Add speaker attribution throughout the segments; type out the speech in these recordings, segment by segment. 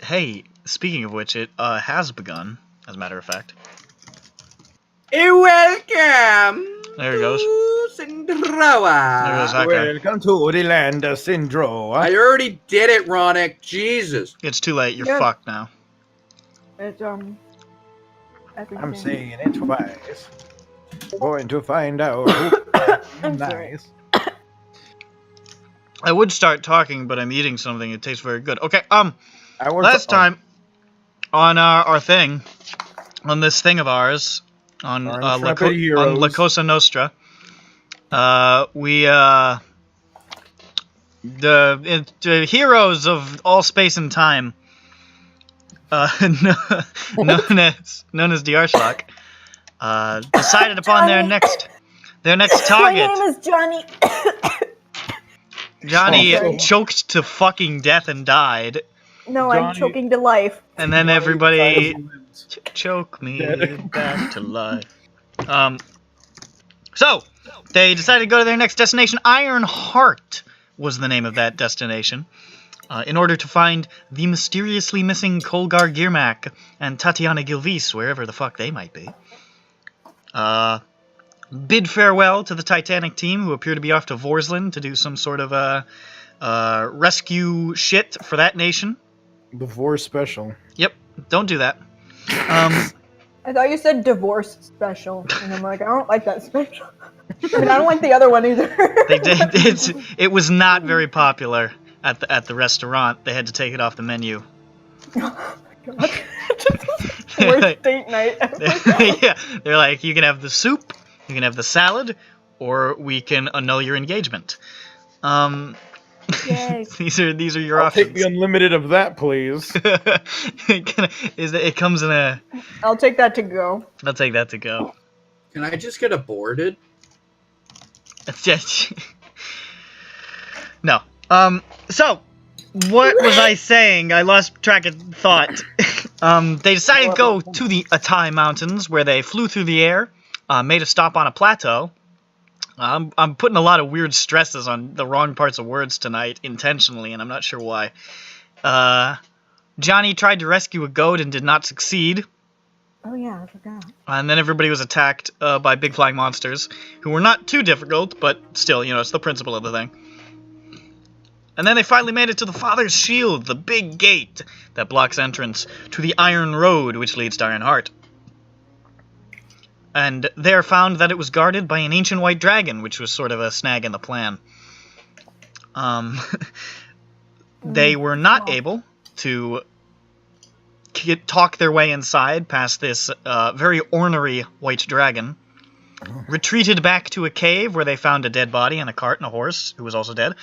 Speaker 1: Hey, speaking of which, it has begun, as a matter of fact.
Speaker 2: Welcome
Speaker 1: There it goes.
Speaker 2: to SINDROA.
Speaker 1: There goes that guy.
Speaker 3: Welcome to the land of SINDROA.
Speaker 2: I already did it, Ronick. Jesus.
Speaker 1: It's too late. You're
Speaker 4: Yeah.
Speaker 1: fucked now.
Speaker 4: It's
Speaker 3: I'm saying it twice. Going to find out who
Speaker 4: I'm sorry.
Speaker 3: nice.
Speaker 1: I would start talking, but I'm eating something. It tastes very good. Okay,
Speaker 3: Our
Speaker 1: last time on our thing, on this thing of ours, on
Speaker 3: Our
Speaker 1: La
Speaker 3: intrepid heroes.
Speaker 1: Cosa Nostra, the heroes of all space and time, known as the Arschlock, decided upon their next target.
Speaker 4: My name is Johnny.
Speaker 1: Johnny
Speaker 3: Oh.
Speaker 1: choked to fucking death and died,
Speaker 4: No, I'm
Speaker 3: Johnny-
Speaker 4: choking to life.
Speaker 1: and then everybody choke me
Speaker 3: Dead.
Speaker 1: back to life. So they decided to go to their next destination. Ironheart was the name of that destination, in order to find the mysteriously missing Kolgar Girmak and Tatiana Gilvis, wherever the fuck they might be. Bid farewell to the Titanic team, who appear to be off to Vorsland to do some sort of rescue shit for that nation.
Speaker 3: Before special.
Speaker 1: Yep, don't do that.
Speaker 4: I thought you said divorce special, and I'm like, I don't like that special. I mean, I don't like the other one either.
Speaker 1: They did. It was not very popular at the restaurant. They had to take it off the menu.
Speaker 4: Oh my god. Worst date night ever.
Speaker 1: Yeah, they're like, you can have the soup, you can have the salad, or we can annul your engagement.
Speaker 4: Yay.
Speaker 1: These are your
Speaker 3: I'll
Speaker 1: options.
Speaker 3: take the unlimited of that, please.
Speaker 1: It comes in a.
Speaker 4: I'll take that to go.
Speaker 1: I'll take that to go.
Speaker 2: Can I just get aborted?
Speaker 1: It's just no. So what was I saying? I lost track of thought. They decided to go to the Atai Mountains, where they flew through the air, made a stop on a plateau. I'm putting a lot of weird stresses on the wrong parts of words tonight, intentionally, and I'm not sure why. Johnny tried to rescue a goat and did not succeed.
Speaker 4: Oh yeah, I forgot.
Speaker 1: And then everybody was attacked by big flying monsters, who were not too difficult, but still, it's the principle of the thing. And then they finally made it to the Father's Shield, the big gate that blocks entrance to the Ironroad, which leads to Ironheart. And there found that it was guarded by an ancient white dragon, which was sort of a snag in the plan. They were not able to talk their way inside past this very ornery white dragon, retreated back to a cave where they found a dead body and a cart and a horse who was also dead,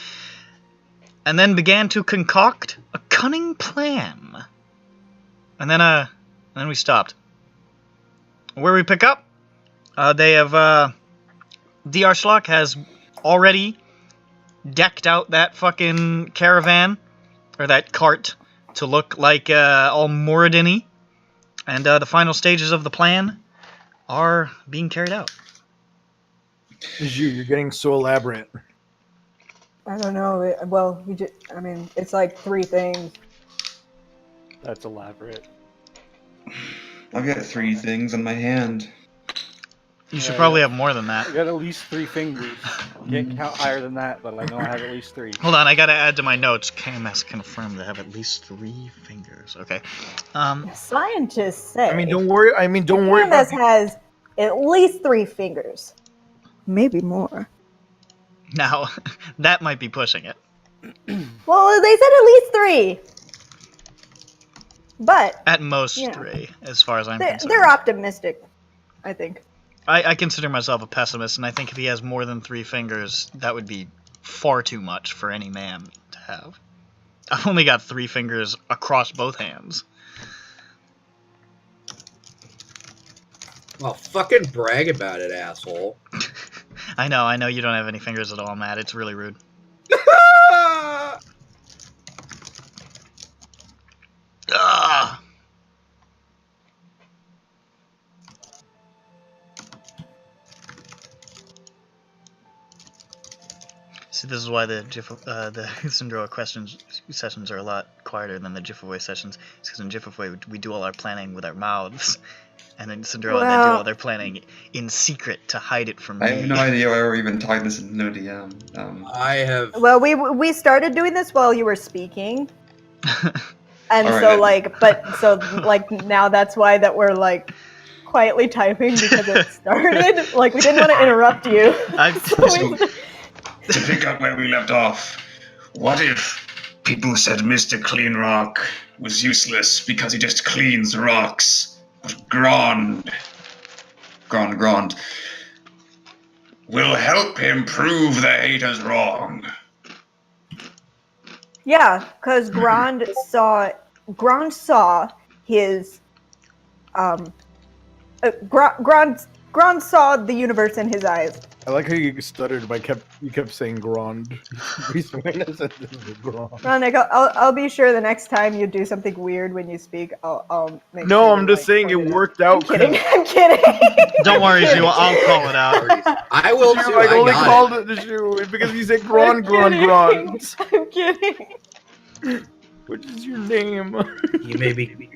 Speaker 1: and then began to concoct a cunning plan. And then we stopped. Where we pick up, they have the Arschlock has already decked out that fucking caravan, or that cart, to look like all Moradin-y, and the final stages of the plan are being carried out.
Speaker 3: You're getting so elaborate.
Speaker 4: I don't know. Well, it's like 3 things.
Speaker 5: That's elaborate.
Speaker 6: I've got 3 things on my hand.
Speaker 1: You should probably have more than that.
Speaker 5: I got at least 3 fingers. Can't count higher than that, but I know I have at least 3.
Speaker 1: Hold on, I gotta add to my notes. KMS confirmed to have at least 3 fingers. Okay.
Speaker 4: Scientists say.
Speaker 3: Don't worry
Speaker 4: KMS
Speaker 3: about
Speaker 4: has at least 3 fingers, maybe more.
Speaker 1: Now, that might be pushing it.
Speaker 4: Well, they said at least 3. But
Speaker 1: At most
Speaker 4: Yeah.
Speaker 1: 3, as far as I'm concerned.
Speaker 4: they're optimistic, I think.
Speaker 1: I consider myself a pessimist, and I think if he has more than 3 fingers, that would be far too much for any man to have. I've only got 3 fingers across both hands.
Speaker 2: Well, fucking brag about it, asshole.
Speaker 1: I know you don't have any fingers at all, Matt. It's really rude. Ugh. See, this is why the SINDROA questions sessions are a lot quieter than the Jiffaway sessions is because in Jiffaway we do all our planning with our mouths, and in SINDROA they do all their planning in secret to hide it from me.
Speaker 6: I have no idea why we're even talking this in no DM.
Speaker 2: I have.
Speaker 4: Well, we started doing this while you were speaking, and
Speaker 6: All
Speaker 4: so
Speaker 6: right.
Speaker 4: like now that's why that we're like quietly typing because it started. Like we didn't want to interrupt you.
Speaker 6: So, to pick up where we left off, what if people said Mr. Clean Rock was useless because he just cleans rocks, but Grand will help him prove the haters wrong?
Speaker 4: Yeah, because Grand saw his Grand saw the universe in his eyes.
Speaker 3: I like how you stuttered, but you kept saying Grand.
Speaker 4: Ronick, I'll be sure the next time you do something weird when you speak, I'll make
Speaker 3: No,
Speaker 4: sure
Speaker 3: I'm
Speaker 4: to,
Speaker 3: just saying
Speaker 4: point
Speaker 3: it
Speaker 4: out.
Speaker 3: worked out.
Speaker 4: I'm kidding.
Speaker 1: Don't worry, Zhu, I'll call it out.
Speaker 2: I will too.
Speaker 3: I
Speaker 2: I
Speaker 3: only
Speaker 2: got
Speaker 3: called
Speaker 2: it.
Speaker 3: it the shoe because you said
Speaker 4: I'm
Speaker 3: Grand.
Speaker 4: kidding.
Speaker 3: Which is your name?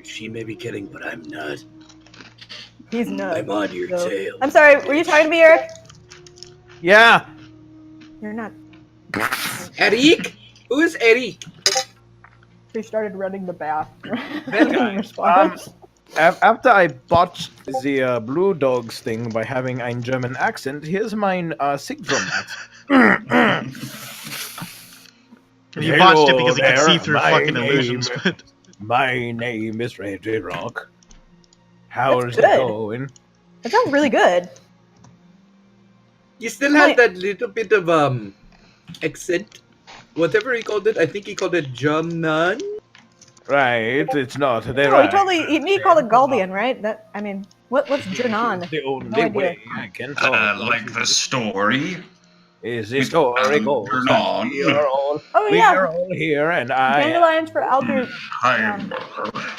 Speaker 2: She may be kidding, but I'm not.
Speaker 4: He's nuts.
Speaker 2: I'm on your
Speaker 4: So-
Speaker 2: tail.
Speaker 4: I'm sorry, were you talking to me, Eric?
Speaker 3: Yeah.
Speaker 4: You're not.
Speaker 2: Eric? Who is Eric?
Speaker 4: She started running the bath.
Speaker 3: Well, guys, after I botched the Blue Dogs thing by having a German accent, here's mine Sigdrum accent.
Speaker 1: You botched it
Speaker 3: Hello
Speaker 1: because he could
Speaker 3: there,
Speaker 1: see through
Speaker 3: my
Speaker 1: fucking
Speaker 3: name-
Speaker 1: illusions. But
Speaker 3: My name is Reggie Rock. How's
Speaker 4: That's
Speaker 3: it
Speaker 4: good.
Speaker 3: going?
Speaker 4: That sounds really good.
Speaker 2: You still have that little bit of accent. Whatever he called it, I think he called it German.
Speaker 3: Right, it's not. They're
Speaker 4: No,
Speaker 3: right.
Speaker 4: he called it Galdian, right? That I mean, what's Jernon?
Speaker 3: The only
Speaker 4: No idea.
Speaker 3: way I can talk.
Speaker 6: Like the story.
Speaker 3: Is the story goes.
Speaker 6: Vernon.
Speaker 3: We are all,
Speaker 4: Oh
Speaker 3: we
Speaker 4: yeah,
Speaker 3: are all here, and I
Speaker 4: dandelions for Albert.
Speaker 6: I'm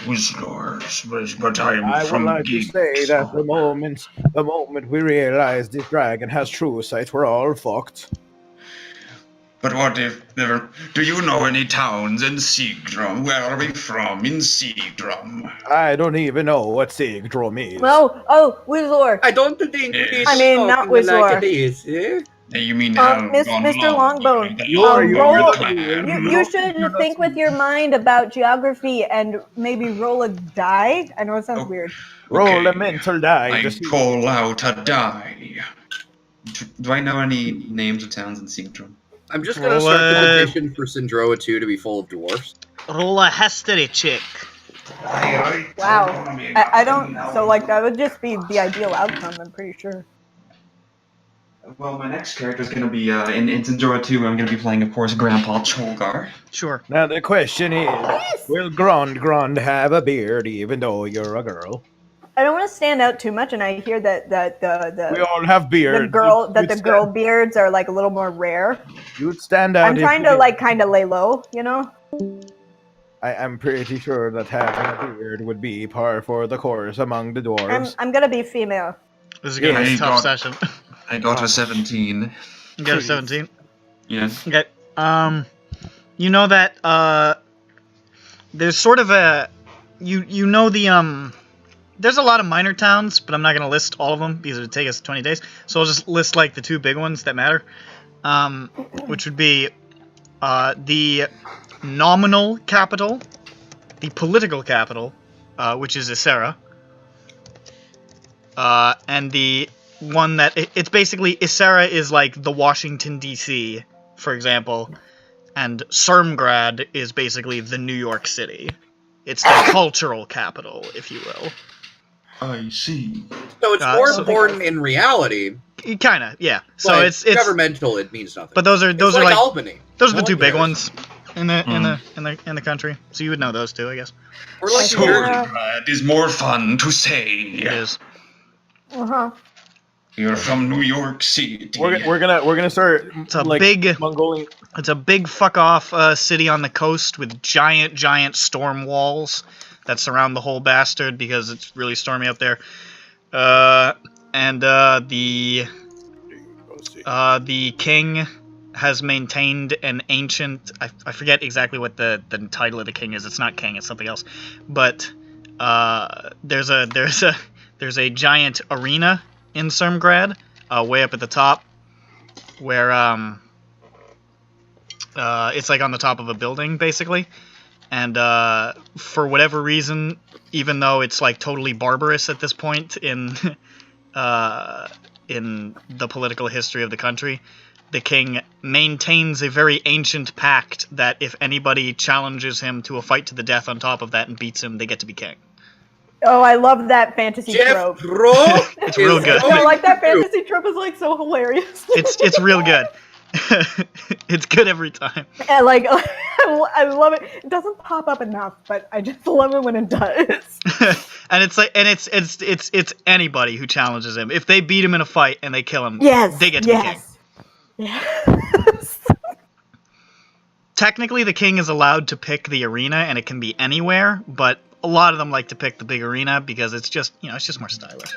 Speaker 6: Whistler's, but I'm
Speaker 3: would
Speaker 6: from
Speaker 3: like to
Speaker 6: Geeks.
Speaker 3: say that the moment we realize this dragon has true sight, we're all fucked.
Speaker 6: But what if there... Do you know any towns in Seagdrum? Where are we from in Seagdrum?
Speaker 3: I don't even know what Sigdrum is.
Speaker 4: Oh, Wizor.
Speaker 2: I don't think we need
Speaker 4: I mean,
Speaker 2: to
Speaker 4: not
Speaker 2: talk like
Speaker 4: Whistler.
Speaker 2: it is, eh?
Speaker 6: You mean how
Speaker 4: Mr. Longbone.
Speaker 3: You're-
Speaker 4: You should think with your mind about geography and maybe roll a die. I know it sounds
Speaker 6: Oh.
Speaker 4: weird.
Speaker 3: Roll a
Speaker 6: Okay.
Speaker 3: mental die.
Speaker 6: I
Speaker 3: to see-
Speaker 6: call out a die. Do I know any names of towns in Seagdrum?
Speaker 2: I'm just gonna start the petition for SINDROA 2 to be full of dwarfs.
Speaker 1: roll a history check.
Speaker 4: Wow. I don't. So like that would just be the ideal outcome. I'm pretty sure.
Speaker 6: Well, my next character is going to be, in SINDROA 2, I'm going to be playing, of course, Grandpa Cholgar.
Speaker 1: Sure.
Speaker 3: Now the question is, will Grand have a beard even though you're a girl?
Speaker 4: I don't want to stand out too much, and I hear that
Speaker 3: We all have beards.
Speaker 4: the girl beards are like a little more rare.
Speaker 3: You'd stand out.
Speaker 4: I'm trying to like kind of lay low, you know.
Speaker 3: I'm pretty sure that having a beard would be par for the course among the dwarves.
Speaker 4: I'm gonna be female.
Speaker 1: This is gonna be
Speaker 6: Yeah,
Speaker 1: a tough session.
Speaker 6: I got a 17.
Speaker 1: You got a 17.
Speaker 6: Yes.
Speaker 1: Okay. You know that there's sort of a you know the there's a lot of minor towns, but I'm not gonna list all of them because it would take us 20 days. So I'll just list like the two big ones that matter, which would be the nominal capital, the political capital, which is Isera, and the one that it's basically Isera is like the Washington D.C. for example, and Sermgrad is basically the New York City. It's the cultural capital, if you will.
Speaker 6: I see.
Speaker 2: So it's more
Speaker 1: so-
Speaker 2: important in reality.
Speaker 1: Kind of, yeah. So
Speaker 2: But
Speaker 1: it's
Speaker 2: governmental. It means nothing.
Speaker 1: But those are
Speaker 2: it's like Albany.
Speaker 1: those are the
Speaker 2: No
Speaker 1: two
Speaker 2: one
Speaker 1: big
Speaker 2: cares.
Speaker 1: ones in the country. So you would know those two, I guess.
Speaker 2: Or like
Speaker 4: Sure.
Speaker 6: Sermgrad is more fun to say.
Speaker 1: It is.
Speaker 6: You're from New York City.
Speaker 3: We're gonna start.
Speaker 1: It's a
Speaker 3: like,
Speaker 1: big-
Speaker 3: Mongolian.
Speaker 1: It's a big fuck off city on the coast with giant storm walls that surround the whole bastard because it's really stormy up there. And the king has maintained an ancient. I forget exactly what the title of the king is. It's not king. It's something else. But there's a giant arena in Sermgrad, way up at the top, where it's like on the top of a building basically, and for whatever reason, even though it's like totally barbarous at this point in the political history of the country, the king maintains a very ancient pact that if anybody challenges him to a fight to the death on top of that and beats him, they get to be king.
Speaker 4: Oh, I love that fantasy trope.
Speaker 2: Bro,
Speaker 1: It's real good.
Speaker 4: I like that fantasy trope is like so hilarious.
Speaker 1: It's real good. It's good every time.
Speaker 4: And like, I love it. It doesn't pop up enough, but I just love it when it does.
Speaker 1: And it's like, and it's anybody who challenges him. If they beat him in a fight and they kill him,
Speaker 4: Yes,
Speaker 1: they get to be king.
Speaker 4: Yes.
Speaker 1: Technically, the king is allowed to pick the arena, and it can be anywhere. But a lot of them like to pick the big arena because it's just, it's just more stylish.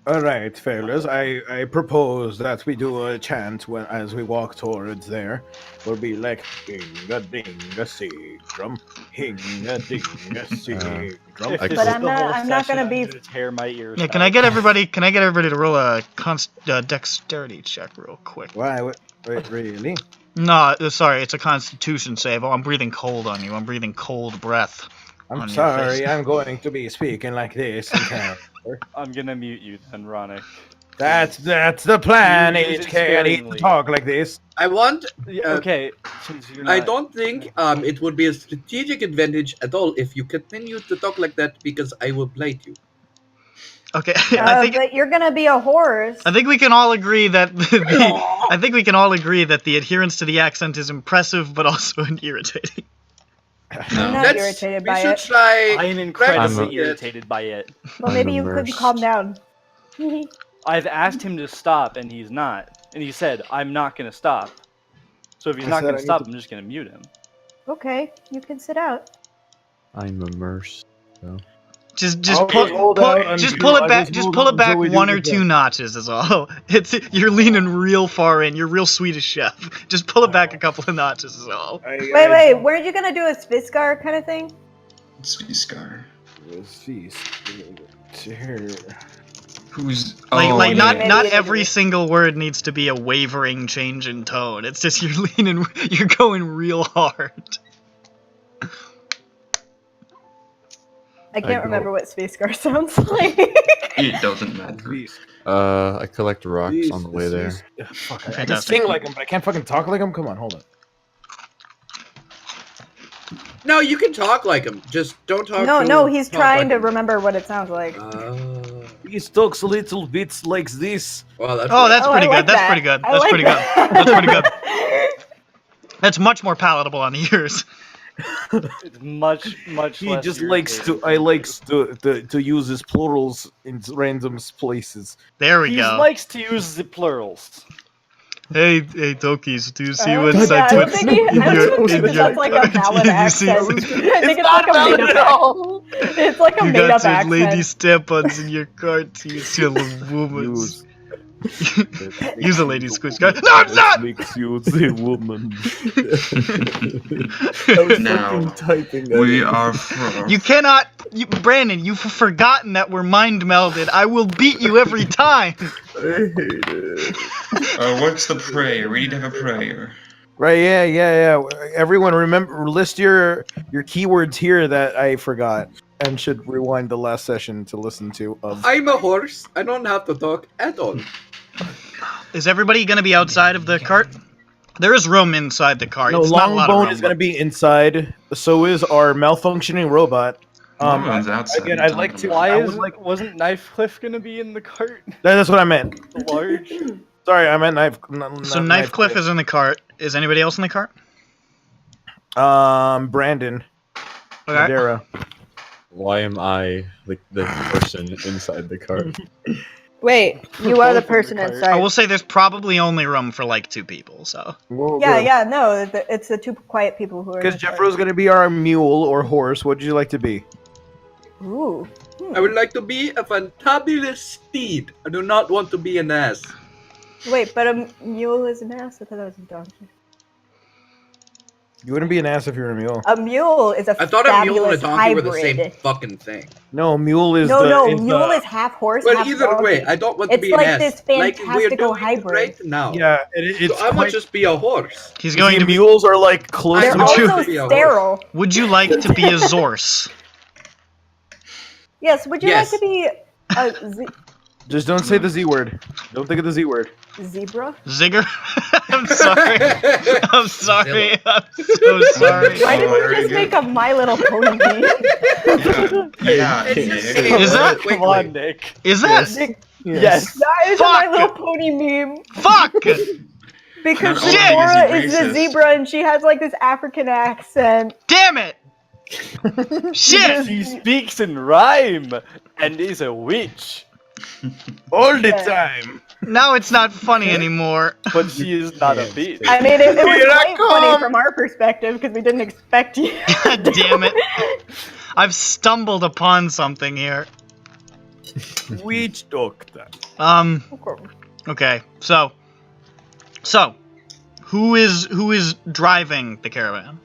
Speaker 3: All right, fellas. I propose that we do a chant as we walk towards there. We'll be like hing-a-ding-a-sea-drum, hing-a-ding-a-sea-drum.
Speaker 4: But I'm not gonna be.
Speaker 5: Tear my ears.
Speaker 1: Yeah, can I get everybody to roll a dexterity check real quick?
Speaker 3: Why? Wait, really?
Speaker 1: No, sorry, it's a Constitution save. Oh, I'm breathing cold on you. I'm breathing cold breath.
Speaker 3: I'm sorry. I'm going to be speaking like this.
Speaker 5: I'm gonna mute you then, Ronick.
Speaker 3: That's the plan, HK. I need to talk like this.
Speaker 2: I want.
Speaker 5: Okay, since you're not...
Speaker 2: I don't think it would be a strategic advantage at all if you continue to talk like that because I will blight you.
Speaker 1: Okay,
Speaker 4: But you're gonna be a horse.
Speaker 1: I think we can all agree that the adherence to the accent is impressive, but also irritating.
Speaker 4: I'm not irritated by it.
Speaker 2: Try.
Speaker 5: I am incredibly irritated by it.
Speaker 4: Well, maybe you could calm down.
Speaker 5: I've asked him to stop, and he's not. And he said, "I'm not gonna stop." So if he's not gonna stop, I'm just gonna mute him.
Speaker 4: Okay, you can sit out.
Speaker 7: I'm immersed. So.
Speaker 1: Just pull it back. Just pull it back 1 or 2 notches is all. You're leaning real far in. You're real Swedish chef. Just pull it back a couple of notches is all.
Speaker 4: Wait. Weren't you gonna do a Sviskar kind of thing?
Speaker 6: Sviskar.
Speaker 1: Who's not every single word needs to be a wavering change in tone. It's just you're going real hard.
Speaker 4: I can't remember what Sviskar sounds like.
Speaker 6: It doesn't matter.
Speaker 7: I collect rocks on the way there.
Speaker 3: Fuck, I can sing like him, but I can't fucking talk like him. Come on, hold on.
Speaker 2: No, you can talk like him. Just don't talk.
Speaker 4: No, he's trying to remember what it sounds like.
Speaker 3: He talks a little bit like this.
Speaker 2: Well,
Speaker 1: that's pretty good. That's pretty good. That's pretty good. That's pretty good. That's much more palatable on the ears.
Speaker 5: It's much
Speaker 3: He
Speaker 5: less
Speaker 3: just
Speaker 5: irritating.
Speaker 3: likes to use his plurals in random places.
Speaker 1: There we
Speaker 5: He
Speaker 1: go.
Speaker 5: likes to use the plurals.
Speaker 1: Hey, Tokies, do you see
Speaker 4: what's
Speaker 1: what's
Speaker 4: I don't think that's like a valid accent. I think it's like a made up. It's like a made up accent.
Speaker 1: Lady step-ons in your cart, you silly woman. Use a lady squish cart. No, it's not!
Speaker 3: Makes you the woman.
Speaker 6: Now, we are from...
Speaker 1: You cannot... Brandon, you've forgotten that we're mind melded. I will beat you every time.
Speaker 3: I hate it.
Speaker 6: What's the prayer? We need to have a prayer.
Speaker 3: Right, yeah. Everyone list your keywords here that I forgot and should rewind the last session to listen to.
Speaker 2: I'm a horse. I don't have to talk at all.
Speaker 1: Is everybody going to be outside of the cart? There is room inside the cart.
Speaker 3: No,
Speaker 1: it's not a lot of
Speaker 3: Longbone
Speaker 1: room,
Speaker 3: is going to be inside. So is our malfunctioning robot.
Speaker 6: Outside.
Speaker 3: Again, I'd like to.
Speaker 5: Wasn't Knife Cliff gonna be in the cart?
Speaker 3: That's what I meant.
Speaker 5: Large.
Speaker 3: Sorry, I meant Knife.
Speaker 1: So Knife Cliff is in the cart. Is anybody else in the cart?
Speaker 3: Brandon.
Speaker 1: Okay.
Speaker 3: Madera.
Speaker 7: Why am I the person inside the cart?
Speaker 4: Wait, you are the person inside.
Speaker 1: I will say there's probably only room for like 2 people, so.
Speaker 4: Yeah, no, it's the 2 quiet people who are.
Speaker 3: Because Jeffro's going to be our mule or horse. What would you like to be?
Speaker 4: Ooh.
Speaker 2: I would like to be a fantabulous steed. I do not want to be an ass.
Speaker 4: Wait, but a mule is an ass? I thought that was a donkey.
Speaker 3: You wouldn't be an ass if you were a mule.
Speaker 4: A mule is a
Speaker 2: I thought a mule and a
Speaker 4: fabulous
Speaker 2: donkey were the
Speaker 4: hybrid.
Speaker 2: same fucking thing.
Speaker 3: No, mule is
Speaker 4: No,
Speaker 3: the.
Speaker 4: mule is half horse,
Speaker 2: Well,
Speaker 4: half
Speaker 2: either
Speaker 4: donkey.
Speaker 2: way, I don't want to
Speaker 4: It's
Speaker 2: be an
Speaker 4: like
Speaker 2: ass.
Speaker 4: this
Speaker 2: Like we're
Speaker 4: fantastical
Speaker 2: doing
Speaker 4: hybrid.
Speaker 2: right now.
Speaker 3: Yeah, it's
Speaker 2: So I might
Speaker 3: quite.
Speaker 2: just be a horse.
Speaker 1: He's going to be.
Speaker 3: mules are like close
Speaker 4: They're
Speaker 3: to.
Speaker 1: Would you-
Speaker 4: also sterile.
Speaker 1: Would you like to be a Zorse?
Speaker 4: Yes, would you
Speaker 2: Yes.
Speaker 4: like to be a
Speaker 3: Just don't say the Z word. Don't think of the Z word.
Speaker 4: zebra?
Speaker 1: Zigger? I'm sorry. I'm sorry. I'm so sorry.
Speaker 4: Why didn't
Speaker 6: very
Speaker 4: you just
Speaker 6: good.
Speaker 4: make a My Little Pony meme?
Speaker 6: Yeah,
Speaker 2: It's
Speaker 6: Nick.
Speaker 2: just saying
Speaker 1: Is
Speaker 2: it
Speaker 1: that-
Speaker 2: quickly.
Speaker 5: Come on, Nick.
Speaker 1: Is that?
Speaker 5: Yes.
Speaker 4: That is a My
Speaker 1: Fuck.
Speaker 4: Little Pony meme.
Speaker 1: Fuck!
Speaker 6: Not
Speaker 4: Because
Speaker 6: only
Speaker 4: Zora
Speaker 6: is
Speaker 4: is
Speaker 6: he
Speaker 4: the
Speaker 6: racist.
Speaker 4: zebra and she has like this African accent.
Speaker 1: Damn it! Shit!
Speaker 5: She speaks in rhyme and is a witch,
Speaker 3: All the
Speaker 4: Yeah.
Speaker 3: time.
Speaker 1: Now it's not funny anymore.
Speaker 5: but she is not a bitch.
Speaker 4: I mean, it was
Speaker 3: Here I
Speaker 4: quite funny
Speaker 3: come.
Speaker 4: from our perspective because we didn't expect you.
Speaker 1: God damn it. I've stumbled upon something here.
Speaker 3: Witch doctor.
Speaker 1: Okay, so who is driving the caravan?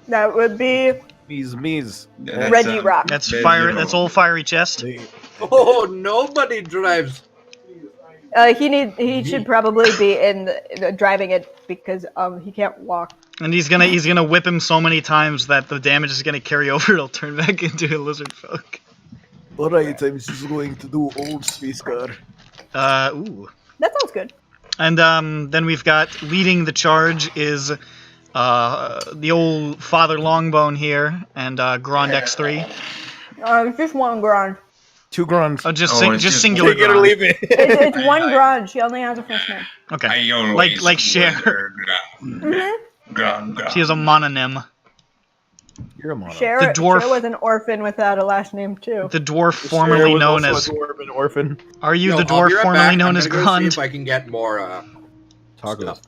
Speaker 4: That would be
Speaker 3: Me's.
Speaker 6: That's,
Speaker 4: Reggie Rock.
Speaker 1: That's
Speaker 6: Reggie
Speaker 1: fire.
Speaker 6: Rock.
Speaker 1: That's old fiery chest.
Speaker 2: Oh, nobody drives.
Speaker 4: He should probably be in driving it because he can't walk.
Speaker 1: And he's gonna whip him so many times that the damage is gonna carry over. It'll turn back into a lizard folk.
Speaker 3: Alright, I'm just going to do old space car.
Speaker 1: Ooh.
Speaker 4: That sounds good.
Speaker 1: And then we've got leading the charge is the old Father Longbone here and Grand X3.
Speaker 4: Just one grand.
Speaker 3: 2 grunts.
Speaker 1: Oh, just
Speaker 6: Oh, it's
Speaker 1: just
Speaker 6: just-
Speaker 1: singular.
Speaker 3: Take it or
Speaker 1: Grand.
Speaker 3: leave it.
Speaker 4: It's one grand. She only has a first name.
Speaker 1: Okay.
Speaker 6: I always
Speaker 1: Like Cher.
Speaker 6: wear ground.
Speaker 1: She has a mononym.
Speaker 3: You're a mono.
Speaker 4: Cher,
Speaker 1: The dwarf-
Speaker 4: Cher was an orphan without a last name too.
Speaker 1: The dwarf
Speaker 3: Cher
Speaker 1: formerly
Speaker 3: was
Speaker 1: known
Speaker 3: also
Speaker 1: as.
Speaker 3: a dwarf and orphan.
Speaker 1: Are you
Speaker 2: Yo,
Speaker 1: the
Speaker 2: I'll be
Speaker 1: dwarf
Speaker 2: right
Speaker 1: formerly
Speaker 2: back.
Speaker 1: known
Speaker 2: I'm
Speaker 1: as
Speaker 2: gonna go see
Speaker 1: Grund?
Speaker 2: if I can get more.
Speaker 3: Tacos.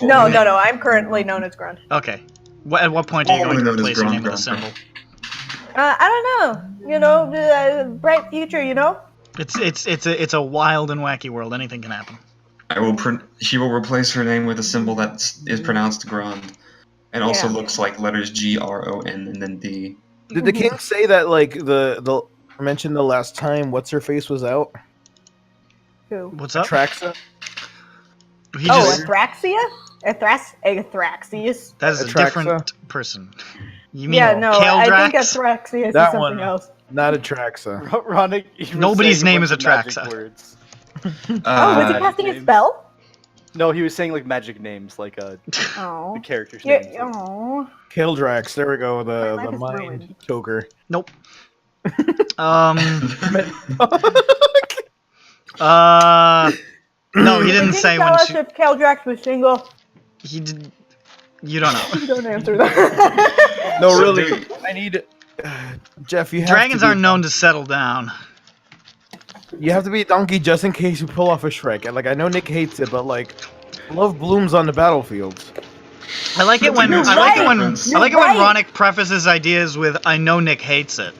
Speaker 4: No. I'm currently known as Grand.
Speaker 1: Okay. At what point are you going to
Speaker 6: Formerly known as
Speaker 1: replace your name with a
Speaker 6: Grand.
Speaker 1: symbol?
Speaker 4: I don't know. You know, bright future. You know.
Speaker 1: It's a wild and wacky world. Anything can happen.
Speaker 6: She will replace her name with a symbol that is pronounced Grand, and also
Speaker 4: Yeah.
Speaker 6: looks like letters GRON and then D.
Speaker 3: Did the king say that, like, the I mentioned the last time what's her face was out?
Speaker 4: Who?
Speaker 1: What's up?
Speaker 3: Traxa?
Speaker 1: He
Speaker 4: Oh,
Speaker 1: just,
Speaker 4: Athraxia? Athraxius?
Speaker 1: that is a
Speaker 3: Atraxa?
Speaker 1: different person. You mean
Speaker 4: Yeah, no, I think
Speaker 1: Kaldrax?
Speaker 4: Athraxius is
Speaker 3: That
Speaker 4: something
Speaker 3: one.
Speaker 4: else.
Speaker 3: Not a Traxa.
Speaker 5: Ronick, he was
Speaker 1: Nobody's
Speaker 5: saying a
Speaker 1: name
Speaker 5: bunch
Speaker 1: is
Speaker 5: of magic
Speaker 1: Atraxa.
Speaker 5: words.
Speaker 4: Oh, was he casting a
Speaker 5: names.
Speaker 4: spell?
Speaker 5: No, he was saying like magic names, like
Speaker 4: Oh.
Speaker 5: the characters'
Speaker 4: Yeah,
Speaker 5: names.
Speaker 4: oh.
Speaker 3: Kildrax, there we go, the
Speaker 4: My life is
Speaker 3: mind
Speaker 4: ruined.
Speaker 3: choker.
Speaker 1: Nope. No, he didn't say
Speaker 4: tell
Speaker 1: when
Speaker 4: us
Speaker 1: she.
Speaker 4: if Kaldrax was single.
Speaker 1: He did. You don't know.
Speaker 4: Don't answer that.
Speaker 3: No,
Speaker 6: So
Speaker 3: really,
Speaker 6: do-
Speaker 3: I need... Jeff, you have
Speaker 1: Dragons
Speaker 3: to be,
Speaker 1: aren't known to settle down.
Speaker 3: You have to be a donkey just in case you pull off a Shrek. And, like, I know Nick hates it, but, like, love blooms on the battlefield.
Speaker 1: I like it when
Speaker 6: You're
Speaker 1: I like it
Speaker 4: right.
Speaker 1: when
Speaker 6: You're
Speaker 1: I like it when
Speaker 4: right.
Speaker 1: Ronick prefaces ideas with "I know Nick hates it."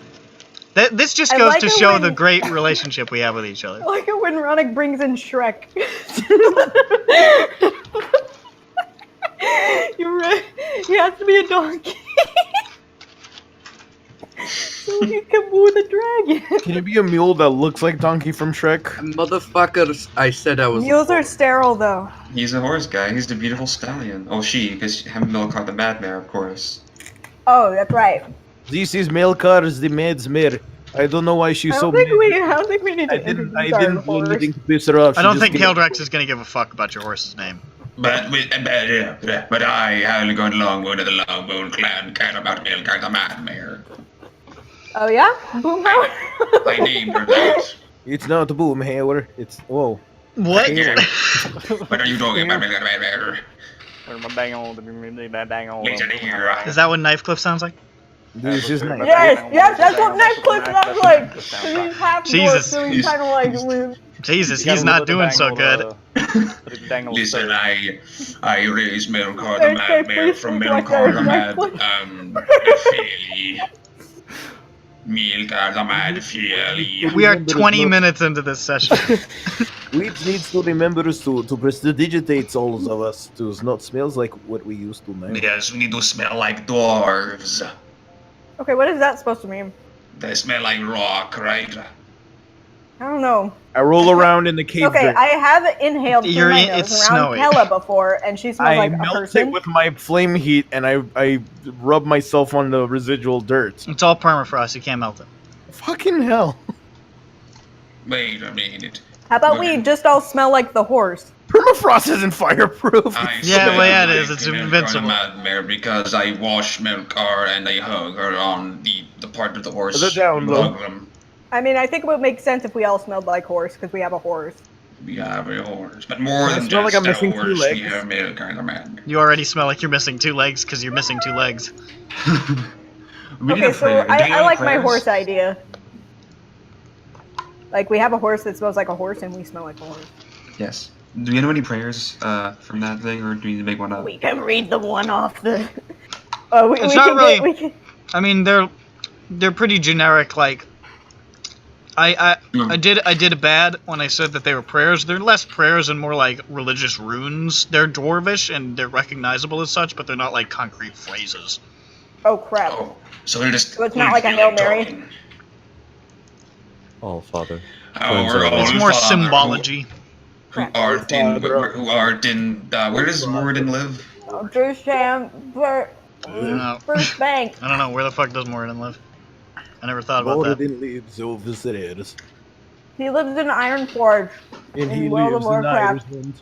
Speaker 1: This just
Speaker 4: I
Speaker 1: goes
Speaker 4: like
Speaker 1: to
Speaker 4: it
Speaker 1: show
Speaker 4: when-
Speaker 1: the great relationship we have with each other.
Speaker 4: I like it when Ronick brings in Shrek. You're right. He has to be a donkey. So he can woo the dragon.
Speaker 3: Can you be a mule that looks like Donkey from Shrek?
Speaker 2: Motherfuckers, I said I was.
Speaker 4: Mules are sterile, though.
Speaker 6: He's a horse guy. He's the beautiful stallion. Oh, because Milcard the Madmare, of course.
Speaker 4: Oh, that's right.
Speaker 3: This is Melkar the Madsmere. I don't know why she's
Speaker 4: I
Speaker 3: so
Speaker 4: don't think
Speaker 3: mad.
Speaker 4: we need to
Speaker 3: I didn't
Speaker 4: introduce our
Speaker 3: do
Speaker 4: horse.
Speaker 3: anything to piss her off.
Speaker 1: I
Speaker 3: She
Speaker 1: don't
Speaker 3: just
Speaker 1: think
Speaker 3: gave-
Speaker 1: Kaldrax is gonna give a fuck about your horse's name.
Speaker 6: But I haven't gone Longbone to the Longbone clan care about Milcard the Madmare.
Speaker 4: Oh yeah? Boomhauer?
Speaker 6: I named her that.
Speaker 3: It's not a boom, however. It's whoa.
Speaker 1: What?
Speaker 6: Yeah. What are you talking about, Milcard the Madmare? Listen here.
Speaker 1: Is that what Knifecliff sounds like?
Speaker 3: This is nice.
Speaker 4: Yes, that's what Netflix sounds like. 'Cause he's half
Speaker 1: Jesus.
Speaker 4: dwarf, so he's kind of like.
Speaker 1: Jesus, he's not doing so good.
Speaker 6: Listen, I raised Milcard
Speaker 4: Hey,
Speaker 6: the
Speaker 4: hey,
Speaker 6: Madmare
Speaker 4: please
Speaker 6: from
Speaker 4: don't like
Speaker 6: Milcard
Speaker 4: that.
Speaker 6: the Fairly. Milka the mad filly.
Speaker 1: We are 20 minutes into this session.
Speaker 3: Weebs needs to remember to prestidigitate all of us to not smells like what we used to now.
Speaker 6: Yes, we need to smell like dwarves.
Speaker 4: Okay, what is that supposed to mean?
Speaker 6: They smell like rock, right?
Speaker 4: I don't know.
Speaker 3: I roll around in the cave
Speaker 4: Okay,
Speaker 3: dirt.
Speaker 4: I have inhaled through my
Speaker 1: It's
Speaker 4: nose around
Speaker 1: snowy.
Speaker 4: Kella before, and she smells
Speaker 3: I
Speaker 4: like a
Speaker 3: melt
Speaker 4: person.
Speaker 3: it with my flame heat, and I rub myself on the residual dirt.
Speaker 1: It's all permafrost. You can't melt it.
Speaker 3: Fucking hell.
Speaker 6: Wait a minute.
Speaker 4: How about we just all smell like the horse?
Speaker 3: Permafrost isn't fireproof.
Speaker 1: Yeah, well, yeah, it is. It's invincible.
Speaker 6: Mare because I washed Melkar and I hug her on the part of the horse.
Speaker 3: The down low.
Speaker 6: Him.
Speaker 4: I mean, I think it would make sense if we all smelled like horse, because we have a horse.
Speaker 6: We have a horse, but more
Speaker 3: I
Speaker 6: than
Speaker 3: smell
Speaker 6: just
Speaker 3: like I'm
Speaker 6: a
Speaker 3: missing 2
Speaker 6: horse,
Speaker 3: legs.
Speaker 6: we have Melkar and the man.
Speaker 1: You already smell like you're missing 2 legs because you're missing 2 legs.
Speaker 4: Okay, so I like my horse idea. Like, we have a horse that smells like a horse, and we smell like a horse.
Speaker 8: Yes. Do you know any prayers from that thing, or do you need to make one up?
Speaker 4: We can read the one off the...
Speaker 1: It's not really... I mean, they're pretty generic, like... I did bad when I said that they were prayers. They're less prayers and more like religious runes. They're dwarvish and they're recognizable as such, but they're not like concrete phrases.
Speaker 4: Oh, crap.
Speaker 6: Oh, so they're just.
Speaker 4: So it's not like a Hail Mary?
Speaker 7: All Father.
Speaker 1: It's more symbology.
Speaker 6: Who art in? Where does Moradin live?
Speaker 4: First bank.
Speaker 1: I don't know, where the fuck does Moradin live? I never thought about that.
Speaker 3: Moradin lives over there.
Speaker 4: He lives in Ironforge.
Speaker 3: And he
Speaker 4: World of
Speaker 3: lives in
Speaker 4: Warcraft.
Speaker 3: Ireland.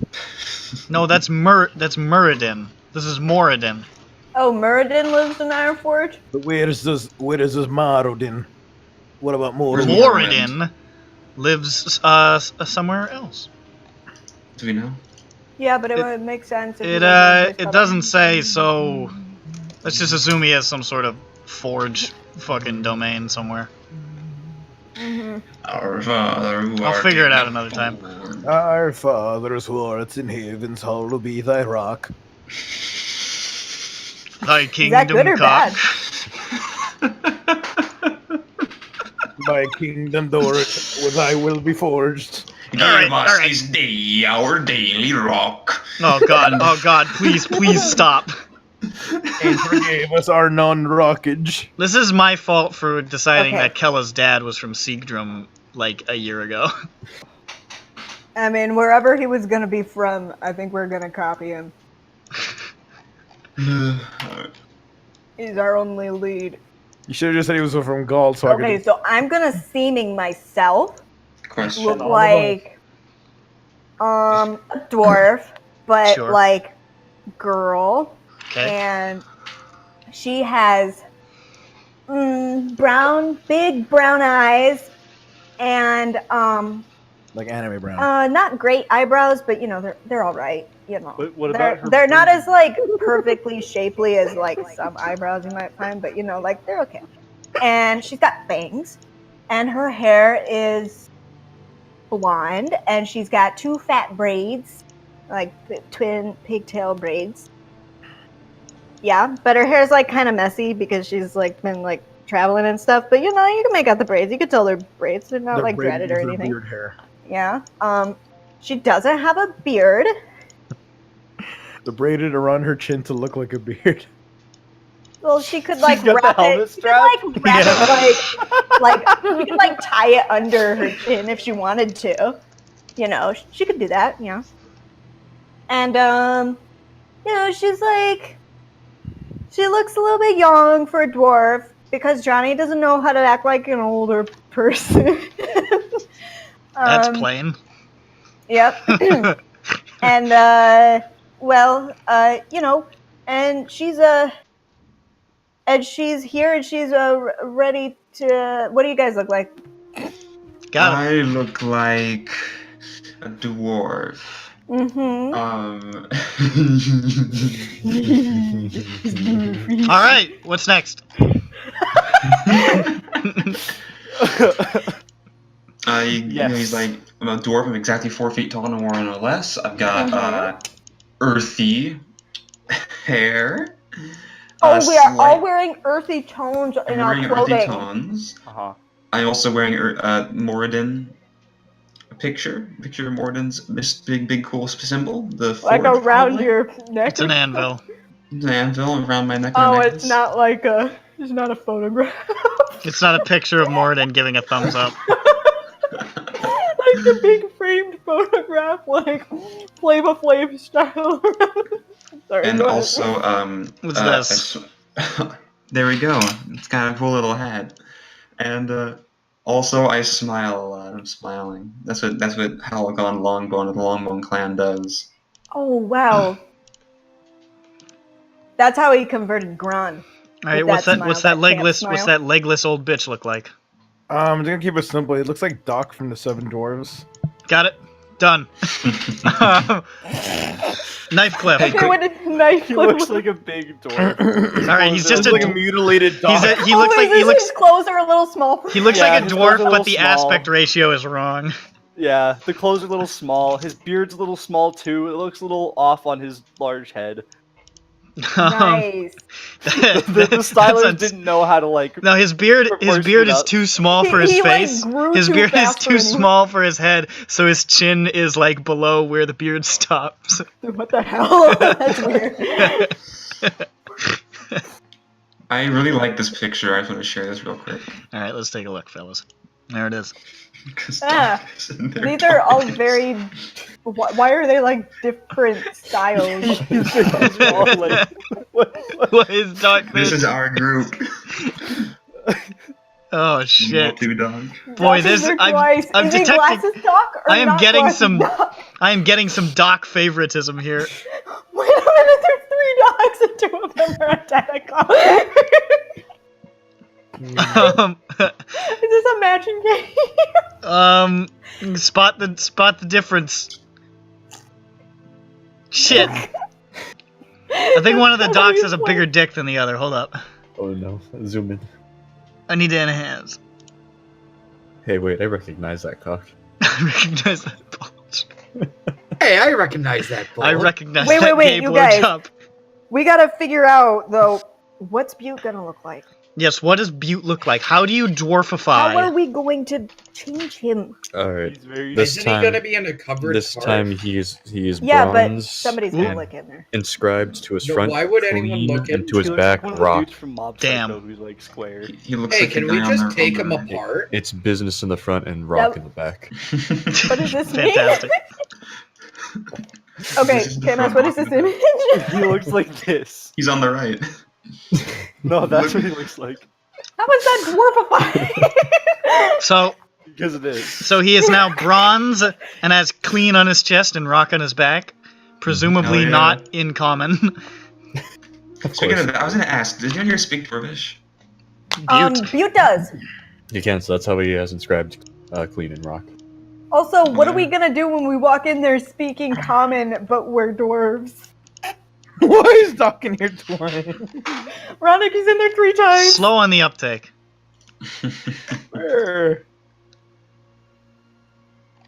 Speaker 1: No, that's Muradin. This is Moradin.
Speaker 4: Oh, Muradin lives in Ironforge?
Speaker 3: But where is this Moradin? What about Moradin?
Speaker 1: Moradin lives somewhere else.
Speaker 8: Do we know?
Speaker 4: Yeah, but it would make sense. If
Speaker 1: It doesn't say, so let's just assume he has some sort of forge fucking domain somewhere.
Speaker 6: Our Father who
Speaker 1: I'll
Speaker 6: art
Speaker 1: figure it
Speaker 6: in
Speaker 1: out another time.
Speaker 3: Our fathers who art in heavens, hallowed be thy rock.
Speaker 1: Thy
Speaker 4: Is that
Speaker 1: kingdom
Speaker 4: good or
Speaker 1: cock.
Speaker 4: bad?
Speaker 3: Thy kingdom dooreth, with thy will be forged.
Speaker 6: Give
Speaker 1: Alright,
Speaker 6: us
Speaker 1: alright.
Speaker 6: this day our daily rock.
Speaker 1: Oh god, please stop.
Speaker 3: And forgave us our non-rockage.
Speaker 1: This is my fault for deciding
Speaker 4: Okay.
Speaker 1: that Kella's dad was from Siegdrum like a year ago.
Speaker 4: I mean, wherever he was gonna be from, I think we're gonna copy him. He's our only lead.
Speaker 3: You should have just said he was from Gaul, so I
Speaker 4: Okay,
Speaker 3: could...
Speaker 4: so I'm gonna seeming myself
Speaker 6: Question.
Speaker 4: look like a dwarf, but
Speaker 1: Sure.
Speaker 4: like girl,
Speaker 1: Okay.
Speaker 4: and she has big brown eyes, and
Speaker 3: Like anime brown.
Speaker 4: not great eyebrows, but you know they're all right. You know,
Speaker 5: But what about her?
Speaker 4: they're not as like perfectly shapely as like some eyebrows you might find, but you know, like they're okay. And she's got bangs, and her hair is blonde, and she's got 2 fat braids, like twin pigtail braids. Yeah, but her hair's like kind of messy because she's like been like traveling and stuff. But you know, you can make out the braids. You can tell they're braids. They're not
Speaker 3: They're
Speaker 4: like
Speaker 3: braided
Speaker 4: dreaded or
Speaker 3: with her
Speaker 4: anything.
Speaker 3: Weird hair.
Speaker 4: Yeah. She doesn't have a beard.
Speaker 3: They're braided around her chin to look like a beard.
Speaker 4: Well, she could like
Speaker 5: She's got the
Speaker 4: wrap
Speaker 5: helmet
Speaker 4: it. She could
Speaker 5: strap?
Speaker 4: like wrap it like she could like tie it under her chin if she wanted to. You know, she could do that. Yeah. And you know, she's like, she looks a little bit young for a dwarf because Johnny doesn't know how to act like an older person.
Speaker 1: That's plain.
Speaker 4: Yep. And well, you know, and she's here and she's ready to. What do you guys look like?
Speaker 1: Got it.
Speaker 8: I look like a dwarf.
Speaker 4: Mm-hmm.
Speaker 1: Alright, what's next?
Speaker 8: You know, he's like, I'm a dwarf. I'm exactly 4 feet tall, no more, no less. I've got earthy hair.
Speaker 4: Oh, we are all wearing earthy tones in our
Speaker 8: wearing
Speaker 4: clothing.
Speaker 8: earthy tones.
Speaker 5: Uh-huh.
Speaker 8: I'm also wearing Moradin picture of Moradin's big cool symbol. The
Speaker 4: Like
Speaker 8: forge,
Speaker 4: around
Speaker 8: probably.
Speaker 4: your neck.
Speaker 1: It's an anvil.
Speaker 8: An anvil around my neck.
Speaker 4: Oh,
Speaker 8: and
Speaker 4: it's not like it's not a photograph.
Speaker 1: It's not a picture of Moradin giving a thumbs up.
Speaker 4: Like a big framed photograph, like Flava Flav style. Sorry,
Speaker 8: And
Speaker 4: go ahead.
Speaker 8: also,
Speaker 1: What's this?
Speaker 8: there we go. It's kind of a cool little hat. And also, I smile a lot. I'm smiling. That's what Halagon Longbone of the Longbone clan does.
Speaker 4: Oh wow, that's how he converted Gron.
Speaker 1: All right, what's that legless old bitch look like?
Speaker 3: I'm gonna keep it simple. It looks like Doc from the Seven Dwarves.
Speaker 1: Got it. Done. Knife clip.
Speaker 4: Okay, what did knife
Speaker 5: He
Speaker 4: clip?
Speaker 5: looks like a big dwarf.
Speaker 1: All right, he's just
Speaker 3: like a mutilated Doc.
Speaker 1: he looks like
Speaker 4: his clothes are a little small.
Speaker 1: he looks
Speaker 5: Yeah,
Speaker 1: like a
Speaker 5: his clothes
Speaker 1: dwarf,
Speaker 5: are a little
Speaker 1: but the
Speaker 5: small.
Speaker 1: aspect ratio is wrong.
Speaker 5: Yeah, the clothes are a little small. His beard's a little small too. It looks a little off on his large head.
Speaker 4: Nice.
Speaker 5: The stylers didn't know how to like.
Speaker 1: No, his beard
Speaker 5: proportion
Speaker 1: is
Speaker 5: it up.
Speaker 1: too small for his
Speaker 4: He, like,
Speaker 1: face.
Speaker 4: grew
Speaker 1: His
Speaker 4: too
Speaker 1: beard is
Speaker 4: fast
Speaker 1: too
Speaker 4: for anyone.
Speaker 1: small for his head, so his chin is like below where the beard stops.
Speaker 4: Dude, what the hell? That's weird.
Speaker 8: I really like this picture. I just want to share this real quick.
Speaker 1: All right, let's take a look, fellas. There it is.
Speaker 8: 'Cause
Speaker 4: Ah,
Speaker 8: Doc is in there
Speaker 4: These are all
Speaker 8: talking.
Speaker 4: very. Why are they like different styles?
Speaker 1: What is Doc?
Speaker 8: This is our group.
Speaker 1: Oh shit!
Speaker 8: Two Doc.
Speaker 1: Boy,
Speaker 4: Glasses
Speaker 1: this
Speaker 4: are
Speaker 1: I'm
Speaker 4: twice.
Speaker 1: I'm
Speaker 4: Is it
Speaker 1: detecting.
Speaker 4: glasses Doc or
Speaker 1: I am
Speaker 4: not
Speaker 1: getting
Speaker 4: glasses
Speaker 1: some.
Speaker 4: Doc?
Speaker 1: I am getting some Doc favoritism here.
Speaker 4: Wait a minute, there's 3 dogs and 2 of them are identical. Is this a matching game?
Speaker 1: Spot the difference. Shit. I think one of the docs has a bigger dick than the other. Hold up.
Speaker 7: Oh no, zoom in.
Speaker 1: I need to enhance.
Speaker 7: Hey, wait, I recognize that cock.
Speaker 1: I recognize that bulge.
Speaker 2: Hey, I recognize that ball.
Speaker 1: I recognize
Speaker 4: Wait,
Speaker 1: that
Speaker 4: wait,
Speaker 1: gay
Speaker 4: you guys.
Speaker 1: blowjob.
Speaker 4: We gotta figure out though, what's Butte gonna look like?
Speaker 1: Yes, what does Butte look like? How do you dwarfify?
Speaker 4: How are we going to change him?
Speaker 7: Alright,
Speaker 5: He's very.
Speaker 7: this
Speaker 2: Isn't
Speaker 7: time,
Speaker 2: he gonna be in a covered
Speaker 7: this
Speaker 2: cart?
Speaker 7: time he is
Speaker 4: Yeah, but
Speaker 7: bronze
Speaker 4: somebody's gonna
Speaker 7: and
Speaker 4: look in there.
Speaker 7: inscribed to his
Speaker 2: No,
Speaker 7: front
Speaker 2: why would anyone
Speaker 7: clean
Speaker 2: look
Speaker 7: and to his
Speaker 5: He looks
Speaker 7: back
Speaker 5: like one of the
Speaker 7: rock.
Speaker 5: dudes from Mob
Speaker 1: Damn.
Speaker 5: Psycho who's like square.
Speaker 8: He looks
Speaker 2: Hey,
Speaker 8: like
Speaker 2: can
Speaker 8: the
Speaker 2: we
Speaker 8: guy on
Speaker 2: just
Speaker 8: the-
Speaker 2: take
Speaker 8: on
Speaker 2: him
Speaker 8: the-
Speaker 2: apart?
Speaker 7: It's business in the front and rock
Speaker 4: That-
Speaker 7: in the back.
Speaker 4: What does this mean?
Speaker 1: Fantastic.
Speaker 4: Okay,
Speaker 8: This is the
Speaker 4: Canos,
Speaker 8: front
Speaker 4: what is
Speaker 8: rock
Speaker 4: this
Speaker 8: in the
Speaker 4: image?
Speaker 5: He looks like this.
Speaker 8: He's on the right.
Speaker 5: No, that's what he looks like.
Speaker 4: How is that dwarfifying?
Speaker 1: So
Speaker 5: Because it is.
Speaker 1: he is now bronze and has clean on his chest and rock on his back. Presumably
Speaker 8: Hell yeah.
Speaker 1: not in common.
Speaker 8: Speaking of that, I was gonna ask, did anyone here speak Dwarvish?
Speaker 1: Butte.
Speaker 4: Butte does.
Speaker 7: You can, so that's how he has inscribed clean and rock.
Speaker 4: Also, what are we gonna do when we walk in there speaking common, but we're dwarves?
Speaker 3: Why is Doc in here twice?
Speaker 4: Ronick is in there 3 times.
Speaker 1: Slow on the uptake.
Speaker 3: Where?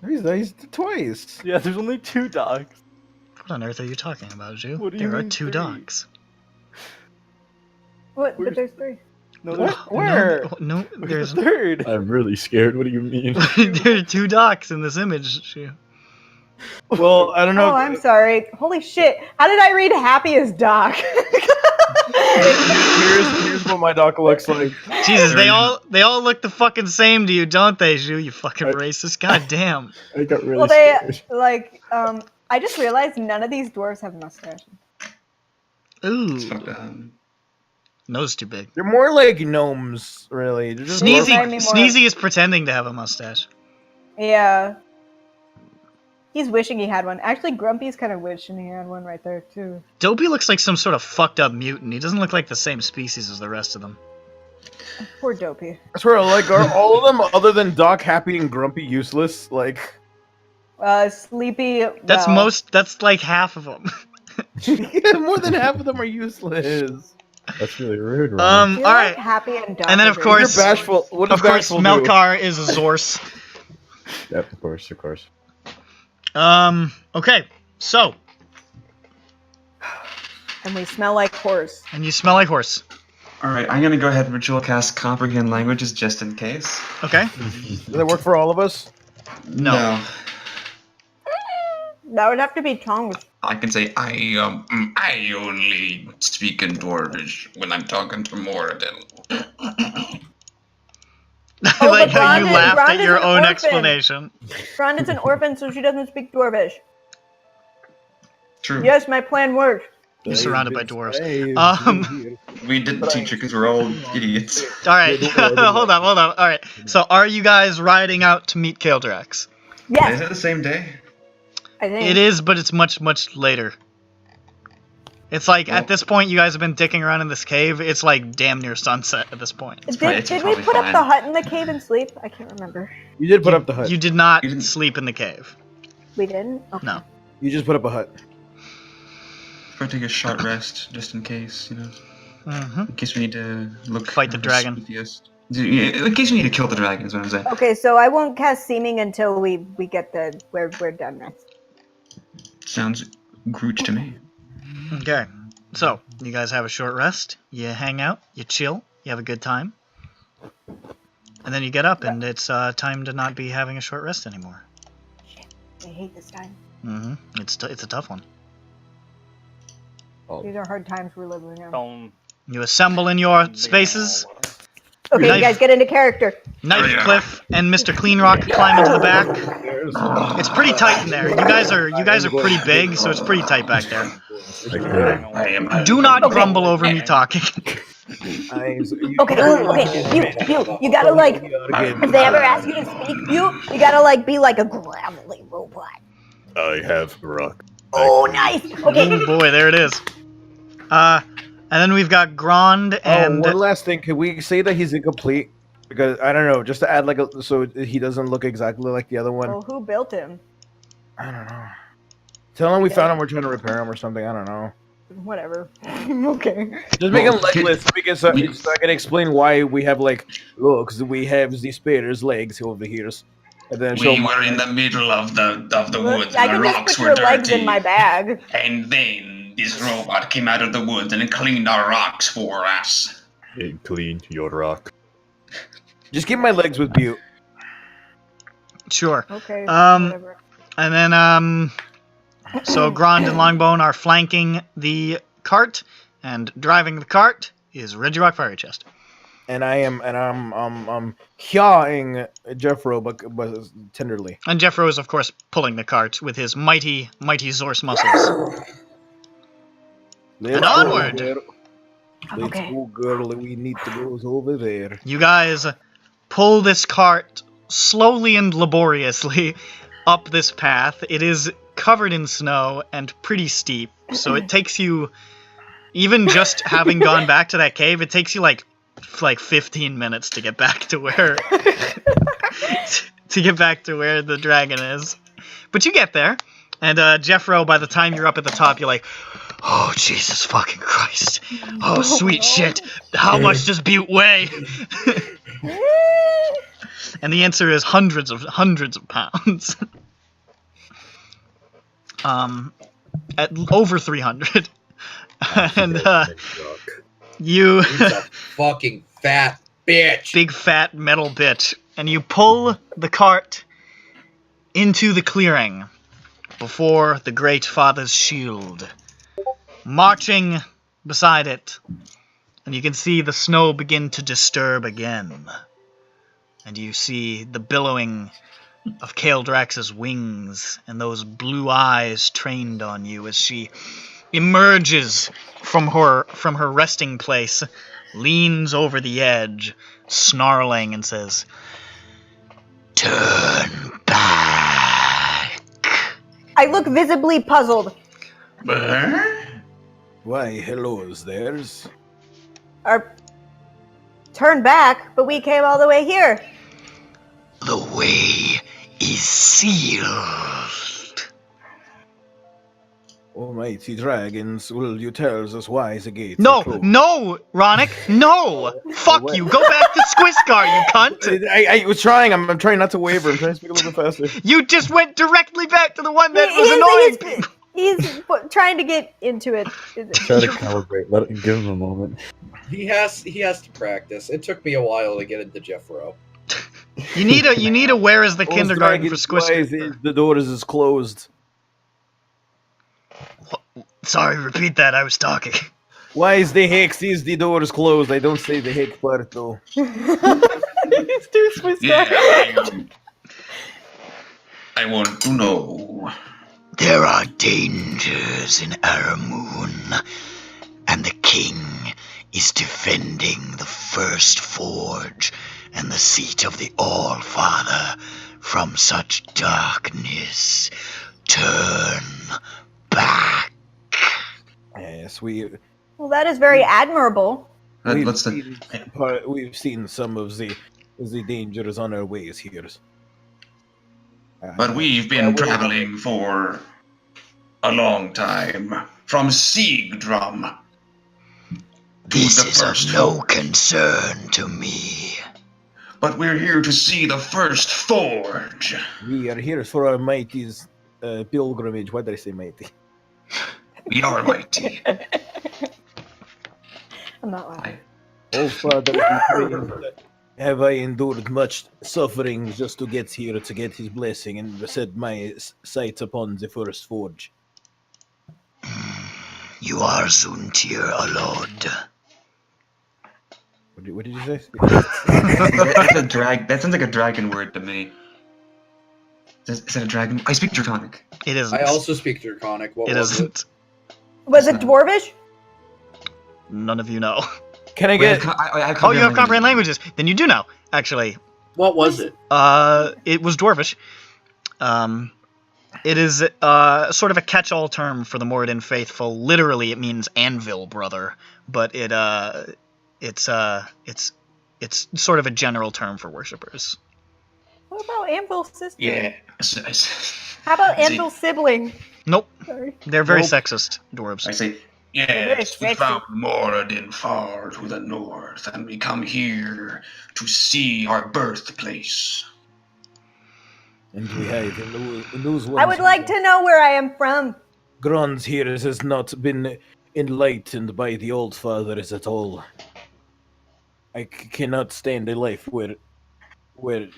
Speaker 3: He's twice.
Speaker 5: Yeah, there's only 2 dogs.
Speaker 1: What on earth are you talking about, Ju?
Speaker 5: What do you
Speaker 1: There are
Speaker 5: mean
Speaker 1: 2
Speaker 5: 3?
Speaker 1: dogs.
Speaker 4: What? But there's 3.
Speaker 5: No, there's,
Speaker 3: Where?
Speaker 1: No,
Speaker 5: there's
Speaker 1: there's
Speaker 5: a 3rd.
Speaker 7: I'm really scared. What do you mean?
Speaker 1: there are 2 dogs in this image, Ju.
Speaker 3: Well, I don't know.
Speaker 4: Oh, I'm sorry. Holy shit. How did I read happy as Doc?
Speaker 3: Here's what my Doc looks like.
Speaker 1: Jesus, they all look the fucking same to you, don't they, Ju? You fucking racist. God damn.
Speaker 7: I got really
Speaker 4: Well, they,
Speaker 7: scared.
Speaker 4: like, I just realized none of these dwarves have mustaches.
Speaker 1: Ooh.
Speaker 8: Fuck,
Speaker 1: Nose too big.
Speaker 3: They're more like gnomes, really. They're just
Speaker 1: Sneezy,
Speaker 4: remind me more
Speaker 1: Sneezy is pretending to have a mustache.
Speaker 4: Yeah. He's wishing he had one. Actually, Grumpy's kind of wishing he had one right there, too.
Speaker 1: Dopey looks like some sort of fucked up mutant. He doesn't look like the same species as the rest of them.
Speaker 4: Poor Dopey.
Speaker 3: I swear, like, are all of them other than Doc, Happy, and Grumpy useless? Like,
Speaker 4: Sleepy.
Speaker 1: That's
Speaker 4: well,
Speaker 1: that's like half of them.
Speaker 3: more than half of them are useless.
Speaker 7: That's really rude, Ryan.
Speaker 4: You're
Speaker 1: All
Speaker 4: like
Speaker 1: right.
Speaker 4: Happy and Doc.
Speaker 1: And then, of
Speaker 4: are
Speaker 1: course-
Speaker 3: You're bashful. What does
Speaker 1: Of course,
Speaker 3: bashful do?
Speaker 1: Melkar is a Zorse.
Speaker 7: Yep, of course, of course.
Speaker 1: Okay, so
Speaker 4: And we smell like horse.
Speaker 1: And you smell like horse.
Speaker 8: Alright, I'm gonna go ahead and ritual cast Comprehend Languages just in case.
Speaker 1: Okay.
Speaker 3: Does that work for all of us?
Speaker 1: No.
Speaker 4: That would have to be tongues.
Speaker 6: I can say I only speak in Dwarvish when I'm talking to Moradin.
Speaker 1: I like how you
Speaker 4: Rhonda-
Speaker 1: laughed at
Speaker 4: Rhonda's
Speaker 1: your
Speaker 4: an
Speaker 1: own
Speaker 4: orphan.
Speaker 1: explanation.
Speaker 4: Rhonda's an orphan, so she doesn't speak Dwarvish.
Speaker 8: True.
Speaker 4: Yes, my plan worked.
Speaker 1: You're surrounded by dwarves.
Speaker 8: We didn't teach it because we're all idiots.
Speaker 1: Alright, hold on. Alright, so are you guys riding out to meet Kael'Drax?
Speaker 8: Is
Speaker 4: Yes,
Speaker 8: it the same day?
Speaker 4: I think.
Speaker 1: It is, but it's much, much later. It's like, at this point, you guys have been dicking around in this cave. It's like damn near sunset at this point.
Speaker 8: It's
Speaker 4: Did we
Speaker 8: probably
Speaker 4: put up
Speaker 8: fine.
Speaker 4: the hut in the cave and sleep? I can't remember.
Speaker 3: You did put up the hut.
Speaker 1: You did not
Speaker 8: You didn't-
Speaker 1: sleep in the cave.
Speaker 4: We didn't? Okay.
Speaker 1: No.
Speaker 3: You just put up a hut.
Speaker 8: Try to take a short rest just in case, you know.
Speaker 1: Mm-hmm.
Speaker 8: In case we need to look.
Speaker 1: Fight the dragon.
Speaker 8: Yeah, in case we need to kill the dragon, is what I'm saying.
Speaker 4: Okay, so I won't cast seeming until we get the we're done next.
Speaker 8: Sounds Grooch to me.
Speaker 1: Okay. So, you guys have a short rest. You hang out. You chill. You have a good time. And then you get up, and it's time to not be having a short rest anymore.
Speaker 4: Shit, I hate this time.
Speaker 1: Mm-hmm. It's a tough one.
Speaker 4: These are hard times we're living in.
Speaker 1: You assemble in your spaces.
Speaker 4: Okay,
Speaker 1: Knife.
Speaker 4: you guys get into character.
Speaker 1: Knife Cliff and Mr. Cleanrock climb into the back. It's pretty tight in there. You guys are pretty big, so it's pretty tight back there. Do not grumble over me talking.
Speaker 4: Okay, you gotta like, if they ever ask you to speak, you gotta like be like a gravelly robot.
Speaker 7: I have rock.
Speaker 4: Oh, nice. Okay.
Speaker 1: Oh boy, there it is. And then we've got Grond and
Speaker 3: one last thing. Can we say that he's incomplete? Because, I don't know, just to add so he doesn't look exactly like the other one.
Speaker 4: Well, who built him?
Speaker 3: I don't know. Tell him we found him, we're trying to repair him or something, I don't know.
Speaker 4: Whatever. Okay.
Speaker 3: Just make him legless, because so I can explain why we have, like, look, we have the spider's legs over here. And then show
Speaker 6: We were in the middle of the woods,
Speaker 4: I
Speaker 6: and
Speaker 4: can
Speaker 6: the
Speaker 4: just
Speaker 6: rocks
Speaker 4: put
Speaker 6: were
Speaker 4: your legs
Speaker 6: dirty.
Speaker 4: in my bag.
Speaker 6: And then this robot came out of the woods and cleaned our rocks for us.
Speaker 7: Hey, clean your rock.
Speaker 3: Just give my legs with Butte.
Speaker 1: sure.
Speaker 4: Okay.
Speaker 1: And then so Grond and Longbone are flanking the cart, and driving the cart is Regirock Fiery Chest.
Speaker 3: And I'm hawing Jeffro, but tenderly.
Speaker 1: And Jeffro is, of course, pulling the cart with his mighty Zorse muscles. And onward!
Speaker 3: Let's go, girl. We need to go over there.
Speaker 1: You guys pull this cart slowly and laboriously up this path. It is covered in snow and pretty steep, so it takes you, even just having gone back to that cave, it takes you like 15 minutes to get back to where the dragon is. But you get there, and Jeffro, by the time you're up at the top, you're like, oh, Jesus fucking Christ. Oh, sweet shit. How much does Butte weigh? And the answer is hundreds of pounds. At over 300. And you
Speaker 2: Fucking fat bitch.
Speaker 1: big fat metal bitch, and you pull the cart into the clearing before the Great Father's shield. Marching beside it, and you can see the snow begin to disturb again. And you see the billowing of Kael'Drax's wings and those blue eyes trained on you as she emerges from her resting place, leans over the edge, snarling, and says, "Turn back."
Speaker 4: I look visibly puzzled.
Speaker 3: Why, hello, there's.
Speaker 4: Turn back, but we came all the way here.
Speaker 1: The way is sealed.
Speaker 3: Almighty dragons, will you tell us why the gates
Speaker 1: No,
Speaker 3: are closed?
Speaker 1: no, Ronick, no! Fuck you, go back to Squiscar, you cunt!
Speaker 3: I was trying, I'm trying not to waver, I'm trying to speak a little bit faster.
Speaker 1: You just went directly back to the one that was annoying!
Speaker 4: He's trying to get into it.
Speaker 7: Try to calibrate. Give him a moment.
Speaker 2: He has to practice. It took me a while to get into Jeffro.
Speaker 1: You need a where is the kindergarten for
Speaker 3: Why
Speaker 1: Squish?
Speaker 3: the doors is closed?
Speaker 1: Sorry, repeat that. I was talking.
Speaker 3: Why is the hex is the doors closed? I don't say the hex part though.
Speaker 4: It's too Swiss.
Speaker 6: Yeah, I want to know.
Speaker 9: There are dangers in Aramoon, and the king is defending the first forge and the seat of the All-Father from such darkness. Turn back.
Speaker 3: Yes,
Speaker 4: Well, that is very admirable.
Speaker 3: we've seen some of the dangers on our ways here.
Speaker 6: But we've been traveling for a long time. From Siegdrum.
Speaker 9: This is of no concern to me.
Speaker 6: But we're here to see the first forge.
Speaker 3: We are here for our mighty's pilgrimage. What did I say, mighty?
Speaker 6: We are mighty.
Speaker 4: I'm not lying.
Speaker 3: Oh, Father, have I endured much suffering just to get here, to get his blessing, and set my sights upon the first forge?
Speaker 9: You are Zuntir Alod.
Speaker 3: What did you say?
Speaker 8: That's a drag. That sounds like a dragon word to me. Is that a dragon? I speak Draconic.
Speaker 1: It isn't.
Speaker 2: I also speak Draconic. What
Speaker 1: It
Speaker 2: was
Speaker 1: isn't.
Speaker 4: Was it Dwarvish?
Speaker 1: None of you know.
Speaker 3: Can I get?
Speaker 1: Oh, you have comprehend languages. Then you do know, actually.
Speaker 2: What was it?
Speaker 1: It was Dwarvish. It is sort of a catch-all term for the Moradin faithful. Literally, it means anvil brother, but it's sort of a general term for worshippers.
Speaker 4: What about Anvil sister?
Speaker 6: Yeah.
Speaker 4: How about Anvil sibling?
Speaker 1: Nope.
Speaker 4: Sorry.
Speaker 1: They're very sexist, dwarves.
Speaker 6: I say, yes, we found Moradin far to the north, and we come here to see our birthplace.
Speaker 3: And we have in those ones.
Speaker 4: I would like to know where I am from.
Speaker 3: Grons here has not been enlightened by the old fathers at all. I cannot stand a life where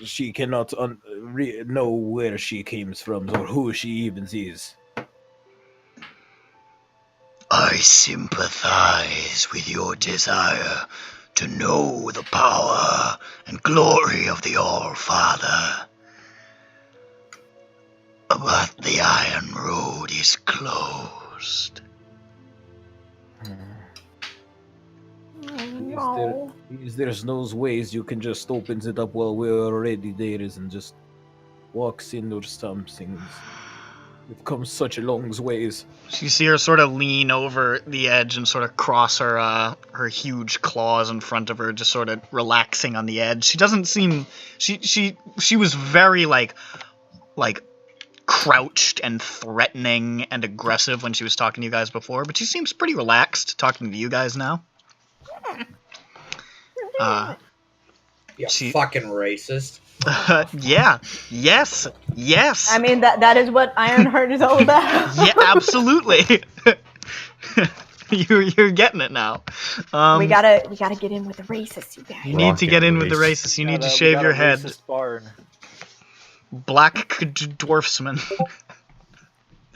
Speaker 3: she cannot know where she came from or who she even is.
Speaker 9: I sympathize with your desire to know the power and glory of the All-Father. But the Iron Road is closed.
Speaker 4: No.
Speaker 3: There's no ways you can just open it up while we're already there and just walks in or something. We've come such a long ways.
Speaker 1: So you see her sort of lean over the edge and sort of cross her huge claws in front of her, just sort of relaxing on the edge. She doesn't seem she was very like crouched and threatening and aggressive when she was talking to you guys before, but she seems pretty relaxed talking to you guys now.
Speaker 2: You fucking racist.
Speaker 1: Yeah. Yes.
Speaker 4: I mean that is what Ironheart is all about.
Speaker 1: Yeah, absolutely. You're getting it now.
Speaker 4: We gotta get in with the racists, you guys.
Speaker 1: You need to get in with the racists. You need to shave your head. Black dwarfsman.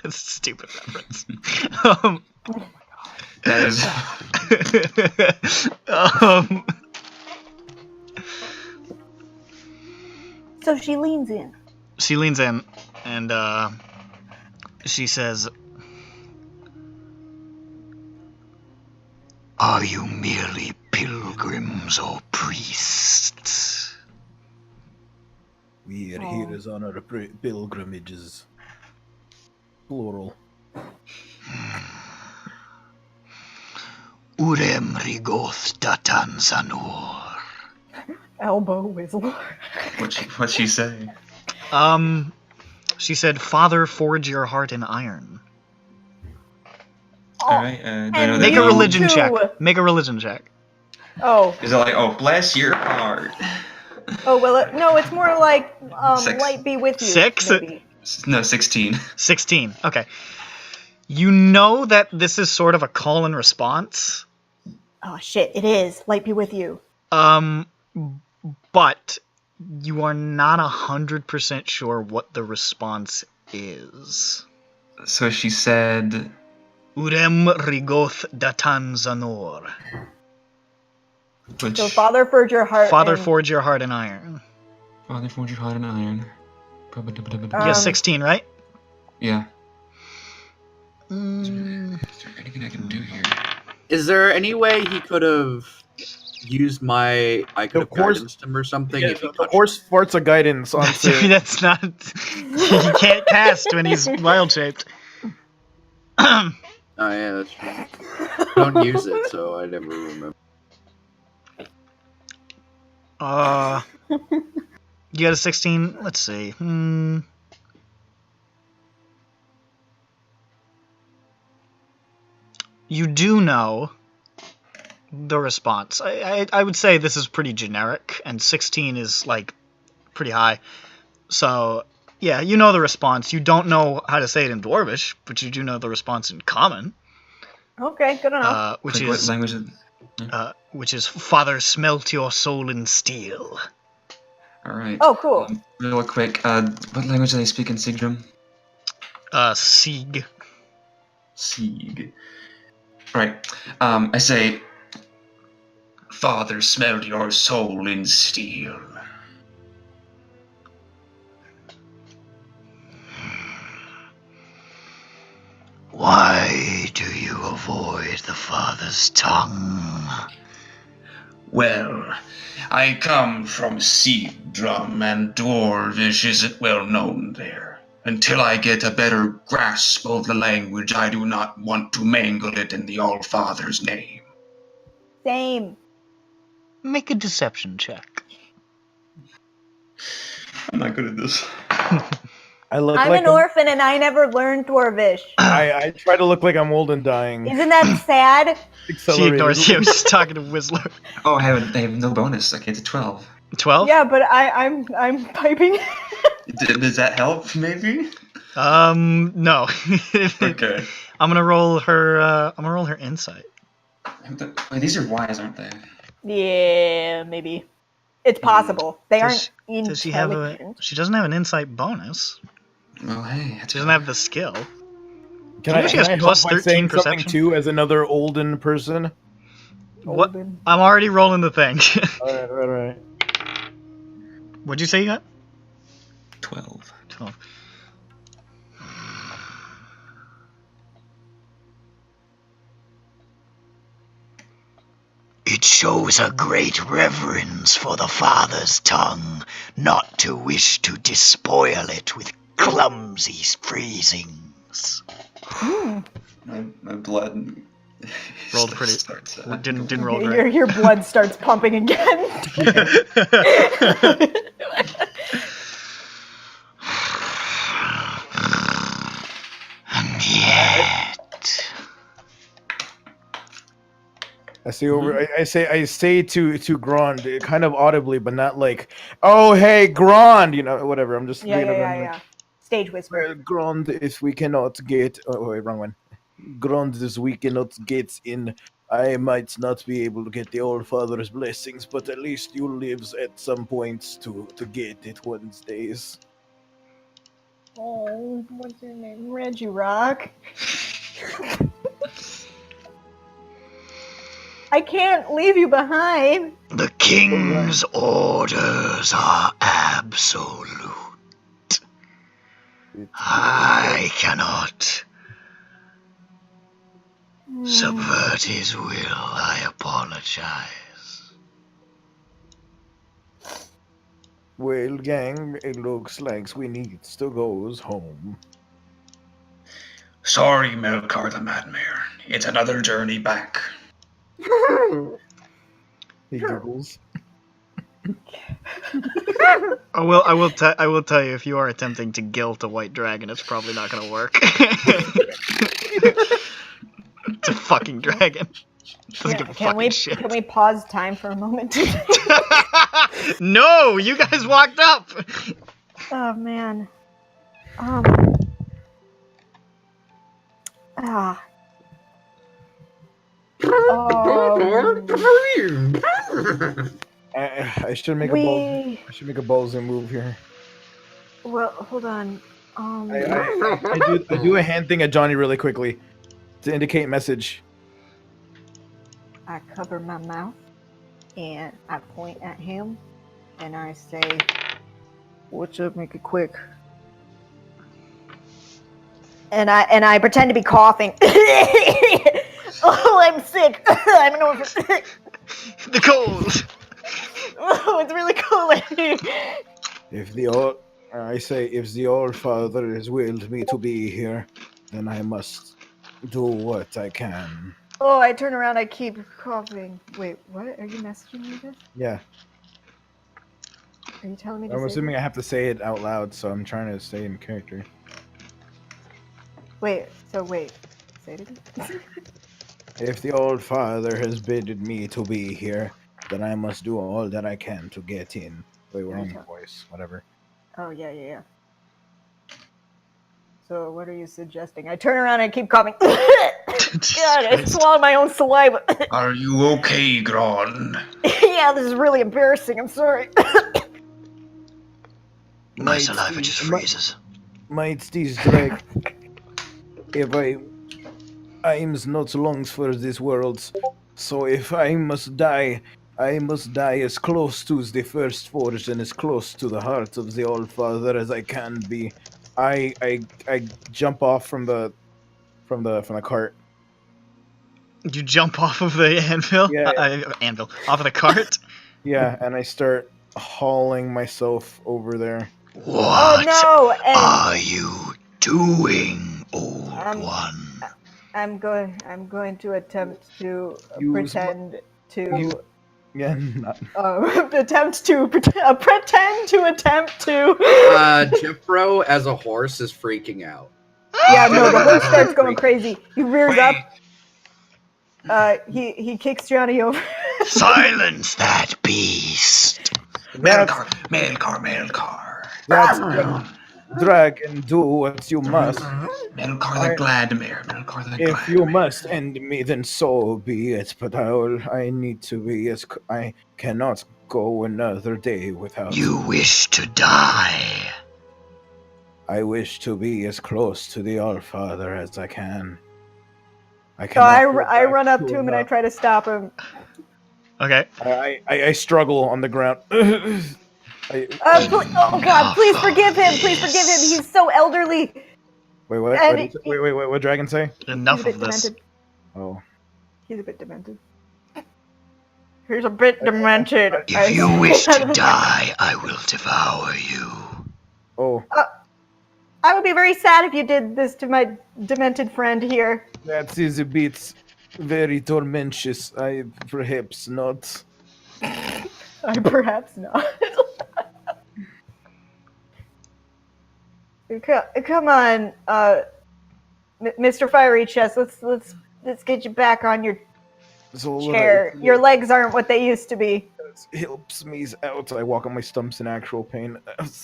Speaker 1: That's a stupid reference.
Speaker 8: That is.
Speaker 4: So she leans in.
Speaker 1: She leans in and she says,
Speaker 9: Are you merely pilgrims or priests?
Speaker 3: We are here as on our pilgrimages. Plural.
Speaker 9: Urem rigoth datan zanur.
Speaker 4: Elbow whistler.
Speaker 8: What'd she say?
Speaker 1: She said, Father, forge your heart in iron.
Speaker 8: Alright,
Speaker 1: Make a religion check. Make a religion check.
Speaker 4: Oh.
Speaker 8: Is it like, oh, bless your heart?
Speaker 4: Oh, well, no, it's more like,
Speaker 8: Six.
Speaker 4: light be with you.
Speaker 1: 6?
Speaker 4: Maybe.
Speaker 8: No, 16.
Speaker 1: 16, okay. You know that this is sort of a call and response.
Speaker 4: Oh shit, it is. Light be with you.
Speaker 1: But you are not 100% sure what the response is.
Speaker 8: So she said,
Speaker 1: Urem rigoth datan zanor.
Speaker 8: which
Speaker 4: So Father, forge your heart.
Speaker 1: Father,
Speaker 4: and,
Speaker 1: forge your heart in iron.
Speaker 8: Father forge your heart in iron.
Speaker 1: You got 16, right?
Speaker 8: Yeah.
Speaker 1: Mm,
Speaker 8: Is there anything I can do here?
Speaker 2: Is there any way he could have used my... I could have guidance him or something if he
Speaker 3: the
Speaker 2: touched
Speaker 3: horse farts a guidance onto.
Speaker 1: that's not... He can't cast when he's wild-shaped.
Speaker 2: Oh yeah, that's true. Don't use it, so I never remember.
Speaker 1: You got a 16? Let's see. You do know the response. I would say this is pretty generic, and 16 is, like, pretty high. So, yeah, you know the response. You don't know how to say it in Dwarvish, but you do know the response in Common.
Speaker 4: Okay, good enough.
Speaker 1: Which
Speaker 8: Like,
Speaker 1: is...
Speaker 8: what language is...
Speaker 1: which is, Father, smelt your soul in steel.
Speaker 8: Alright.
Speaker 4: Oh, cool.
Speaker 8: Real quick, what language do they speak in Sigdrum?
Speaker 1: Sieg.
Speaker 8: Sieg. Right. I say,
Speaker 6: Father smelled your soul in steel.
Speaker 9: Why do you avoid the Father's tongue?
Speaker 6: Well, I come from Seedrum, and Dwarvish isn't well known there. Until I get a better grasp of the language, I do not want to mangle it in the All-Father's name.
Speaker 4: Same.
Speaker 1: Make a deception check.
Speaker 8: I'm not good at this.
Speaker 4: I'm an orphan and I never learned Dwarvish.
Speaker 3: I try to look like I'm old and dying.
Speaker 4: Isn't that sad?
Speaker 1: She ignores you. She's talking to Whistler.
Speaker 8: Oh, I have no bonus. Okay, it's a 12.
Speaker 1: 12?
Speaker 4: Yeah, but I'm piping.
Speaker 8: Does that help, maybe?
Speaker 1: No.
Speaker 8: Okay.
Speaker 1: I'm gonna roll her insight.
Speaker 8: Wait, these are wise, aren't they?
Speaker 4: Yeah, maybe. It's possible. They aren't
Speaker 1: Does she have
Speaker 4: intelligent.
Speaker 1: she doesn't have an insight bonus.
Speaker 8: Well, hey.
Speaker 1: She doesn't have the skill.
Speaker 3: Can I
Speaker 1: She has
Speaker 3: help
Speaker 1: plus
Speaker 3: by
Speaker 1: 13
Speaker 3: saying something
Speaker 1: perception.
Speaker 3: too as another olden person?
Speaker 1: What? I'm already rolling the thing.
Speaker 3: Alright.
Speaker 1: What'd you say you got?
Speaker 8: 12.
Speaker 1: 12.
Speaker 9: It shows a great reverence for the Father's tongue, not to wish to despoil it with clumsy phrasings.
Speaker 8: My blood
Speaker 1: Rolled pretty.
Speaker 8: starts,
Speaker 1: Didn't roll great.
Speaker 4: Your blood starts pumping again.
Speaker 9: And yet,
Speaker 3: I say to Grand, kind of audibly, but not like, oh hey Grand, whatever. I'm just
Speaker 4: Yeah. Stage whisper.
Speaker 3: Well, Grand, if we cannot get, wait, wrong one. Grand, if we cannot get in, I might not be able to get the All Father's blessings, but at least you lives at some points to get it one days.
Speaker 4: Oh, what's your name? Reggie Rock. I can't leave you behind.
Speaker 9: the king's orders are absolute. I cannot subvert his will. I apologize.
Speaker 3: Well, gang, it looks like we need to go home.
Speaker 6: Sorry, Melkar the Madmare. It's another journey back.
Speaker 3: He giggles.
Speaker 1: I will tell you, if you are attempting to guilt a white dragon, it's probably not gonna work. It's a fucking dragon. Doesn't give a fucking shit.
Speaker 4: Can we pause time for a moment?
Speaker 1: No, you guys walked up.
Speaker 4: Oh man. Ah.
Speaker 3: I should make a ball. I should make a ballsy move here.
Speaker 4: Well, hold on.
Speaker 3: I do a hand thing at Johnny really quickly to indicate message.
Speaker 4: I cover my mouth and I point at him and I say, "What's up? Make it quick." And I pretend to be coughing. Oh, I'm sick. I'm an orphan.
Speaker 1: The cold.
Speaker 4: Oh, it's really cold in here.
Speaker 3: If the All-Father has willed me to be here, then I must do what I can.
Speaker 4: Oh, I turn around. I keep coughing. Wait, what? Are you messaging me this?
Speaker 3: Yeah.
Speaker 4: Are you telling me to
Speaker 3: I'm
Speaker 4: say
Speaker 3: assuming
Speaker 4: this?
Speaker 3: I have to say it out loud, so I'm trying to stay in character.
Speaker 4: Wait. Say it again.
Speaker 3: If the All-Father has bidden me to be here, then I must do all that I can to get in. Wait, wrong voice. Whatever.
Speaker 4: Oh, yeah. So, what are you suggesting? I turn around and I keep coughing. God, I swallowed my own saliva.
Speaker 6: Are you okay, Gron?
Speaker 4: Yeah, this is really embarrassing. I'm sorry.
Speaker 9: My saliva just freezes.
Speaker 3: Might these drag? If I'm not long for this world, so if I must die as close to the First Forge and as close to the heart of the All-Father as I can be. I jump off from the cart.
Speaker 1: You jump off of the anvil?
Speaker 3: Yeah.
Speaker 1: Off of the cart?
Speaker 3: Yeah, and I start hauling myself over there.
Speaker 9: What
Speaker 4: no!
Speaker 9: are you doing, old one?
Speaker 4: I'm going to attempt to pretend to.
Speaker 3: Yeah.
Speaker 4: Attempt to.
Speaker 2: Jeffro as a horse is freaking out.
Speaker 4: Yeah, no, the horse starts going crazy. He rears up. He kicks Johnny over.
Speaker 9: Silence that beast!
Speaker 6: Mailcar.
Speaker 3: That's dragon, do what you must.
Speaker 6: Melkar the Gladmere. Melkar the
Speaker 3: If you must end me, then so be it. But I need to be I cannot go another day without.
Speaker 9: You wish to die.
Speaker 3: I wish to be as close to the All-Father as I can.
Speaker 4: So I run up to him and I try to stop him.
Speaker 1: Okay.
Speaker 3: I struggle on the ground.
Speaker 4: Oh God! Please forgive him! Please forgive him! He's so elderly.
Speaker 3: Wait, what? Wait, what did Dragon say?
Speaker 1: Enough of this.
Speaker 4: Demented.
Speaker 3: Oh.
Speaker 4: He's a bit demented. He's a bit demented.
Speaker 9: If you wish to die, I will devour you.
Speaker 3: Oh.
Speaker 4: I would be very sad if you did this to my demented friend here.
Speaker 3: That is a bit very tormentous. I perhaps not.
Speaker 4: Perhaps not. Come on, Mr. Fiery Chest. Let's get you back on your chair. Your legs aren't what they used to be.
Speaker 3: Helps me out. I walk on my stumps in actual pain.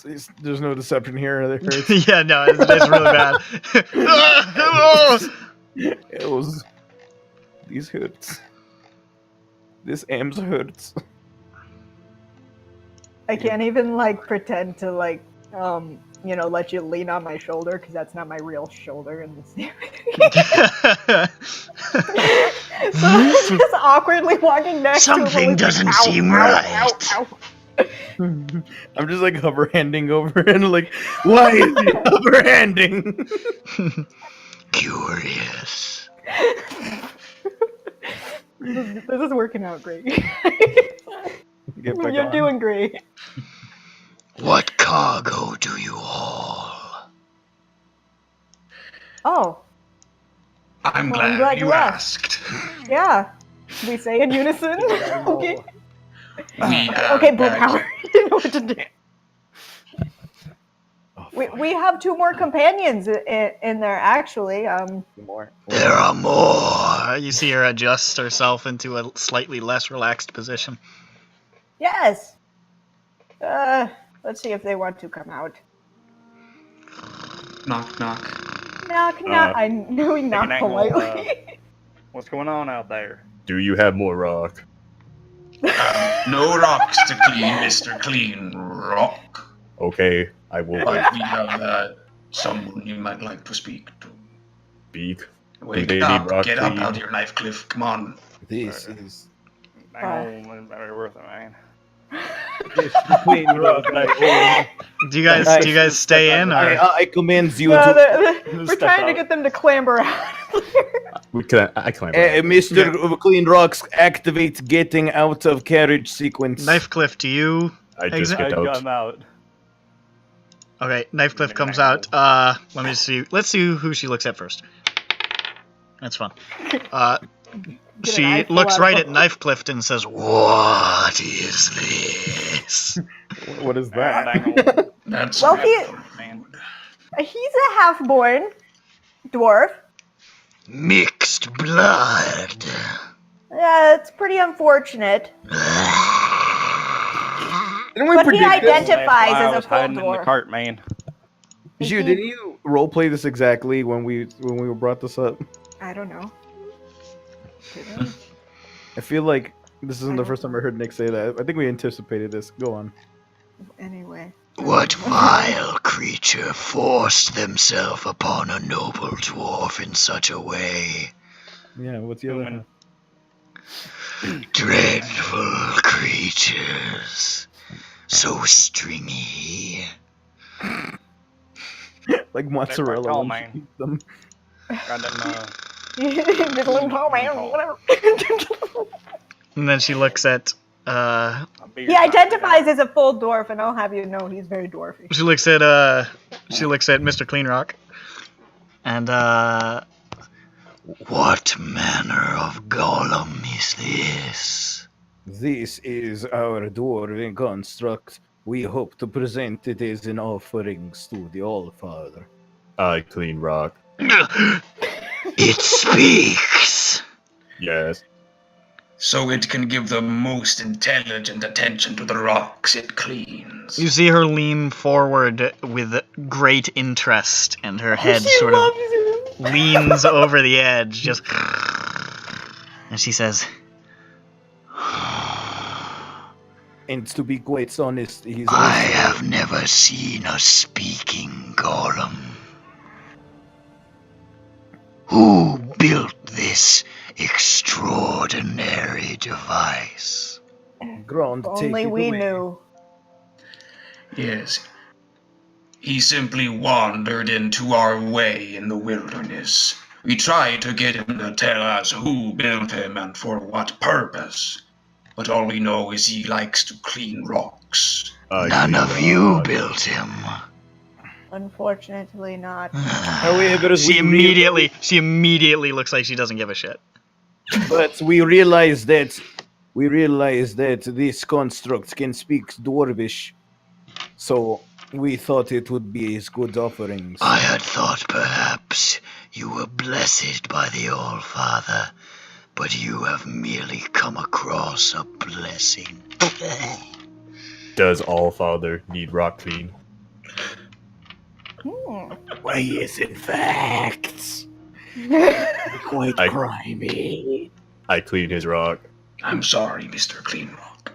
Speaker 3: There's no deception here. It hurts.
Speaker 1: Yeah, no, it's really bad.
Speaker 3: It was. These hurts. This AIMS hurts.
Speaker 4: I can't even pretend to let you lean on my shoulder because that's not my real shoulder in this. So I'm just awkwardly walking next to him.
Speaker 9: Something doesn't seem right.
Speaker 3: I'm just hover handing over and why is he hover handing?
Speaker 9: Curious.
Speaker 4: This is working out great.
Speaker 3: You're
Speaker 4: doing great.
Speaker 9: What cargo do you haul?
Speaker 4: Oh.
Speaker 6: I'm glad you asked.
Speaker 4: Yeah. We say in unison. Okay.
Speaker 6: We
Speaker 4: Okay, Blue Power. You know what to do. We have two more companions in there, actually.
Speaker 3: More.
Speaker 9: There are more.
Speaker 1: You see her adjust herself into a slightly less relaxed position.
Speaker 4: Yes. Let's see if they want to come out.
Speaker 8: Knock, knock.
Speaker 4: No, I know we not
Speaker 5: Taking angle,
Speaker 4: politely.
Speaker 5: What's going on out there?
Speaker 7: Do you have more rock?
Speaker 6: No rocks to clean, Mr. Clean Rock.
Speaker 7: Okay, I will
Speaker 6: But we have someone you might like to speak to.
Speaker 7: speak.
Speaker 6: Wake
Speaker 7: they need
Speaker 6: up,
Speaker 7: rock
Speaker 6: get up
Speaker 7: clean?
Speaker 6: out of your knife cliff, come on.
Speaker 3: This is
Speaker 5: Hang on, better worth it, man.
Speaker 3: clean rock.
Speaker 1: Do you guys stay in or?
Speaker 3: I commend you
Speaker 4: No,
Speaker 3: to
Speaker 4: we're trying to get them to clamber out.
Speaker 7: I climb.
Speaker 3: Mr. Clean Rocks. Activate getting out of carriage sequence.
Speaker 1: Knife Cliff, do you
Speaker 7: I just
Speaker 1: exit?
Speaker 7: get
Speaker 5: I
Speaker 7: out.
Speaker 5: got him out.
Speaker 1: Okay, Knife Cliff comes out. Let me see. Let's see who she looks at first. That's fun. She
Speaker 4: eyeful
Speaker 1: looks
Speaker 4: out
Speaker 1: right
Speaker 4: of
Speaker 1: at Knife Cliff and says, "What is this?"
Speaker 3: What is that?
Speaker 6: That's
Speaker 4: Well,
Speaker 5: Man.
Speaker 4: He's a half-born dwarf.
Speaker 9: Mixed blood.
Speaker 4: Yeah, it's pretty unfortunate.
Speaker 3: Didn't we
Speaker 4: But he
Speaker 3: predict this?
Speaker 4: identifies
Speaker 5: I
Speaker 4: as a
Speaker 5: was
Speaker 4: full
Speaker 5: hiding in the
Speaker 4: dwarf.
Speaker 5: cart, man.
Speaker 3: Ju, did you roleplay this exactly when we brought this up?
Speaker 4: I don't know.
Speaker 3: I feel like this isn't the first time I heard Nick say that. I think we anticipated this. Go on.
Speaker 4: Anyway.
Speaker 9: What vile creature forced themselves upon a noble dwarf in such a way?
Speaker 3: Yeah, what's the other
Speaker 5: Human.
Speaker 9: Dreadful creatures. So stringy.
Speaker 3: like mozzarella?
Speaker 5: tall,
Speaker 3: when she
Speaker 5: man.
Speaker 3: eats them.
Speaker 5: Got them,
Speaker 4: Just a little tall man, whatever.
Speaker 1: And then she looks at
Speaker 4: He identifies as a full dwarf, and I'll have you know he's very dwarfy.
Speaker 1: she looks at Mr. Cleanrock, and
Speaker 9: What manner of golem is this?
Speaker 3: This is our dwarven construct. We hope to present it as an offerings to the All-Father.
Speaker 7: I clean rock.
Speaker 9: It speaks.
Speaker 7: Yes.
Speaker 6: so it can give the most intelligent attention to the rocks it cleans.
Speaker 1: you see her lean forward with great interest, and her head
Speaker 4: She
Speaker 1: sort of
Speaker 4: loves him.
Speaker 1: leans over the edge, just. And she says,
Speaker 3: And to be quite honest, he's
Speaker 9: I
Speaker 3: also...
Speaker 9: have never seen a speaking golem. Who built this extraordinary device?
Speaker 3: Grant, take
Speaker 4: Only
Speaker 3: it
Speaker 4: we
Speaker 3: away.
Speaker 4: knew.
Speaker 6: Yes. He simply wandered into our way in the wilderness. We tried to get him to tell us who built him and for what purpose. But all we know is he likes to clean rocks.
Speaker 9: None of you built him.
Speaker 4: Unfortunately not.
Speaker 3: However,
Speaker 1: she immediately looks like she doesn't give a shit.
Speaker 3: But we realize that this construct can speak Dwarvish, so we thought it would be as good offerings.
Speaker 9: I had thought perhaps you were blessed by the All-Father, but you have merely come across a blessing.
Speaker 7: Does All-Father need rock clean?
Speaker 3: Why, yes, in fact, quite grimy.
Speaker 7: I clean his rock.
Speaker 6: I'm sorry, Mr. Cleanrock.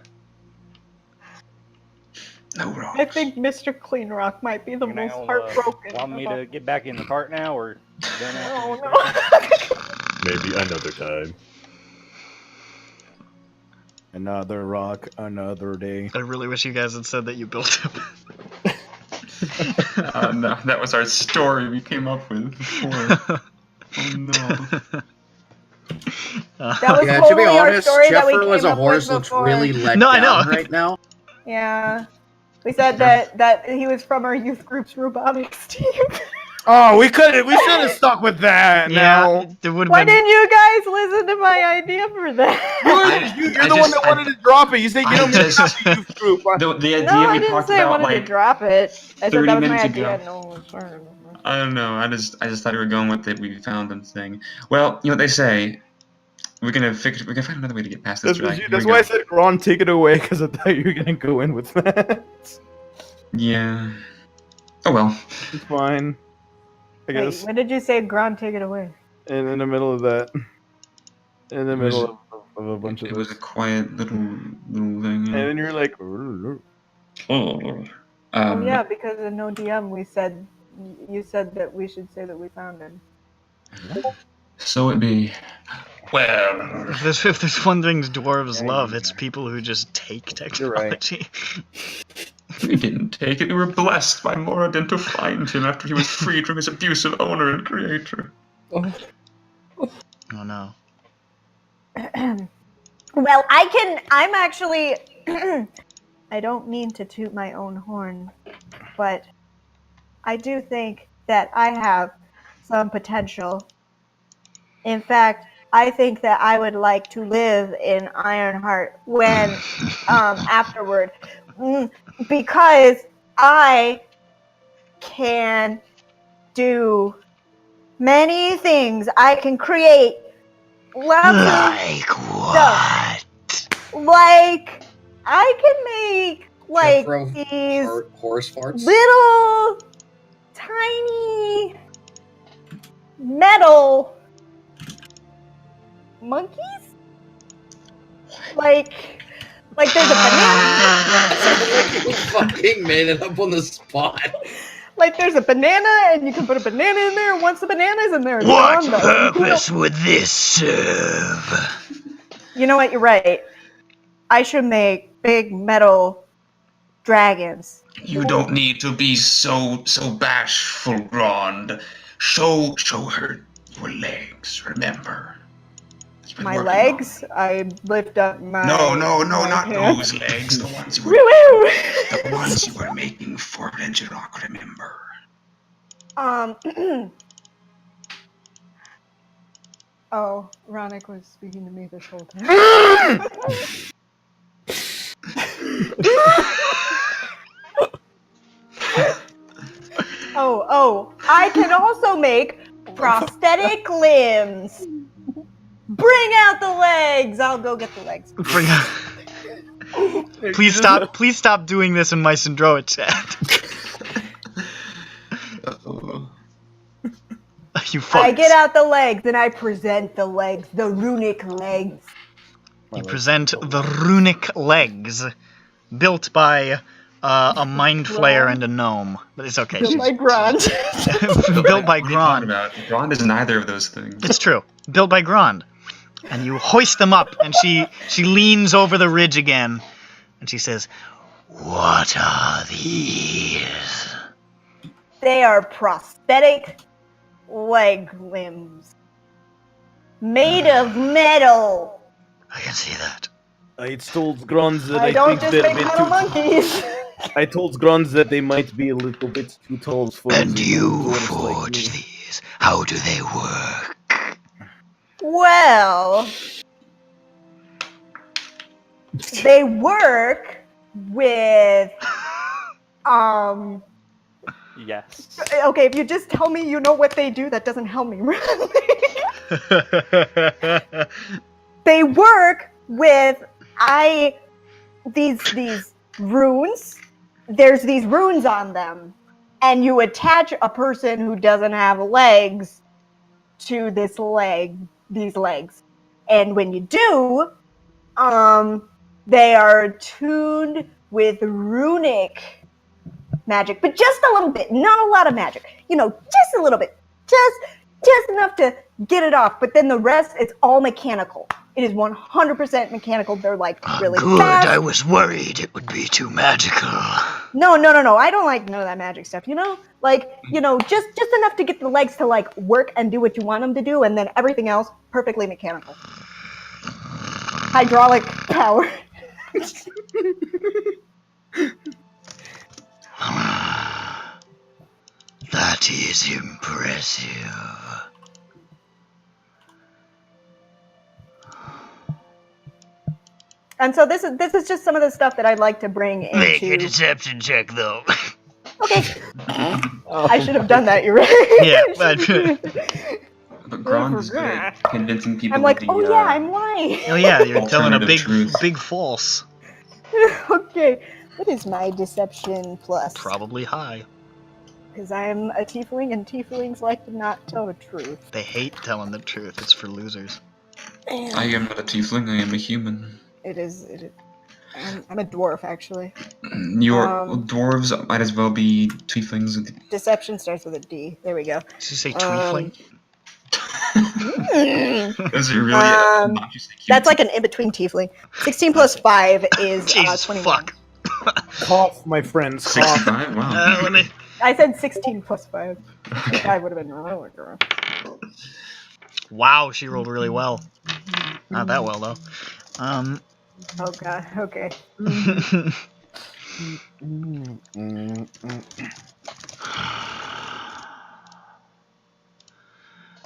Speaker 6: No rocks.
Speaker 4: I think Mr. Cleanrock might be the
Speaker 5: You
Speaker 4: most
Speaker 5: know,
Speaker 4: heartbroken.
Speaker 5: Want me to get back in the cart now, or done
Speaker 4: Oh
Speaker 5: after
Speaker 4: no.
Speaker 7: Maybe another time.
Speaker 3: Another rock, another day.
Speaker 1: I really wish you guys had said that you built him.
Speaker 8: No, that was our story we came up with before. Oh no.
Speaker 4: That was
Speaker 2: Yeah, to
Speaker 4: totally
Speaker 2: be
Speaker 4: our
Speaker 2: honest,
Speaker 4: story that we
Speaker 2: Jeffro as
Speaker 4: came
Speaker 2: a
Speaker 4: up
Speaker 2: horse
Speaker 4: with
Speaker 2: looks
Speaker 4: before.
Speaker 2: really let
Speaker 1: No, I
Speaker 2: down
Speaker 1: know.
Speaker 2: right now.
Speaker 4: Yeah. We said that he was from our youth group's robotics team.
Speaker 3: Oh, we should have stuck with that.
Speaker 1: Yeah, it would
Speaker 4: Why
Speaker 1: have been.
Speaker 4: didn't you guys listen to my idea for that?
Speaker 3: You're the one that wanted to drop it. You said you don't
Speaker 6: just-
Speaker 3: miss the youth group.
Speaker 8: The idea
Speaker 4: No, I
Speaker 8: we
Speaker 4: didn't
Speaker 8: talked
Speaker 4: say I
Speaker 8: about
Speaker 4: wanted to
Speaker 8: like
Speaker 4: drop it. I said
Speaker 8: 30
Speaker 4: that was my
Speaker 8: minutes
Speaker 4: idea.
Speaker 8: ago.
Speaker 4: No, sorry.
Speaker 8: I don't know. I just thought we were going with it. We found them thing. Well, you know what they say. We're gonna find another way to get past this.
Speaker 3: That's why I said, Ron, take it away, because I thought you were gonna go in with that.
Speaker 8: Yeah. Oh well.
Speaker 3: It's fine. I
Speaker 4: Wait,
Speaker 3: guess.
Speaker 4: when did you say Gron take it away?
Speaker 3: And in the middle of that, in the middle of a bunch of
Speaker 8: It was a
Speaker 3: this,
Speaker 8: quiet little thing.
Speaker 3: and then you're like,
Speaker 4: Oh yeah, because in no DM you said that we should say that we found him.
Speaker 8: So it be.
Speaker 6: Well,
Speaker 1: If there's one thing dwarves love, it's people who just take technology.
Speaker 8: We didn't take it. We were blessed by Moradin to find him after he was freed from his abusive owner and creator.
Speaker 1: Oh no.
Speaker 4: Well, I'm actually, I don't mean to toot my own horn, but I do think that I have some potential. In fact, I think that I would like to live in Ironheart when, afterward, because I can do many things. I can create lots
Speaker 9: Like
Speaker 4: of
Speaker 9: what?
Speaker 4: stuff. Like, I can make, like,
Speaker 2: Throw
Speaker 4: these
Speaker 2: horse farts.
Speaker 4: little, tiny, metal monkeys? Like there's a banana.
Speaker 2: Like you fucking made it up on the spot.
Speaker 4: Like there's a banana, and you can put a banana in there, and once the banana's in there, it's
Speaker 9: What
Speaker 4: gone, though.
Speaker 9: purpose would this serve?
Speaker 4: You know what? You're right. I should make big metal dragons.
Speaker 6: you don't need to be so bashful, Grond. Show her your legs, remember. It's been
Speaker 4: My
Speaker 6: working
Speaker 4: legs? I lift up my...
Speaker 6: No,
Speaker 4: my
Speaker 6: not
Speaker 4: hand.
Speaker 6: those legs. The ones you were,
Speaker 4: Woo-woo!
Speaker 6: the ones you were making for Regirock, remember.
Speaker 4: Oh, Ronick was speaking to me this whole time. Oh, I can also make prosthetic limbs. Bring out the legs. I'll go get the legs.
Speaker 1: Bring out. Please stop doing this in my SINDROA chat. You fucks.
Speaker 4: I get out the legs and I present the legs, the runic legs.
Speaker 1: You present the runic legs, built by a mind flayer and a gnome. But it's okay.
Speaker 4: Built by Grond.
Speaker 1: Built by
Speaker 8: What are you talking
Speaker 1: Grond.
Speaker 8: about? Grond is neither of those things.
Speaker 1: It's true. Built by Grond. And you hoist them up, and she leans over the ridge again, and she says,
Speaker 9: What are these?
Speaker 4: They are prosthetic leg limbs. Made of metal.
Speaker 9: I can see that.
Speaker 3: I told Grons that
Speaker 4: I
Speaker 3: I
Speaker 4: don't
Speaker 3: think
Speaker 4: just
Speaker 3: they're a
Speaker 4: make
Speaker 3: bit
Speaker 4: metal
Speaker 3: too.
Speaker 4: monkeys.
Speaker 3: I told Grons that they might be a little bit too tall for
Speaker 9: And
Speaker 3: the
Speaker 9: you
Speaker 3: dwarves like
Speaker 9: forged
Speaker 3: me.
Speaker 9: these. How do they work?
Speaker 4: Well, they work with,
Speaker 5: Yes.
Speaker 4: okay, if you just tell me you know what they do, that doesn't help me really. They work with these runes. There's these runes on them, and you attach a person who doesn't have legs to these legs. And when you do, they are tuned with runic magic, but just a little bit, not a lot of magic. You know, just a little bit, just enough to get it off. But then the rest, it's all mechanical. It is 100% mechanical. They're like really
Speaker 9: Good,
Speaker 4: fast.
Speaker 9: I was worried it would be too magical.
Speaker 4: No. I don't like none of that magic stuff. You know, like just enough to get the legs to like work and do what you want them to do, and then everything else perfectly mechanical. Hydraulic power.
Speaker 9: That is impressive.
Speaker 4: And so this is just some of the stuff that I'd like to bring into.
Speaker 9: Make a deception check, though.
Speaker 4: Okay. I should have done that. You're right.
Speaker 1: Yeah,
Speaker 8: But Grond is good at convincing people
Speaker 4: I'm like,
Speaker 8: of the,
Speaker 4: oh yeah, I'm lying.
Speaker 1: oh yeah, you're telling a
Speaker 8: Alternative truths.
Speaker 1: big false.
Speaker 4: Okay. What is my deception plus?
Speaker 1: Probably high.
Speaker 4: Because I am a tiefling, and tieflings like to not tell the truth.
Speaker 1: They hate telling the truth. It's for losers.
Speaker 8: I am not a tiefling, I am a human.
Speaker 4: It is. I'm a dwarf, actually.
Speaker 8: Your dwarves might as well be tieflings.
Speaker 4: Deception starts with a D. There we go.
Speaker 1: Did you say tweefling?
Speaker 8: Those are really obnoxiously cute.
Speaker 4: That's like an in-between tiefling. 16 plus 5 is
Speaker 1: Jesus
Speaker 4: 21.
Speaker 1: fuck.
Speaker 3: Cough, my friends. Cough.
Speaker 8: 65? Wow.
Speaker 1: Let me...
Speaker 4: I said 16 plus 5. 5 would have been really good.
Speaker 1: Wow, she rolled really well. Not that well, though.
Speaker 4: Oh god, okay.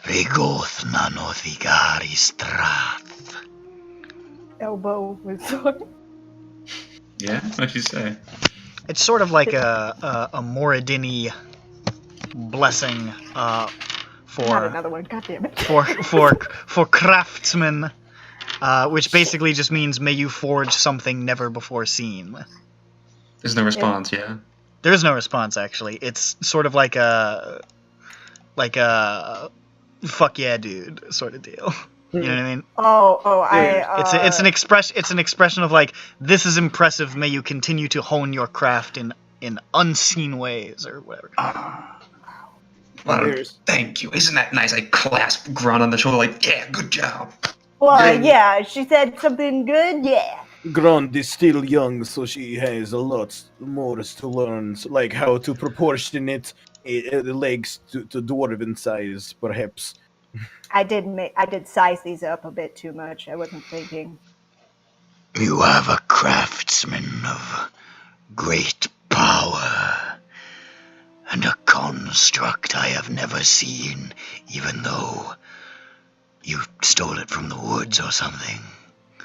Speaker 9: Rigoth nanothigari strath.
Speaker 4: Elbow with sword.
Speaker 8: Yeah? What'd you say?
Speaker 1: It's sort of like a Moradini blessing
Speaker 4: Not
Speaker 1: for
Speaker 4: another one, god damn it.
Speaker 1: for craftsmen, which basically just means may you forge something never before seen.
Speaker 8: There's no response, yeah?
Speaker 1: There is no response, actually. It's sort of like a fuck yeah dude sort of deal. You know what I mean? It's an expression of like, this is impressive, may you continue to hone your craft in unseen ways or whatever.
Speaker 8: Well, thank you. Isn't that nice? I clasp Gron on the shoulder like, yeah, good job.
Speaker 4: Well, yeah, she said something good, yeah.
Speaker 3: Grond is still young, so she has a lot more to learn, like how to proportionate the legs to dwarven size, perhaps.
Speaker 4: I did size these up a bit too much. I wasn't thinking.
Speaker 9: You have a craftsman of great power, and a construct I have never seen, even though you stole it from the woods or something.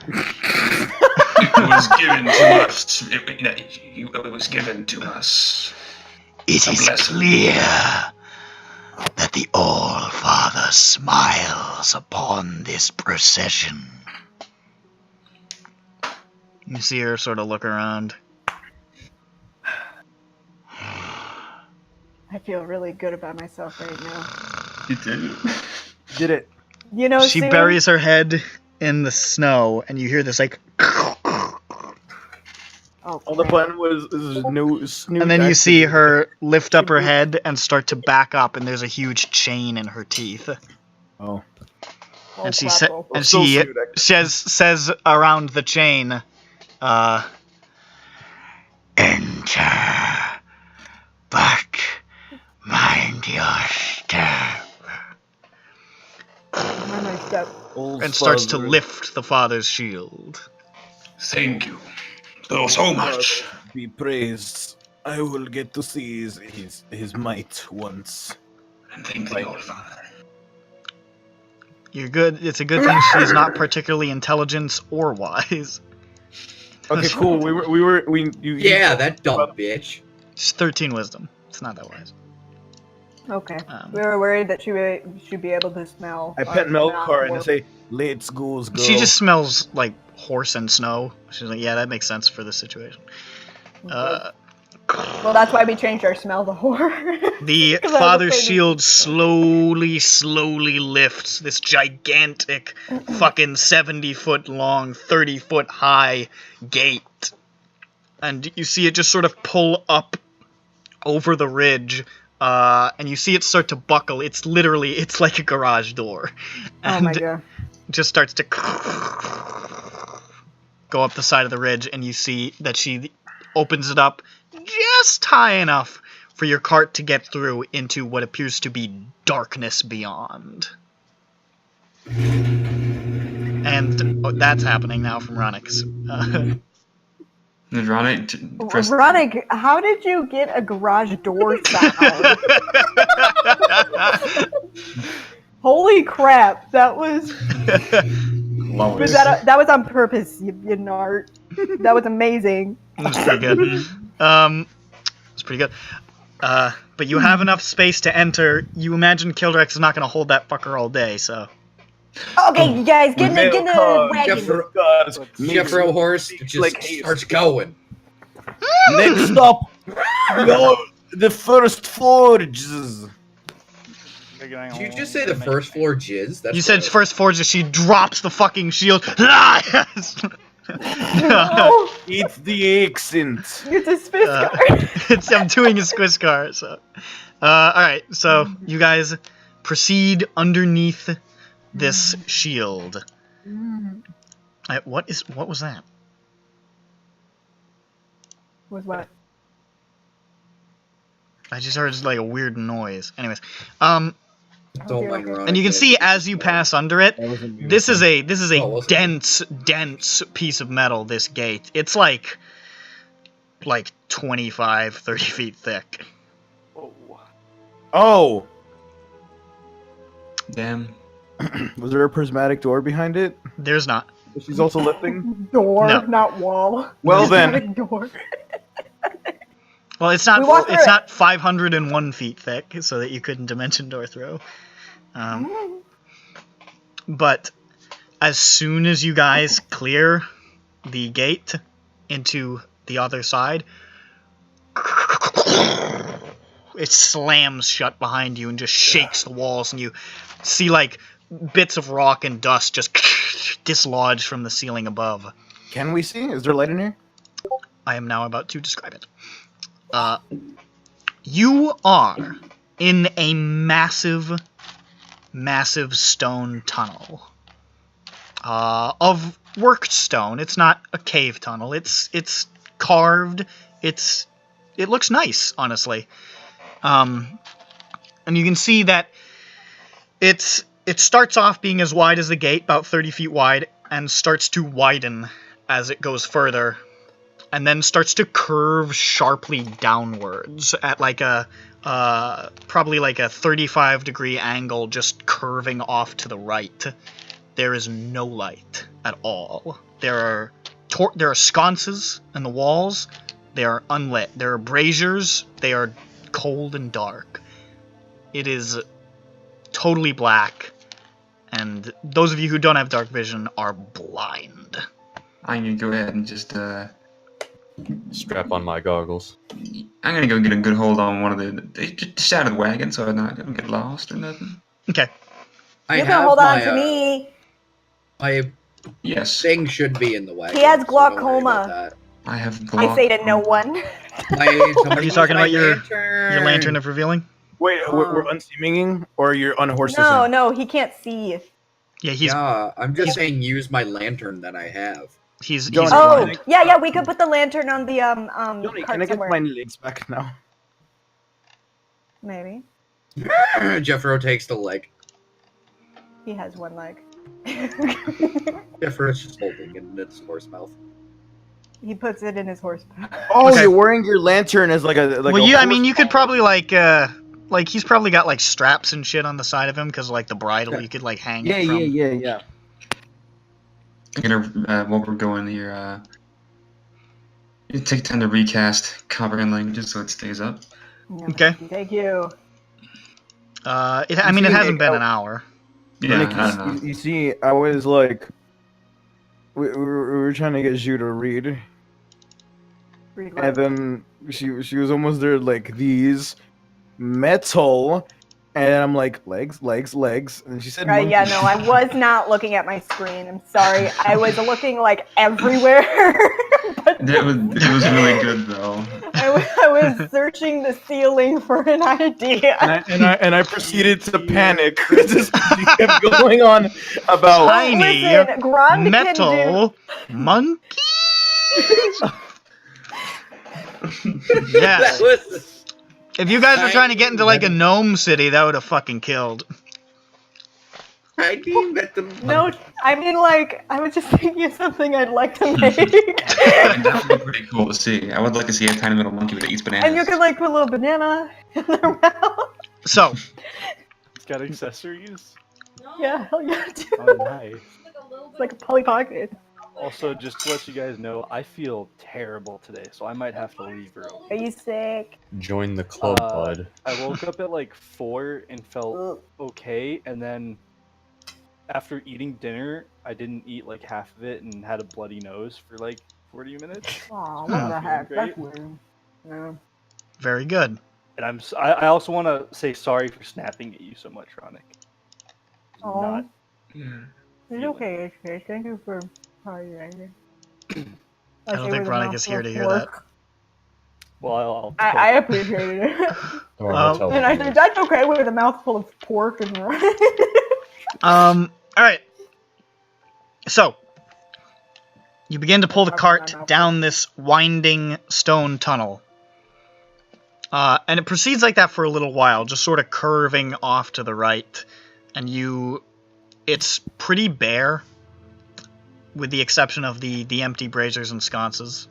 Speaker 6: It was given to us. It was given to us.
Speaker 9: It is clear that the All-Father smiles upon this procession.
Speaker 1: You see her sort of look around.
Speaker 4: I feel really good about myself right now.
Speaker 8: You did?
Speaker 3: Did it.
Speaker 4: You know,
Speaker 1: She buries her head in the snow, and you hear this like...
Speaker 3: All the plan was no snoot.
Speaker 1: And then you see her lift up her head and start to back up, and there's a huge chain in her teeth.
Speaker 3: Oh.
Speaker 1: And she says around the chain,
Speaker 9: Enter, but mind your step.
Speaker 1: And starts to lift the father's shield.
Speaker 6: Thank you. Oh, so much.
Speaker 3: Be praised. I will get to see his might once.
Speaker 6: And thank the All-Father.
Speaker 1: You're good. It's a good thing she's not particularly intelligent or wise.
Speaker 3: Okay, cool.
Speaker 2: That dumb bitch.
Speaker 1: She's 13 wisdom. It's not that wise.
Speaker 4: Okay. We were worried that she should be able to smell.
Speaker 3: I pet Melkar and I say, "Let's go."
Speaker 1: She just smells like horse and snow. She's like, yeah, that makes sense for this situation.
Speaker 4: Well, that's why we changed our smell to whore.
Speaker 1: The father's shield slowly lifts this gigantic, fucking 70-foot long, 30-foot high gate. And you see it just sort of pull up over the ridge, and you see it start to buckle. It's like a garage door. And
Speaker 4: oh my god.
Speaker 1: Just starts to go up the side of the ridge, and you see that she opens it up just high enough for your cart to get through into what appears to be darkness beyond. And that's happening now from Ronix.
Speaker 4: Ronick, how did you get a garage door sound? Holy crap, that was... that was on purpose, you nart. That was amazing.
Speaker 1: It was pretty good. It's pretty good. But you have enough space to enter. You imagine Kildrex is not going to hold that fucker all day, so...
Speaker 4: Okay, you guys, get in the wagon.
Speaker 2: Jeffro horse just starts going.
Speaker 3: Next stop, The first forges.
Speaker 2: Did you just say the first floor jizz? That's
Speaker 1: You said
Speaker 2: gross.
Speaker 1: first forge as she drops the fucking shield.
Speaker 4: No,
Speaker 3: It's the accent.
Speaker 4: it's a Spiscar.
Speaker 1: I'm doing a Squiscar. So, all right. So you guys proceed underneath this shield. What was that?
Speaker 4: Was what?
Speaker 1: I just heard like a weird noise. Anyways,
Speaker 2: It's all ironic.
Speaker 1: and you can see as you pass under it, this is a
Speaker 2: Oh, wasn't it?
Speaker 1: dense piece of metal. This gate, it's like 25, 30 feet thick.
Speaker 3: Oh,
Speaker 8: Damn.
Speaker 3: was there a prismatic door behind it?
Speaker 1: There's not.
Speaker 3: She's also lifting.
Speaker 4: Door,
Speaker 1: No.
Speaker 4: not wall.
Speaker 3: Well then,
Speaker 4: Prismatic door.
Speaker 1: Well, it's not.
Speaker 4: We walked through
Speaker 1: It's
Speaker 4: it.
Speaker 1: not 501 feet thick, so that you couldn't dimension door throw. But as soon as you guys clear the gate into the other side, it slams shut behind you and just shakes the walls, and you see like bits of rock and dust just dislodge from the ceiling above.
Speaker 3: can we see? Is there light in here?
Speaker 1: I am now about to describe it. You are in a massive stone tunnel of worked stone. It's not a cave tunnel. It's carved. It looks nice, honestly. And you can see that it starts off being as wide as the gate, about 30 feet wide, and starts to widen as it goes further, and then starts to curve sharply downwards at like a probably like a 35-degree angle, just curving off to the right. There is no light at all. There are sconces in the walls. They are unlit. There are braziers. They are cold and dark. It is totally black, and those of you who don't have dark vision are blind.
Speaker 8: I'm gonna go ahead and just
Speaker 7: Strap on my goggles.
Speaker 8: I'm gonna go get a good hold on one of just out of the wagon so I'm not gonna get lost or nothing.
Speaker 1: Okay.
Speaker 4: You can hold on to me.
Speaker 2: My
Speaker 8: Yes,
Speaker 2: thing should be in the wagon.
Speaker 4: He has
Speaker 2: so don't worry
Speaker 4: glaucoma.
Speaker 2: about that.
Speaker 8: I have.
Speaker 4: I say to no one.
Speaker 1: Are you talking about your lantern of revealing?
Speaker 3: Wait, we're unseeminging, or you're unhorsing?
Speaker 4: No, he can't see.
Speaker 1: Yeah,
Speaker 2: Yeah, I'm just saying use my lantern that I have.
Speaker 1: he's
Speaker 3: Johnny,
Speaker 4: Oh,
Speaker 1: blind.
Speaker 4: yeah, we could put the lantern on the
Speaker 3: Johnny,
Speaker 4: cart
Speaker 3: can I get
Speaker 4: somewhere.
Speaker 3: my legs back now?
Speaker 4: Maybe
Speaker 2: Jeffro takes the leg.
Speaker 4: he has one leg.
Speaker 2: Jeffro's just holding it in its horse mouth.
Speaker 4: He puts it in his horse.
Speaker 3: Oh,
Speaker 1: Okay.
Speaker 3: you're wearing your lantern as like a
Speaker 1: Well, yeah, I mean, you could probably like he's probably got like straps and shit on the side of him because like the bridle you could like hang it from.
Speaker 3: Yeah.
Speaker 8: I'm gonna while we're going here. You take time to recast comprehend languages so it stays up.
Speaker 1: Okay.
Speaker 4: Thank you.
Speaker 1: It hasn't been an hour.
Speaker 8: Yeah,
Speaker 3: Like,
Speaker 8: I don't know.
Speaker 3: you see, I was like, we were trying to get Zhu to read, and then she was almost there like these metal, and I'm like legs, and she said
Speaker 4: Right, yeah,
Speaker 3: monkeys.
Speaker 4: no, I was not looking at my screen. I'm sorry. I was looking like everywhere. But
Speaker 8: It was really good though.
Speaker 4: I was searching the ceiling for an idea.
Speaker 3: And I proceeded to panic. Just she kept going on about
Speaker 1: Tiny
Speaker 4: Listen, Grand can
Speaker 1: metal monkey. Yes.
Speaker 2: That was
Speaker 1: If you guys were trying to get into like a gnome city, that would have fucking killed.
Speaker 2: tiny metal.
Speaker 4: No, I mean, like, I was just thinking of something I'd like to make.
Speaker 8: That would be pretty cool to see. I would like to see a tiny little monkey that eats bananas.
Speaker 4: And you can, like, put a little banana in their mouth.
Speaker 1: So,
Speaker 5: It's got accessories.
Speaker 4: Yeah, hell yeah.
Speaker 5: Oh, nice.
Speaker 4: It's like a Polly Pocket.
Speaker 5: Also, just to let you guys know, I feel terrible today, so I might have to leave early.
Speaker 4: Are you sick?
Speaker 7: Join the club, bud.
Speaker 5: I woke up at like 4 and felt
Speaker 4: Ugh.
Speaker 5: okay, and then after eating dinner, I didn't eat like half of it and had a bloody nose for like 40 minutes.
Speaker 4: Aw, what
Speaker 5: Not
Speaker 4: the
Speaker 5: feeling
Speaker 4: heck?
Speaker 5: great.
Speaker 4: That's weird. Yeah.
Speaker 1: very good.
Speaker 5: And I also want to say sorry for snapping at you so much, Ronick.
Speaker 4: Oh,
Speaker 5: Not
Speaker 2: Yeah.
Speaker 4: it's okay. Okay, thank you for apologizing.
Speaker 1: I don't think Ronick is here to hear that.
Speaker 5: well.
Speaker 4: I appreciated it.
Speaker 7: Or I'll tell
Speaker 4: And I
Speaker 7: them.
Speaker 4: said, that's okay with a mouthful of pork and rice.
Speaker 1: All right. So, you begin to pull the cart down this winding stone tunnel. And it proceeds like that for a little while, just sort of curving off to the right. And it's pretty bare, with the exception of the empty braziers and sconces.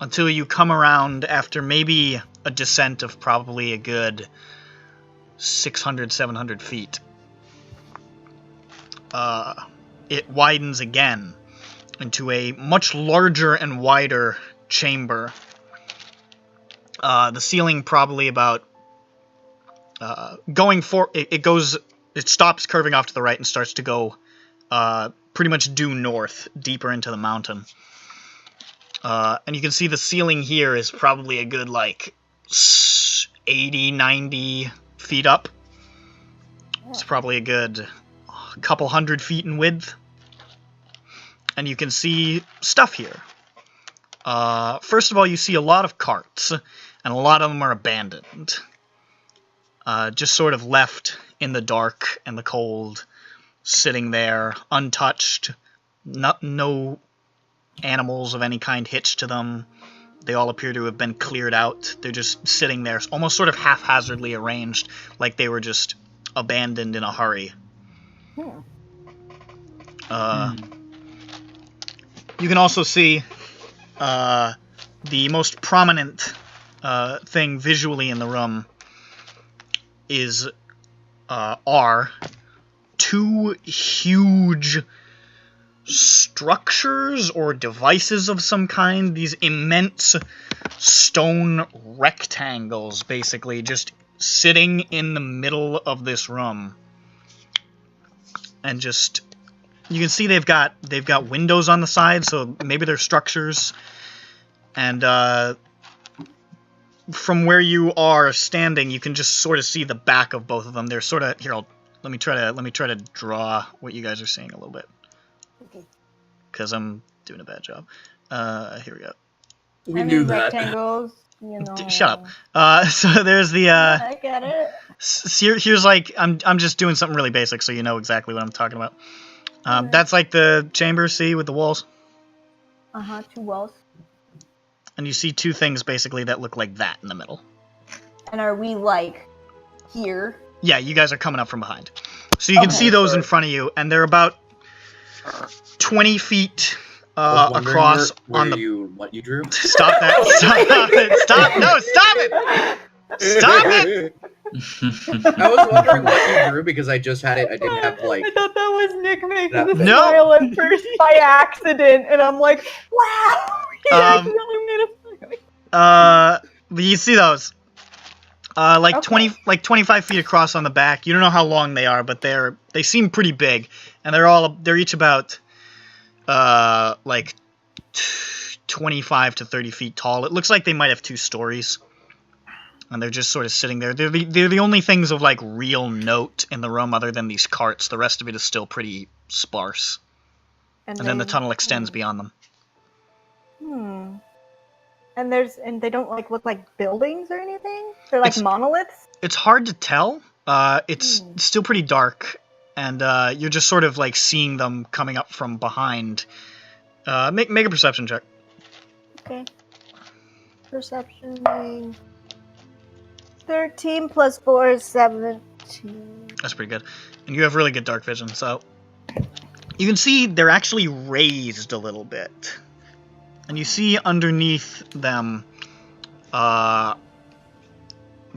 Speaker 1: Until you come around after maybe a descent of probably a good 600, 700 feet. It widens again into a much larger and wider chamber. The ceiling probably about it stops curving off to the right and starts to go pretty much due north, deeper into the mountain. And you can see the ceiling here is probably a good 80, 90 feet up. It's probably a good couple 100 feet in width. And you can see stuff here. First of all, you see a lot of carts, and a lot of them are abandoned. Just sort of left in the dark and the cold, sitting there, untouched. No animals of any kind hitched to them. They all appear to have been cleared out. They're just sitting there, almost sort of haphazardly arranged, like they were just abandoned in a hurry. You can also see the most prominent thing visually in the room are two huge structures or devices of some kind. These immense stone rectangles, basically, just sitting in the middle of this room. And just, you can see they've got windows on the side, so maybe they're structures. And from where you are standing, you can just sort of see the back of both of them. They're sort of, here, let me try to draw what you guys are seeing a little bit.
Speaker 4: Okay.
Speaker 1: Because I'm doing a bad job. Here we go.
Speaker 2: We knew that.
Speaker 4: Rectangles, you know.
Speaker 1: Shut up. So there's the
Speaker 4: I get it.
Speaker 1: here's I'm just doing something really basic so you know exactly what I'm talking about. That's like the chamber, see, with the walls.
Speaker 4: Two walls.
Speaker 1: And you see two things basically that look like that in the middle.
Speaker 4: And are we here?
Speaker 1: Yeah, you guys are coming up from behind. So you can see those in front of you, and they're about 20 feet across on the...
Speaker 2: What you drew?
Speaker 1: Stop that. Stop it. Stop. No, stop it. Stop it.
Speaker 2: I was wondering what you drew because I just had it. I didn't have
Speaker 4: I thought that was Nick making
Speaker 2: That-
Speaker 4: the
Speaker 1: No.
Speaker 4: smile at first by accident, and I'm like, wow! He accidentally made a smile.
Speaker 1: But you see those.
Speaker 4: Okay.
Speaker 1: 25 feet across on the back. You don't know how long they are, but they seem pretty big, and they're each about 25 to 30 feet tall. It looks like they might have 2 stories, and they're just sort of sitting there. They're the only things of real note in the room, other than these carts. The rest of it is still pretty sparse, and then the tunnel extends beyond them.
Speaker 4: And they don't look like buildings or anything? They're monoliths?
Speaker 1: It's hard to tell. It's still pretty dark, and you're just sort of seeing them coming up from behind. Make a perception check.
Speaker 4: Okay. Perception. 13 plus 4 is 17.
Speaker 1: That's pretty good. And you have really good dark vision, so you can see they're actually raised a little bit. And you see underneath them, you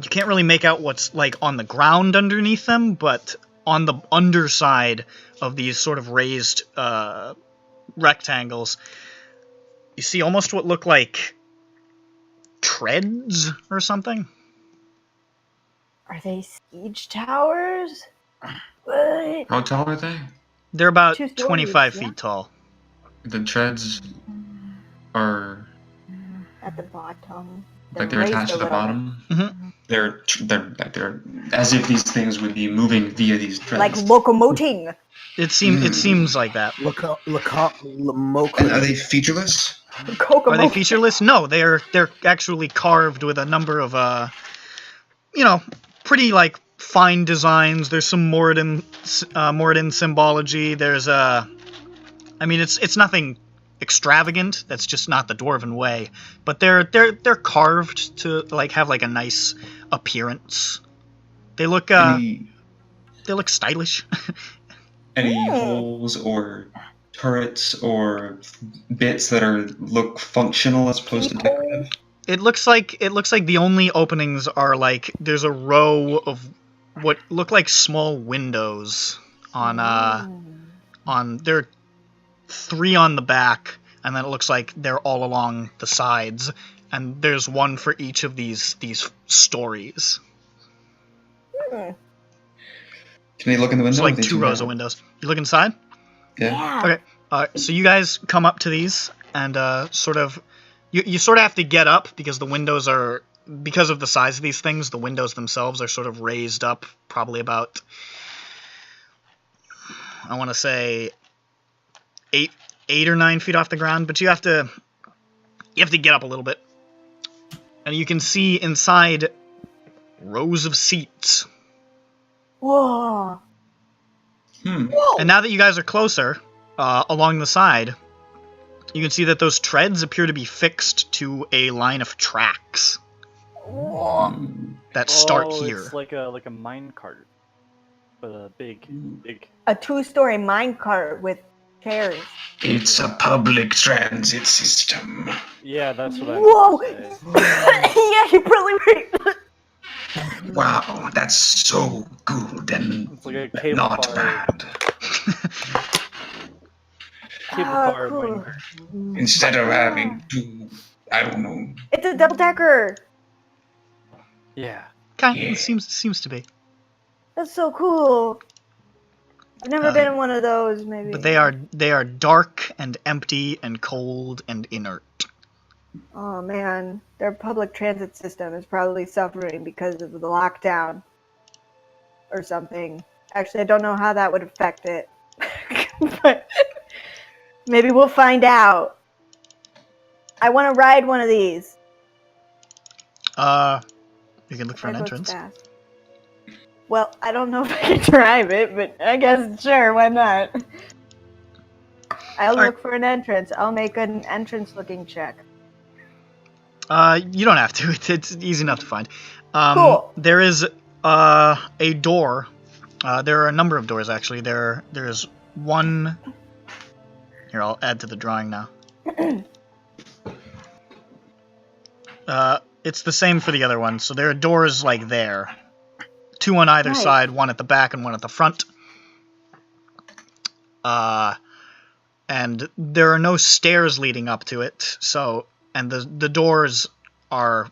Speaker 1: can't really make out what's on the ground underneath them, but on the underside of these sort of raised rectangles, you see almost what look like treads or something.
Speaker 4: Are they siege towers? What?
Speaker 8: How tall are they?
Speaker 1: They're about
Speaker 4: 2 stories,
Speaker 1: 25
Speaker 4: yeah.
Speaker 1: feet tall.
Speaker 8: The treads are...
Speaker 4: At the bottom.
Speaker 8: Like they're
Speaker 4: raised
Speaker 8: attached
Speaker 4: a
Speaker 8: to the
Speaker 4: little.
Speaker 8: bottom.
Speaker 1: Mm-hmm.
Speaker 8: They're as if these things would be moving via these threads.
Speaker 4: Like locomoting.
Speaker 1: It seems like that.
Speaker 8: And are they featureless?
Speaker 1: Are they featureless? No, they're actually carved with a number of pretty like fine designs. There's some Moradin symbology. There's it's nothing extravagant. That's just not the dwarven way. But they're carved to like have like a nice appearance. They look stylish.
Speaker 8: Any holes or turrets or bits that look functional as opposed to decorative?
Speaker 1: It looks like the only openings are like there's a row of what look like small windows on there are 3 on the back, and then it looks like they're all along the sides, and there's one for each of these stories.
Speaker 8: Can we look in the window?
Speaker 1: It's like 2 rows of windows. You look inside?
Speaker 8: Yeah.
Speaker 1: Okay. So you guys come up to these and sort of you sort of have to get up because the windows are, because of the size of these things, the windows themselves are sort of raised up probably about, I want to say 8 or 9 feet off the ground, but you have to get up a little bit. And you can see inside rows of seats.
Speaker 4: Whoa.
Speaker 1: And now that you guys are closer, along the side, you can see that those treads appear to be fixed to a line of tracks that start here.
Speaker 5: It's like a mine cart, but a big.
Speaker 4: A 2-story mine cart with chairs.
Speaker 6: It's a public transit system.
Speaker 5: Yeah, that's what I.
Speaker 4: Whoa! Yeah, you're probably right.
Speaker 6: Wow, that's so good and
Speaker 5: It's like a cable
Speaker 6: not
Speaker 5: car.
Speaker 6: bad.
Speaker 5: Cable car.
Speaker 4: Cool.
Speaker 6: Instead of having to, I don't know.
Speaker 4: It's a double-decker.
Speaker 5: Yeah.
Speaker 1: It seems to be.
Speaker 4: That's so cool. I've never been in one of those, maybe.
Speaker 1: But they are dark and empty and cold and inert.
Speaker 4: Oh man, their public transit system is probably suffering because of the lockdown or something. Actually, I don't know how that would affect it. But maybe we'll find out. I want to ride one of these.
Speaker 1: You can look for an entrance.
Speaker 4: Fast. Well, I don't know if I can drive it, but I guess sure, why not? I'll look for an entrance. I'll make an entrance-looking check.
Speaker 1: You don't have to. It's easy enough to find.
Speaker 4: Cool.
Speaker 1: There is a door. There are a number of doors, actually. There's one... Here, I'll add to the drawing now. It's the same for the other one. So there are doors like there. 2 on either side, one at the back and one at the front. And there are no stairs leading up to it. So, and the doors are...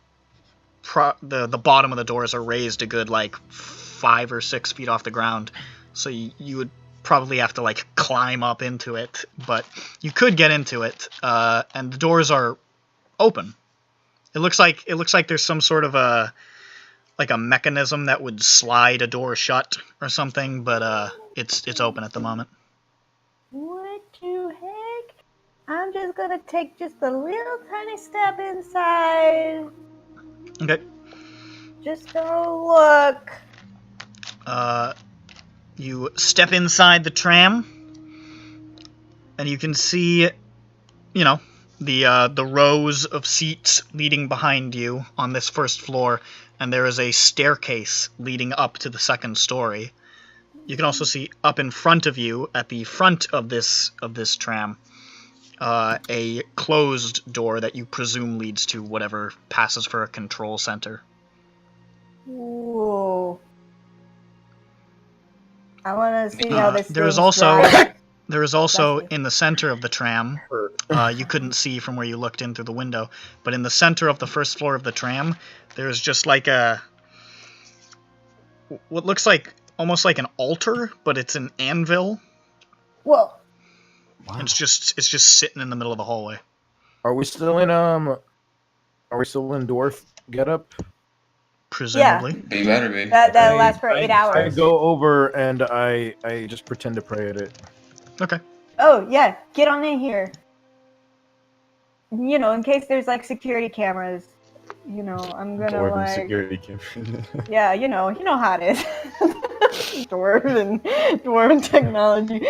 Speaker 1: the bottom of the doors are raised a good, like, 5 or 6 feet off the ground. So you would probably have to, like, climb up into it. But you could get into it. And the doors are open. It looks like there's some sort of a mechanism that would slide a door shut or something, but it's open at the moment.
Speaker 4: What the heck? I'm just gonna take just a little tiny step inside.
Speaker 1: Okay.
Speaker 4: Just go look.
Speaker 1: You step inside the tram, and you can see, the rows of seats leading behind you on this first floor, and there is a staircase leading up to the second story. You can also see up in front of you, at the front of this tram, a closed door that you presume leads to whatever passes for a control center.
Speaker 4: Whoa. I want to see how this
Speaker 1: There is also in the center of the tram, you couldn't see from where you looked in through the window, but in the center of the first floor of the tram, there's just like what looks like almost like an altar, but it's an anvil.
Speaker 4: Whoa.
Speaker 1: Wow. It's just sitting in the middle of the hallway.
Speaker 3: Are we still in dwarf get up?
Speaker 1: Presumably.
Speaker 8: They better be.
Speaker 4: That lasts for 8
Speaker 3: I
Speaker 4: hours.
Speaker 3: go over and I just pretend to pray at it.
Speaker 1: Okay.
Speaker 4: Oh, yeah, get on in here. You know, in case there's like security cameras, you know, I'm gonna
Speaker 7: Dwarven
Speaker 4: like
Speaker 7: security camera.
Speaker 4: yeah, you know how it is. dwarven technology.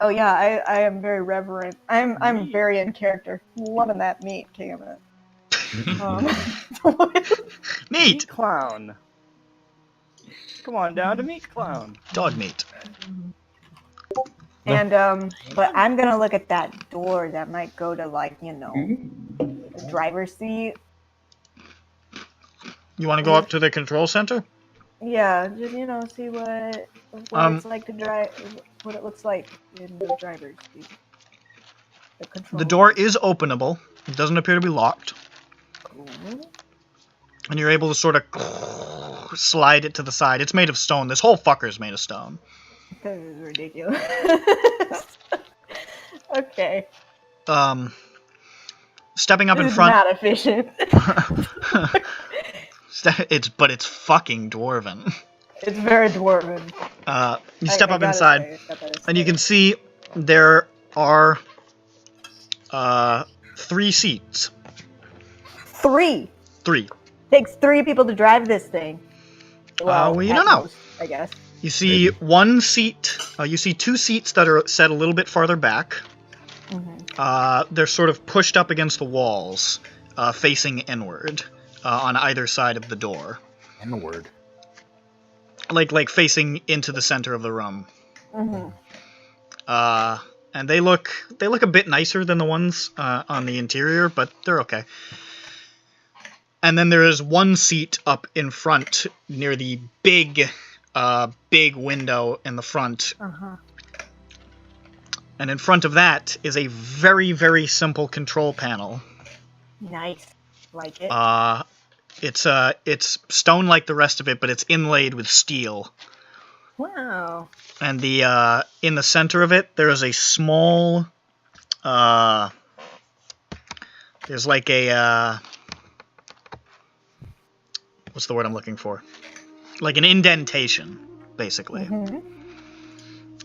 Speaker 4: Oh yeah, I am very reverent. I'm very in character. Loving that meat, king of it.
Speaker 1: Meat!
Speaker 5: Meat clown. Come on down to meat clown.
Speaker 1: Dog meat.
Speaker 4: And but I'm gonna look at that door that might go to like, you know, the driver's seat.
Speaker 1: You want to go up to the control center?
Speaker 4: Yeah, just you know, see what it's like to drive, what it looks like in the driver's seat.
Speaker 1: The door is openable. It doesn't appear to be locked.
Speaker 4: Cool.
Speaker 1: And you're able to sort of slide it to the side. It's made of stone. This whole fucker's made of stone.
Speaker 4: This is ridiculous. Okay.
Speaker 1: Stepping up
Speaker 4: This
Speaker 1: in
Speaker 4: is
Speaker 1: front.
Speaker 4: not efficient.
Speaker 1: But it's fucking dwarven.
Speaker 4: It's very dwarven.
Speaker 1: You step up inside, and you can see there are 3 seats.
Speaker 4: 3.
Speaker 1: 3.
Speaker 4: Takes 3 people to drive this thing.
Speaker 1: Well, you
Speaker 4: at
Speaker 1: don't know.
Speaker 4: most, I guess.
Speaker 1: You see one seat. You see 2 seats that are set a little bit farther back. They're sort of pushed up against the walls, facing inward, on either side of the door.
Speaker 3: Inward.
Speaker 1: Like facing into the center of the room. And they look a bit nicer than the ones on the interior, but they're okay. And then there is one seat up in front near the big window in the front. And in front of that is a very, very simple control panel.
Speaker 4: Nice. Like it.
Speaker 1: It's stone like the rest of it, but it's inlaid with steel.
Speaker 4: Wow.
Speaker 1: And the in the center of it, there is a small. There's like a. What's the word I'm looking for? Like an indentation, basically.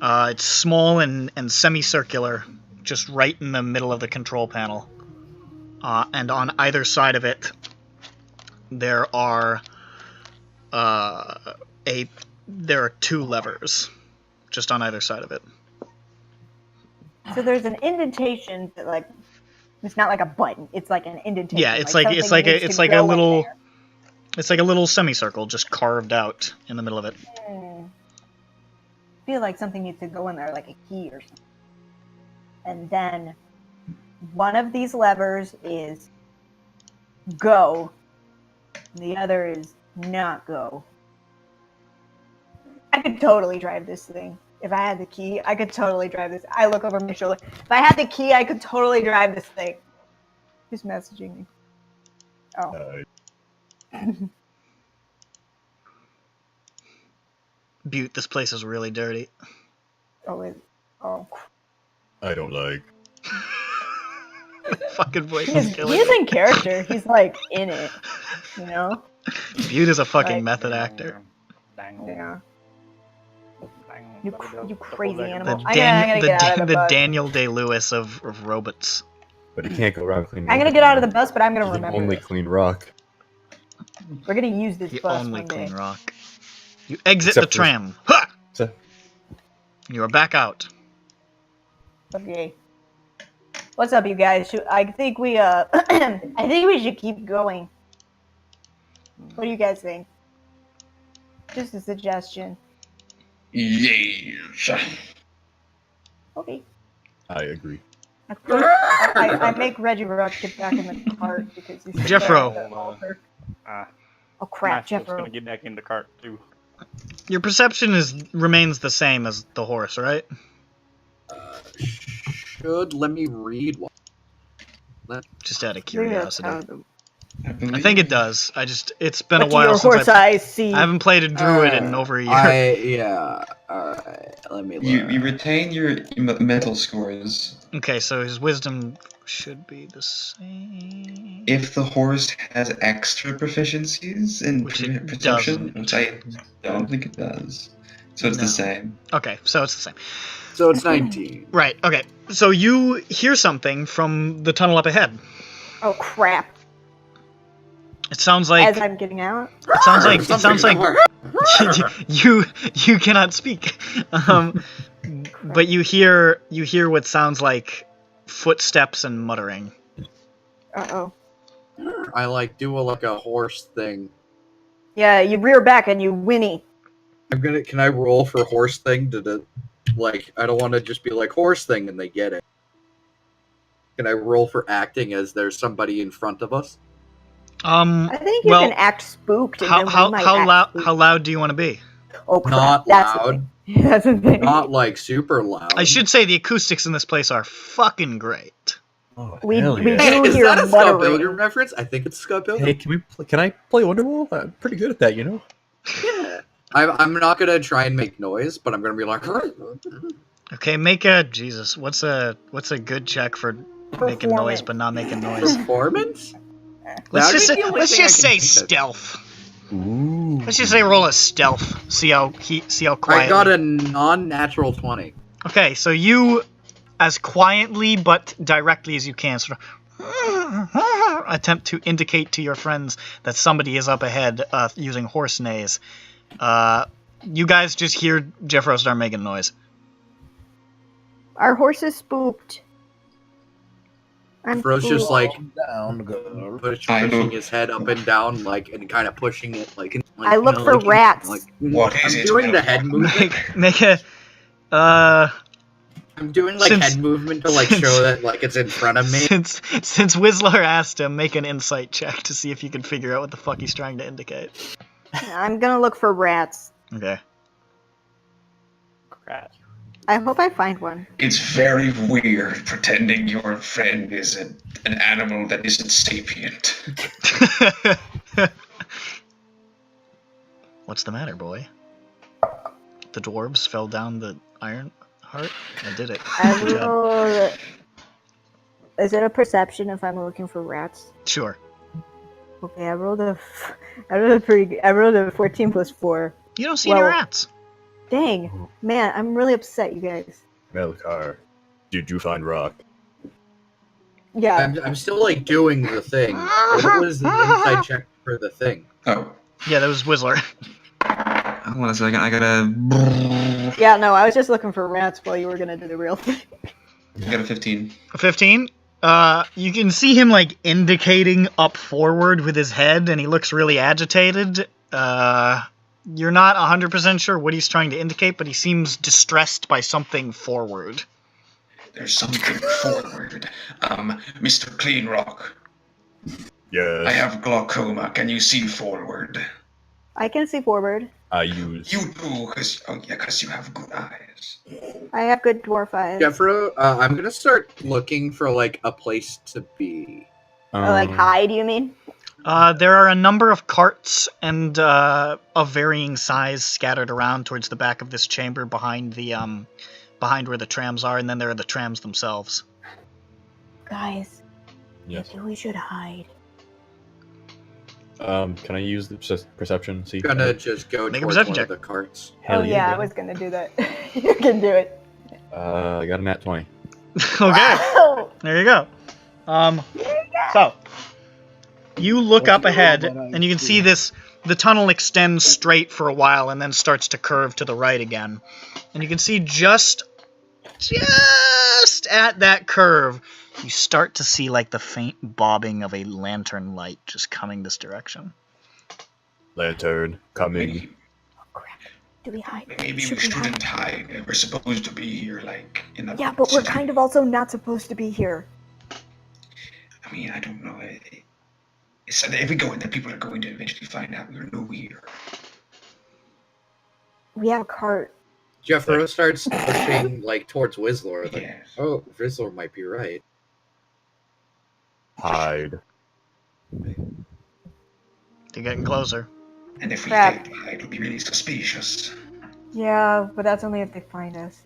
Speaker 1: It's small and semicircular, just right in the middle of the control panel. And on either side of it, there are 2 levers, just on either side of it.
Speaker 4: So there's an indentation that like it's not like a button. It's like an indentation.
Speaker 1: Yeah, it's like a little semicircle just carved out in the middle of it.
Speaker 4: I feel like something needs to go in there, like a key or something. And then one of these levers is go. The other is not go. I could totally drive this thing. If I had the key, I could totally drive this. I look over my shoulder. If I had the key, I could totally drive this thing. Who's messaging me? Oh.
Speaker 1: Butte, this place is really dirty.
Speaker 4: Oh.
Speaker 7: I don't like.
Speaker 1: Fucking voice is killing
Speaker 4: He's
Speaker 1: me.
Speaker 4: in character. He's like in it, you know?
Speaker 1: Butte is a fucking
Speaker 4: Like-
Speaker 1: method actor.
Speaker 4: Yeah. You crazy
Speaker 1: The,
Speaker 4: animal. I'm gonna get out of the bus.
Speaker 1: Daniel Day-Lewis of robots.
Speaker 7: But he can't go around cleaning.
Speaker 4: I'm gonna get out of the bus, but I'm gonna
Speaker 7: He can
Speaker 4: remember.
Speaker 7: only clean rock.
Speaker 4: We're gonna use this
Speaker 1: He
Speaker 4: bus
Speaker 1: only
Speaker 4: one day.
Speaker 1: clean rock. You exit
Speaker 7: Except
Speaker 1: the
Speaker 7: for-
Speaker 1: tram. Ha!
Speaker 7: So,
Speaker 1: You are back out.
Speaker 4: Okay. What's up, you guys? I think we I think we should keep going. What do you guys think? Just a suggestion.
Speaker 6: Yes.
Speaker 4: Okay.
Speaker 7: I agree.
Speaker 4: I make Reggie Rock get back in the cart because he's
Speaker 1: Jeffro.
Speaker 4: Oh crap,
Speaker 5: Maxwell's
Speaker 4: Jeffro.
Speaker 5: gonna get back in the cart too.
Speaker 1: Your perception remains the same as the horse, right?
Speaker 2: Let me read one.
Speaker 1: Just out of curiosity.
Speaker 8: I
Speaker 1: I think it does. It's been a
Speaker 4: What do
Speaker 1: while
Speaker 4: your
Speaker 1: since
Speaker 4: horse eyes see?
Speaker 1: I haven't played a druid in over a year.
Speaker 2: Yeah. Alright. Let me look.
Speaker 8: You retain your mental scores
Speaker 1: Okay, so his wisdom should be the same.
Speaker 8: If the horse has extra proficiencies in
Speaker 1: Which it
Speaker 8: perception,
Speaker 1: doesn't.
Speaker 8: which I don't think it does, so it's
Speaker 1: No.
Speaker 8: the same.
Speaker 1: Okay, so it's the same.
Speaker 2: So it's 19.
Speaker 1: Right, okay. So you hear something from the tunnel up ahead.
Speaker 4: Oh crap!
Speaker 1: It sounds like
Speaker 4: As I'm getting out.
Speaker 1: it sounds like you cannot speak. But you hear what sounds like footsteps and muttering.
Speaker 4: Uh-oh.
Speaker 2: I like do a horse thing.
Speaker 4: Yeah, you rear back and you whinny.
Speaker 2: Can I roll for horse thing I don't want to just be like horse thing and they get it. Can I roll for acting as there's somebody in front of us?
Speaker 4: I think you can act spooked. And then we might act spooked.
Speaker 1: How loud do you want to be?
Speaker 4: Oh crap!
Speaker 2: Not
Speaker 4: That's
Speaker 2: loud.
Speaker 4: That's the thing.
Speaker 2: Not like super loud.
Speaker 1: I should say the acoustics in this place are fucking great.
Speaker 3: Oh,
Speaker 4: We
Speaker 3: hell
Speaker 4: do
Speaker 3: yeah.
Speaker 2: Is
Speaker 4: hear
Speaker 2: that a Scott
Speaker 4: muttering.
Speaker 2: Pilgrim reference? I think it's Scott Pilgrim.
Speaker 7: Hey, can I play Wonderwall? I'm pretty good at that, you know.
Speaker 2: Yeah. I'm not gonna try and make noise, but I'm gonna be like.
Speaker 1: Okay, make a Jesus. What's a good check for making noise but not making noise?
Speaker 2: Performance?
Speaker 1: Let's
Speaker 2: That'd
Speaker 1: just
Speaker 2: be the only thing I
Speaker 1: say
Speaker 2: can think of.
Speaker 1: stealth.
Speaker 7: Ooh.
Speaker 1: Let's just say roll a stealth. See how quiet.
Speaker 2: I got a non-natural 20.
Speaker 1: Okay, so you, as quietly but directly as you can, sort of attempt to indicate to your friends that somebody is up ahead using horse neighs. You guys just hear Jeffro start making noise.
Speaker 4: Our horse is spooked. I'm
Speaker 2: Bro's
Speaker 4: spooked.
Speaker 2: just like
Speaker 3: Down, girl.
Speaker 2: pushing his head up and down, and kind of pushing it,
Speaker 4: I look for rats.
Speaker 6: What is
Speaker 2: I'm
Speaker 6: it?
Speaker 2: doing the head movement.
Speaker 1: Make a.
Speaker 2: I'm doing
Speaker 1: Since-
Speaker 2: head movement to show that it's in front of me.
Speaker 1: Since Whistler asked him, make an insight check to see if you can figure out what the fuck he's trying to indicate.
Speaker 4: I'm gonna look for rats.
Speaker 1: Okay.
Speaker 5: Crap.
Speaker 4: I hope I find one.
Speaker 6: It's very weird pretending your friend is an animal that isn't sapient.
Speaker 1: What's the matter, boy? The dwarves fell down the iron heart? I did it.
Speaker 4: I
Speaker 1: Good job.
Speaker 4: roll. Is it a perception if I'm looking for rats?
Speaker 1: Sure.
Speaker 4: Okay, I rolled a 14 plus 4.
Speaker 1: You don't see any
Speaker 4: Well-
Speaker 1: rats.
Speaker 4: Dang, man, I'm really upset, you guys.
Speaker 7: Melkar, did you find rock?
Speaker 4: Yeah.
Speaker 2: I'm still doing the thing. What was the inside check for the thing?
Speaker 6: Oh,
Speaker 1: Yeah, that was Whistler.
Speaker 8: Hold on a second. I gotta.
Speaker 4: Yeah, no, I was just looking for rats while you were gonna do the real thing.
Speaker 8: I got a 15.
Speaker 1: 15. You can see him indicating up forward with his head, and he looks really agitated. You're not 100% sure what he's trying to indicate, but he seems distressed by something forward.
Speaker 6: there's something forward. Mr. Cleanrock,
Speaker 7: Yes.
Speaker 6: I have glaucoma. Can you see forward?
Speaker 4: I can see forward.
Speaker 7: I use.
Speaker 6: You do, because you have good eyes.
Speaker 4: I have good dwarf eyes.
Speaker 2: Jeffro, I'm gonna start looking for a place to be.
Speaker 4: Oh, hide, you mean?
Speaker 1: There are a number of carts and of varying size scattered around towards the back of this chamber behind where the trams are, and then there are the trams themselves.
Speaker 4: Guys,
Speaker 7: Yes.
Speaker 4: maybe we should hide.
Speaker 7: Can I use the perception? See.
Speaker 2: Gonna just go
Speaker 1: Make a
Speaker 2: towards
Speaker 1: perception
Speaker 2: one
Speaker 1: check.
Speaker 2: of the carts.
Speaker 7: Hell
Speaker 4: oh yeah, I
Speaker 7: bro.
Speaker 4: was gonna do that. You can do it.
Speaker 7: I got a nat 20.
Speaker 1: Okay,
Speaker 4: Wow.
Speaker 1: there you go. So you look up ahead, and you can see the tunnel extends straight for a while, and then starts to curve to the right again. And you can see just at that curve, you start to see the faint bobbing of a lantern light just coming this direction.
Speaker 7: Lantern, coming.
Speaker 6: Maybe,
Speaker 4: Oh crap. Do we hide?
Speaker 6: maybe we
Speaker 4: Should we hide?
Speaker 6: shouldn't hide. We're supposed to be here, in the.
Speaker 4: Yeah, but we're
Speaker 6: city.
Speaker 4: kind of also not supposed to be here.
Speaker 6: I mean, I don't know. It's if we go in there, people are going to eventually find out we're nowhere.
Speaker 4: We have a cart.
Speaker 2: Jeffro starts pushing towards Whistler.
Speaker 6: Yes.
Speaker 2: Oh, Whistler might be right.
Speaker 7: Hide.
Speaker 1: They're getting closer.
Speaker 6: And if we
Speaker 4: Crap.
Speaker 6: fail to hide, it'll be really suspicious.
Speaker 4: Yeah, but that's only if they find us.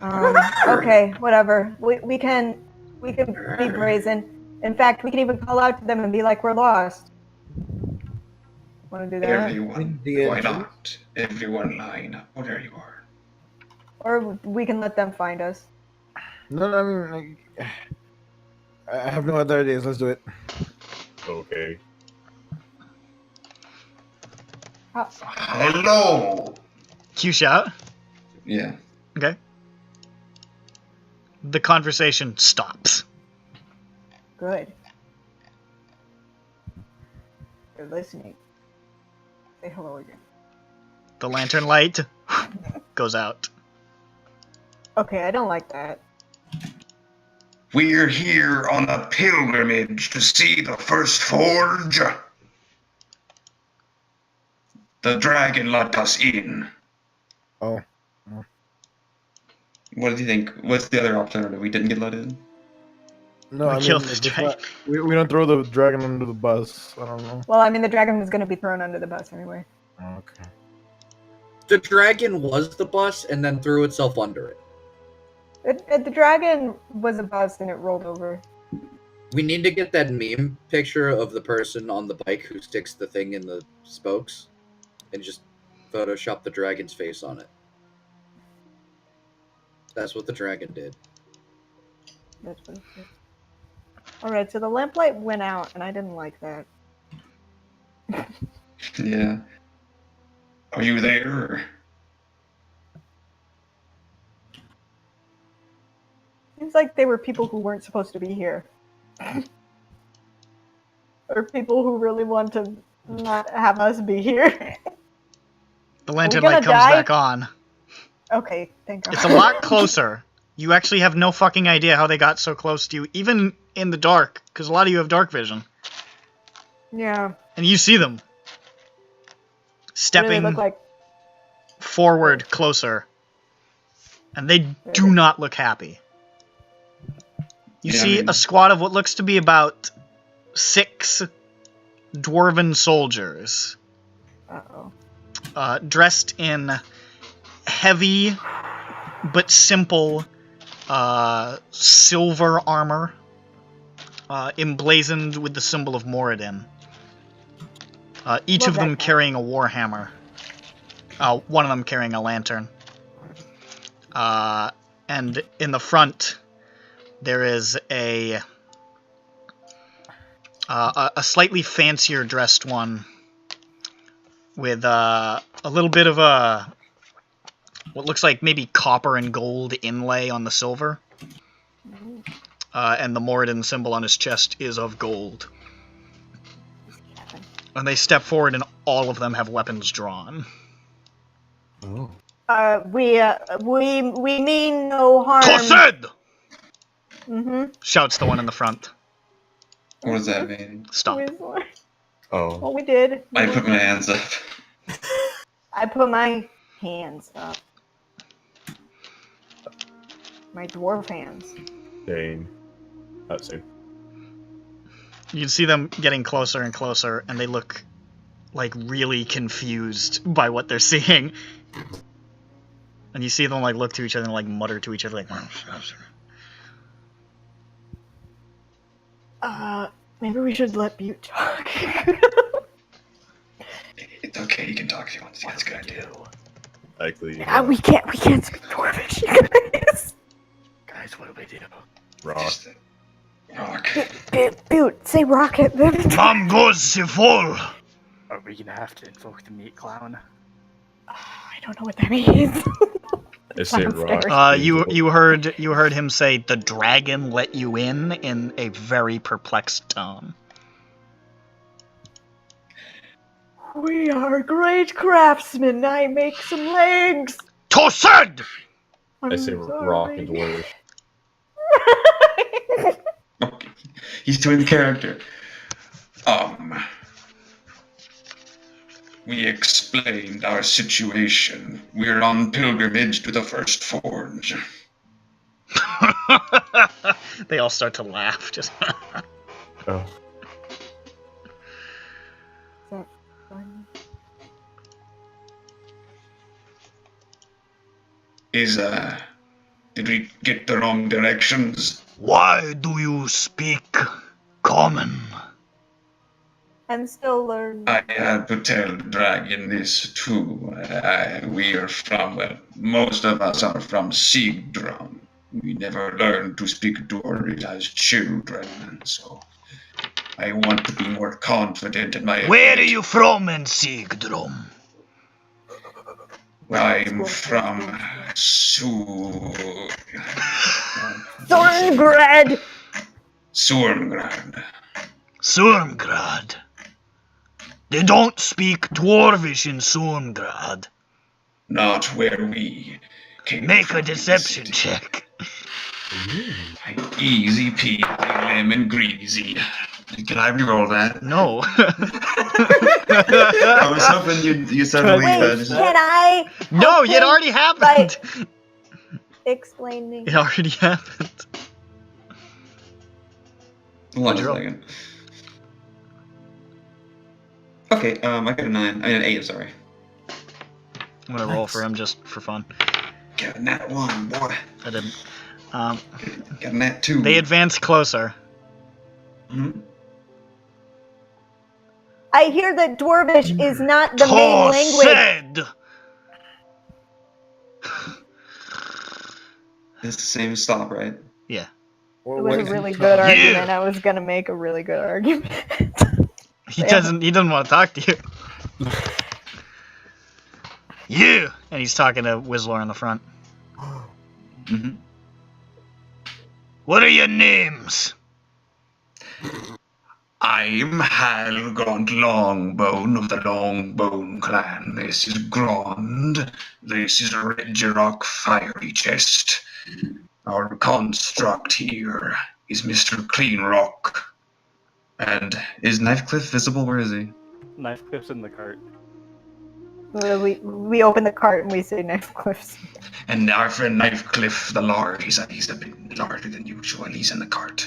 Speaker 4: Okay, whatever. We can be brazen. In fact, we can even call out to them and be like, we're lost. Want to do that?
Speaker 8: Everyone,
Speaker 3: The
Speaker 8: why
Speaker 3: entrance?
Speaker 8: not? Everyone line up where you are.
Speaker 4: Or we can let them find us.
Speaker 3: No, I mean, I have no other ideas. Let's do it.
Speaker 7: Okay.
Speaker 8: Hello!
Speaker 1: Cue shout.
Speaker 8: Yeah.
Speaker 1: Okay. The conversation stops.
Speaker 4: Good. They're listening. Say hello again.
Speaker 1: The lantern light goes out.
Speaker 4: Okay, I don't like that.
Speaker 6: We're here on a pilgrimage to see the first forge. The dragon let us in.
Speaker 3: Oh.
Speaker 8: What do you think? What's the other alternative? We didn't get let in?
Speaker 3: No,
Speaker 1: We
Speaker 3: I mean,
Speaker 1: killed the
Speaker 3: it's
Speaker 1: dragon.
Speaker 3: not- we don't throw the dragon under the bus. I don't know.
Speaker 4: Well, I mean, the dragon was going to be thrown under the bus anyway.
Speaker 3: Okay.
Speaker 2: The dragon was the bus and then threw itself under it.
Speaker 4: The dragon was a bus and it rolled over.
Speaker 2: We need to get that meme picture of the person on the bike who sticks the thing in the spokes and just Photoshop the dragon's face on it. That's what the dragon did.
Speaker 4: That's what it is. Alright, so the lamplight went out and I didn't like that.
Speaker 8: Yeah.
Speaker 6: Are you there?
Speaker 4: Seems like they were people who weren't supposed to be here. Or people who really want to not have us be here.
Speaker 1: The lantern
Speaker 4: gonna
Speaker 1: light comes
Speaker 4: die?
Speaker 1: back on.
Speaker 4: Okay, thank God.
Speaker 1: It's a lot closer. You actually have no fucking idea how they got so close to you, even in the dark, because a lot of you have dark vision.
Speaker 4: Yeah.
Speaker 1: And you see them.
Speaker 4: What do they
Speaker 1: Stepping
Speaker 4: look like?
Speaker 1: forward closer. And they do not look happy. You
Speaker 8: Yeah, I
Speaker 1: see
Speaker 8: mean-
Speaker 1: a squad of what looks to be about 6 dwarven soldiers.
Speaker 4: Uh-oh.
Speaker 1: Dressed in heavy but simple silver armor, emblazoned with the symbol of Moradin. Each
Speaker 4: Love
Speaker 1: of them
Speaker 4: that guy.
Speaker 1: carrying a warhammer. One of them carrying a lantern. And in the front, there is a slightly fancier dressed one with a little bit of a what looks like maybe copper and gold inlay on the silver. And the Moradin symbol on his chest is of gold. And they step forward and all of them have weapons drawn.
Speaker 7: Oh.
Speaker 4: We mean no harm.
Speaker 1: Tossed!
Speaker 4: Mm-hmm.
Speaker 1: Shouts the one in the front.
Speaker 8: What does that mean?
Speaker 1: Stop.
Speaker 7: Oh.
Speaker 4: Well, we did.
Speaker 8: I put my hands up.
Speaker 4: I put my hands up. My dwarf hands.
Speaker 7: Dane. That's it.
Speaker 1: You can see them getting closer and closer, and they look like really confused by what they're seeing. And you see them like look to each other and like mutter to each other like
Speaker 4: Maybe we should let Butte talk.
Speaker 6: It's okay, you can talk if you want to. That's a good idea.
Speaker 7: Likely.
Speaker 4: We can't speak Dwarvish, you guys.
Speaker 5: Guys, what do we do?
Speaker 7: Rock.
Speaker 6: Just rock.
Speaker 4: Butte, say rocket.
Speaker 1: Mom goes full.
Speaker 5: Are we gonna have to invoke the meat clown?
Speaker 4: I don't know what that means.
Speaker 7: I say
Speaker 4: I'm
Speaker 7: rock.
Speaker 4: scared.
Speaker 1: You heard him say the dragon let you in a very perplexed tone.
Speaker 4: We are great craftsmen. I make some legs.
Speaker 1: Tossed!
Speaker 7: I say rock and dwarf.
Speaker 8: Okay. He's doing the character.
Speaker 6: We explained our situation. We're on pilgrimage to the first forge.
Speaker 1: They all start to laugh. Just
Speaker 7: Oh.
Speaker 6: Is Did we get the wrong directions?
Speaker 9: Why do you speak common?
Speaker 4: I'm still learning.
Speaker 6: I had to tell the dragon this too. We are from, well, most of us are from SINDROA. We never learned to speak Doric as children, so I want to be more confident in my
Speaker 9: Where are
Speaker 6: ability.
Speaker 9: you from in SINDROA?
Speaker 6: I'm from
Speaker 4: Thorngrad!
Speaker 6: Surmgrad.
Speaker 9: Surmgrad. They don't speak Dwarvish in Surmgrad.
Speaker 6: Not where we came
Speaker 9: Make
Speaker 6: from.
Speaker 9: a deception check.
Speaker 6: Easy peasy, lemon greasy. Can I reroll that?
Speaker 1: No.
Speaker 8: I was hoping you suddenly.
Speaker 4: Wait, can I?
Speaker 1: No,
Speaker 4: help
Speaker 1: it
Speaker 4: him
Speaker 1: already
Speaker 4: by
Speaker 1: happened.
Speaker 4: explaining.
Speaker 1: It already happened.
Speaker 8: Hold on
Speaker 1: What'd
Speaker 8: a
Speaker 1: you roll?
Speaker 8: second. Okay, I got a 9. I mean an 8. Sorry.
Speaker 1: I'm gonna roll for him just for fun.
Speaker 6: Got a nat 1, boy.
Speaker 1: I didn't.
Speaker 6: Got a nat 2.
Speaker 1: They advance closer.
Speaker 8: Mhm.
Speaker 4: I hear that Dwarvish is not the main language.
Speaker 9: Said.
Speaker 8: It's the same stop, right?
Speaker 1: Yeah.
Speaker 4: It
Speaker 3: Or
Speaker 4: was a
Speaker 3: what-
Speaker 4: really good
Speaker 9: Yeah.
Speaker 4: argument. I was gonna make a really good argument.
Speaker 1: He doesn't. He doesn't want to talk to you.
Speaker 9: You.
Speaker 1: And he's talking to Whistler in the front.
Speaker 8: Mm-hmm.
Speaker 9: What are your names?
Speaker 6: I'm Halgaunt Longbone of the Longbone clan. This is Grond. This is Redgerock Fiery Chest. Our construct here is Mr. Cleanrock.
Speaker 8: And is Knifecliff visible? Where is he?
Speaker 5: Knife clips in the cart.
Speaker 4: We open the cart and we say knife cliffs.
Speaker 6: And our friend Knifecliff the Lord, he's a bit larger than usual. He's in the cart.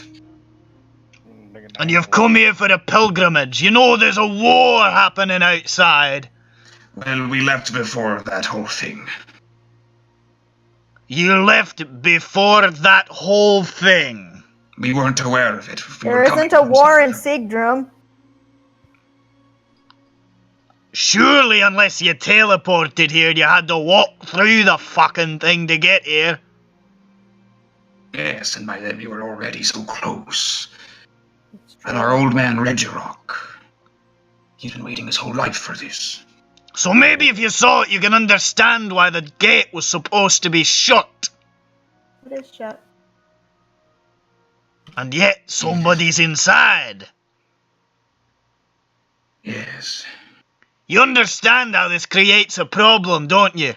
Speaker 9: And you've come here for a pilgrimage. You know there's a war happening outside.
Speaker 6: Well, we left before that whole thing.
Speaker 9: You left before that whole thing.
Speaker 6: We weren't aware of it. We
Speaker 4: There
Speaker 6: were coming
Speaker 4: isn't a
Speaker 6: from
Speaker 4: war in
Speaker 6: somewhere.
Speaker 4: Sigdrum.
Speaker 9: Surely, unless you teleported here, you had to walk through the fucking thing to get here.
Speaker 6: Yes, and by then we were already so close. And our old man Redgerock, he's been waiting his whole life for this.
Speaker 9: So maybe if you saw it, you can understand why the gate was supposed to be shut.
Speaker 4: It is shut.
Speaker 9: And yet, somebody's inside.
Speaker 6: Yes.
Speaker 9: You understand how this creates a problem, don't you?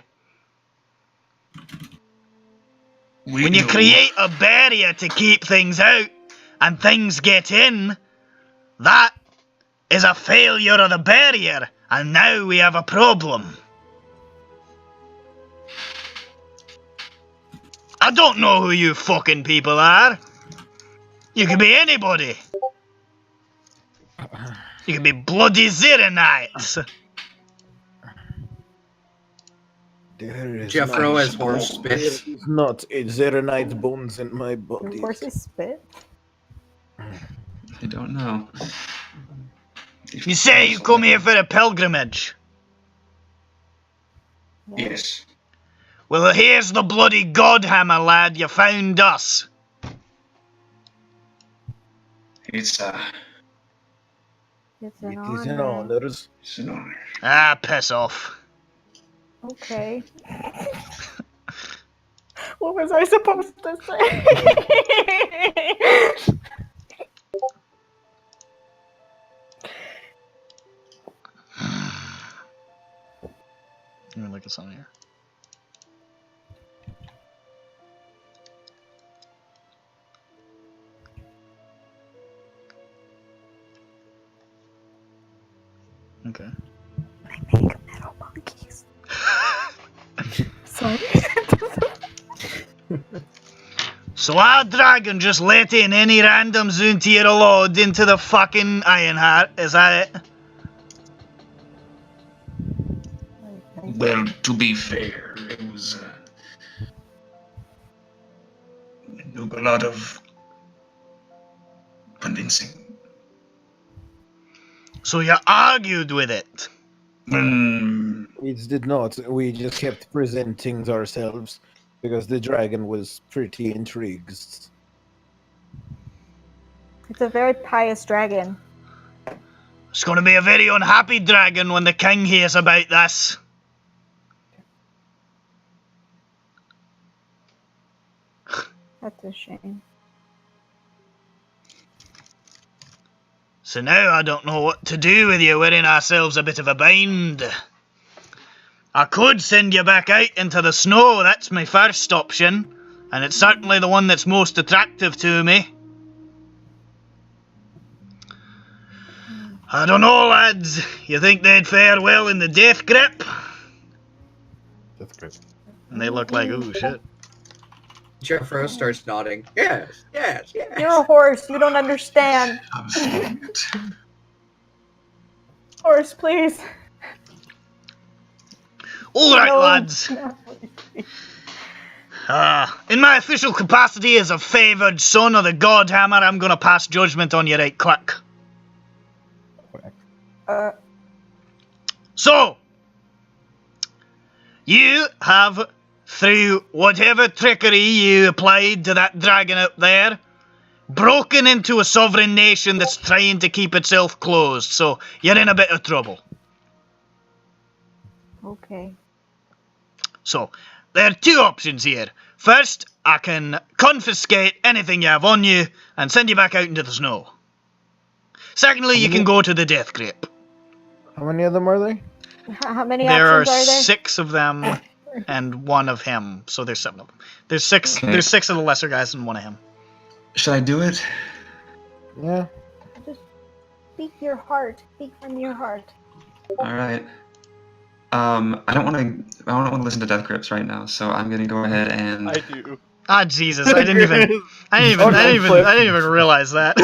Speaker 9: When you
Speaker 6: do.
Speaker 9: create a barrier to keep things out, and things get in, that is a failure of the barrier, and now we have a problem. I don't know who you fucking people are. You could be anybody. You could be bloody Zeranites.
Speaker 3: There is
Speaker 2: Jeffro
Speaker 3: not-
Speaker 2: as horse
Speaker 3: There
Speaker 2: spit.
Speaker 3: is not a Zeronite bones in my body.
Speaker 4: Horses spit.
Speaker 8: I don't know.
Speaker 9: You say you come here for a pilgrimage.
Speaker 6: Yes.
Speaker 9: Well, here's the bloody godhammer, lad. You found us.
Speaker 6: It's
Speaker 4: It's an
Speaker 3: It is an
Speaker 4: honor.
Speaker 3: honor.
Speaker 6: it's an honor.
Speaker 9: Ah, piss off.
Speaker 4: Okay. What was I supposed to say?
Speaker 1: Let me look at something here. Okay.
Speaker 4: I make metal monkeys. Sorry.
Speaker 9: So our dragon just let in any random Zuntier load into the fucking Ironheart, is that it?
Speaker 6: Well, to be fair, it was took a lot of convincing.
Speaker 1: So you argued with it?
Speaker 3: We did not. We just kept presenting ourselves because the dragon was pretty intrigued.
Speaker 4: It's a very pious dragon.
Speaker 1: It's going to be a very unhappy dragon when the king hears about this.
Speaker 4: That's a shame.
Speaker 1: So now I don't know what to do with you. We're in ourselves a bit of a bind. I could send you back out into the snow. That's my first option. And it's certainly the one that's most attractive to me. I don't know, lads. You think they'd fare well in the death grip?
Speaker 3: Death grip.
Speaker 1: And they look like, ooh, shit.
Speaker 2: Jeffro starts nodding. Yes, yes, yes.
Speaker 4: You're a horse. You don't understand.
Speaker 6: I'm scared.
Speaker 4: Horse, please.
Speaker 1: Alright,
Speaker 4: No,
Speaker 1: lads.
Speaker 4: no.
Speaker 1: In my official capacity as a favoured son of the Godhammer, I'm going to pass judgment on you right quick. So, you have, through whatever trickery you applied to that dragon out there, broken into a sovereign nation that's trying to keep itself closed, so you're in a bit of trouble.
Speaker 4: Okay.
Speaker 1: So, there are two options here. First, I can confiscate anything you have on you and send you back out into the snow. Secondly, you can go to the death grip.
Speaker 3: How many of them are there?
Speaker 4: How many
Speaker 1: There are
Speaker 4: options are there?
Speaker 1: 6 of them and 1 of him, so there's 7 of them. There's 6.
Speaker 8: Okay.
Speaker 1: There's 6 of the lesser guys and 1 of him.
Speaker 8: Should I do it?
Speaker 3: Yeah.
Speaker 4: Just speak your heart. Speak from your heart.
Speaker 8: All right. I don't want to listen to death grips right now, so I'm gonna go ahead and.
Speaker 5: I do.
Speaker 1: Ah, Jesus! I didn't even realize that. I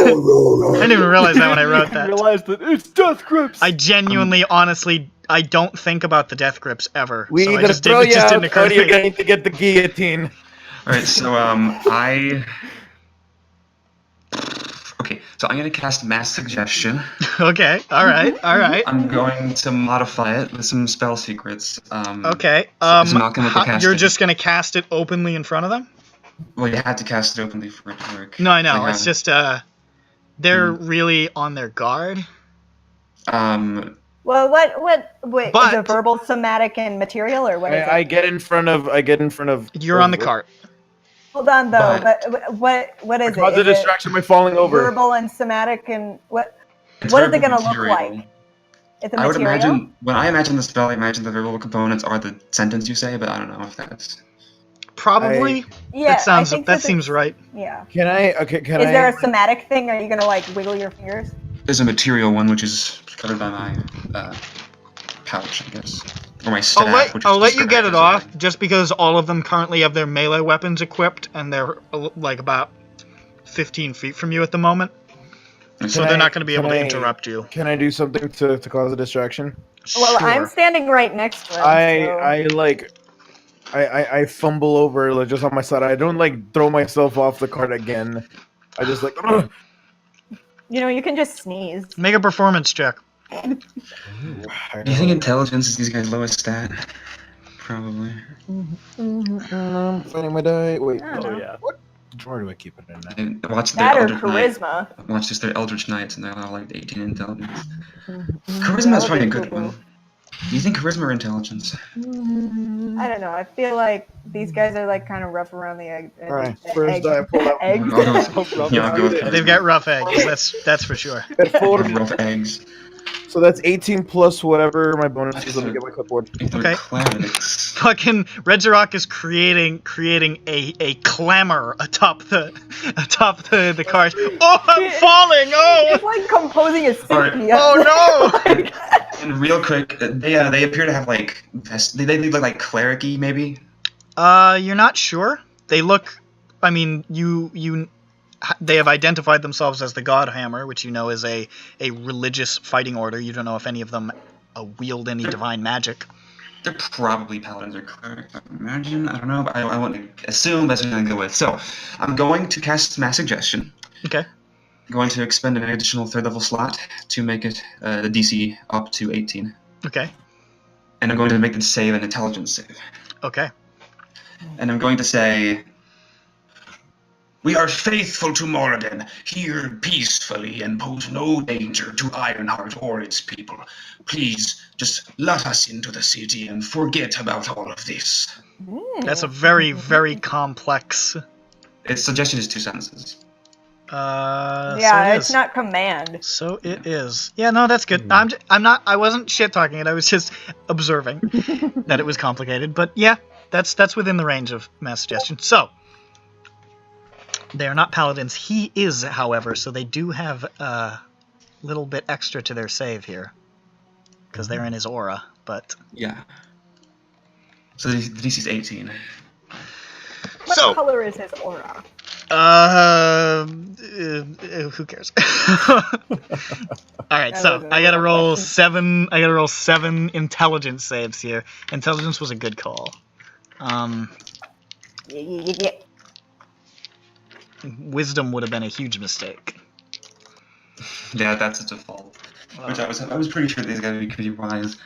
Speaker 1: didn't even realize that when I wrote
Speaker 5: I
Speaker 1: that.
Speaker 5: realized that it's death grips.
Speaker 1: I genuinely, honestly, I don't think about the death grips ever.
Speaker 3: We
Speaker 1: so
Speaker 3: either throw you out or you're going to get the guillotine.
Speaker 8: All right, so Okay, so I'm gonna cast Mass Suggestion.
Speaker 1: Okay, all right.
Speaker 8: I'm going to modify it with some spell secrets.
Speaker 1: Okay.
Speaker 8: So I'm not gonna cast
Speaker 1: you're
Speaker 8: it.
Speaker 1: just gonna cast it openly in front of them?
Speaker 8: Well, you had to cast it openly for it to work.
Speaker 1: No, I know.
Speaker 8: Like,
Speaker 1: It's just they're really on their guard.
Speaker 8: Um.
Speaker 4: Well, what wait,
Speaker 1: But-
Speaker 4: is it verbal, somatic, and material, or what is
Speaker 3: I
Speaker 4: it?
Speaker 3: get in front of.
Speaker 1: You're on the cart.
Speaker 4: Hold on, though.
Speaker 8: but-
Speaker 4: But what is it?
Speaker 3: Cause a
Speaker 4: Is it
Speaker 3: distraction by falling over.
Speaker 4: verbal and somatic, and what
Speaker 8: It's
Speaker 4: is it
Speaker 8: verbal
Speaker 4: going to look
Speaker 8: material.
Speaker 4: like? It's a
Speaker 8: I would
Speaker 4: material.
Speaker 8: imagine when I imagine the spell, I imagine the verbal components are the sentence you say, but I don't know if that's.
Speaker 1: Probably.
Speaker 4: Yeah,
Speaker 1: that
Speaker 4: I think
Speaker 1: that seems right.
Speaker 4: Yeah.
Speaker 3: Can I? Okay. Can
Speaker 4: Is
Speaker 3: I?
Speaker 4: there a somatic thing? Are you going to like wiggle your fingers?
Speaker 8: There's a material one which is covered by my pouch, I guess, or my staff. which is
Speaker 1: I'll let you
Speaker 8: described
Speaker 1: get it
Speaker 8: as
Speaker 1: off, just because all of them currently have their melee weapons equipped, and they're like about 15 feet from you at the moment. So they're not going to be able to interrupt you.
Speaker 3: Can I do something to cause a distraction?
Speaker 4: Well,
Speaker 1: Sure.
Speaker 4: I'm standing right next to him.
Speaker 3: I fumble over like just on my side. I don't like throw myself off the cart again. I just like. Ugh.
Speaker 4: You know, you can just sneeze.
Speaker 1: Make a performance check.
Speaker 8: Do you think intelligence is these guys' lowest stat? Probably.
Speaker 3: I'm finding my die. Wait.
Speaker 4: I don't know.
Speaker 5: yeah.
Speaker 3: What drawer do I keep it in now?
Speaker 8: And watch
Speaker 4: That
Speaker 8: their
Speaker 4: or
Speaker 8: Eldritch Knight.
Speaker 4: charisma.
Speaker 8: Watch just their Eldritch Knights, and they're all like 18 intelligence. Charisma is probably a good one. Do you think charisma or intelligence?
Speaker 4: I don't know. I feel like these guys are like kind of rough around the egg.
Speaker 3: All right. First die I pull out.
Speaker 4: Eggs.
Speaker 8: I'll go with
Speaker 1: They've got rough eggs. That's for sure.
Speaker 3: At 4,
Speaker 8: rough eggs.
Speaker 3: so that's 18 plus whatever my bonus is. Let me get my clipboard.
Speaker 1: Okay.
Speaker 8: Clerics.
Speaker 1: Fucking Red Zarok is creating a clamor atop the cart. Oh, I'm falling! Oh!
Speaker 4: It's like composing a symphony.
Speaker 1: Oh no!
Speaker 8: And real quick, they appear to have like they look like cleric-y, maybe.
Speaker 1: You're not sure. They look. I mean, they have identified themselves as the Godhammer, which you know is a religious fighting order. You don't know if any of them wield any divine magic.
Speaker 8: They're probably paladins or clerics, I imagine. I don't know, but I want to assume that's what I'm going to go with. So, I'm going to cast Mass Suggestion.
Speaker 1: Okay.
Speaker 8: Going to expend an additional 3rd level slot to make it the DC up to 18.
Speaker 1: Okay.
Speaker 8: And I'm going to make them save an intelligence save.
Speaker 1: Okay.
Speaker 8: And I'm going to say, we are faithful to Moradin, here peacefully and pose no danger to Ironheart or its people. Please, just let us into the city and forget about all of this.
Speaker 1: That's a very, very complex...
Speaker 8: Its suggestion is 2 sentences.
Speaker 4: Yeah,
Speaker 1: so
Speaker 4: it's not command.
Speaker 1: So it is. Yeah, no, that's good. I wasn't shit talking it. I was just observing that it was complicated. But yeah, that's within the range of mass suggestion. So they are not paladins. He is, however, so they do have a little bit extra to their save here because they're in his aura. But
Speaker 8: yeah. So the DC is 18.
Speaker 4: What color is his aura?
Speaker 1: Who cares? All right, so I gotta roll 7. I gotta roll 7 intelligence saves here. Intelligence was a good call. Wisdom would have been a huge mistake.
Speaker 8: Yeah, that's a default. Which I was pretty sure these guys would be pretty wise.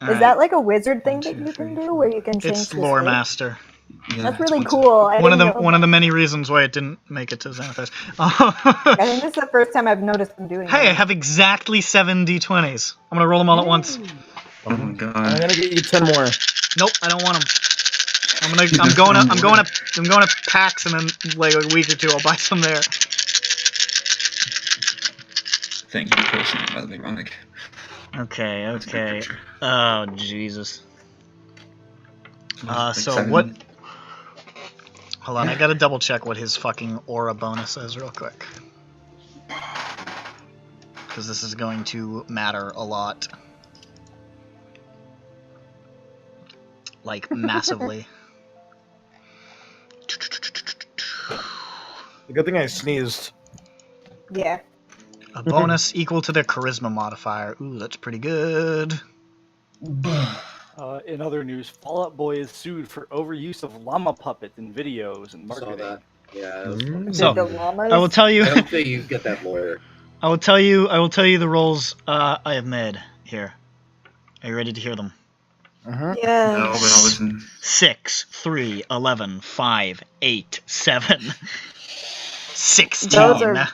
Speaker 4: Is that like a wizard thing that you can do where you can change
Speaker 1: It's
Speaker 4: the
Speaker 1: Lore
Speaker 4: state?
Speaker 1: Master.
Speaker 8: Yeah,
Speaker 4: that's really cool.
Speaker 1: One of the many reasons why it didn't make it to Xanathars.
Speaker 4: I think this is the first time I've noticed them doing
Speaker 1: Hey,
Speaker 4: that.
Speaker 1: I have exactly 7 d20s. I'm gonna roll them all at once.
Speaker 8: Oh my god.
Speaker 3: I'm gonna get you 10 more.
Speaker 1: Nope, I don't want them. I'm going to PAX, and then like a week or two I'll buy some there.
Speaker 8: Thank you for posting it, by the way, Ronick.
Speaker 1: Okay. Oh Jesus. So
Speaker 8: 7.
Speaker 1: what? Hold on, I gotta double check what his fucking aura bonus is real quick. Because this is going to matter a lot. Like, massively.
Speaker 3: The good thing I sneezed.
Speaker 4: Yeah.
Speaker 1: A bonus equal to their charisma modifier. Ooh, that's pretty good.
Speaker 5: In other news, Fall Out Boy is sued for overuse of llama puppets in videos and
Speaker 2: Saw
Speaker 5: marketing.
Speaker 2: that. Yeah. That was funny.
Speaker 1: So,
Speaker 4: the llamas?
Speaker 1: I will tell you.
Speaker 2: I hope that you get that lawyer.
Speaker 1: I will tell you the rolls I have made here. Are you ready to hear them?
Speaker 4: Yeah.
Speaker 8: No, but I'll listen.
Speaker 1: 6, 3, 11, 5, 8, 7, 16.
Speaker 4: Those are-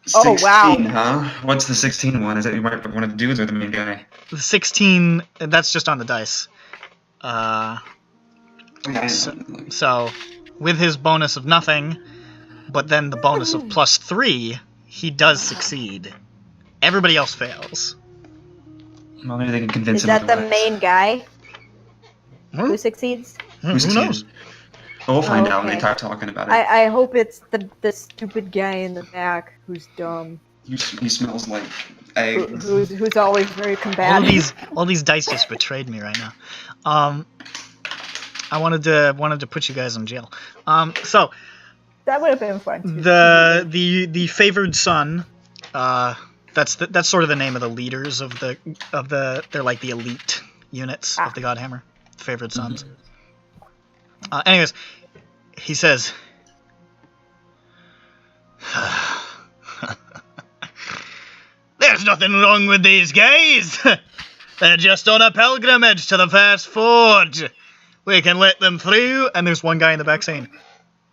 Speaker 8: 16,
Speaker 4: Oh, wow.
Speaker 8: huh? What's the 16 one? Is that you might want to do with the main guy?
Speaker 1: The 16, that's just on the dice.
Speaker 8: Okay.
Speaker 1: So, with his bonus of nothing, but then the bonus of +3, he does succeed. Everybody else fails.
Speaker 8: Well, maybe they can convince
Speaker 4: Is
Speaker 8: him.
Speaker 4: that the
Speaker 8: otherwise.
Speaker 4: main guy
Speaker 1: Huh?
Speaker 4: who succeeds?
Speaker 1: Who
Speaker 8: Who's
Speaker 1: knows?
Speaker 8: We'll find out when they
Speaker 4: Okay.
Speaker 8: start talking about it.
Speaker 4: I hope it's the stupid guy in the back who's dumb,
Speaker 8: He smells like eggs.
Speaker 4: who's always very combative.
Speaker 1: All these dice just betrayed me right now. I wanted to put you guys in jail. So
Speaker 4: That would have been fun too.
Speaker 1: the favored son, that's sort of the name of the leaders of the they're like the elite units of the Godhammer, favored sons. Anyways, he says, "There's nothing wrong with these guys. They're just on a pilgrimage to the first forge. We can let them through." And there's one guy in the back saying,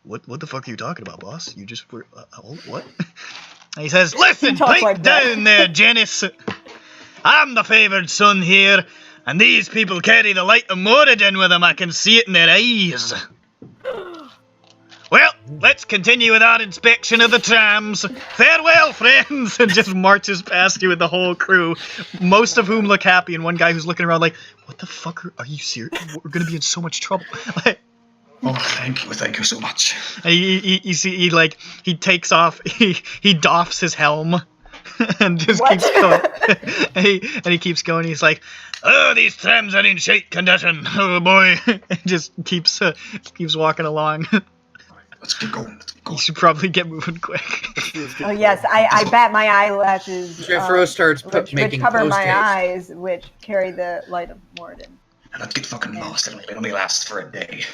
Speaker 1: What the fuck are you talking about, boss? You just were... what? And he says, "Listen,
Speaker 4: Talk
Speaker 1: pipe
Speaker 4: like that.
Speaker 1: down there, Janice. I'm the favoured son here, and these people carry the light of Moradin with them. I can see it in their eyes. Well, let's continue with our inspection of the trams. Farewell, friends," and just marches past you with the whole crew, most of whom look happy, and one guy who's looking around like, "What the fuck are you serious? We're gonna be in so much trouble."
Speaker 8: Oh, thank you so much.
Speaker 1: And you see, he takes off, he doffs his helm, and just
Speaker 4: What?
Speaker 1: keeps going. and he keeps going. He's like, "Oh, these trams are in shite condition. Oh boy!" And just keeps walking along.
Speaker 8: Let's get going.
Speaker 1: You should probably get moving quick.
Speaker 4: Oh yes, I bat my eyelashes.
Speaker 2: Jeffro starts
Speaker 4: which
Speaker 2: making
Speaker 4: cover my
Speaker 2: post-haste.
Speaker 4: eyes, which carry the light of Moradin.
Speaker 8: Let's get fucking lost. It only lasts for a day.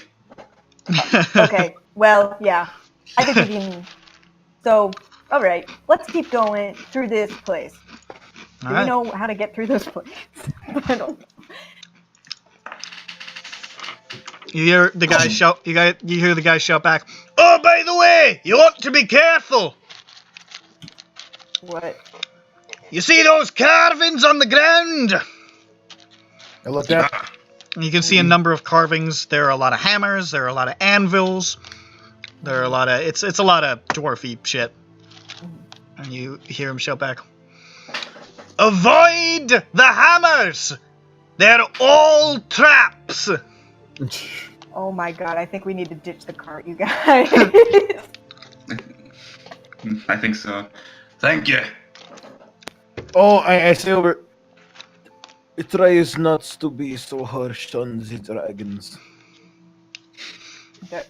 Speaker 4: Okay, well, yeah. I think we can... So, alright, let's keep going through this place. Do we
Speaker 1: Alright.
Speaker 4: know how to get through this place? I don't know.
Speaker 1: You hear the guy shout. You hear the guy shout back. Oh, by the way, you want to be careful.
Speaker 4: What?
Speaker 1: You see those carvings on the ground?
Speaker 3: I look up.
Speaker 1: You can see a number of carvings. There are a lot of hammers. There are a lot of anvils. There are a lot of. It's a lot of dwarfy shit. And you hear him shout back. Avoid the hammers. They're all traps.
Speaker 4: Oh my god, I think we need to ditch the cart, you guys.
Speaker 8: I think so. Thank you.
Speaker 3: Oh, I say over. It tries not to be so harsh on the dragons.
Speaker 4: Okay.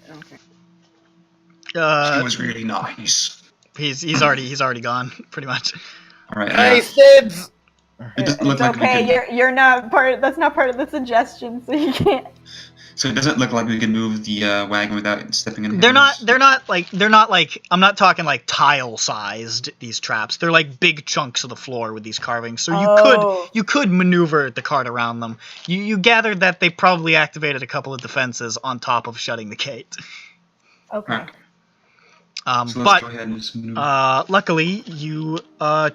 Speaker 8: It was really nice.
Speaker 1: He's already gone, pretty much.
Speaker 8: All right.
Speaker 3: I said.
Speaker 8: It doesn't look like we
Speaker 4: Okay,
Speaker 8: could,
Speaker 4: you're not part. That's not part of the suggestion, so you can't.
Speaker 8: So it doesn't look like we can move the wagon without stepping in.
Speaker 1: They're not
Speaker 8: hammers.
Speaker 1: like I'm not talking like tile sized, these traps. They're like big chunks of the floor with these carvings. So you could maneuver the cart around them. You gathered that they probably activated a couple of defenses on top of shutting the gate.
Speaker 4: Okay.
Speaker 8: Alright. So let's go ahead and just move.
Speaker 1: Luckily you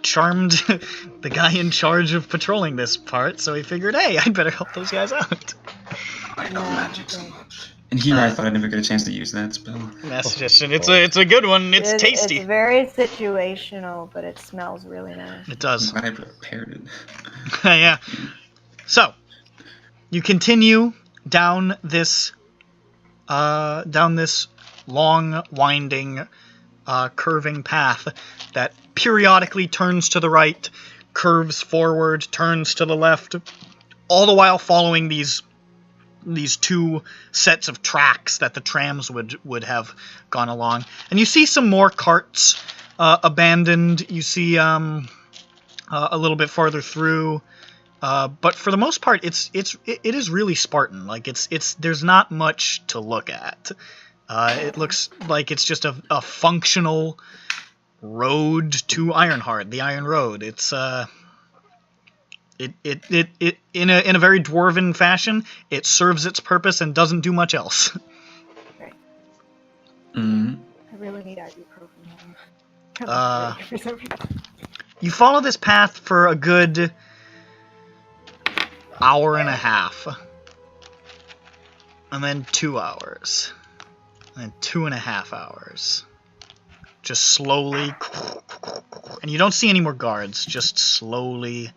Speaker 1: charmed the guy in charge of patrolling this part, so he figured, hey, I'd better help those guys out.
Speaker 8: I know magic so much. And here I thought I'd never get a chance to use that spell.
Speaker 1: Mass suggestion. It's a good one. It's tasty.
Speaker 4: It's very situational, but it smells really nice.
Speaker 1: It does.
Speaker 8: I'm glad I prepared it.
Speaker 1: Yeah. So, you continue down this long, winding, curving path that periodically turns to the right, curves forward, turns to the left, all the while following these two sets of tracks that the trams would have gone along. And you see some more carts abandoned. You see a little bit farther through, but for the most part, it is really Spartan. Like there's not much to look at. It looks like it's just a functional road to Ironheart, the Ironroad. It's it in a very dwarven fashion. It serves its purpose and doesn't do much else.
Speaker 4: Okay.
Speaker 8: Mm-hmm.
Speaker 4: I really need ibuprofen.
Speaker 1: You follow this path for a good hour and a half, and then 2 hours, and then 2.5 hours. Just slowly, and you don't see any more guards. Just slowly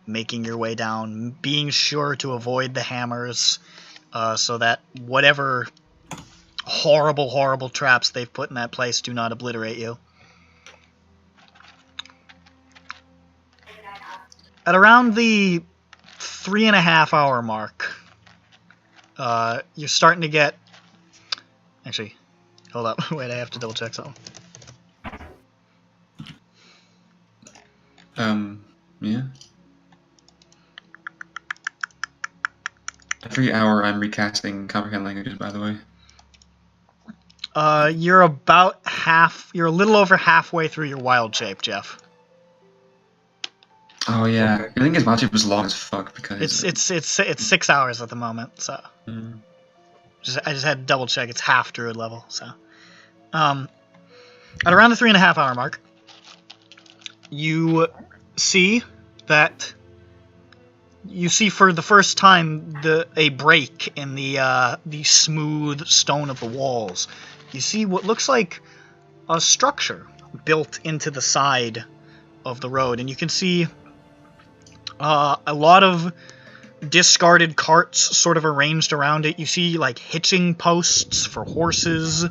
Speaker 1: making your way down, being sure to avoid the hammers, so that whatever horrible traps they've put in that place do not obliterate you. At around the 3.5 hour mark, you're starting to get... Actually, hold up. Wait, I have to double check something.
Speaker 8: Yeah. Every hour I'm recasting comprehend languages, by the way.
Speaker 1: You're a little over halfway through your wild shape, Jeff.
Speaker 8: Oh yeah, okay. I think his wild shape was long as fuck because
Speaker 1: it's 6 hours at the moment, so I just had to double check. It's half druid level, so at around the 3.5 hour mark, you see for the first time a break in the smooth stone of the walls. You see what looks like a structure built into the side of the road, and you can see a lot of discarded carts sort of arranged around it. You see like hitching posts for horses.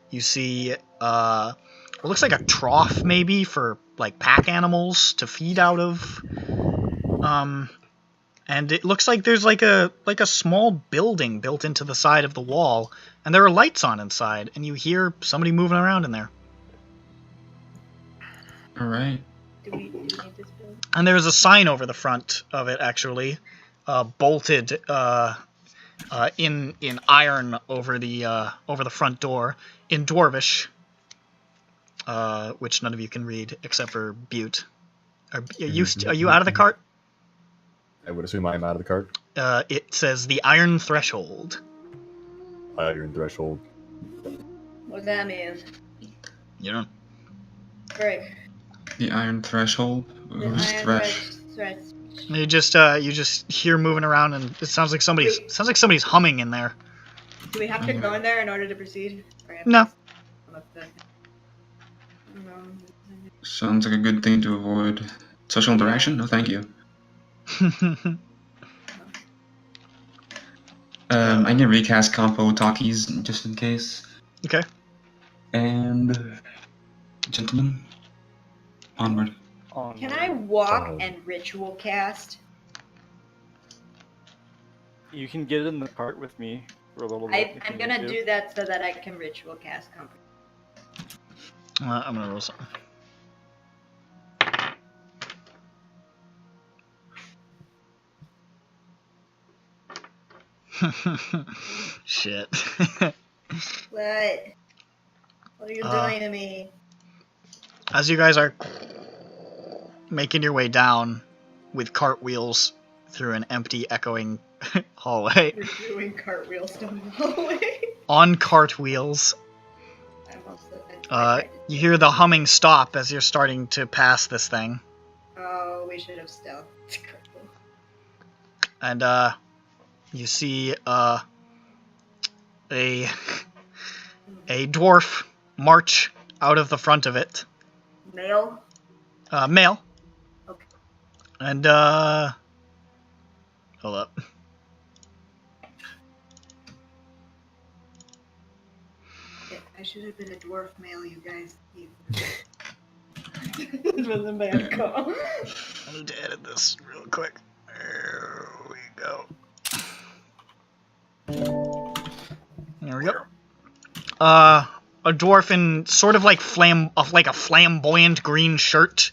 Speaker 1: You see what looks like a trough maybe for like pack animals to feed out of. And it looks like there's like a small building built into the side of the wall, and there are lights on inside, and you hear somebody moving around in there.
Speaker 8: All right.
Speaker 4: Do we need this building?
Speaker 1: And there's a sign over the front of it, actually, bolted in iron over the front door in Dwarvish, which none of you can read except for Butte. Are you out of the cart?
Speaker 7: I would assume I'm out of the cart.
Speaker 1: It says the Iron Threshold.
Speaker 7: Iron threshold.
Speaker 10: What does that mean?
Speaker 1: You don't.
Speaker 10: Great.
Speaker 8: The Iron Threshold?
Speaker 10: The
Speaker 8: Who's
Speaker 10: iron
Speaker 8: Thresh?
Speaker 10: thresh.
Speaker 1: You just hear moving around, and it sounds like somebody's humming in there.
Speaker 10: Do we have to go in there in order to proceed?
Speaker 1: No.
Speaker 8: Sounds like a good thing to avoid. Social interaction? No, thank you. I need to recast compo talkies just in case.
Speaker 1: Okay.
Speaker 8: And gentlemen, onward.
Speaker 10: Can I walk and ritual cast?
Speaker 5: You can get in the cart with me for a little bit.
Speaker 10: I'm gonna do that so that I can ritual cast comfort.
Speaker 1: I'm gonna roll something. Shit.
Speaker 10: What? What are you doing to me?
Speaker 1: As you guys are making your way down with cartwheels through an empty, echoing hallway.
Speaker 10: You're doing cartwheels down the hallway.
Speaker 1: On cartwheels. You hear the humming stop as you're starting to pass this thing.
Speaker 10: Oh, we should have stealth.
Speaker 1: And you see a dwarf march out of the front of it.
Speaker 10: Male?
Speaker 1: Male.
Speaker 10: Okay.
Speaker 1: And hold up.
Speaker 10: I should have been a dwarf male, you guys. This was a bad call.
Speaker 1: I need to edit this real quick. There we go. There we go. A dwarf in sort of like a flamboyant green shirt.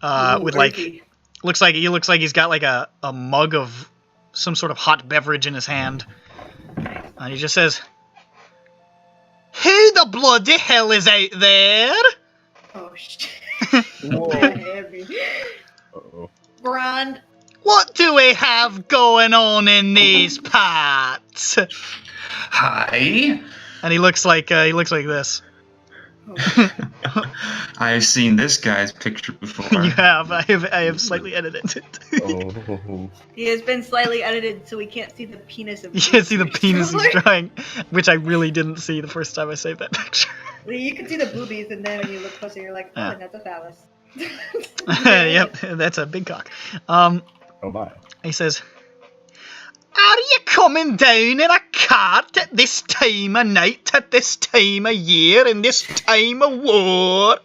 Speaker 1: With like looks like he's got like a mug of some sort of hot beverage in his hand. And he just says, "Who the bloody hell is out there?"
Speaker 10: Oh shit.
Speaker 3: Whoa.
Speaker 10: Heavy.
Speaker 7: Uh-oh.
Speaker 10: Brand.
Speaker 1: What do we have going on in these parts?
Speaker 8: Hi.
Speaker 1: And he looks like this.
Speaker 8: I've seen this guy's picture before.
Speaker 1: You have. I have slightly edited it.
Speaker 7: Oh.
Speaker 10: He has been slightly edited so we can't see the penis of
Speaker 1: You can't see the penis he's drawing, which I really didn't see the first time I saved that picture.
Speaker 10: Well, you can see the boobies, and then when you look closer, you're like, oh,
Speaker 1: Yeah.
Speaker 10: that's a phallus.
Speaker 1: Yep, that's a big cock.
Speaker 7: Oh my.
Speaker 1: He says, "Are you coming down in a cart at this time of night, at this time of year, in this time of war?"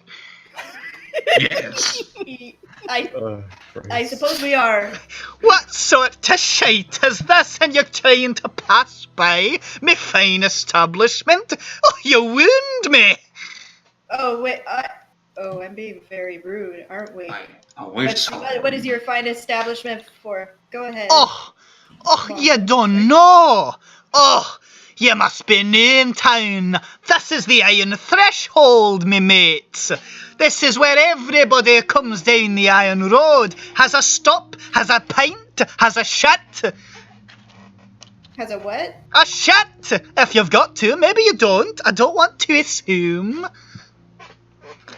Speaker 8: Yes.
Speaker 10: I suppose we are.
Speaker 1: "What sort of shite is this, and you're trying to pass by me fine establishment? Oh, you wound me!"
Speaker 10: Oh, wait, I'm being very rude, aren't we?
Speaker 8: What
Speaker 10: is your fine establishment for? Go ahead.
Speaker 1: Oh, you don't know. Oh, you must be new in town. This is the Iron Threshold, me mates. This is where everybody who comes down the Iron Road has a stop, has a pint, has a shit.
Speaker 10: Has a what?
Speaker 1: A shit, if you've got to. Maybe you don't. I don't want to assume.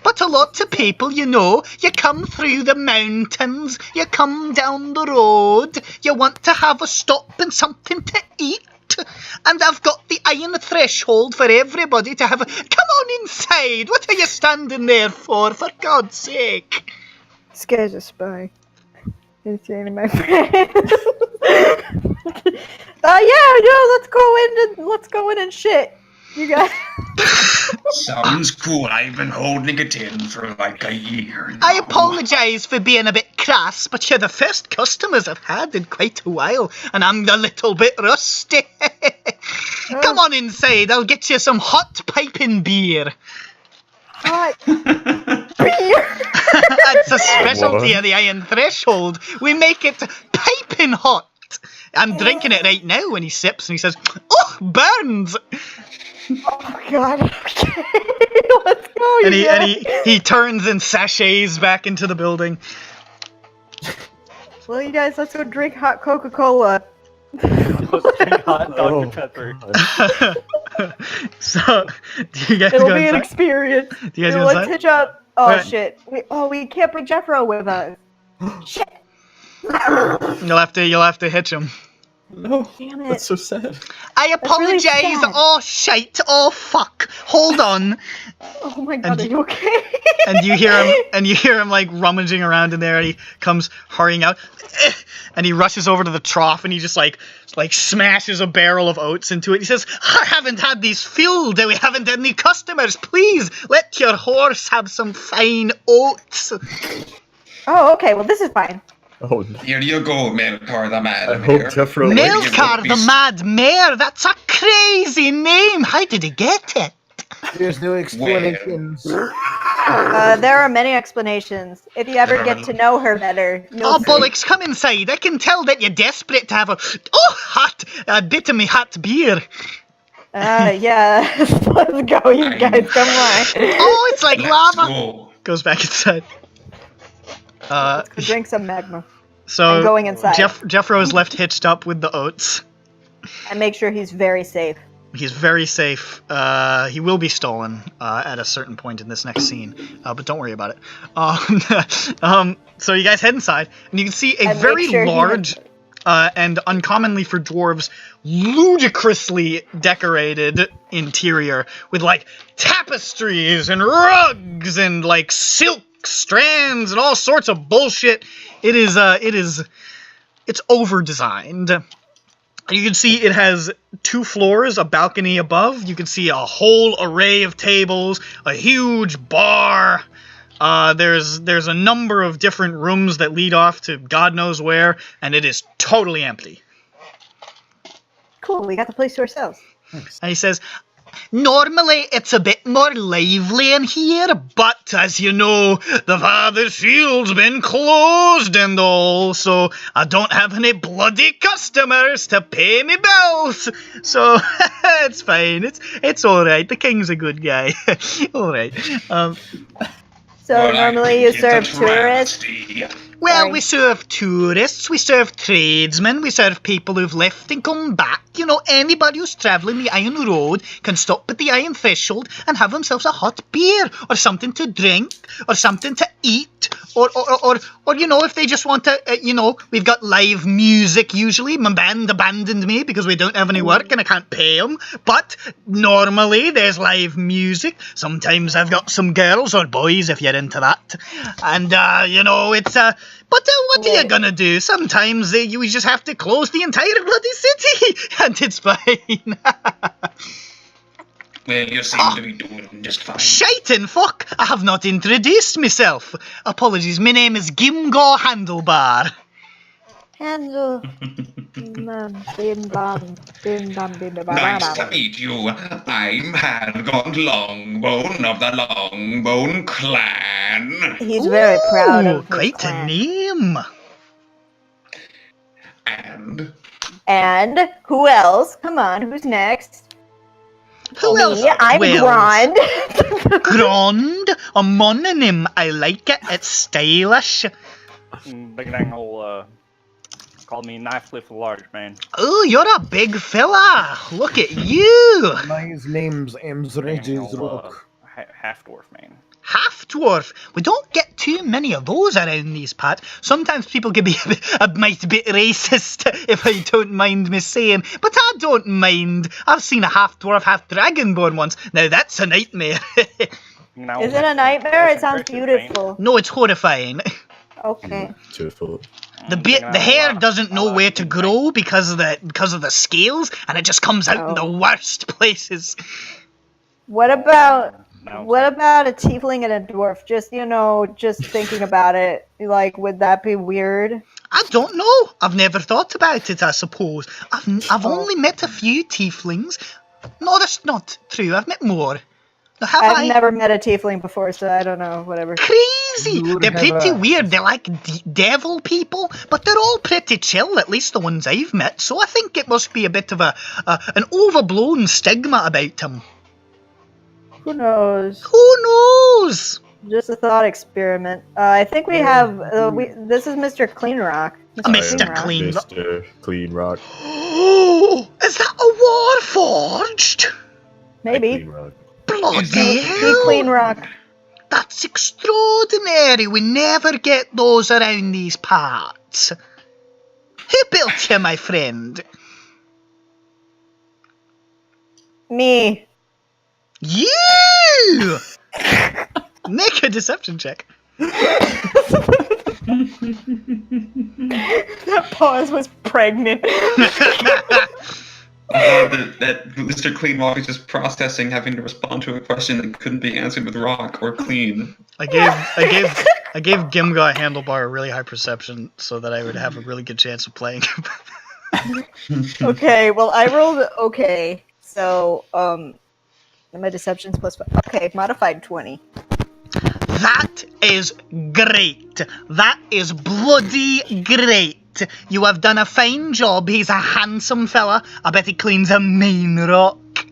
Speaker 1: But a lot of people, you know, you come through the mountains, you come down the road, you want to have a stop and something to eat. And I've got the Iron Threshold for everybody to have a... Come on inside! What are you standing there for God's sake?
Speaker 4: This guy's a spy. He's saying my friend. Let's go in and shit. You guys.
Speaker 6: Sounds cool. I've been holding it in for like a year now.
Speaker 1: I apologise for being a bit crass, but you're the first customers I've had in quite a while, and I'm a little bit rusty. Come on inside, I'll get you some hot piping beer.
Speaker 4: Hot
Speaker 1: That's a specialty of the Iron Threshold. We make it piping hot. I'm drinking it right now. And he sips and he says, "Oh, burns!"
Speaker 4: Oh God. Okay. Let's go.
Speaker 1: And
Speaker 4: you
Speaker 1: he turns and sachets back into the building.
Speaker 4: Well, you guys, let's go drink hot Coca-Cola.
Speaker 5: Let's drink hot Dr. Pepper.
Speaker 1: So, do you guys
Speaker 4: It'll
Speaker 1: go
Speaker 4: be an
Speaker 1: inside?
Speaker 4: experience.
Speaker 1: Do you guys
Speaker 4: Dude,
Speaker 1: go
Speaker 4: let's
Speaker 1: inside?
Speaker 4: hitch up. Oh
Speaker 1: Alright.
Speaker 4: shit. We can't bring Jeffro with us. Shit.
Speaker 1: You'll have to hitch him.
Speaker 7: No,
Speaker 4: Damn it.
Speaker 7: that's so sad.
Speaker 1: I apologize.
Speaker 4: really sad.
Speaker 1: Oh shite. Oh fuck. Hold on.
Speaker 4: Oh my God,
Speaker 1: And
Speaker 4: are you okay?
Speaker 1: And you hear him like rummaging around in there, and he comes hurrying out, and he rushes over to the trough, and he just like smashes a barrel of oats into it. He says, "I haven't had these filled, and we haven't had any customers. Please let your horse have some fine oats."
Speaker 4: Oh, okay. Well, this is fine.
Speaker 7: Oh, no.
Speaker 8: Here you go, Melkor the Mad
Speaker 7: I
Speaker 8: Mare.
Speaker 7: hope Jeffro
Speaker 1: Melkor the Mad Mare. That's a crazy name. How did he get it?
Speaker 3: There's no explanations.
Speaker 4: There are many explanations. If you ever get to know her better, you'll
Speaker 1: Oh
Speaker 4: see.
Speaker 1: bollocks! Come inside. I can tell that you're desperate to have a bit of me hot beer.
Speaker 4: Yeah. Let's go, you guys. Come on.
Speaker 1: Oh, it's like
Speaker 8: Let's
Speaker 1: lava.
Speaker 8: go.
Speaker 1: Goes back inside.
Speaker 4: Let's go drink some magma.
Speaker 1: So
Speaker 4: I'm going inside.
Speaker 1: Jeffro is left hitched up with the oats.
Speaker 4: And make sure he's very safe.
Speaker 1: He's very safe. He will be stolen at a certain point in this next scene, but don't worry about it. So you guys head inside, and you can see a
Speaker 4: And
Speaker 1: very
Speaker 4: make sure he
Speaker 1: large and uncommonly for dwarves, ludicrously decorated interior with like tapestries and rugs and like silk strands and all sorts of bullshit. It's over designed. You can see it has 2 floors, a balcony above. You can see a whole array of tables, a huge bar. There's a number of different rooms that lead off to God knows where, and it is totally empty.
Speaker 4: Cool, we got the place to ourselves.
Speaker 1: And he says, "Normally it's a bit more lively in here, but as you know, the Father's Field's been closed and all, so I don't have any bloody customers to pay me bills. So it's fine. It's all right. The King's a good guy. All right.
Speaker 4: So
Speaker 8: Well,
Speaker 4: normally
Speaker 8: I
Speaker 4: you
Speaker 8: think
Speaker 4: serve
Speaker 8: it's a
Speaker 4: tourists.
Speaker 8: travesty.
Speaker 1: Well,
Speaker 4: Sorry.
Speaker 1: we serve tourists, we serve tradesmen, we serve people who've left and come back. You know, anybody who's travelling the Iron Road can stop at the Iron Threshold and have themselves a hot beer, or something to drink, or something to eat, or you know, if they just want to, we've got live music usually. My band abandoned me because we don't have any work and I can't pay them, but normally there's live music. Sometimes I've got some girls or boys if you're into that, and it's but what are you gonna do? Sometimes you just have to close the entire bloody city, and it's fine.
Speaker 8: Well, you seem to be doing just fine.
Speaker 1: Shite and fuck! I have not introduced myself. Apologies, my name is Gimgo Handlebar.
Speaker 4: Handle. Bim bam. Bim bam bim bam
Speaker 8: Nice to
Speaker 4: bam.
Speaker 8: meet you. I'm Hadgond Longbone of the Longbone clan.
Speaker 4: He's very proud
Speaker 1: Ooh,
Speaker 4: of his
Speaker 1: quite
Speaker 4: clan.
Speaker 1: a name.
Speaker 8: And
Speaker 4: And who else? Come on, who's next?
Speaker 1: Who else?
Speaker 4: Me, I'm
Speaker 1: Well,
Speaker 4: Grand.
Speaker 1: Grand, a mononym. I like it. It's stylish.
Speaker 5: Big dang ol' called me Knife Cliff the Large, man.
Speaker 1: Oh, you're a big fella. Look at you.
Speaker 3: My name's Regis Rook.
Speaker 5: Half dwarf, man.
Speaker 1: Half dwarf. We don't get too many of those around these parts. Sometimes people can be a bit bit racist, if I don't mind me saying. But I don't mind. I've seen a half dwarf, half dragonborn once. Now that's a nightmare.
Speaker 4: Is it a nightmare? It sounds beautiful.
Speaker 1: No, it's horrifying.
Speaker 4: Okay.
Speaker 7: Beautiful.
Speaker 1: The hair doesn't know where to grow because of the scales, and it just comes out in the worst places.
Speaker 4: What about a tiefling and a dwarf? Just thinking about it. Like, would that be weird?
Speaker 1: I don't know. I've never thought about it, I suppose. I've only met a few tieflings. No, that's not true. I've met more. Have
Speaker 4: I've
Speaker 1: I?
Speaker 4: never met a tiefling before, so I don't know. Whatever.
Speaker 1: Crazy!
Speaker 3: You
Speaker 1: They're
Speaker 3: have
Speaker 1: pretty
Speaker 3: a-
Speaker 1: weird. They're like devil people, but they're all pretty chill, at least the ones I've met, so I think it must be a bit of an overblown stigma about them.
Speaker 4: Who knows?
Speaker 1: Who knows?
Speaker 4: Just a thought experiment. I think we have. This is Mr. Cleanrock.
Speaker 1: Mr.
Speaker 7: I am
Speaker 1: Clean Rock.
Speaker 7: Mr. Clean Rock.
Speaker 1: Oh, is that a Warforged?
Speaker 4: Maybe.
Speaker 7: Clean Rock.
Speaker 1: Bloody
Speaker 4: He
Speaker 1: hell!
Speaker 4: Cleanrock.
Speaker 1: That's extraordinary. We never get those around these parts. Who built you, my friend?
Speaker 4: Me.
Speaker 1: You! Make a deception check.
Speaker 4: That pause was pregnant.
Speaker 8: I'm glad that Mr. Clean Rock is just processing having to respond to a question that couldn't be answered with rock or clean.
Speaker 1: I gave Gimga a handlebar a really high perception so that I would have a really good chance of playing.
Speaker 4: Okay, well, I rolled okay. So, my deception's +5. Okay, modified 20.
Speaker 1: That is great. That is bloody great. You have done a fine job. He's a handsome fella. I bet he cleans a mean rock.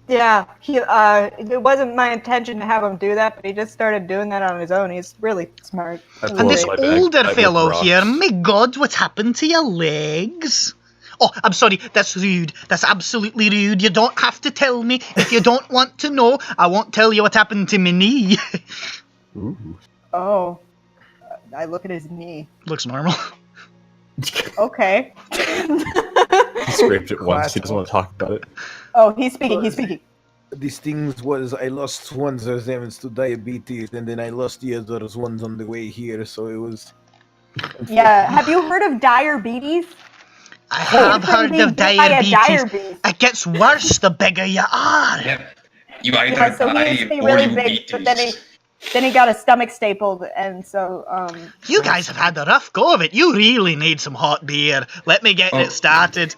Speaker 4: Yeah, it wasn't my intention to have him do that, but he just started doing that on his own. He's really smart.
Speaker 1: And this
Speaker 7: my bag.
Speaker 1: older
Speaker 7: I whip
Speaker 1: fellow
Speaker 7: rocks.
Speaker 1: here, my God, what happened to your legs? Oh, I'm sorry, that's rude. That's absolutely rude. You don't have to tell me. If you don't want to know, I won't tell you what happened to my knee.
Speaker 7: Ooh.
Speaker 4: Oh, I look at his knee.
Speaker 1: Looks normal.
Speaker 4: Okay.
Speaker 7: He scraped it once. He doesn't want to talk about it.
Speaker 4: Oh, he's speaking. He's speaking.
Speaker 3: These things was I lost one of them to diabetes, and then I lost the others ones on the way here. So it was.
Speaker 4: Yeah. Have you heard of diabetes?
Speaker 1: I have heard of diabetes.
Speaker 4: Diabetes.
Speaker 1: It gets worse the bigger you are.
Speaker 8: Yep. You either
Speaker 4: Yeah, so he
Speaker 8: die
Speaker 4: used to be
Speaker 8: or
Speaker 4: really
Speaker 8: you
Speaker 4: big,
Speaker 8: eat
Speaker 4: but
Speaker 8: these.
Speaker 4: then he got his stomach stapled, and so
Speaker 1: You guys have had a rough go of it. You really need some hot beer. Let me get it started.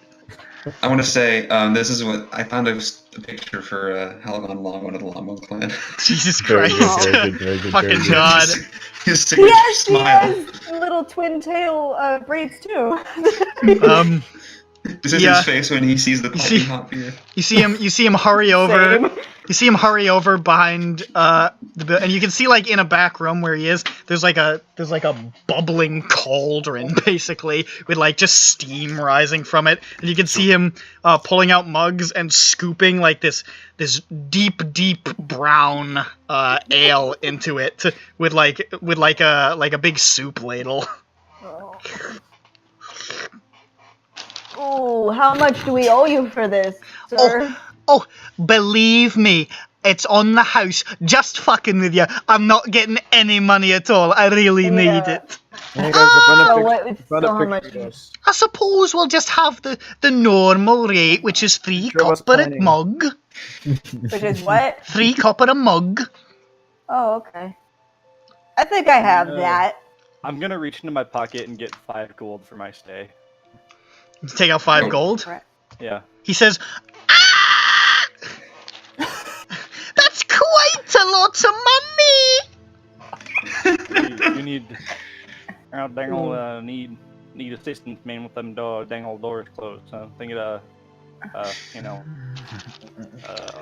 Speaker 8: I want to say, this is what I found a picture for Halagon Long, one of the Longbow clan.
Speaker 1: Jesus
Speaker 7: Very
Speaker 1: Christ.
Speaker 7: good, very good, very good,
Speaker 1: Fucking
Speaker 7: very good.
Speaker 1: God.
Speaker 8: His signature
Speaker 4: yes, he
Speaker 8: smile.
Speaker 4: has little twin tail braids too.
Speaker 8: This is
Speaker 1: yeah.
Speaker 8: his face when he sees the
Speaker 1: see-
Speaker 8: piping hot beer.
Speaker 1: You see him hurry over.
Speaker 4: Same.
Speaker 1: You see him hurry over behind and you can see like in a back room where he is, there's like a bubbling cauldron basically with like just steam rising from it, and you can see him pulling out mugs and scooping like this deep brown ale into it with a big soup ladle.
Speaker 4: Oh, how much do we owe you for this, sir?
Speaker 1: Oh, believe me, it's on the house. Just fucking with you. I'm not getting any money at all. I really need it.
Speaker 3: Hey guys, I
Speaker 4: So what?
Speaker 3: found
Speaker 4: So
Speaker 3: a
Speaker 4: how much?
Speaker 3: picture of us.
Speaker 1: I suppose we'll just have the normal rate, which is 3
Speaker 3: Sure was
Speaker 1: copper a
Speaker 3: planning.
Speaker 1: mug.
Speaker 4: Which is what?
Speaker 1: 3 copper a mug.
Speaker 4: Oh, okay. I think I have that.
Speaker 5: I'm gonna reach into my pocket and get 5 gold for my stay.
Speaker 1: Take out 5 gold.
Speaker 5: Yeah.
Speaker 1: He says, "Ah! That's quite a lot of money."
Speaker 5: You need. Dang old need assistance, man, with them dang old doors closed. So think it oh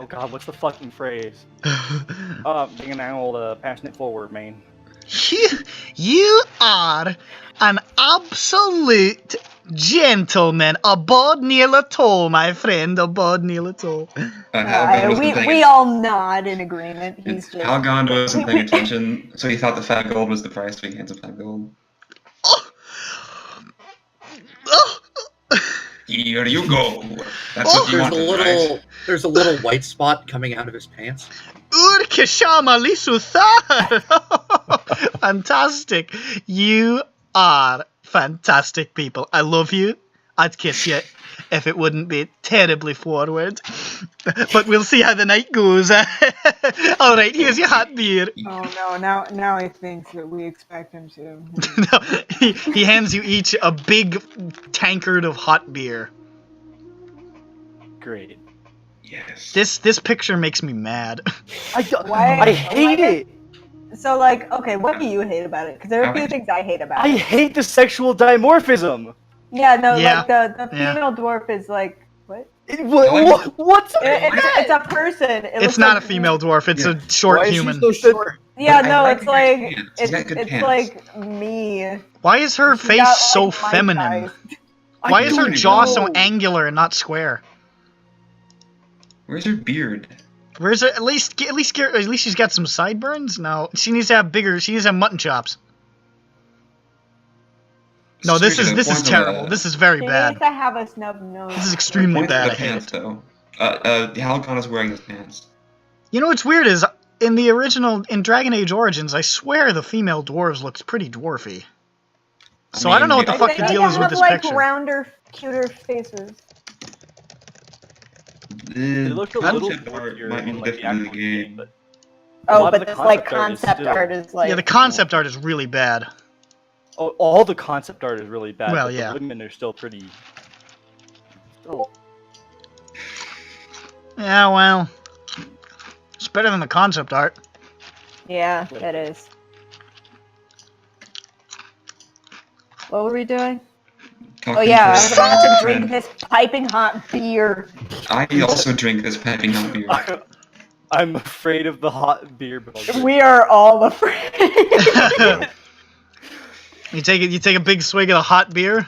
Speaker 5: god, what's the fucking phrase? Dang old passing it forward, man.
Speaker 1: You are an absolute gentleman. Above Neil at all, my friend. Above Neil at all.
Speaker 4: We all nod in agreement. He's just.
Speaker 8: Halagon wasn't paying attention, so he thought the 5 gold was the price, so he hands him 5 gold. Here you go. That's what you wanted, right?
Speaker 2: There's a little white spot coming out of his pants.
Speaker 1: Urkishama Lisuthar! Fantastic. You are fantastic people. I love you. I'd kiss you if it wouldn't be terribly forward. But we'll see how the night goes. Alright, here's your hot beer.
Speaker 4: Oh no, now he thinks that we expect him to.
Speaker 1: No, he hands you each a big tankard of hot beer.
Speaker 5: Great.
Speaker 8: Yes.
Speaker 1: This picture makes me mad.
Speaker 5: I
Speaker 4: Why-
Speaker 5: hate
Speaker 4: why-
Speaker 5: it.
Speaker 4: So, like, okay, what do you hate about it? Because there are a few things I hate about
Speaker 5: I
Speaker 4: it.
Speaker 5: hate the sexual dimorphism.
Speaker 4: Yeah, no,
Speaker 1: Yeah,
Speaker 4: like the
Speaker 1: yeah.
Speaker 4: female dwarf is like what?
Speaker 5: What's
Speaker 4: It's a person.
Speaker 1: It's
Speaker 4: looks
Speaker 1: not
Speaker 4: like,
Speaker 1: a female dwarf. It's
Speaker 8: Yeah.
Speaker 1: a short
Speaker 2: Why is
Speaker 1: human.
Speaker 2: she so short?
Speaker 4: Yeah,
Speaker 8: But I
Speaker 4: no,
Speaker 8: like
Speaker 4: it's
Speaker 8: her
Speaker 4: like
Speaker 8: pants. She's got good
Speaker 4: it's
Speaker 8: pants.
Speaker 4: like me.
Speaker 1: Why is her
Speaker 4: She's
Speaker 1: face
Speaker 4: got,
Speaker 1: so
Speaker 4: like, my
Speaker 1: feminine?
Speaker 4: size.
Speaker 1: Why is her
Speaker 8: don't
Speaker 1: jaw so
Speaker 5: know.
Speaker 1: angular and not square?
Speaker 8: Where's her beard?
Speaker 1: Where's it? At least she's got some sideburns. No, she needs to have bigger. She needs to have mutton chops. No, this
Speaker 8: Straight to
Speaker 1: is
Speaker 8: the point of
Speaker 1: terrible. This is very
Speaker 4: She
Speaker 1: bad.
Speaker 4: needs to have a snub nose.
Speaker 1: This is extremely
Speaker 8: Point of
Speaker 1: bad.
Speaker 8: the
Speaker 1: I hate
Speaker 8: pants,
Speaker 1: it.
Speaker 8: though. Halcon is wearing his pants.
Speaker 1: You know what's weird is in the original in Dragon Age Origins, I swear the female dwarves looked pretty dwarfy. So I don't know what the
Speaker 4: I
Speaker 1: fuck
Speaker 4: think
Speaker 1: the
Speaker 4: they
Speaker 1: deal is with
Speaker 4: have
Speaker 1: this
Speaker 4: like
Speaker 1: picture.
Speaker 4: rounder, cuter faces.
Speaker 5: They look a little
Speaker 8: concept art
Speaker 5: dorkier
Speaker 8: might be
Speaker 5: in like the
Speaker 8: different in
Speaker 5: actual
Speaker 8: the
Speaker 5: game,
Speaker 8: game.
Speaker 5: but
Speaker 4: Oh,
Speaker 5: lot of
Speaker 4: but
Speaker 5: the
Speaker 4: this like
Speaker 5: concept art is
Speaker 4: concept
Speaker 5: still-
Speaker 4: art is like
Speaker 1: Yeah, the concept art is really bad.
Speaker 5: all the concept art is really bad.
Speaker 1: Well,
Speaker 5: but
Speaker 1: yeah.
Speaker 5: the women are still pretty. Still,
Speaker 1: Yeah, well, it's better than the concept art.
Speaker 4: Yeah, it is. What were we doing? Oh
Speaker 8: Talking
Speaker 4: yeah, I
Speaker 8: for
Speaker 4: was about to drink
Speaker 8: trend.
Speaker 4: this piping hot beer.
Speaker 8: I also drink this piping hot beer.
Speaker 5: I'm afraid of the hot beer. But I'll drink
Speaker 4: We are all afraid.
Speaker 1: You take a big swig of the hot beer.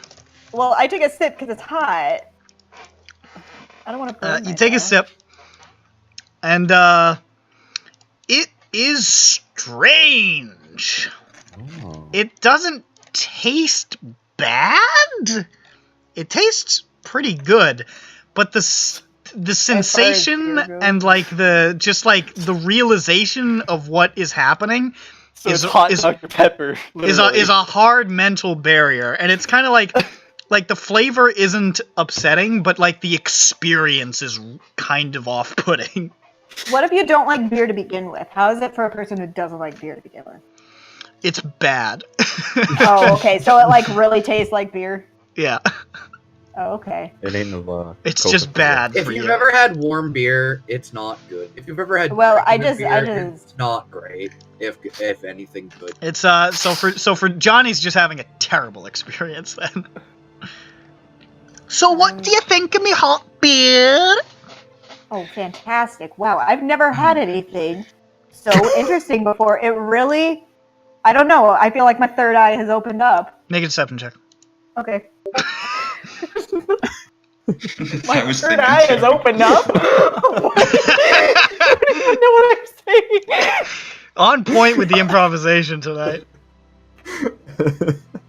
Speaker 4: Well, I take a sip because it's hot. I don't want to burn
Speaker 1: You take a
Speaker 4: myself.
Speaker 1: sip, and it is strange.
Speaker 7: Oh.
Speaker 1: It doesn't taste bad. It tastes pretty good, but the sensation
Speaker 4: beer goes.
Speaker 1: and like the realization of what is happening
Speaker 5: So
Speaker 1: is
Speaker 5: it's hot
Speaker 1: is
Speaker 5: Dr. Pepper.
Speaker 1: is a hard mental barrier, and it's kind of like the flavor isn't upsetting, but like the experience is kind of off-putting.
Speaker 4: What if you don't like beer to begin with? How is it for a person who doesn't like beer to begin with?
Speaker 1: It's bad.
Speaker 4: Oh, okay. So it like really tastes like beer.
Speaker 1: Yeah,
Speaker 4: Oh, okay.
Speaker 7: It ain't no.
Speaker 1: it's just bad
Speaker 2: If
Speaker 1: for
Speaker 2: you've
Speaker 1: you.
Speaker 2: ever had warm beer, it's not good. If you've ever had
Speaker 4: Well, I
Speaker 2: regular
Speaker 4: just-
Speaker 2: beer, it's not great. If anything good.
Speaker 1: It's so for Johnny's just having a terrible experience then. So what do you think of me hot beer?
Speaker 4: Oh, fantastic. Wow, I've never had anything so interesting before. It really, I don't know. I feel like my third eye has opened up.
Speaker 1: Make a deception check.
Speaker 4: Okay.
Speaker 8: I was
Speaker 4: Third
Speaker 8: thinking
Speaker 4: eye has
Speaker 8: too.
Speaker 4: opened up. I don't even know what I'm saying.
Speaker 1: On point with the improvisation tonight.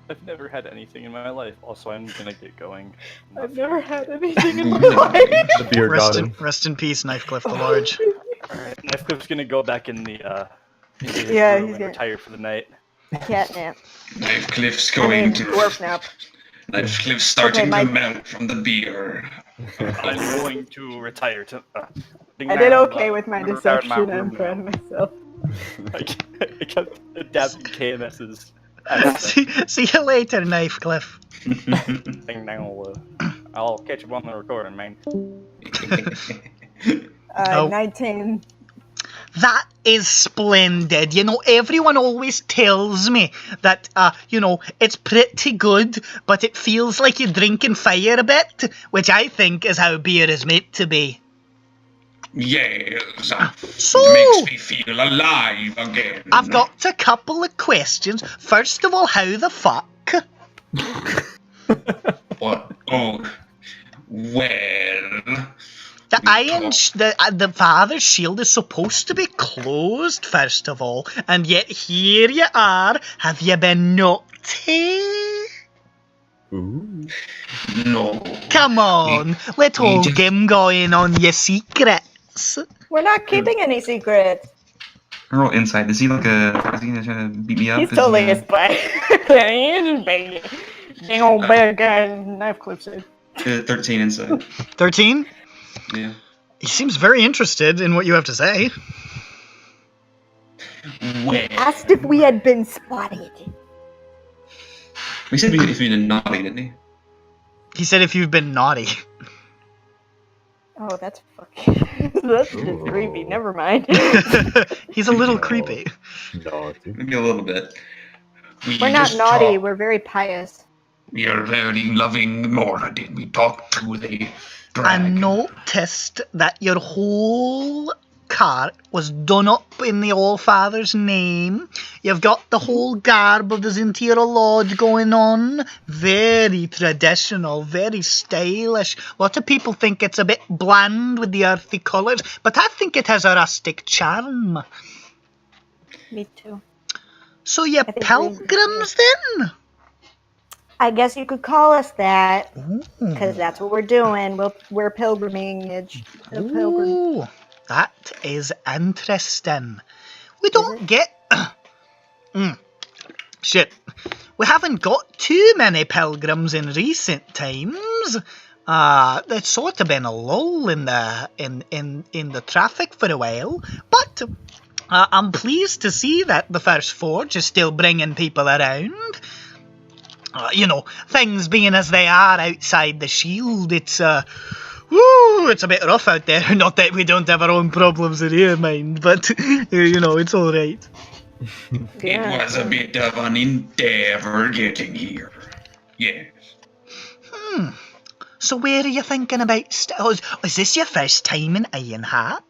Speaker 5: I've never had anything in my life. Also, I'm gonna get going.
Speaker 4: I've never had anything in my
Speaker 8: No.
Speaker 4: life.
Speaker 7: The beer got him.
Speaker 1: Rest in peace, Knifecliff the Large.
Speaker 5: Alright, Knifecliff's gonna go back in the into his
Speaker 4: Yeah,
Speaker 5: room
Speaker 4: he's
Speaker 5: and
Speaker 4: gonna-
Speaker 5: retire for the night.
Speaker 4: Catnap.
Speaker 8: Knife Cliff's
Speaker 4: I mean,
Speaker 8: going to.
Speaker 4: dwarf nap.
Speaker 8: Knife Cliff's starting
Speaker 4: Okay,
Speaker 8: to
Speaker 4: my-
Speaker 8: melt from the beer.
Speaker 5: I'm going to retire to.
Speaker 4: I did okay with my deception. I'm proud of myself.
Speaker 5: I kept adapting KMS's.
Speaker 1: See you later, Knifecliff.
Speaker 5: Thing now. I'll catch you on the recording, man.
Speaker 1: Oh.
Speaker 4: 19.
Speaker 1: That is splendid. You know, everyone always tells me that, it's pretty good, but it feels like you're drinking fire a bit, which I think is how beer is meant to be.
Speaker 8: Yes.
Speaker 1: So-
Speaker 8: It makes me feel alive again.
Speaker 1: I've got a couple of questions. First of all, how the fuck?
Speaker 8: What? Oh. Well.
Speaker 1: The the father's shield is supposed to be closed, first of all, and yet here you are. Have you been naughty?
Speaker 7: Ooh.
Speaker 8: No.
Speaker 1: Come on, let all game going on your secrets.
Speaker 4: We're not keeping any secrets.
Speaker 8: Roll insight. Is he like a? Is he gonna try to beat me up?
Speaker 4: He's
Speaker 8: Is
Speaker 4: totally
Speaker 8: he
Speaker 4: a spy. He is, baby. Dang old bad guy, knife clips it.
Speaker 8: 13 insight.
Speaker 1: 13?
Speaker 8: Yeah.
Speaker 1: He seems very interested in what you have to say.
Speaker 8: Well.
Speaker 4: Asked if we had been spotted.
Speaker 8: We said if we did naughty, didn't he?
Speaker 1: He said if you've been naughty.
Speaker 4: Oh, that's fucking. That's just creepy. Never mind.
Speaker 1: He's a little creepy.
Speaker 7: Naughty.
Speaker 8: Maybe a little bit.
Speaker 4: We're not naughty. We're very pious.
Speaker 8: We are very loving Moradin. We talked to the
Speaker 1: I
Speaker 8: dragon.
Speaker 1: noticed that your whole cart was done up in the All-Father's name. You've got the whole garb of the Zintira Lord going on. Very traditional, very stylish. A lot of people think it's a bit bland with the earthy colours, but I think it has a rustic charm.
Speaker 4: Me too.
Speaker 1: So you pilgrims then?
Speaker 4: I guess you could call us that, because that's what we're doing. We're pilgrimage.
Speaker 1: Ooh, that is interesting. We don't get... Shit. We haven't got too many pilgrims in recent times. There's sort of been a lull in the traffic for a while, but I'm pleased to see that the First Forge is still bringing people around. You know, things being as they are outside the shield, it's it's a bit rough out there. Not that we don't have our own problems in here, mind, but you know, it's all right.
Speaker 8: It was a bit of an endeavor getting here. Yes.
Speaker 1: So where are you thinking about? Is this your first time in Ironheart?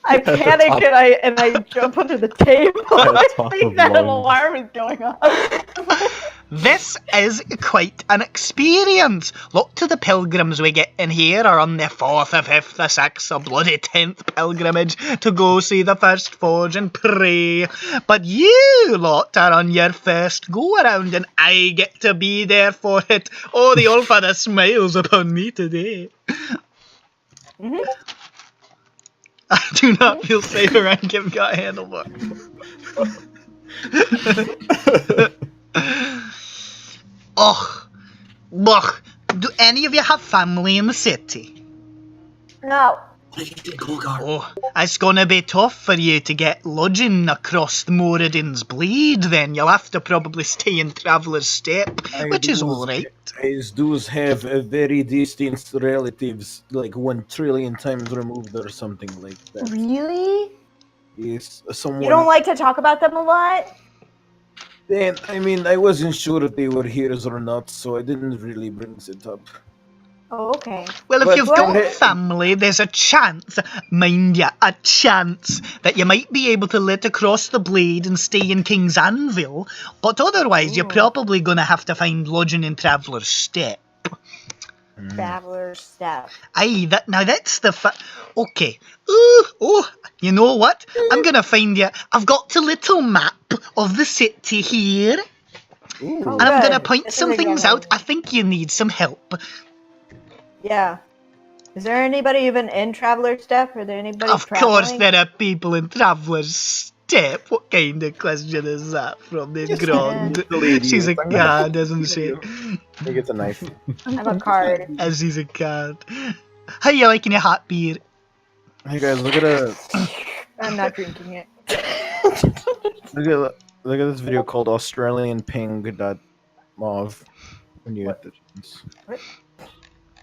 Speaker 4: I panic and I jump under the table. I think that an alarm is going off.
Speaker 1: This is quite an experience. Lots of the pilgrims we get in here are on their 4th or 5th or 6th or bloody 10th pilgrimage to go see the First Forge and pray. But you lot are on your first go around and I get to be there for it. Oh, the old father smiles upon me today. I do not feel safe around Kim Got Handlebar. Do any of you have family in the city?
Speaker 4: No.
Speaker 1: Oh, it's gonna be tough for you to get lodging across Moradin's Blade then. You'll have to probably stay in Traveller's Step, which is alright.
Speaker 3: I do have a very distant relatives, like 1 trillion times removed or something like that.
Speaker 4: Really?
Speaker 3: Yes, someone...
Speaker 4: You don't like to talk about them a lot?
Speaker 3: Then, I mean, I wasn't sure if they were heroes or not, so I didn't really bring it up.
Speaker 4: Oh, okay.
Speaker 1: Well, if you've got family, there's a chance, mind ya, a chance that you might be able to let across the Blade and stay in King's Anvil, but otherwise you're probably going to have to find lodging in Traveller's Step.
Speaker 4: Traveller's Step.
Speaker 1: Aye, that's the okay. You know what? I'm going to find you. I've got a little map of the city here. And I'm going to point some things out. I think you need some help.
Speaker 4: Yeah. Is there anybody even in Traveller's Step? Are there anybody
Speaker 1: Of
Speaker 4: traveling?
Speaker 1: course there are people in Traveller's Step. What kind of question is that from the ground? She's a card, isn't she?
Speaker 3: I think it's a knife.
Speaker 4: I'm a card.
Speaker 1: As she's a card. How you liking your hot beer?
Speaker 3: Hey guys, look at
Speaker 4: I'm not drinking it.
Speaker 3: look at this video called AustralianPing.mov. When you get the chance.
Speaker 4: What?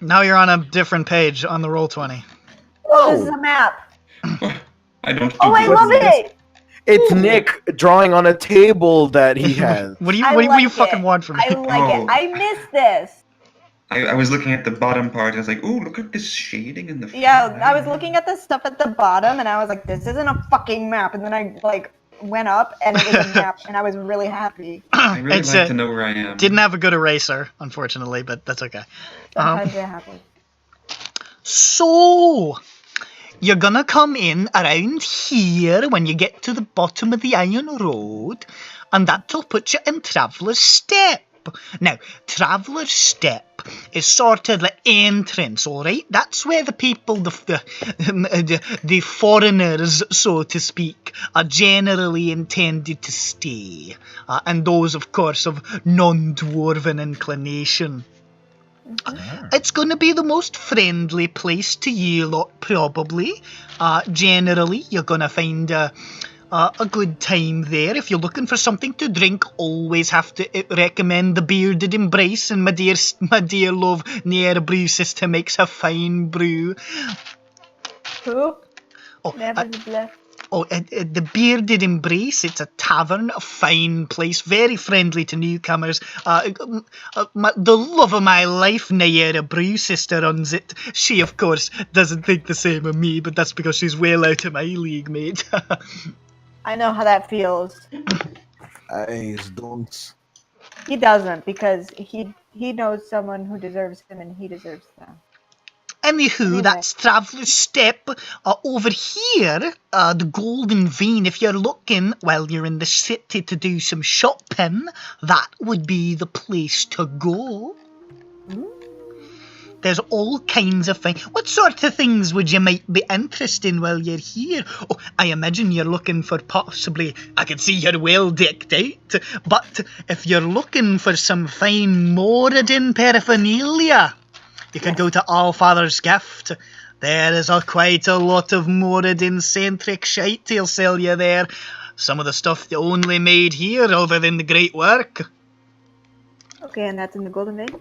Speaker 1: Now you're on a different page on the Roll20.
Speaker 4: Oh, this is a map.
Speaker 8: I don't.
Speaker 4: Oh, I love it.
Speaker 3: It's Nick drawing on a table that he has.
Speaker 1: What do you fucking want from me?
Speaker 4: I like it. I missed this.
Speaker 8: I was looking at the bottom part. I was like, "Ooh, look at this shading in the."
Speaker 4: Yeah, I was looking at the stuff at the bottom, and I was like, "This isn't a fucking map." And then I went up, and it was a map, and I was really happy.
Speaker 8: I really like to know where I am.
Speaker 1: Didn't have a good eraser, unfortunately, but that's okay.
Speaker 4: Sometimes it happens.
Speaker 1: So, you're gonna come in around here when you get to the bottom of the Ironroad, and that'll put you in Traveller's Step. Now, Traveller's Step is sort of the entrance, alright? That's where the people, the foreigners, so to speak, are generally intended to stay. And those, of course, of non-dwarven inclination. It's going to be the most friendly place to you lot, probably. Generally, you're going to find a good time there. If you're looking for something to drink, always have to recommend the Bearded Embrace, and my dear love, Near Brew Sister makes a fine brew.
Speaker 4: Who?
Speaker 1: Oh,
Speaker 4: Never left.
Speaker 1: The Bearded Embrace, it's a tavern, a fine place, very friendly to newcomers. The love of my life, Nayera Brew Sister, runs it. She, of course, doesn't think the same of me, but that's because she's well out of my league, mate.
Speaker 4: I know how that feels.
Speaker 3: I don't.
Speaker 4: He doesn't, because he knows someone who deserves him, and he deserves them.
Speaker 1: Anywho,
Speaker 4: Anyway.
Speaker 1: that's Traveller's Step. Over here, the Golden Vein, if you're looking while you're in the city to do some shopping, that would be the place to go. There's all kinds of things. What sort of things would you might be interested in while you're here? Oh, I imagine you're looking for possibly, I can see you're well decked out, but if you're looking for some fine Moradin paraphernalia, you could go to Allfather's Gift. There is quite a lot of Moradin-centric shite he'll sell you there. Some of the stuff they only made here other than the great work.
Speaker 4: Okay, and that's in the Golden Vein?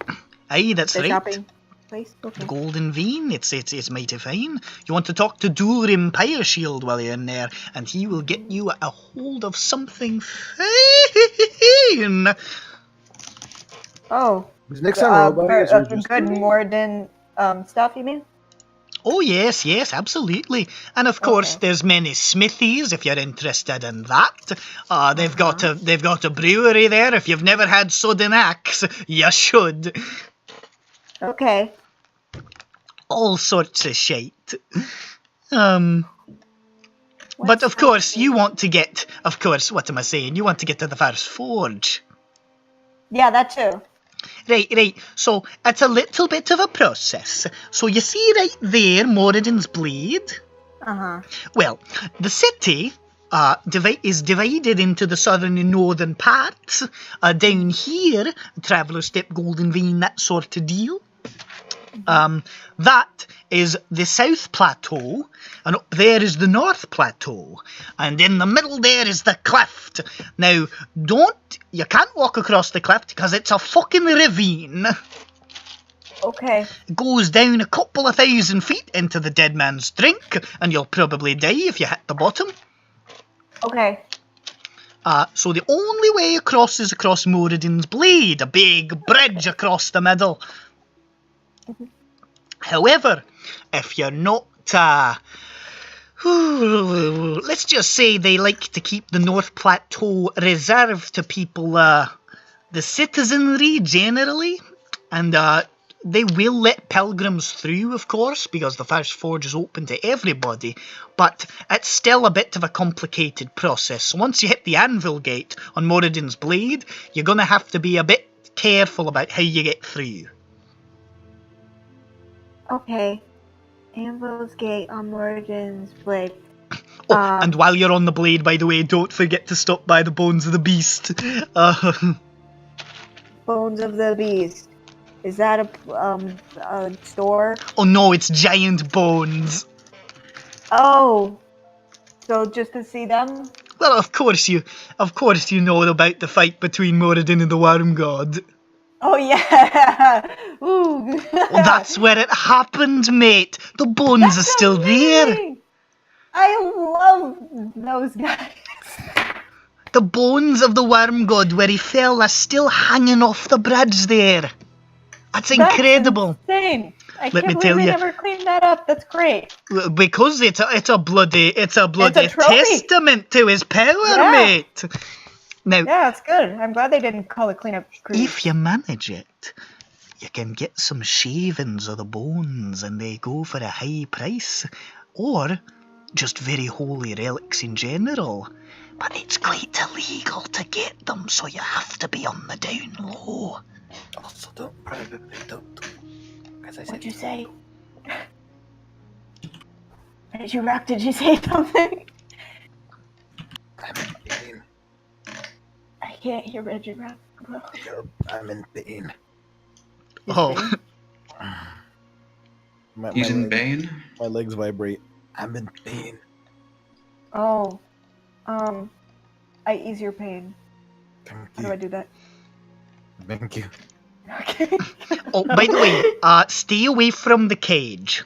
Speaker 1: Aye, that's
Speaker 4: The
Speaker 1: right.
Speaker 4: shopping place? Okay.
Speaker 1: Golden Vein, it's mighty fine. You want to talk to Durim Pireshield while you're in there, and he will get you a hold of something fine.
Speaker 4: Oh.
Speaker 3: Is Nick's on robots or just
Speaker 4: good Moradin stuff, you mean?
Speaker 1: Oh yes, absolutely. And of course, there's many smithies if you're interested in that. They've got a brewery there. If you've never had Sudden Axe, you should.
Speaker 4: Okay.
Speaker 1: All sorts of shite. But of course, you want to get. Of course, what am I saying? You want to get to the first forge.
Speaker 4: Yeah, that too.
Speaker 1: Right. So, it's a little bit of a process. So, you see right there, Moradin's Blade?
Speaker 4: Uh-huh.
Speaker 1: Well, the city is divided into the southern and northern parts. Down here, Traveller's Step, Golden Vein, that sort of deal. That is the South Plateau, and up there is the North Plateau, and in the middle there is the cleft. Now, you can't walk across the cleft because it's a fucking ravine.
Speaker 4: Okay.
Speaker 1: It goes down a couple of 1,000 feet into the Dead Man's Drink, and you'll probably die if you hit the bottom.
Speaker 4: Okay.
Speaker 1: So the only way across is across Moradin's Blade, a big bridge across the middle. However, if you're not, let's just say they like to keep the North Plateau reserved to people, the citizenry generally, and they will let pilgrims through, of course, because the First Forge is open to everybody, but it's still a bit of a complicated process. So once you hit the Anvil Gate on Moradin's Blade, you're going to have to be a bit careful about how you get through.
Speaker 4: Okay. Anvil's Gate on Moradin's Blade.
Speaker 1: Oh, and while you're on the blade, by the way, don't forget to stop by the Bones of the Beast.
Speaker 4: Bones of the Beast. Is that a store?
Speaker 1: Oh no, it's giant bones.
Speaker 4: Oh. So just to see them?
Speaker 1: Well, of course you know about the fight between Moradin and the Worm God.
Speaker 4: Oh yeah! Ooh!
Speaker 1: Well, that's where it happened, mate. The bones are still there.
Speaker 4: I love those guys.
Speaker 1: The bones of the Worm God where he fell are still hanging off the bridge there. That's incredible.
Speaker 4: That's insane. I
Speaker 1: Let me
Speaker 4: can't
Speaker 1: tell
Speaker 4: believe
Speaker 1: you.
Speaker 4: they never cleaned that up. That's great.
Speaker 1: Because it's a bloody
Speaker 4: trophy.
Speaker 1: testament to his power, mate. Now,
Speaker 4: yeah, it's good. I'm glad they didn't call it cleanup crew.
Speaker 1: If you manage it, you can get some shavings of the bones and they go for a high price. Or just very holy relics in general. But it's quite illegal to get them, so you have to be on the down low.
Speaker 3: Also, don't. As I said,
Speaker 4: What'd you say? Reggie Rock, did you say something?
Speaker 3: I'm in pain.
Speaker 4: I can't hear Reggie Rock.
Speaker 3: I'm in pain.
Speaker 1: Oh.
Speaker 8: He's in pain?
Speaker 3: My legs vibrate. I'm in pain.
Speaker 4: Oh. I ease your pain.
Speaker 3: Thank
Speaker 4: How do I do that?
Speaker 3: Thank you.
Speaker 4: Okay.
Speaker 1: Oh, by the way, stay away from the cage.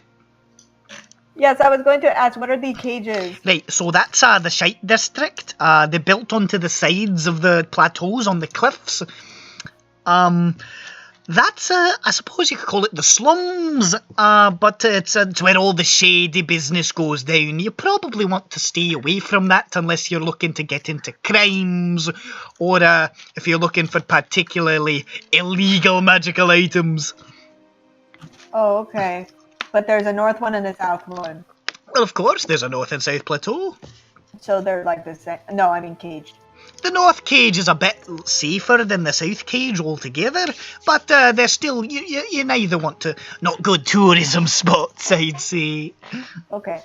Speaker 4: Yes, I was going to ask, what are the cages?
Speaker 1: Right, so that's the Shite District. They built onto the sides of the plateaus on the cliffs. That's, I suppose you could call it the slums, but it's where all the shady business goes down. You probably want to stay away from that unless you're looking to get into crimes, or if you're looking for particularly illegal magical items.
Speaker 4: Oh, okay. But there's a north one and a south one.
Speaker 1: Well, of course, there's a north and south plateau.
Speaker 4: So they're like the same. No, I mean caged.
Speaker 1: The north cage is a bit safer than the south cage altogether, but they're still, you neither want to, not good tourism spots, I'd say.
Speaker 4: Okay.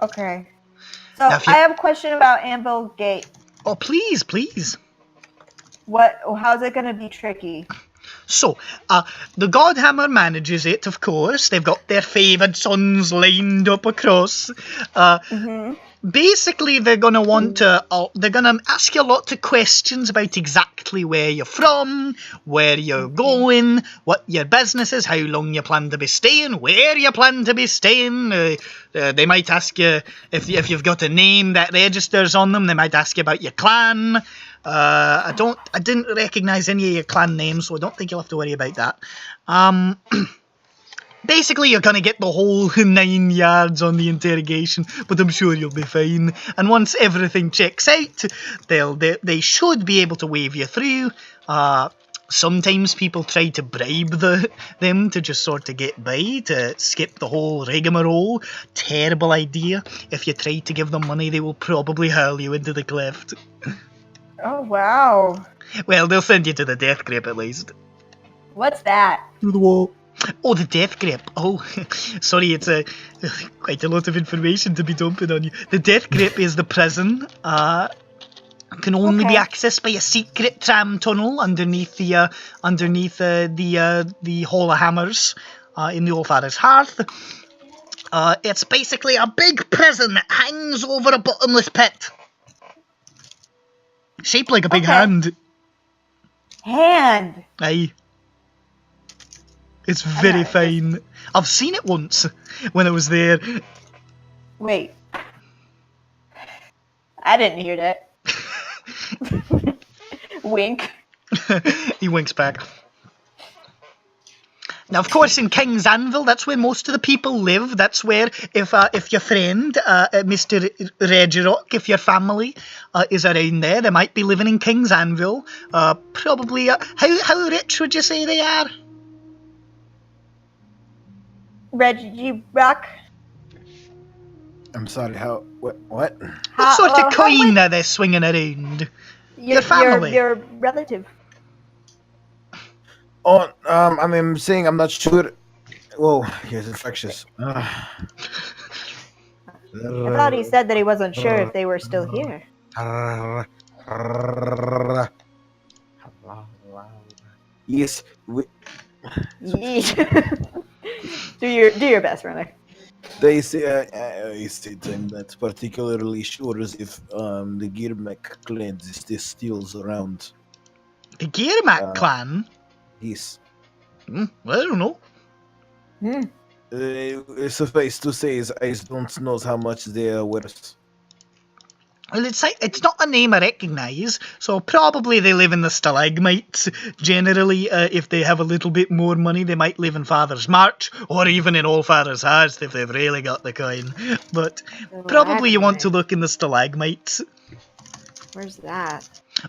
Speaker 4: Okay. So I have a question about Anvil Gate.
Speaker 1: Oh, please, please.
Speaker 4: How's it going to be tricky?
Speaker 1: So, the Godhammer manages it, of course. They've got their favoured sons lined up across. Basically, they're going to want to... they're going to ask you a lot of questions about exactly where you're from, where you're going, what your business is, how long you plan to be staying, where you plan to be staying. They might ask you if you've got a name that registers on them. They might ask you about your clan. I didn't recognise any of your clan names, so I don't think you'll have to worry about that. Basically, you're going to get the whole 9 yards on the interrogation, but I'm sure you'll be fine. And once everything checks out, they should be able to wave you through. Sometimes people try to bribe them to just sort of get by, to skip the whole rigmarole. Terrible idea. If you try to give them money, they will probably hurl you into the cleft.
Speaker 4: Oh, wow.
Speaker 1: Well, they'll send you to the death grip at least.
Speaker 4: What's that?
Speaker 1: Through the wall. Oh, the death grip. Oh, sorry, it's quite a lot of information to be dumping on you. The death grip is the prison. Can only be accessed by a secret tram tunnel underneath the Hall of Hammers in the Allfather's Hearth. It's basically a big prison that hangs over a bottomless pit. Shaped like a big hand.
Speaker 4: Hand?
Speaker 1: Aye. It's very fine. I've seen it once when I was there.
Speaker 4: Wait. I didn't hear that. Wink.
Speaker 1: He winks back. Now, of course, in King's Anvil, that's where most of the people live. That's where, if your friend, Mr. Regirock, if your family is around there, they might be living in King's Anvil. Probably, how rich would you say they are?
Speaker 4: Reggie Rock.
Speaker 3: I'm sorry, what?
Speaker 1: What sort of coin are they swinging around? Your family?
Speaker 4: Your relative.
Speaker 3: Oh, I'm saying I'm not sure. Whoa, he's infectious.
Speaker 4: I thought he said that he wasn't sure if they were still here.
Speaker 3: Yes.
Speaker 4: Do your best, Renner.
Speaker 3: They say I'm not particularly sure as if the Girmak clan is still around.
Speaker 1: The Girmak clan?
Speaker 3: Yes.
Speaker 1: Well, I don't know.
Speaker 3: Suffice to say, I don't know how much they are worth.
Speaker 1: Well, it's not a name I recognise, so probably they live in the stalagmites. Generally, if they have a little bit more money, they might live in Father's March, or even in Allfather's Hearth if they've really got the coin. But probably you want to look in the stalagmites.
Speaker 4: Where's that?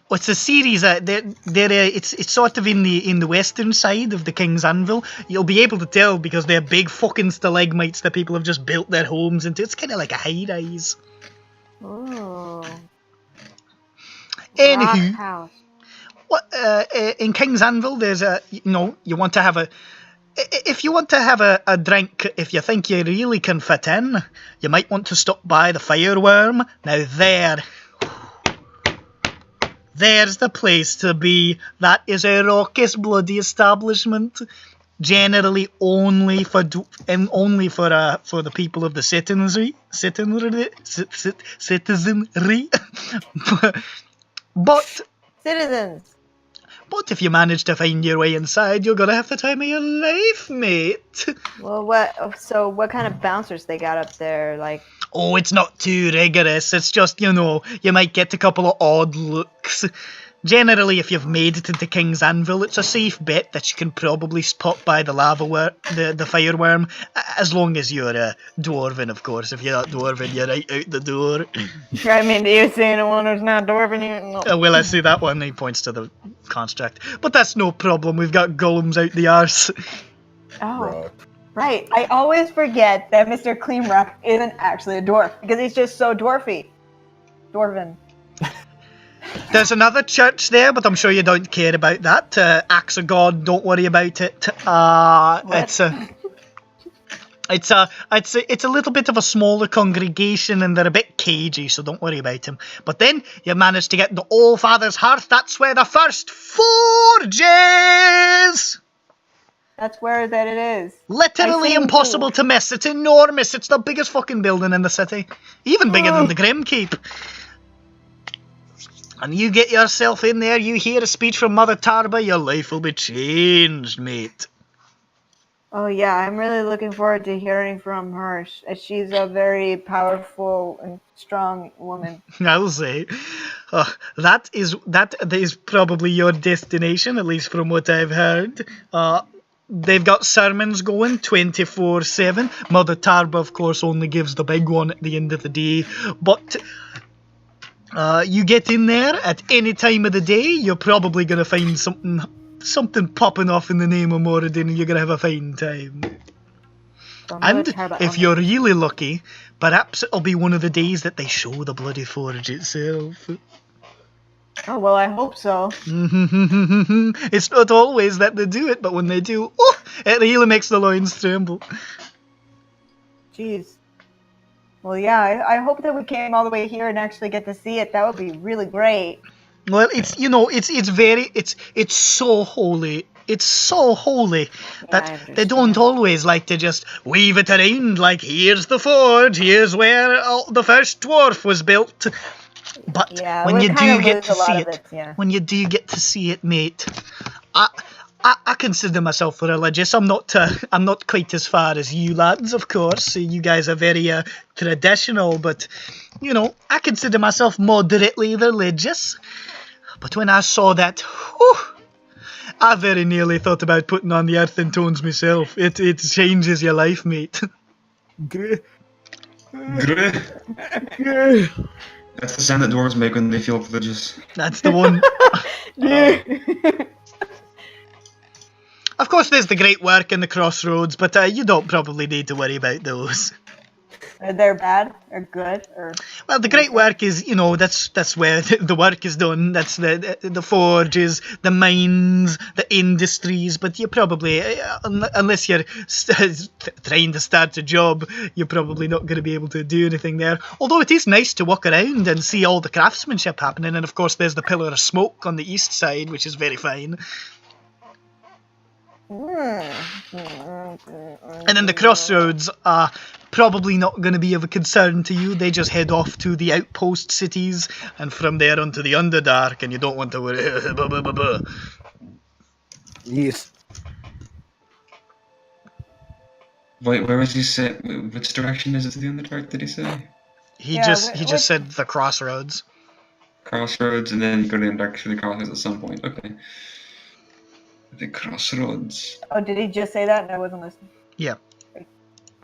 Speaker 1: Well, it's a series. It's sort of in the western side of the King's Anvil. You'll be able to tell because they're big fucking stalagmites that people have just built their homes into. It's kind of like a high-rise.
Speaker 4: Oh.
Speaker 1: Anywho, in King's Anvil, there's you want to have a. If you want to have a drink, if you think you really can fit in, you might want to stop by the Fireworm. Now there's the place to be. That is a raucous bloody establishment. generally only for the people of the citizenry. But
Speaker 4: Citizens.
Speaker 1: But if you manage to find your way inside, you're gonna have the time of your life, mate.
Speaker 4: Well, what kind of bouncers they got up there? Like,
Speaker 1: Oh, it's not too rigorous. It's just, you might get a couple of odd looks. Generally, if you've made it into King's Anvil, it's a safe bet that you can probably spot by the the fireworm, as long as you're a dwarven, of course. If you're not dwarven, you're right out the door.
Speaker 4: I mean, do you see anyone who's not dwarven? No.
Speaker 1: Well, I see that one. He points to the construct. But that's no problem. We've got golems out the arse.
Speaker 4: Oh, right. I always forget that Mr. Cleanrock isn't actually a dwarf because he's just so dwarfy. Dwarven.
Speaker 1: There's another church there, but I'm sure you don't care about that. Axe of God, don't worry about it. It's a little bit of a smaller congregation, and they're a bit cagey, so don't worry about them. But then you managed to get the All Father's Hearth. That's where the first forge is.
Speaker 4: That's where that it is.
Speaker 1: Literally impossible to miss. It's enormous. It's the biggest fucking building in the city, even bigger than the Grim Keep. And you get yourself in there, you hear a speech from Mother Tarba, your life will be changed, mate.
Speaker 4: Oh yeah, I'm really looking forward to hearing from her. She's a very powerful and strong woman.
Speaker 1: I'll say. That is probably your destination, at least from what I've heard. They've got sermons going 24/7. Mother Tarba, of course, only gives the big one at the end of the day. But you get in there at any time of the day, you're probably going to find something popping off in the name of Moradin, and you're going to have a fine time. And if you're really lucky, perhaps it'll be one of the days that they show the bloody forge itself.
Speaker 4: Oh, well, I hope so.
Speaker 1: It's not always that they do it, but when they do, it really makes the loins tremble.
Speaker 4: Jeez. Well, yeah, I hope that we came all the way here and actually get to see it. That would be really great.
Speaker 1: Well, it's so holy. It's so holy that they don't always like to just weave it around like, here's the forge, here's where the first dwarf was built. But when you do get to see it, when you do get to see it, mate, I consider myself religious. I'm not quite as far as you lads, of course. You guys are very traditional, but I consider myself moderately religious. But when I saw that, I very nearly thought about putting on the earthen tones myself. It changes your life, mate.
Speaker 8: That's the sound that dwarves make when they feel religious.
Speaker 1: That's the one. Of course, there's the great work and the crossroads, but you don't probably need to worry about those.
Speaker 4: They're bad or good or.
Speaker 1: Well, the great work is, that's where the work is done. That's the forges, the mines, the industries. But you probably, unless you're trying to start a job, you're probably not going to be able to do anything there. Although it is nice to walk around and see all the craftsmanship happening. And of course, there's the Pillar of Smoke on the east side, which is very fine. And then the crossroads are probably not going to be of a concern to you. They just head off to the outpost cities, and from there onto the Underdark, and you don't want to worry.
Speaker 3: Yes.
Speaker 8: Wait, where was he say? Which direction is it to the Underdark, did he say?
Speaker 1: He just said the crossroads.
Speaker 8: Crossroads, and then you go to the Underdark through the crossroads at some point. Okay. The crossroads.
Speaker 4: Oh, did he just say that? And I wasn't listening.
Speaker 1: Yeah.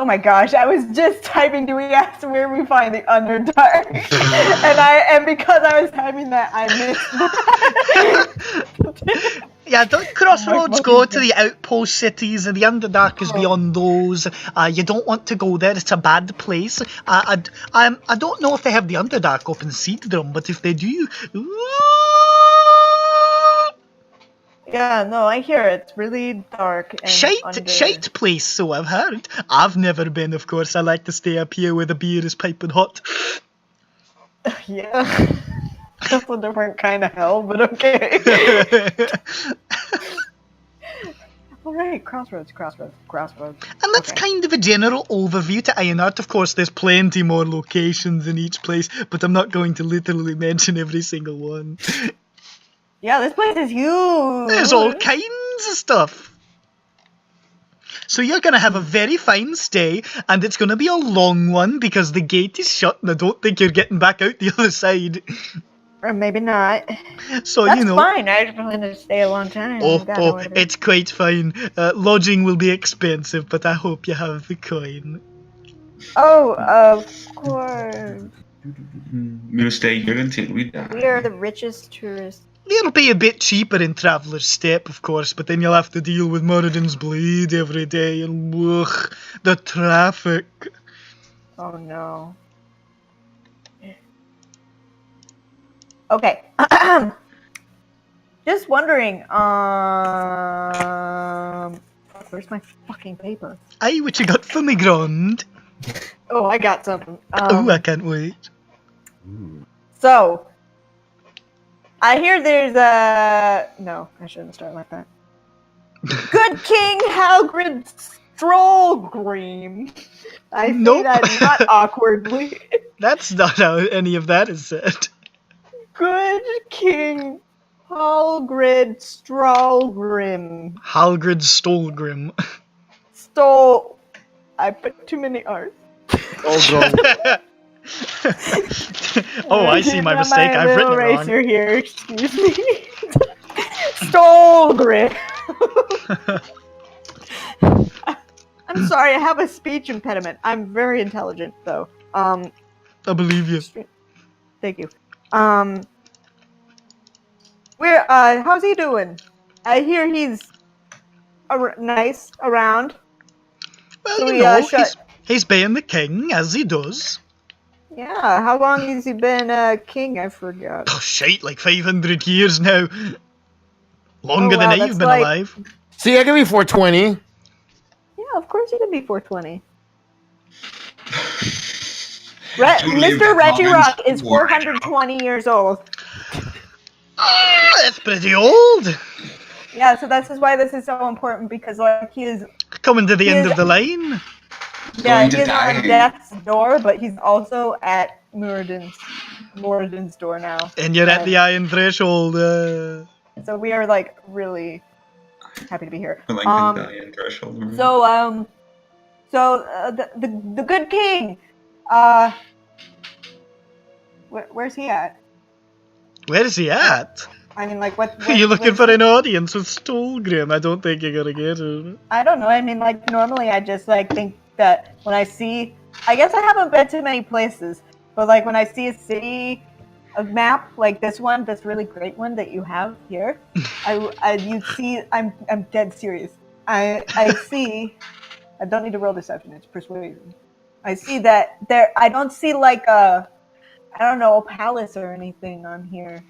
Speaker 4: Oh my gosh, I was just typing, do we ask where we find the Underdark? and because I was typing that, I missed that.
Speaker 1: Yeah, don't crossroads go to the outpost cities, and the Underdark is beyond those. You don't want to go there, it's a bad place. I don't know if they have the Underdark up in Seedrum, but if they do...
Speaker 4: Yeah, no, I hear it. It's really dark and
Speaker 1: shite place, so I've heard. I've never been, of course. I like to stay up here where the beer is piping hot.
Speaker 4: Yeah. That's a different kind of hell, but okay. All right, crossroads.
Speaker 1: And that's
Speaker 4: Okay.
Speaker 1: kind of a general overview to Ironheart. Of course, there's plenty more locations in each place, but I'm not going to literally mention every single one.
Speaker 4: Yeah, this place is huge.
Speaker 1: There's all kinds of stuff. So you're going to have a very fine stay, and it's going to be a long one because the gate is shut, and I don't think you're getting back out the other side.
Speaker 4: Or maybe not.
Speaker 1: So,
Speaker 4: That's
Speaker 1: you know...
Speaker 4: fine. I just plan to stay a long time.
Speaker 1: It's quite fine. Lodging will be expensive, but I hope you have the coin.
Speaker 4: Oh, of course.
Speaker 8: We'll stay here until we die.
Speaker 4: We are the richest tourists.
Speaker 1: It'll be a bit cheaper in Traveller's Step, of course, but then you'll have to deal with Moradin's Blade every day, and ugh, the traffic.
Speaker 4: Oh no. Okay. Just wondering, where's my fucking paper?
Speaker 1: Aye, what you got for me, Grand?
Speaker 4: Oh, I got something.
Speaker 1: I can't wait.
Speaker 4: So, I hear there's a... No, I shouldn't start like that. Good King Halgrid Strollgrim. I say that not awkwardly.
Speaker 1: That's not how any of that is said.
Speaker 4: Good King Halgrid Strollgrim.
Speaker 1: Halgrid Stolgrim.
Speaker 4: Stole... I put too many R's.
Speaker 1: Oh, I see my mistake. I've written it wrong.
Speaker 4: Eraser here, excuse me. Stolgrim. I'm sorry, I have a speech impediment. I'm very intelligent, though.
Speaker 1: I believe you.
Speaker 4: Thank you. How's he doing? I hear he's nice around.
Speaker 1: Well,
Speaker 4: So
Speaker 1: you know, he's being the king, as he does.
Speaker 4: Yeah, how long has he been king? I forgot.
Speaker 1: Oh, shite, like 500 years now. Longer than I've been
Speaker 4: like...
Speaker 1: alive.
Speaker 3: See, I can be 420.
Speaker 4: Yeah, of course he can be 420. Mr. Reggie Rock is 420 years old.
Speaker 1: Oh, that's pretty old.
Speaker 4: Yeah, so that's why this is so important, because like he is
Speaker 1: coming to the end of the line.
Speaker 4: Yeah, he's on death's door, but he's also at Moradin's door now.
Speaker 1: And you're at the iron threshold.
Speaker 4: So we are like really happy to be here.
Speaker 8: The iron threshold.
Speaker 4: So the good king, where's he at?
Speaker 1: Where is he at?
Speaker 4: I mean, like, what...
Speaker 1: Are you looking for an audience with Stolgrim? I don't think you're gonna get it.
Speaker 4: I don't know. I mean, like, normally I just, like, think that when I see... I guess I haven't been to many places, but, like, when I see a city, a map, like this one, this really great one that you have here, you see... I'm dead serious. I see... I don't need to roll deception, it's persuasion. I see that there... I don't see, like, a... I don't know, a palace or anything on here.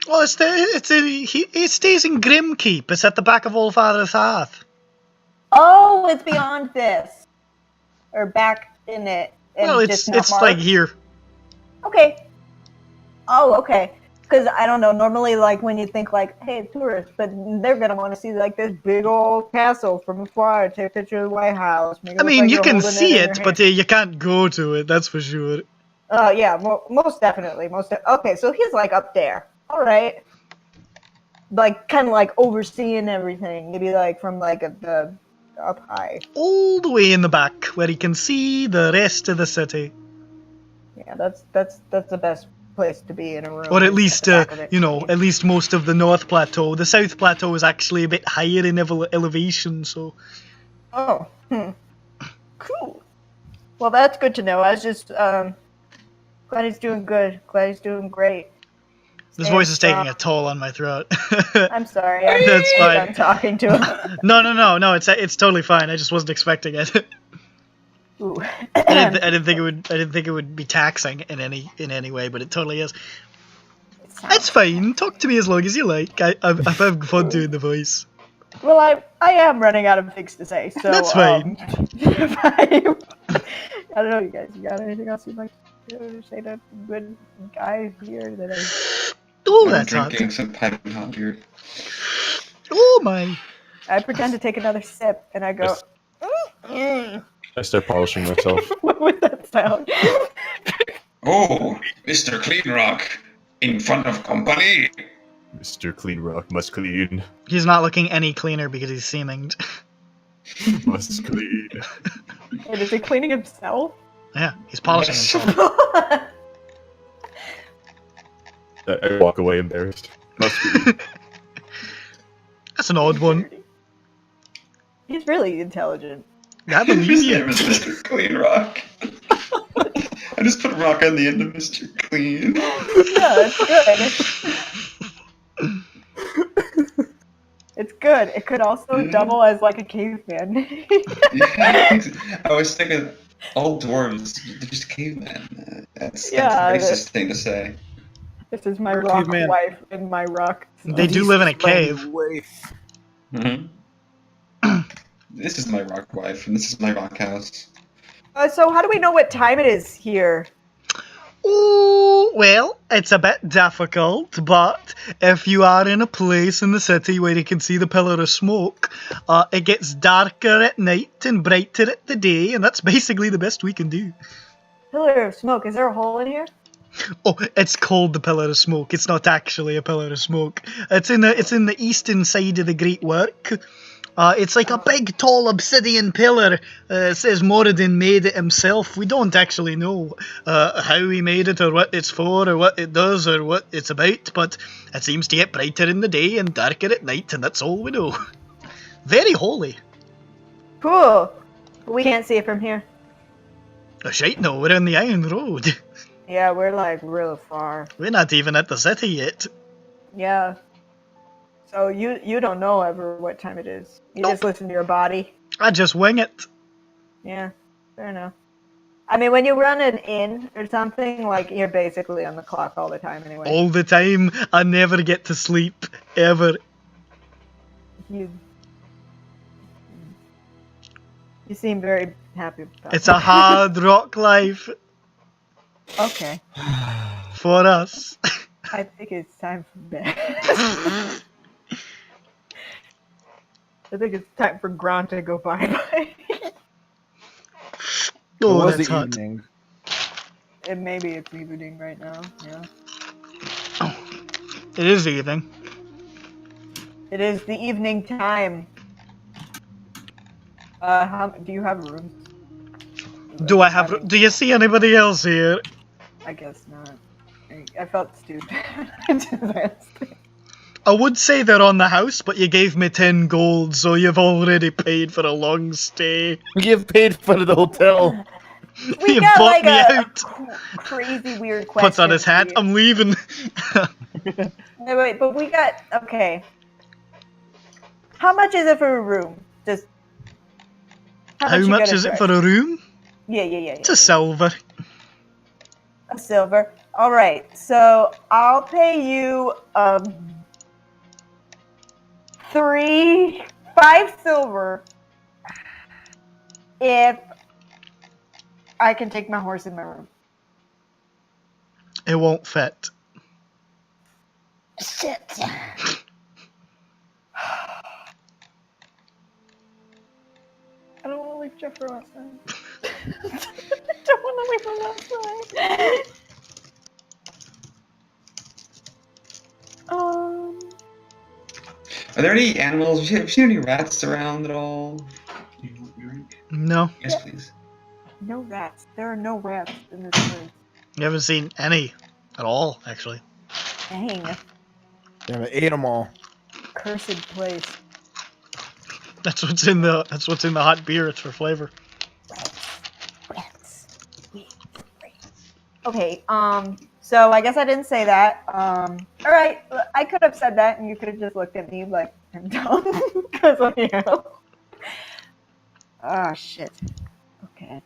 Speaker 1: Well, it stays in Grimkeep. It's at the back of All Father's Hearth.
Speaker 4: Oh, it's beyond this. Or back in it.
Speaker 1: Well, it's like here.
Speaker 4: Okay. Oh, okay. Because, I don't know, normally, like, when you think, like, hey, tourists, but they're going to want to see, like, this big old castle from afar, take a picture of the White House.
Speaker 1: I mean, you can see it, but you can't go to it, that's for sure.
Speaker 4: Oh, yeah, most definitely. Okay, so he's, like, up there. All right, like kind of like overseeing everything. Maybe like from like the up high,
Speaker 1: all the way in the back where he can see the rest of the city.
Speaker 4: Yeah, that's the best place to be in a room.
Speaker 1: Or at least you know, at least most of the North Plateau. The South Plateau is actually a bit higher in elevation, so.
Speaker 4: Oh, cool. Well, that's good to know. I was just glad he's doing good. Glad he's doing great.
Speaker 1: This voice is taking a toll on my throat.
Speaker 4: I'm sorry.
Speaker 1: That's fine.
Speaker 4: I'm talking to him.
Speaker 1: No. It's totally fine. I just wasn't expecting it.
Speaker 4: Ooh.
Speaker 1: I didn't think it would be taxing in any way, but it totally is. That's fine. Talk to me as long as you like. I've had fun doing the voice.
Speaker 4: Well, I am running out of things to say, so
Speaker 1: that's fine.
Speaker 4: I don't know, you guys. You got anything else you'd like to say to good guy here that I?
Speaker 1: Oh, that's hot.
Speaker 8: Drinking some piping hot beer.
Speaker 1: Oh my!
Speaker 4: I pretend to take another sip, and I go,
Speaker 7: I start polishing myself.
Speaker 4: what was that sound?
Speaker 6: Oh, Mr. Cleanrock, in front of company.
Speaker 7: Mr. Clean Rock must clean.
Speaker 1: He's not looking any cleaner because he's seaming.
Speaker 7: Must clean.
Speaker 4: Wait, is he cleaning himself?
Speaker 1: Yeah, he's polishing
Speaker 6: Yes.
Speaker 1: himself.
Speaker 7: I walk away embarrassed. Must clean.
Speaker 1: That's an odd one.
Speaker 4: He's really intelligent.
Speaker 1: I believe
Speaker 6: His
Speaker 1: you.
Speaker 6: name is Mr. Cleanrock. I just put rock on the end of Mr. Clean.
Speaker 4: Yeah, it's good. It's good. It could also double as like a caveman.
Speaker 6: Yeah, I was thinking all dwarves, they're just cavemen. That's a racist thing to say.
Speaker 4: This is my
Speaker 3: We're
Speaker 4: rock
Speaker 3: caveman.
Speaker 4: wife and my rock.
Speaker 1: They do live in a cave.
Speaker 6: Mm-hmm. This is my rock wife, and this is my rock house.
Speaker 4: So how do we know what time it is here?
Speaker 1: Oh, well, it's a bit difficult, but if you are in a place in the city where you can see the pillar of smoke, it gets darker at night and brighter at the day, and that's basically the best we can do.
Speaker 4: Pillar of smoke. Is there a hole in here?
Speaker 1: Oh, it's called the Pillar of Smoke. It's not actually a pillar of smoke. It's in the eastern side of the Great Work. It's like a big, tall obsidian pillar. It says Moradin made it himself. We don't actually know how he made it or what it's for or what it does or what it's about, but it seems to get brighter in the day and darker at night, and that's all we know. Very holy.
Speaker 4: Cool. We can't see it from here.
Speaker 1: Oh, shite, no, we're on the Ironroad.
Speaker 4: Yeah, we're like real far.
Speaker 1: We're not even at the city yet.
Speaker 4: Yeah. So you don't know ever what time it is. You
Speaker 1: Nope.
Speaker 4: just listen to your body.
Speaker 1: I just wing it.
Speaker 4: Yeah, fair enough. I mean, when you run an inn or something, like, you're basically on the clock all the time anyway.
Speaker 1: All the time. I never get to sleep. Ever.
Speaker 4: You seem very happy about
Speaker 1: It's a hard rock life
Speaker 4: Okay.
Speaker 1: for us.
Speaker 4: I think it's time for bed. I think it's time for Grant to go bye-bye.
Speaker 1: Oh,
Speaker 3: was
Speaker 1: that's
Speaker 3: the
Speaker 1: hot.
Speaker 3: evening.
Speaker 4: And maybe it's evening right now, yeah.
Speaker 1: It is evening.
Speaker 4: It is the evening time. Do you have rooms?
Speaker 1: Do I have? Do you see anybody else here?
Speaker 4: I guess not. I felt stupid.
Speaker 1: I would say they're on the house, but you gave me 10 gold, so you've already paid for a long stay.
Speaker 3: You've paid for the hotel.
Speaker 4: We
Speaker 1: You
Speaker 4: got
Speaker 1: bought
Speaker 4: like
Speaker 1: me
Speaker 4: a
Speaker 1: out.
Speaker 4: crazy weird question.
Speaker 1: Puts on his hat. I'm leaving.
Speaker 4: No, wait, but we got, okay. How much is it for a room? Just
Speaker 1: How much is it for a room?
Speaker 4: Yeah.
Speaker 1: It's a silver.
Speaker 4: A silver. All right, so I'll pay you 5 silver if I can take my horse in my room.
Speaker 1: It won't fit.
Speaker 4: Shit. I don't want to leave Jeffrey outside. I don't want to leave him outside.
Speaker 6: Are there any animals? Have you seen any rats around at all?
Speaker 1: No.
Speaker 6: Yes, please.
Speaker 4: No rats. There are no rats in this room.
Speaker 1: You haven't seen any at all, actually.
Speaker 4: Dang.
Speaker 3: Damn it, ate them all.
Speaker 4: Cursed place.
Speaker 1: That's what's in the hot beer. It's for flavor.
Speaker 4: Rats. Okay, so I guess I didn't say that. Alright, I could have said that and you could have just looked at me like I'm dumb. Because I'm here. Ah, shit. Okay.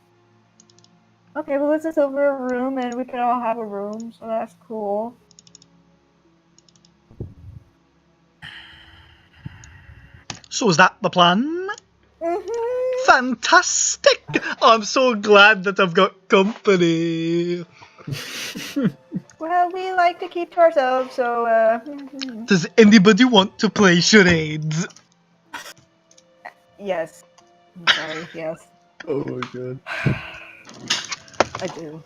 Speaker 4: Okay, well, this is over a room and we can all have a room, so that's cool.
Speaker 1: So is that the plan?
Speaker 4: Mm-hmm.
Speaker 1: Fantastic! I'm so glad that I've got company.
Speaker 4: Well, we like to keep to ourselves, so,
Speaker 1: Does anybody want to play charades?
Speaker 4: Yes. I'm sorry, yes.
Speaker 7: Oh my god.
Speaker 4: I do.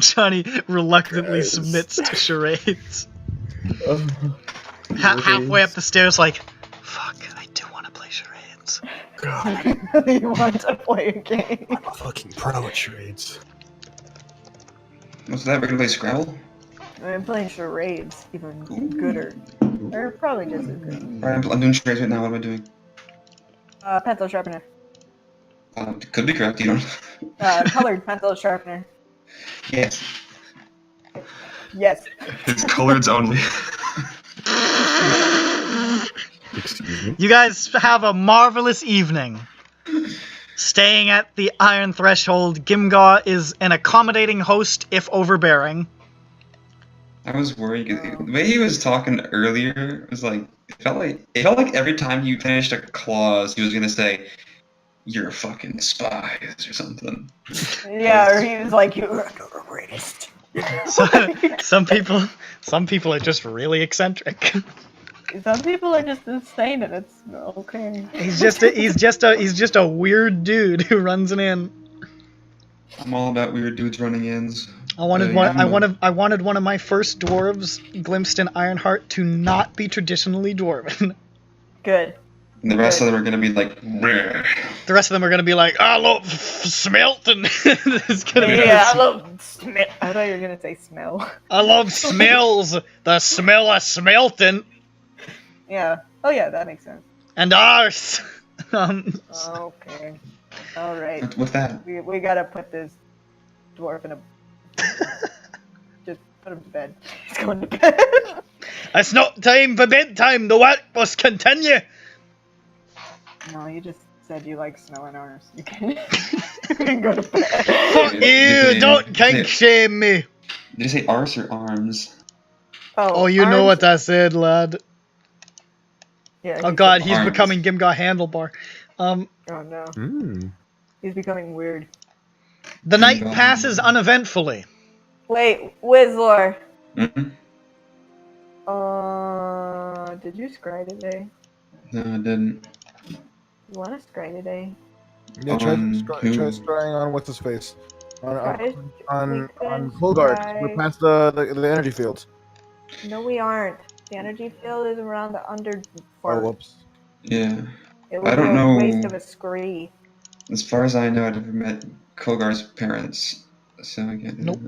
Speaker 1: Johnny reluctantly
Speaker 7: Guys.
Speaker 1: submits to charades.
Speaker 7: Charades.
Speaker 1: Halfway up the stairs, like, fuck, I do want to play charades.
Speaker 7: God,
Speaker 4: I really want to play a game.
Speaker 7: I'm a fucking pro at charades.
Speaker 8: What's that? We're gonna play Scrabble?
Speaker 4: I'm playing charades, even gooder. Or probably just as good.
Speaker 8: Alright, I'm doing charades right now. What am I doing?
Speaker 4: Pencil sharpener.
Speaker 8: Could be correct, you don't.
Speaker 4: Colored pencil sharpener.
Speaker 8: Yes.
Speaker 4: Yes.
Speaker 6: It's coloreds only.
Speaker 7: Excuse me.
Speaker 1: You guys have a marvelous evening. Staying at the Iron Threshold, Gimgaw is an accommodating host, if overbearing.
Speaker 8: I was worried because the way he was talking earlier was like it felt like every time you finished a clause, he was gonna say, "You're fucking spies" or something.
Speaker 4: Yeah, or he was like, "You're a terrorist."
Speaker 1: So, some people are just really eccentric.
Speaker 4: Some people are just insane, and it's okay.
Speaker 1: He's just a weird dude who runs an inn.
Speaker 8: I'm all about weird dudes running ins.
Speaker 1: I wanted one of my first dwarves, glimpsed in Ironheart, to not be traditionally dwarven.
Speaker 4: Good.
Speaker 8: And the rest of them are gonna be like, "Bleh."
Speaker 1: The rest of them are gonna be like, I love smelting. It's gonna be
Speaker 4: Yeah, I love smell. I thought you were gonna say smell.
Speaker 1: I love smells. The smell of smelting.
Speaker 4: Yeah. Oh yeah, that makes sense.
Speaker 1: And arse.
Speaker 4: Okay. All right.
Speaker 8: What's that?
Speaker 4: We gotta put this dwarf in a. Just put him to bed. He's going to bed.
Speaker 1: It's not time for bedtime. The work must continue.
Speaker 4: No, you just said you like snow and ours. You can, you can go to bed.
Speaker 1: Fuck you! Don't kink shame me.
Speaker 8: Did you say arse or arms?
Speaker 1: Oh, you know what I said, lad.
Speaker 4: Yeah.
Speaker 1: Oh god, he's
Speaker 8: arms.
Speaker 1: becoming Gimgaw Handlebar.
Speaker 4: Oh no.
Speaker 7: Hmm.
Speaker 4: He's becoming weird.
Speaker 1: The night passes uneventfully.
Speaker 4: Wait, Wizlor.
Speaker 8: Mm-hmm.
Speaker 4: Did you scry today?
Speaker 8: No, I didn't.
Speaker 4: You want to scry today?
Speaker 3: Yeah, try
Speaker 8: who?
Speaker 3: scrying on what's his face. On
Speaker 4: can
Speaker 3: Colgard.
Speaker 4: scry.
Speaker 3: We're past the energy fields.
Speaker 4: No, we aren't. The energy field is around the under.
Speaker 3: Oh, whoops.
Speaker 8: Yeah.
Speaker 4: It would
Speaker 8: I don't
Speaker 4: be a
Speaker 8: know.
Speaker 4: waste of a scree.
Speaker 8: As far as I know, I've never met Kogar's parents, so I can't.
Speaker 1: Nope.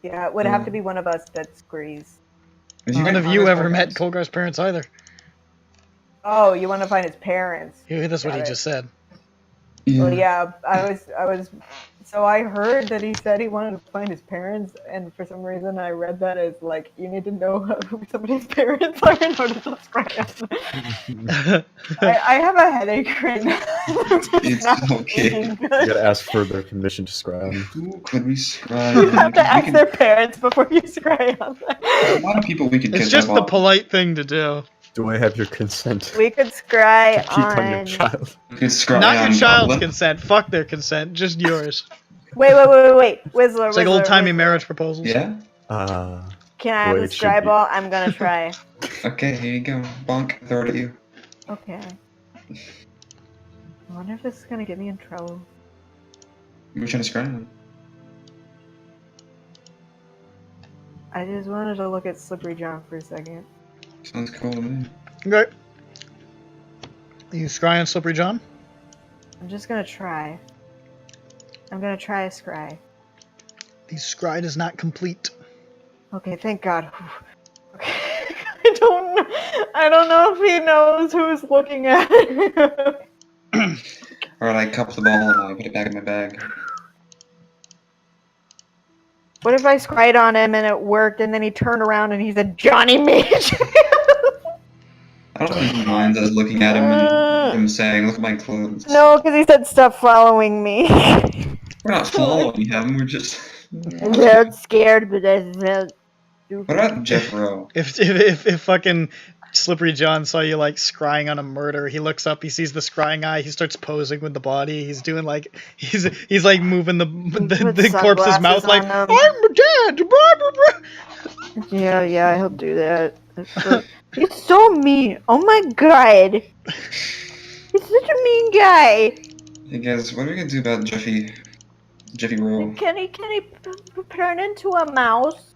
Speaker 4: Yeah, it would have to be one of us that screes.
Speaker 1: None of you ever met Kolgar's parents either.
Speaker 4: Oh, you want to find his parents?
Speaker 1: That's what
Speaker 4: Got
Speaker 1: he
Speaker 4: it.
Speaker 1: just said.
Speaker 4: Well, yeah, I was. So I heard that he said he wanted to find his parents, and for some reason I read that as like you need to know who somebody's parents are in order to describe them. I have a headache right now.
Speaker 8: It's okay.
Speaker 7: You gotta ask for their permission to scry.
Speaker 8: Who could we scry?
Speaker 4: You have to ask
Speaker 8: We
Speaker 4: their parents before you scry on them.
Speaker 8: a lot of people we could
Speaker 1: It's
Speaker 8: kidnap
Speaker 1: just the
Speaker 8: off.
Speaker 1: polite thing to do.
Speaker 7: Do I have your consent?
Speaker 4: We could scry
Speaker 7: Keep on your
Speaker 4: on.
Speaker 7: child.
Speaker 8: We could scry
Speaker 1: Not
Speaker 8: on
Speaker 1: your child's
Speaker 8: Goblin.
Speaker 1: consent. Fuck their consent. Just yours.
Speaker 4: Wait, Whistler.
Speaker 1: It's like old-timey marriage proposals.
Speaker 8: Yeah?
Speaker 4: Can I have
Speaker 7: Boy,
Speaker 4: the
Speaker 7: it should
Speaker 4: scry
Speaker 7: be.
Speaker 4: ball? I'm gonna try.
Speaker 8: Okay, here you go. Bonk, throw it at you.
Speaker 4: Okay. I wonder if this is gonna get me in trouble.
Speaker 8: We're trying to scry on.
Speaker 4: I just wanted to look at Slippery John for a second.
Speaker 8: Sounds cool to me.
Speaker 1: Okay. You scry on Slippery John?
Speaker 4: I'm just gonna try. I'm gonna try a scry.
Speaker 1: The scry is not complete.
Speaker 4: Okay, thank God. Okay. I don't know if he knows who's looking at it.
Speaker 8: Alright, I cup the ball and I put it back in my bag.
Speaker 4: What if I scried on him and it worked and then he turned around and he's a Johnny Mage?
Speaker 8: I don't think he minds us looking at him and him saying, "Look at my clothes."
Speaker 4: No, because he said stop following me.
Speaker 8: We're not following him, we're just...
Speaker 4: They're scared, but they're
Speaker 8: What about Jeff Rowe?
Speaker 1: If fucking Slippery John saw you like scrying on a murder, he looks up, he sees the scrying eye, he starts posing with the body. He's doing like he's like moving the corpse's mouth like
Speaker 4: on him.
Speaker 1: I'm dead. Blah, blah, blah.
Speaker 4: Yeah, he'll do that. He's so mean. Oh my god. He's such a mean guy.
Speaker 8: Hey guys, what are we gonna do about Jeffy Rowe?
Speaker 4: Can he turn into a mouse?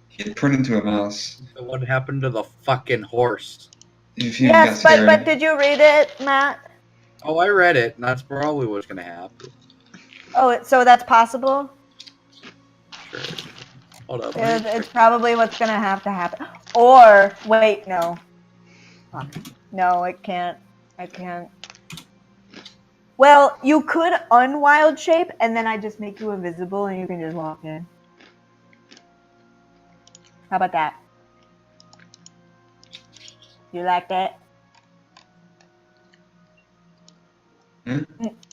Speaker 8: He had turned into a mouse.
Speaker 2: So what happened to the fucking horse?
Speaker 8: If you
Speaker 4: Yes,
Speaker 8: got scared.
Speaker 4: but did you read it, Matt?
Speaker 2: Oh, I read it, and that's probably what's gonna happen.
Speaker 4: Oh, so that's possible?
Speaker 2: Sure. Hold up.
Speaker 4: It's probably what's gonna have to happen. Or, wait, no. Fuck. No, it can't. I can't. Well, you could unwild shape, and then I just make you invisible, and you can just walk in. How about that? You like that?
Speaker 8: Hmm?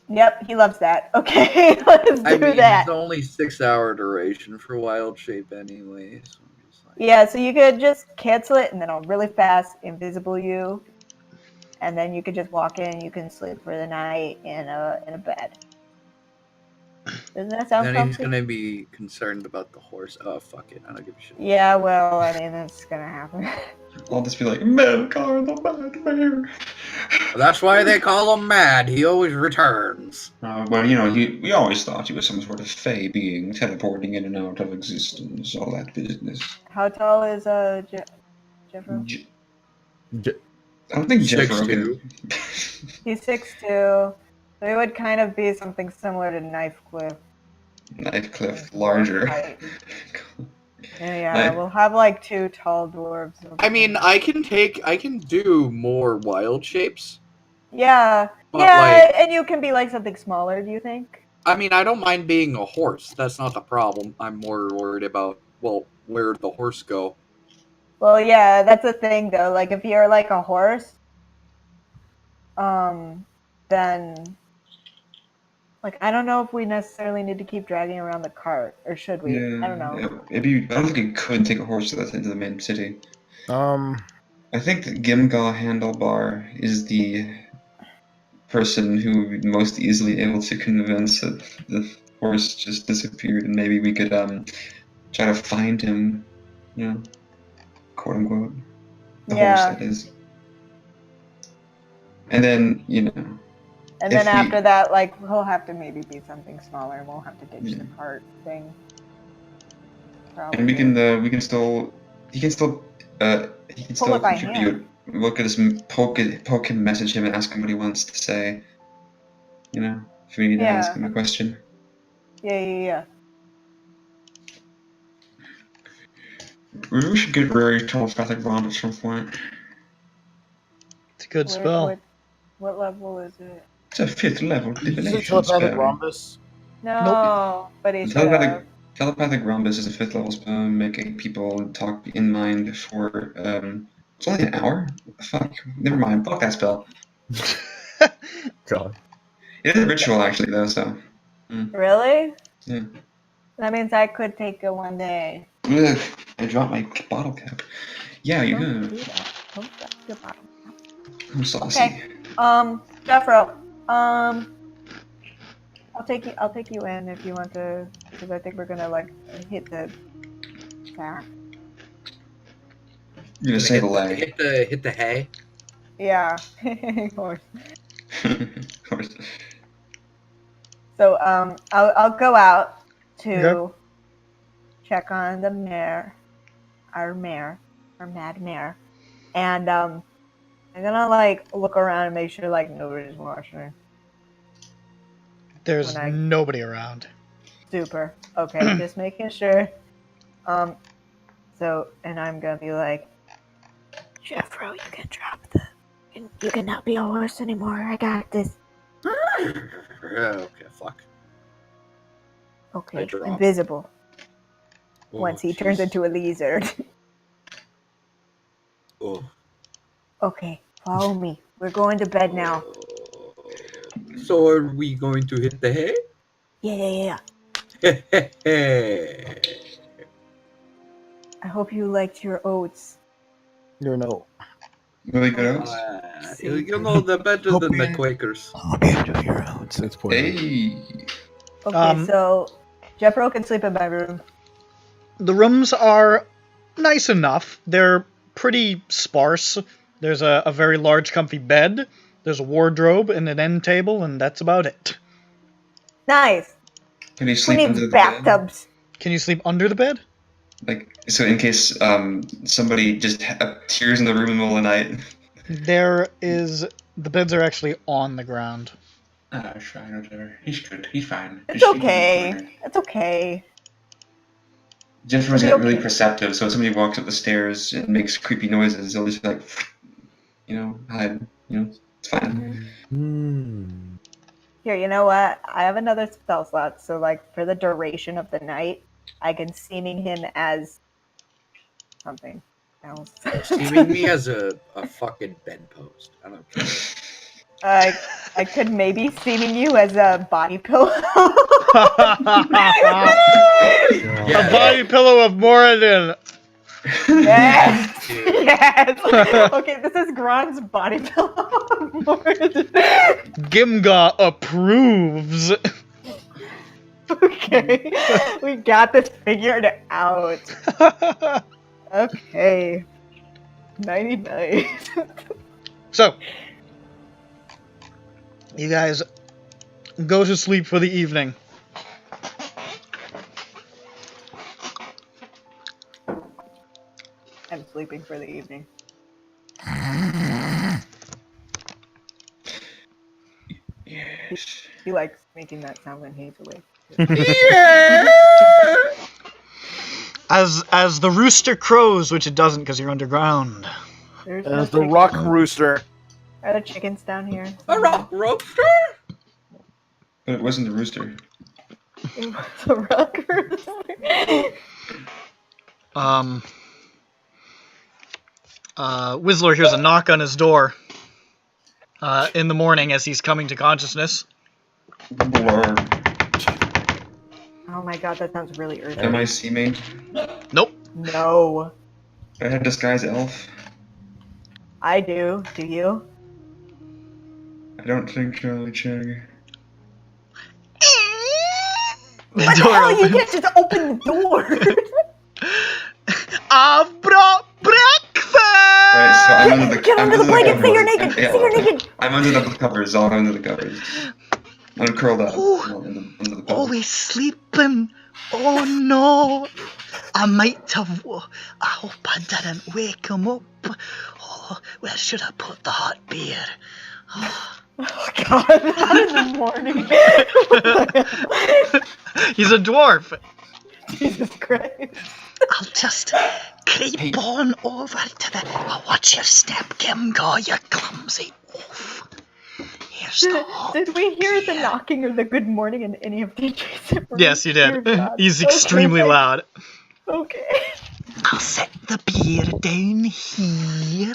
Speaker 4: Yep, he loves that. Okay, let's do that.
Speaker 2: It's only 6-hour duration for wild shape anyway. So I'm just like,
Speaker 4: Yeah, so you could just cancel it, and then I'll really fast invisible you, and then you could just walk in. You can sleep for the night in a bed. Doesn't that sound
Speaker 2: then
Speaker 4: comfy?
Speaker 2: he's gonna be concerned about the horse. Oh, fuck it. I don't give a shit.
Speaker 4: Yeah, well, I mean, that's gonna happen.
Speaker 8: I'll just be like, Melkar the Mad Bear.
Speaker 2: That's why they call him Mad. He always returns.
Speaker 8: Well, you know, we always thought he was some sort of fey being teleporting in and out of existence, all that business.
Speaker 4: How tall is Jeffro?
Speaker 8: I don't think Jeff
Speaker 2: 6'2".
Speaker 8: Rogan.
Speaker 4: He's 6'2", so he would kind of be something similar to Knifecliff.
Speaker 8: Knifecliff larger.
Speaker 4: Yeah, we'll have like 2 tall dwarves.
Speaker 2: I mean, I can do more wild shapes.
Speaker 4: Yeah,
Speaker 2: But,
Speaker 4: yeah,
Speaker 2: like-
Speaker 4: and you can be like something smaller. Do you think?
Speaker 2: I mean, I don't mind being a horse. That's not the problem. I'm more worried about, well, where'd the horse go?
Speaker 4: Well, yeah, that's the thing though. Like, if you're like a horse, then, like, I don't know if we necessarily need to keep dragging around the cart, or should we?
Speaker 8: Yeah,
Speaker 4: I don't know.
Speaker 8: yeah, maybe I don't think you could take a horse with us into the main city. I think that Gimgaw Handlebar is the person who would be most easily able to convince that the horse just disappeared, and maybe we could try to find him, you know, quote unquote, the horse
Speaker 4: Yeah.
Speaker 8: that is. And then, you know,
Speaker 4: And then
Speaker 8: if we-
Speaker 4: after that, like, he'll have to maybe be something smaller, and we'll have to ditch the
Speaker 8: Yeah.
Speaker 4: cart thing.
Speaker 8: and we can still he can still
Speaker 4: Pull it by
Speaker 8: contribute. We could just poke him, message him, and ask him what he wants to say. You know, if we need to ask
Speaker 4: Yeah.
Speaker 8: him a question.
Speaker 4: Yeah.
Speaker 8: We should get Rary telepathic bond at some point.
Speaker 1: It's a good spell.
Speaker 4: What level is it?
Speaker 8: It's a 5th level divination
Speaker 3: Telepathic
Speaker 8: spell.
Speaker 3: rhombus.
Speaker 4: No, but he should have.
Speaker 8: Telepathic rhombus is a 5th level spell, making people talk in mind for it's only an hour. What the fuck? Never mind. Fuck that spell.
Speaker 7: God.
Speaker 8: It is a ritual actually though, so.
Speaker 4: Really?
Speaker 8: Yeah.
Speaker 4: That means I could take it one day.
Speaker 8: Ugh, I dropped my bottle cap. Yeah, you
Speaker 4: Don't
Speaker 8: could.
Speaker 4: do that. Don't drop your bottle.
Speaker 8: I'm saucy.
Speaker 4: Okay. Jeffro. I'll take you in if you want to, because I think we're gonna like hit the sack.
Speaker 8: You're gonna say the leg.
Speaker 2: Hit the hay.
Speaker 4: Yeah, of course.
Speaker 8: Of course.
Speaker 4: So I'll go out to
Speaker 1: Okay.
Speaker 4: check on the mare, our mad mare, and I'm gonna like look around and make sure like nobody's watching her.
Speaker 1: There's
Speaker 4: When I-
Speaker 1: nobody around.
Speaker 4: Super. Okay, just making sure. So, and I'm gonna be like, Jeffro, you can drop you cannot be a horse anymore. I got this.
Speaker 2: Okay, fuck. I
Speaker 4: Okay,
Speaker 2: drop.
Speaker 4: invisible.
Speaker 2: Oh,
Speaker 4: Once he turns
Speaker 2: jeez.
Speaker 4: into a lizard.
Speaker 2: Oh.
Speaker 4: Okay, follow me. We're going to bed now.
Speaker 2: So are we going to hit the hay?
Speaker 4: Yeah.
Speaker 2: Hey.
Speaker 4: I hope you liked your oats.
Speaker 3: You know.
Speaker 8: Really good oats?
Speaker 2: You know, the better than the Quakers.
Speaker 3: Hope you enjoy your oats. It's
Speaker 8: Hey.
Speaker 4: Okay, so Jeffro can sleep in my room.
Speaker 1: The rooms are nice enough. They're pretty sparse. There's a very large, comfy bed. There's a wardrobe and an end table, and that's about it.
Speaker 4: Nice.
Speaker 8: Can you
Speaker 4: Who
Speaker 8: sleep under
Speaker 4: needs
Speaker 8: the bed?
Speaker 4: bathtubs?
Speaker 1: Can you sleep under the bed?
Speaker 8: Like, so in case somebody just appears in the room in the middle of the night.
Speaker 1: The beds are actually on the ground.
Speaker 8: Ah, fine, whatever. He's good. He's fine.
Speaker 4: It's okay. It's okay.
Speaker 8: Jennifer's got really perceptive, so if somebody walks up the stairs and makes creepy noises, they'll just be like, hide. It's fine.
Speaker 4: Here, you know what? I have another spell slot, so like for the duration of the night, I can seeming him as something else.
Speaker 2: Seeming me as a fucking bedpost. I don't care.
Speaker 4: I could maybe seeming you as a body pillow.
Speaker 1: A body pillow of Moradin.
Speaker 4: Yes. Yes. Okay, this is Gron's body pillow of Moradin.
Speaker 1: Gimga approves.
Speaker 4: Okay, we got this figured out. Okay. 99.
Speaker 1: So, you guys go to sleep for the evening.
Speaker 4: I'm sleeping for the evening.
Speaker 8: Yes.
Speaker 4: He likes making that sound when he's awake.
Speaker 1: Yeah! As the rooster crows, which it doesn't because you're underground.
Speaker 4: There's
Speaker 3: As the rock rooster.
Speaker 4: Are there chickens down here?
Speaker 2: A rock rooster?
Speaker 8: But it wasn't the rooster.
Speaker 4: It was a rock rooster.
Speaker 1: Whistler hears a knock on his door in the morning as he's coming to consciousness.
Speaker 8: Blur.
Speaker 4: Oh my god, that sounds really urgent.
Speaker 8: Am I C-main?
Speaker 1: Nope.
Speaker 4: No.
Speaker 8: I have disguise elf.
Speaker 4: I do. Do you?
Speaker 8: I don't think so, Chug.
Speaker 1: The
Speaker 4: What the
Speaker 1: door
Speaker 4: hell? You
Speaker 1: opens.
Speaker 4: can't just open the door.
Speaker 1: I've brought breakfast!
Speaker 8: Right, so I'm under the
Speaker 4: Get under the blanket, say you're naked,
Speaker 8: Yeah,
Speaker 4: say you're naked.
Speaker 8: I'm under the covers, I'm under the covers. I'm curled up. Under the covers.
Speaker 9: Always sleeping. Oh no. I might have. I hope I didn't wake him up. Oh, where should I put the hot beer?
Speaker 4: Oh god, not in the morning.
Speaker 1: He's a dwarf.
Speaker 4: Jesus Christ.
Speaker 9: I'll just creep on over to the. Oh, watch your step, Gimgo, you clumsy wolf. Here's the hot
Speaker 4: Did we hear the
Speaker 9: beer.
Speaker 4: knocking or the good morning in any of the adjacent rooms?
Speaker 1: Yes, you did.
Speaker 4: Dear God.
Speaker 1: He's extremely
Speaker 4: Okay.
Speaker 1: loud.
Speaker 4: Okay.
Speaker 9: I'll set the beer down here,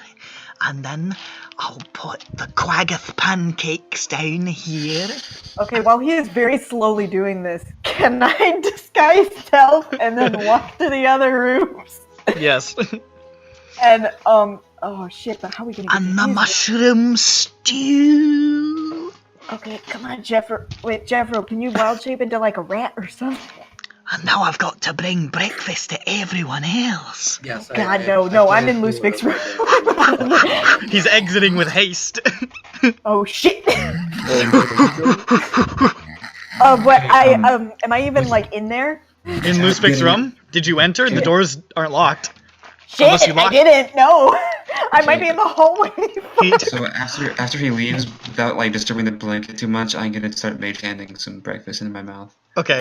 Speaker 9: and then I'll put the quaggoth pancakes down here.
Speaker 4: Okay, while he is very slowly doing this, can I disguise self and then walk to the other rooms?
Speaker 1: Yes.
Speaker 4: And, oh shit, but how are we gonna get
Speaker 9: And
Speaker 4: to
Speaker 9: the
Speaker 4: his-
Speaker 9: mushroom stew.
Speaker 4: Okay, come on, Jeffro, can you wild shape into like a rat or something?
Speaker 9: And now I've got to bring breakfast to everyone else.
Speaker 2: Yes.
Speaker 4: God, no, I'm in Loose Fix room.
Speaker 1: He's exiting with haste.
Speaker 4: Oh shit! But am I even like in there?
Speaker 1: In Loose Fix room? Did you enter? The doors aren't locked. Unless
Speaker 4: Shit,
Speaker 1: you
Speaker 4: I
Speaker 1: lock-
Speaker 4: didn't, no! I might be in the hallway.
Speaker 8: So after he leaves, without like disturbing the blanket too much, I'm gonna start mage handing some breakfast into my mouth.
Speaker 1: Okay.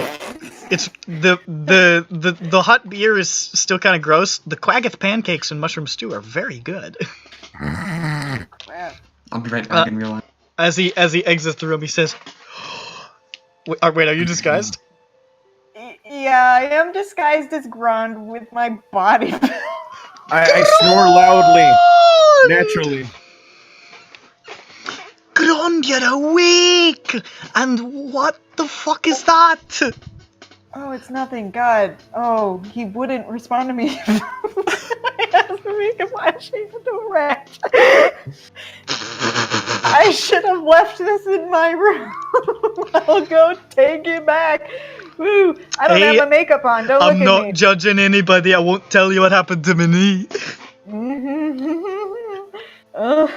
Speaker 1: It's the hot beer is still kind of gross. The quaggoth pancakes and mushroom stew are very good.
Speaker 8: I'll be right back in real life.
Speaker 1: As he exits the room, he says, wait, are you disguised?
Speaker 4: Yeah, I am disguised as Grond with my body.
Speaker 3: I snore loudly, naturally.
Speaker 9: Grond, you're awake! And what the fuck is that?
Speaker 4: Oh, it's nothing. God. Oh, he wouldn't respond to me. I asked to make him lash into a rat. I should have left this in my room. I'll go take it back. Woo! I don't
Speaker 1: Hey,
Speaker 4: have my makeup on. Don't
Speaker 1: I'm
Speaker 4: look at
Speaker 1: not
Speaker 4: me.
Speaker 1: judging anybody. I won't tell you what happened to me.
Speaker 4: Oh.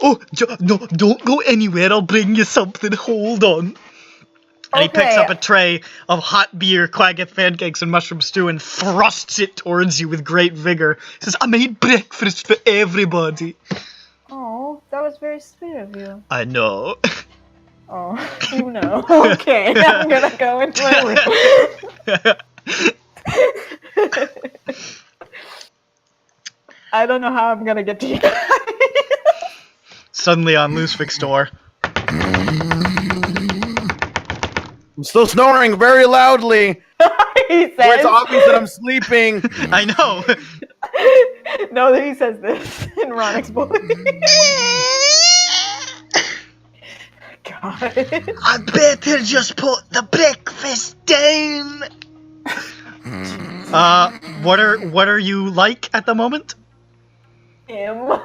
Speaker 1: Oh, no, don't go anywhere. I'll bring you something. Hold on. And he picks
Speaker 4: Okay.
Speaker 1: up a tray of hot beer, quagga pancakes, and mushroom stew and thrusts it towards you with great vigor. He says, I made breakfast for everybody.
Speaker 4: Oh, that was very sweet of you.
Speaker 1: I know.
Speaker 4: Oh, you know. Okay, I'm gonna go into my room. I don't know how I'm gonna get to you guys.
Speaker 1: Suddenly on Lucific's door.
Speaker 3: I'm still snoring very loudly.
Speaker 4: He says.
Speaker 3: Where it's obvious that I'm sleeping.
Speaker 1: I know.
Speaker 4: No, he says this in Ronix voice. God.
Speaker 1: I better just put the breakfast down. What are you like at the moment?
Speaker 4: Him.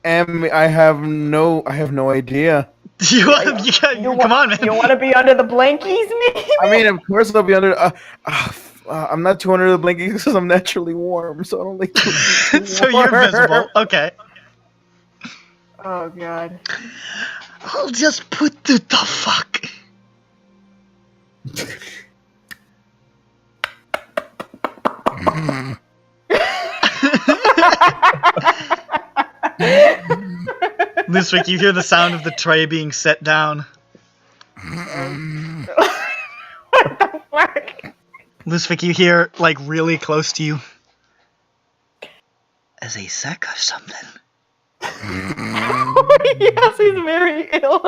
Speaker 3: I have no idea.
Speaker 1: Come on, man.
Speaker 4: You want to be under the blankies, maybe?
Speaker 3: I mean, of course I'll be under. I'm not too under the blanket because I'm naturally warm, so I don't like.
Speaker 1: So you're visible. Okay.
Speaker 4: Oh God.
Speaker 1: I'll just put the fuck. This week you hear the sound of the tray being set down.
Speaker 4: What the fuck?
Speaker 1: Lusvik, you hear, like, really close to you. Is he sick or something?
Speaker 4: Yes, he's very ill.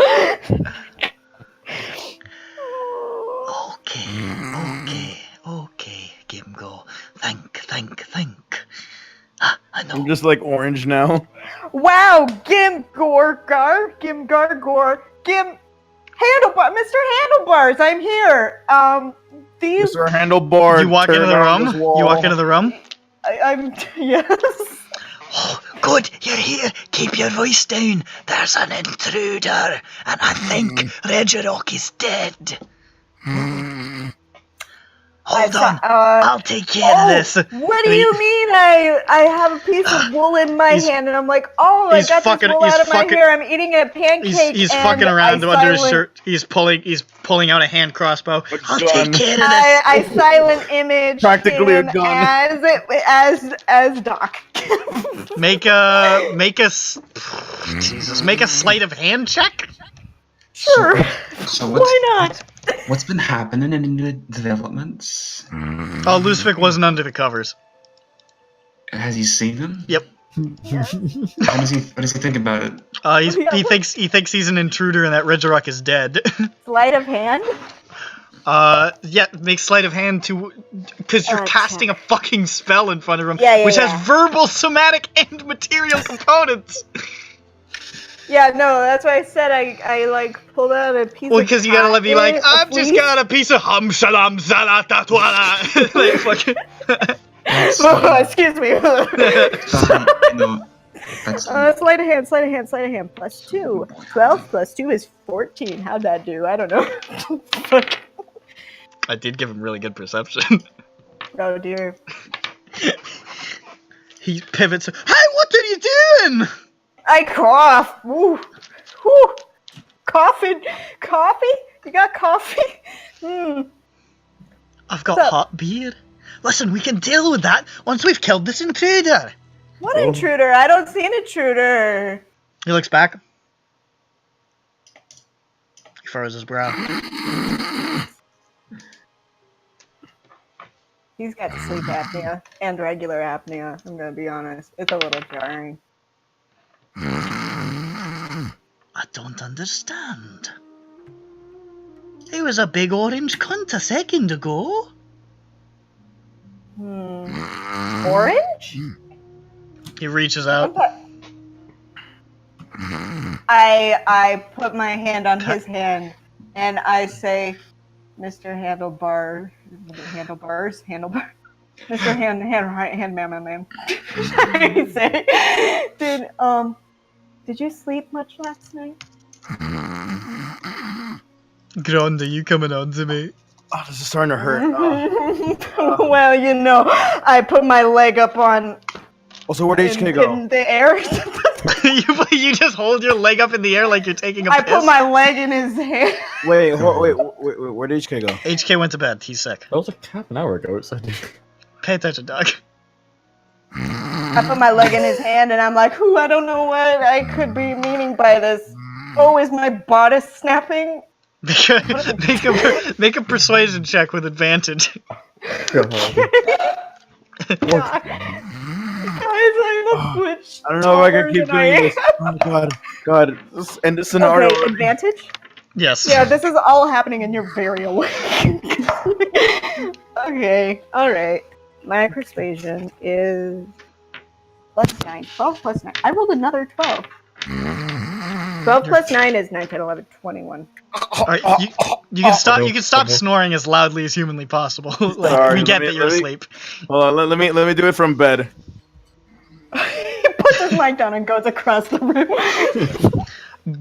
Speaker 1: Okay, Gimgo. Think. I know.
Speaker 3: I'm just like orange now.
Speaker 4: Wow, Gimgar, Mr. Handlebars, I'm here. Do you?
Speaker 3: Mr. Handlebar.
Speaker 1: You walk into the room?
Speaker 4: I'm yes.
Speaker 9: Oh, good, you're here. Keep your voice down. There's an intruder, and I think Regirock is dead. Hold on, I'll take care of this.
Speaker 4: What do you mean? I have a piece of wool in my hand, and I'm like, oh, I got this wool out of my hair. I'm eating a pancake.
Speaker 1: He's fucking around under his shirt. He's pulling out a hand crossbow.
Speaker 9: I'll take care of this.
Speaker 4: I silent image
Speaker 3: Practically
Speaker 4: him
Speaker 3: a gun.
Speaker 4: as Doc.
Speaker 1: Make a sleight of hand check.
Speaker 4: Sure.
Speaker 8: So
Speaker 4: Why not?
Speaker 8: What's been happening in the developments?
Speaker 1: Oh, Lusvik wasn't under the covers.
Speaker 8: Has he seen them?
Speaker 1: Yep.
Speaker 8: What does he think about it?
Speaker 1: He thinks he's an intruder and that Regirock is dead.
Speaker 4: Sleight of hand?
Speaker 1: Yeah, make sleight of hand to, because you're casting a fucking spell in front of him, which has verbal, somatic, and material components.
Speaker 4: Yeah, no, that's why I said I like pulled out a piece of
Speaker 1: because you gotta let me like, I've just got a piece of hum shalam zalatatwala. Like fucking.
Speaker 4: Excuse me. Sleight of hand. +2. 12 plus 2 is 14. How'd that do? I don't know.
Speaker 1: I did give him really good perception.
Speaker 4: Oh dear.
Speaker 1: He pivots. Hey, what are you doing?
Speaker 4: I cough. Woo. Woo. Coughing. Coffee? You got coffee?
Speaker 1: I've got hot beer. Listen, we can deal with that once we've killed this intruder.
Speaker 4: What intruder? I don't see an intruder.
Speaker 1: He looks back. He furrows his brow.
Speaker 4: He's got sleep apnea and regular apnea, I'm gonna be honest. It's a little jarring.
Speaker 9: I don't understand. He was a big orange cunt a second ago.
Speaker 4: Orange?
Speaker 1: He reaches out.
Speaker 4: I put my hand on his hand and I say, Mr. Handlebars. Mr. Handman. I say, did you sleep much last night?
Speaker 1: Grande, you coming on to me?
Speaker 3: Oh, this is starting to hurt.
Speaker 4: Well, you know, I put my leg up on.
Speaker 3: Also, where'd HK go?
Speaker 4: In the air.
Speaker 1: you just hold your leg up in the air like you're taking a
Speaker 4: I
Speaker 1: piss?
Speaker 4: put my leg in his hand.
Speaker 3: Wait, where'd HK go?
Speaker 1: HK went to bed. He's sick.
Speaker 7: That was like half an hour ago. So
Speaker 1: Pay attention, dog.
Speaker 4: I put my leg in his hand and I'm like, I don't know what I could be meaning by this. Oh, is my bodice snapping?
Speaker 1: Make a persuasion check with advantage.
Speaker 4: Guys, I'm a butch.
Speaker 3: I don't know if I can keep doing this. Oh God. End the scenario.
Speaker 4: Okay, advantage?
Speaker 1: Yes.
Speaker 4: Yeah, this is all happening and you're very awake. Okay, alright. My persuasion is +9. 12 +9. I rolled another 12. 12 + 9 is 9, 10, 11, 21.
Speaker 1: Alright, you can stop. You can stop snoring as loudly as humanly possible. Like,
Speaker 3: Sorry,
Speaker 1: we get that you're asleep.
Speaker 3: Hold on, let me do it from bed.
Speaker 4: He puts his mic down and goes across the room.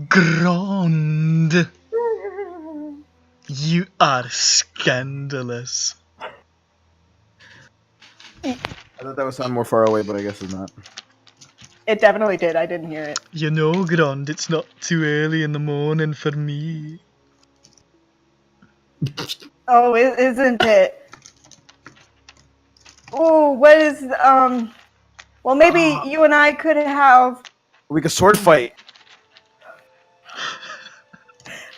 Speaker 1: Grand. You are scandalous.
Speaker 3: I thought that would sound more far away, but I guess it's not.
Speaker 4: It definitely did. I didn't hear it.
Speaker 1: You know, Grand, it's not too early in the morning for me.
Speaker 4: Oh, isn't it? Oh, what is, well, maybe you and I could have...
Speaker 3: We could sword fight.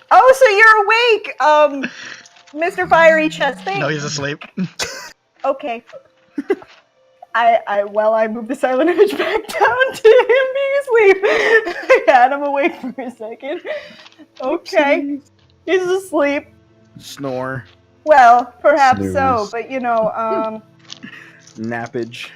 Speaker 4: Oh, so you're awake, Mr. Fiery Chest. Thanks.
Speaker 1: No, he's asleep.
Speaker 4: Okay. I moved the silent image back down to him being asleep. I had him awake for a second. Okay. He's asleep.
Speaker 3: Snore.
Speaker 4: Well, perhaps
Speaker 7: Snooze.
Speaker 4: so, but you know,
Speaker 3: Nappage.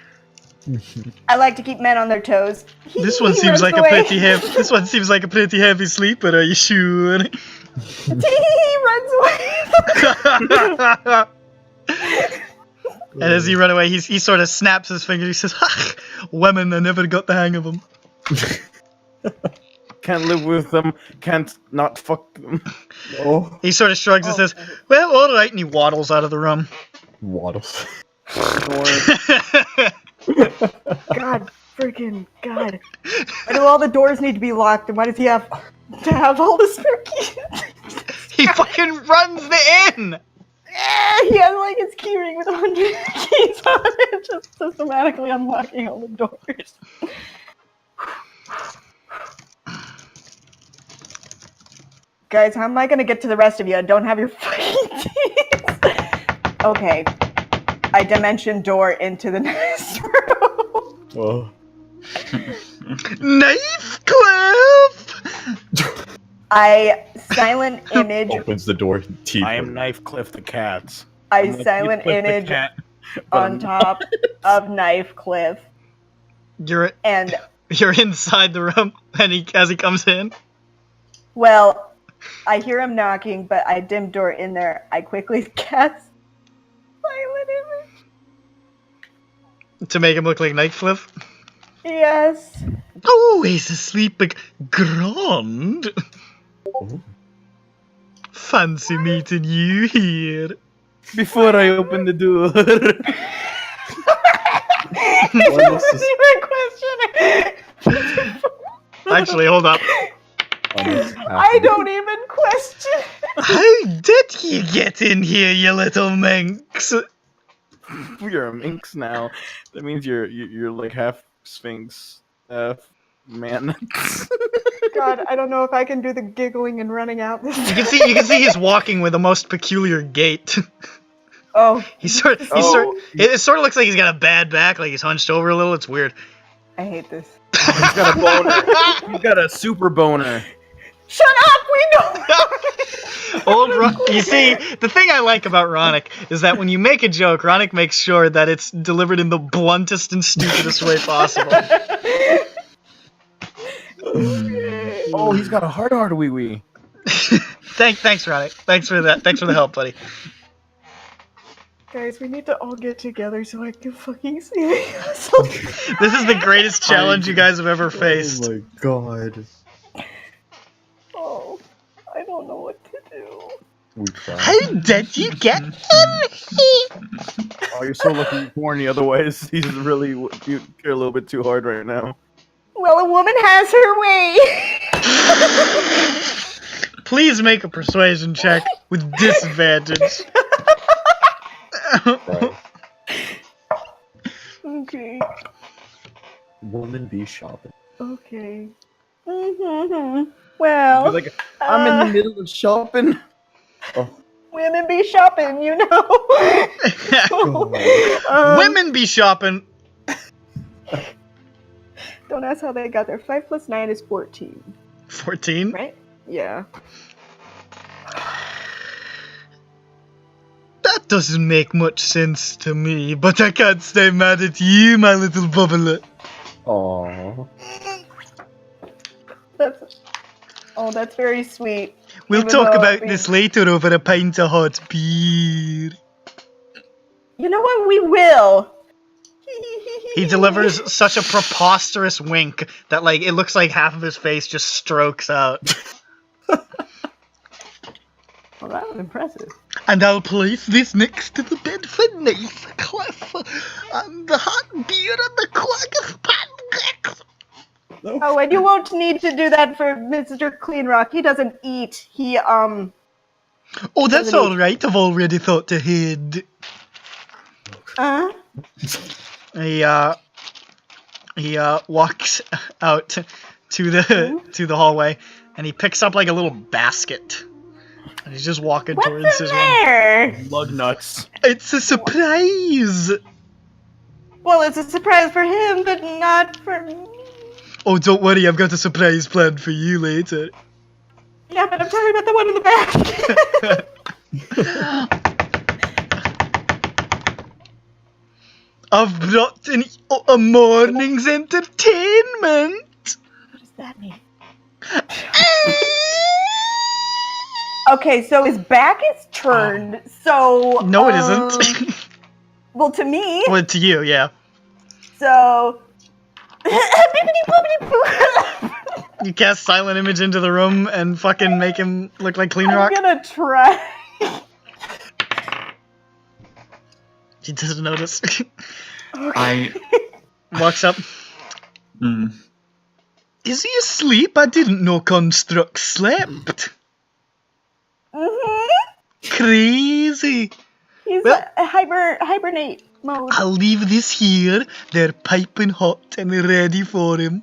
Speaker 4: I like to keep men on their toes.
Speaker 1: This one seems like a pretty heavy. This one seems like a pretty heavy sleeper. Are you sure?
Speaker 4: He runs away.
Speaker 1: And as he run away, he sort of snaps his fingers. He says, "Ha! Women, I never got the hang of them."
Speaker 3: Can't live with them. Can't not fuck them. Oh.
Speaker 1: He sort of shrugs and says, "Well, all right," and he waddles out of the room.
Speaker 7: Waddles.
Speaker 4: God, freaking God! Why do all the doors need to be locked, and why does he have to have all the spare keys?
Speaker 1: He fucking runs the inn.
Speaker 4: He has like his keyring with 100 keys on it, just systematically unlocking all the doors. Guys, how am I gonna get to the rest of you? I don't have your fucking keys. Okay. I dimension door into the next room.
Speaker 7: Oh.
Speaker 1: Knife Cliff!
Speaker 4: I silent image.
Speaker 7: Opens the door. Teeth.
Speaker 3: I am Knife Cliff the cat.
Speaker 4: I silent image on top of Knife Cliff.
Speaker 1: You're inside the room, and as he comes in.
Speaker 4: Well, I hear him knocking, but I dim door in there. I quickly cast silent image.
Speaker 1: To make him look like Knife Cliff?
Speaker 4: Yes.
Speaker 1: Oh, he's asleep like Grand.
Speaker 7: Oh.
Speaker 1: Fancy meeting you here.
Speaker 3: Before I open the door.
Speaker 1: Actually, hold up.
Speaker 4: I don't even question.
Speaker 1: How did you get in here, you little minx?
Speaker 3: You're a minx now. That means you're like half Sphinx, man.
Speaker 4: God, I don't know if I can do the giggling and running out.
Speaker 1: You can see he's walking with a most peculiar gait.
Speaker 4: Oh.
Speaker 1: It sort of looks like he's got a bad back, like he's hunched over a little. It's weird.
Speaker 4: I hate this.
Speaker 3: He's got a boner. He's got a super boner.
Speaker 4: Shut up! We know.
Speaker 1: You see, the thing I like about Ronick is that when you make a joke, Ronick makes sure that it's delivered in the bluntest and stupidest way possible.
Speaker 3: Oh, he's got a hard wee wee.
Speaker 1: Thanks, Ronick. Thanks for that. Thanks for the help, buddy.
Speaker 4: Guys, we need to all get together so I can fucking see this.
Speaker 1: This is the greatest challenge you guys have ever faced.
Speaker 7: Oh my god.
Speaker 4: Oh, I don't know what to do.
Speaker 7: We try.
Speaker 1: How did you get in here?
Speaker 3: Oh, you're so lucky you're corny. Otherwise, he's really you care a little bit too hard right now.
Speaker 4: Well, a woman has her way.
Speaker 1: Please make a persuasion check with disadvantage.
Speaker 7: Right.
Speaker 4: Okay.
Speaker 7: Woman be shopping.
Speaker 4: Okay. Well,
Speaker 3: You're like, I'm in the middle of shopping.
Speaker 4: women be shopping, you know.
Speaker 1: Women be shopping.
Speaker 4: Don't ask how they got there. 5 plus 9 is 14.
Speaker 1: 14?
Speaker 4: Right? Yeah.
Speaker 1: That doesn't make much sense to me, but I can't stay mad at you, my little bubbler.
Speaker 7: Aww.
Speaker 4: That's very sweet.
Speaker 1: We'll
Speaker 4: Even
Speaker 1: talk
Speaker 4: though
Speaker 1: about this later over a pint of hot beer.
Speaker 4: You know what? We will.
Speaker 1: He delivers such a preposterous wink that, like, it looks like half of his face just strokes out.
Speaker 4: Well, that was impressive.
Speaker 1: And I'll place this next to the bed for nice cliff. And the hot beer and the quack of pancakes.
Speaker 4: Oh, and you won't need to do that for Mr. Cleanrock. He doesn't eat. He,
Speaker 1: Oh, that's alright. I've already thought ahead. He walks out to the hallway, and he picks up, like, a little basket. And he's just walking towards his room.
Speaker 3: Lug nuts.
Speaker 1: It's a surprise!
Speaker 4: Well, it's a surprise for him, but not for me.
Speaker 1: Oh, don't worry, I've got a surprise planned for you later.
Speaker 4: Yeah, but I'm talking about the one in the back.
Speaker 1: I've brought in a morning's entertainment!
Speaker 4: What does that mean? Okay, so his back is turned, so...
Speaker 1: No, it isn't.
Speaker 4: Well, to me...
Speaker 1: Well, to you, yeah.
Speaker 4: So...
Speaker 1: You cast Silent Image into the room and fucking make him look like Cleanrock?
Speaker 4: I'm gonna try.
Speaker 1: He doesn't notice.
Speaker 8: I
Speaker 1: walks up. Is he asleep? I didn't know Construct slept. Crazy.
Speaker 4: He's hibernate mode.
Speaker 1: I'll leave this here. They're piping hot and ready for him.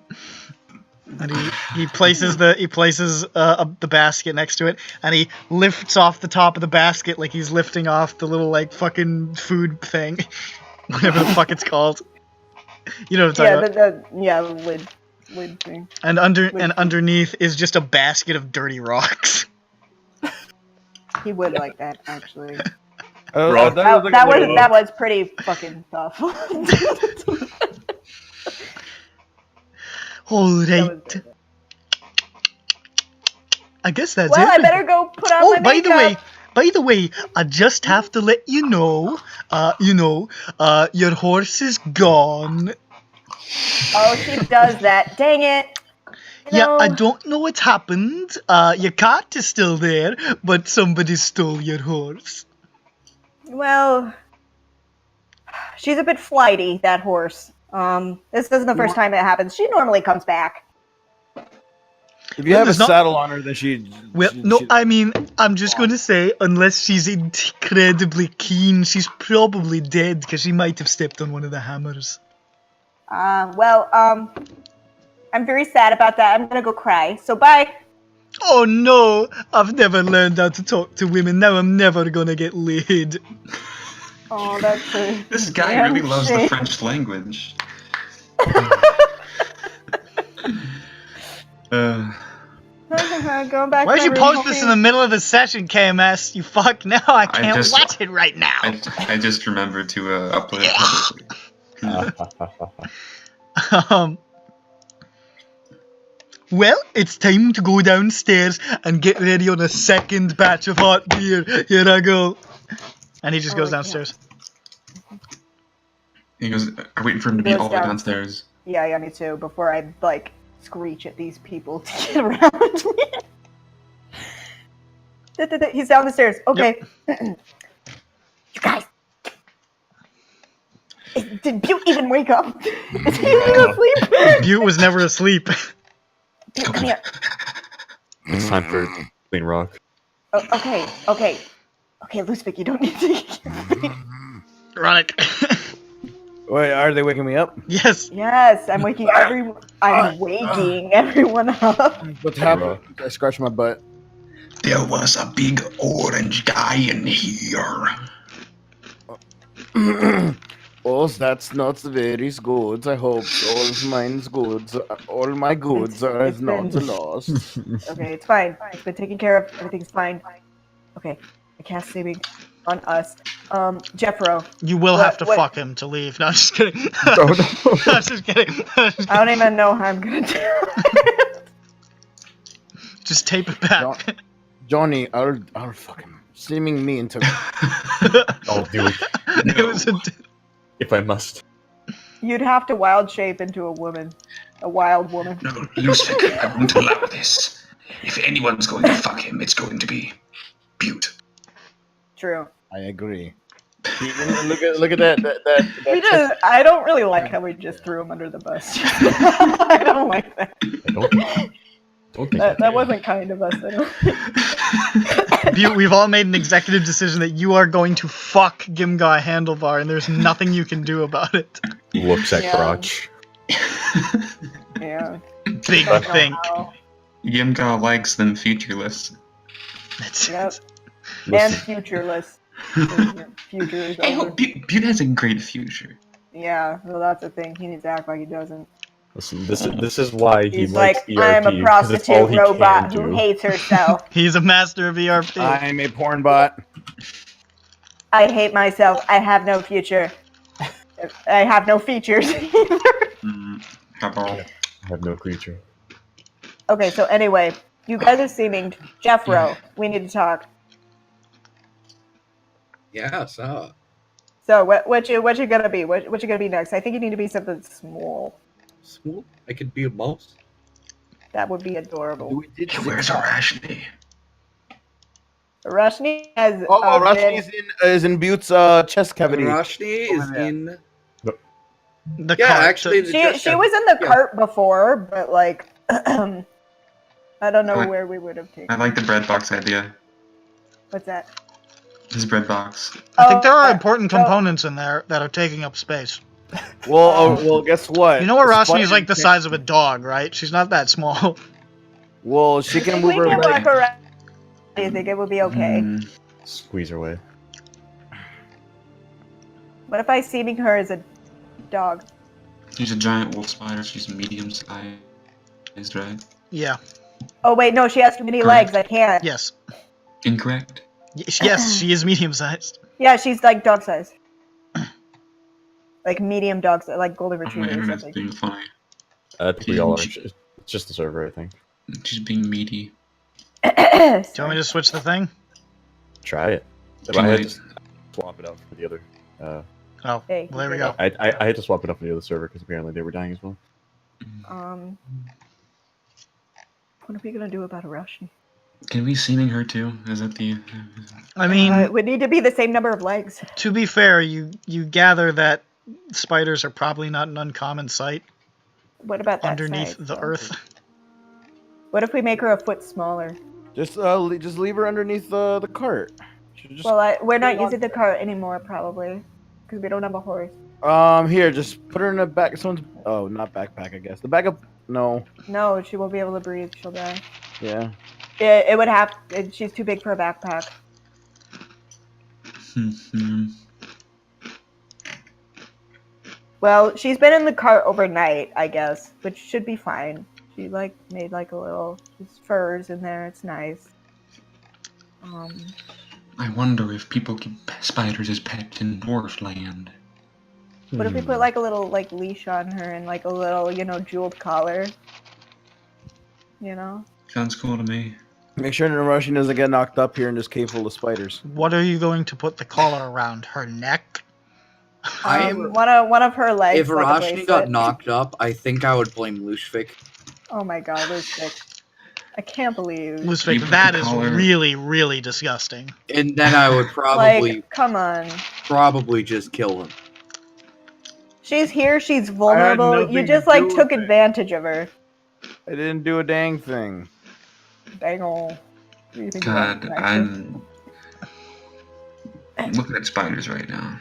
Speaker 1: And he places the basket next to it, and he lifts off the top of the basket like he's lifting off the little, like, fucking food thing, whatever the fuck it's called. You know what I'm talking about?
Speaker 4: The lid thing.
Speaker 1: And underneath is just a basket of dirty rocks.
Speaker 4: He would like that, actually.
Speaker 3: That
Speaker 4: was pretty fucking tough.
Speaker 1: Alright. I guess that's it.
Speaker 4: Well, I better go put on my makeup.
Speaker 1: By the way, I just have to let you know, your horse is gone.
Speaker 4: Oh, she does that. Dang it.
Speaker 1: Yeah, I don't know what happened. Your cart is still there, but somebody stole your horse.
Speaker 4: Well, she's a bit flighty, that horse. This isn't the first time it happens. She normally comes back.
Speaker 3: If you have a saddle on her, then she...
Speaker 1: Well, no, I mean, I'm just going to say, unless she's incredibly keen, she's probably dead, because she might have stepped on one of the hammers.
Speaker 4: I'm very sad about that. I'm gonna go cry. So bye.
Speaker 1: Oh no! I've never learned how to talk to women. Now I'm never gonna get laid.
Speaker 4: Oh, that's a
Speaker 8: This guy really loves the French language.
Speaker 4: Going back.
Speaker 1: Why'd you post this in the middle of the session, KMS? You fuck! Now I can't watch it right now.
Speaker 8: I just remembered to upload it publicly.
Speaker 1: Well, it's time to go downstairs and get ready on a second batch of hot beer. Here I go. And he just goes downstairs.
Speaker 8: He goes, I'm waiting for him to be all the way downstairs.
Speaker 4: Yeah, me too. Before I, like, screech at these people to get around me. He's down the stairs. Okay. You guys. Did Butte even wake up? Is he even asleep?
Speaker 1: Butte was never asleep.
Speaker 4: Butte, come here.
Speaker 7: It's time for Clean Rock.
Speaker 4: Oh, okay, Lucifer, you don't need to.
Speaker 1: Ironic.
Speaker 3: Wait, are they waking me up?
Speaker 1: Yes.
Speaker 4: Yes, I'm waking everyone up.
Speaker 3: What happened? I scratched my butt.
Speaker 6: There was a big orange guy in here.
Speaker 3: Oh, that's not very good. I hope all of mine's goods, all my goods are
Speaker 4: It's
Speaker 3: not
Speaker 4: been-
Speaker 3: lost.
Speaker 4: Okay, it's fine. It's been taken care of. Everything's fine. Okay, I cast saving on us. Jeffro.
Speaker 1: You will have to fuck him to leave. No, I'm just kidding. No, I'm just kidding.
Speaker 4: I don't even know how I'm gonna do it.
Speaker 1: Just tape it back.
Speaker 3: Johnny, I'll fucking seeming me into.
Speaker 7: I'll do it.
Speaker 1: It was a
Speaker 7: If I must.
Speaker 4: You'd have to wild shape into a woman. A wild woman.
Speaker 6: No, Lucifer, I won't allow this. If anyone's going to fuck him, it's going to be Butte.
Speaker 4: True.
Speaker 3: I agree. Look at that.
Speaker 4: I don't really like how we just threw him under the bus. I don't like that.
Speaker 7: I don't think
Speaker 4: That wasn't kind of us. I don't.
Speaker 1: Butte, we've all made an executive decision that you are going to fuck Gimgar Handlebar, and there's nothing you can do about it.
Speaker 7: Looks at
Speaker 4: Yeah.
Speaker 7: crotch.
Speaker 4: Yeah.
Speaker 1: Big
Speaker 4: Don't know
Speaker 1: think.
Speaker 4: how.
Speaker 8: Yimga likes them featureless.
Speaker 1: That's
Speaker 4: Yep. And
Speaker 7: Listen,
Speaker 4: futureless. Future is
Speaker 8: I
Speaker 4: over.
Speaker 8: hope Butte has a great future.
Speaker 4: Yeah, well, that's the thing. He needs to act like he doesn't.
Speaker 7: listen. This is why he
Speaker 4: He's
Speaker 7: likes
Speaker 4: like,
Speaker 7: ERP.
Speaker 4: I'm a
Speaker 7: 'cause it's all
Speaker 4: prostitute
Speaker 7: he
Speaker 4: robot
Speaker 7: can
Speaker 4: who
Speaker 7: do.
Speaker 4: hates herself.
Speaker 1: He's a master of ERP.
Speaker 3: I'm a porn bot.
Speaker 4: I hate myself. I have no future. I have no features.
Speaker 8: Couple.
Speaker 7: I have no creature.
Speaker 4: Okay, so anyway, you guys are seeming Jeffro. We need to talk.
Speaker 2: Yeah, so.
Speaker 4: So what you gonna be? What you gonna be next? I think you need to be something small.
Speaker 2: Small? I could be a mouse.
Speaker 4: That would be adorable.
Speaker 6: Where's our Ashley?
Speaker 4: Rashni has.
Speaker 3: Oh,
Speaker 4: been-
Speaker 3: Rashni's is in Butte's chest cavity.
Speaker 2: Roshni is in.
Speaker 1: The
Speaker 2: Yeah,
Speaker 1: cart.
Speaker 2: actually, the chest
Speaker 4: She
Speaker 2: cavity.
Speaker 4: was in the
Speaker 2: Yeah.
Speaker 4: cart before, but like, I don't know
Speaker 8: What?
Speaker 4: where we would have taken.
Speaker 8: I like the bread box idea.
Speaker 4: What's that?
Speaker 8: His bread box.
Speaker 1: I think there are
Speaker 4: Oh,
Speaker 1: important
Speaker 4: so-
Speaker 1: components in there that are taking up space.
Speaker 3: Well, guess what?
Speaker 1: You know what?
Speaker 3: The
Speaker 1: Rashni is
Speaker 3: spider
Speaker 1: like the
Speaker 3: can't-
Speaker 1: size of a dog, right? She's not that small.
Speaker 3: Well, she can
Speaker 4: If
Speaker 3: move
Speaker 4: we
Speaker 3: her
Speaker 4: can
Speaker 3: leg.
Speaker 4: walk around, I think it would be okay.
Speaker 7: Squeeze her way.
Speaker 4: What if I seeming her as a dog?
Speaker 8: She's a giant wolf spider. She's medium sized, right?
Speaker 1: Yeah.
Speaker 4: Oh wait, no, she has too many
Speaker 8: Correct.
Speaker 4: legs. I can't.
Speaker 1: Yes.
Speaker 8: Incorrect.
Speaker 1: Yes, she is medium sized.
Speaker 4: Yeah, she's like dog size. Like medium dog size, like golden
Speaker 8: Oh, my
Speaker 4: retriever or
Speaker 8: internet's
Speaker 4: something.
Speaker 8: being funny.
Speaker 7: I think we all are. It's just the server, I think.
Speaker 8: She's being meaty.
Speaker 1: Do you want me to switch the thing?
Speaker 7: Try it. But
Speaker 8: Too
Speaker 7: I had
Speaker 8: late.
Speaker 7: to swap it out for the other.
Speaker 1: Oh,
Speaker 4: Hey,
Speaker 1: well, there we go.
Speaker 7: I had to swap it out for the other server because apparently they were dying as well.
Speaker 4: What are we gonna do about Arashi?
Speaker 8: Can we seeming her too? Is that the?
Speaker 1: I mean,
Speaker 4: It would need to be the same number of legs.
Speaker 1: to be fair, you gather that spiders are probably not an uncommon sight
Speaker 4: What about that
Speaker 1: underneath
Speaker 4: size,
Speaker 1: the
Speaker 4: though?
Speaker 1: earth.
Speaker 4: What if we make her a foot smaller?
Speaker 3: Just leave her underneath the cart. Just,
Speaker 4: Well, we're not using the cart anymore, probably, because we don't have a horse.
Speaker 3: here, just put her in a back. Someone's. Oh, not backpack. I guess the backup. No.
Speaker 4: No, she won't be able to breathe. She'll die.
Speaker 3: Yeah.
Speaker 4: It would have. She's too big for a backpack. Well, she's been in the cart overnight, I guess, which should be fine. She made a little furs in there. It's nice.
Speaker 8: I wonder if people keep spiders as pets in dwarf land.
Speaker 4: What if we put a little leash on her and a little jeweled collar?
Speaker 8: Sounds cool to me.
Speaker 3: Make sure Narashi doesn't get knocked up here in this cave full of spiders.
Speaker 1: What are you going to put the collar around? Her neck?
Speaker 4: One of her legs.
Speaker 2: If
Speaker 4: like a
Speaker 2: Roshni got
Speaker 4: bracelet.
Speaker 2: knocked up, I think I would blame Lushvik.
Speaker 4: Oh my god, Lucifer. I can't believe.
Speaker 1: Lucifer,
Speaker 8: put
Speaker 1: that
Speaker 8: the
Speaker 1: is
Speaker 8: collar-
Speaker 1: really, really disgusting.
Speaker 2: And then I would probably
Speaker 4: Like, come on.
Speaker 2: just kill him.
Speaker 4: She's here. She's vulnerable. You
Speaker 3: nothing
Speaker 4: just
Speaker 3: to
Speaker 4: like
Speaker 3: do
Speaker 4: took
Speaker 3: with it.
Speaker 4: advantage of her.
Speaker 3: I didn't do a dang thing.
Speaker 4: Dang ol'. What do you think
Speaker 8: God,
Speaker 4: about that?
Speaker 8: I'm looking at spiders right now.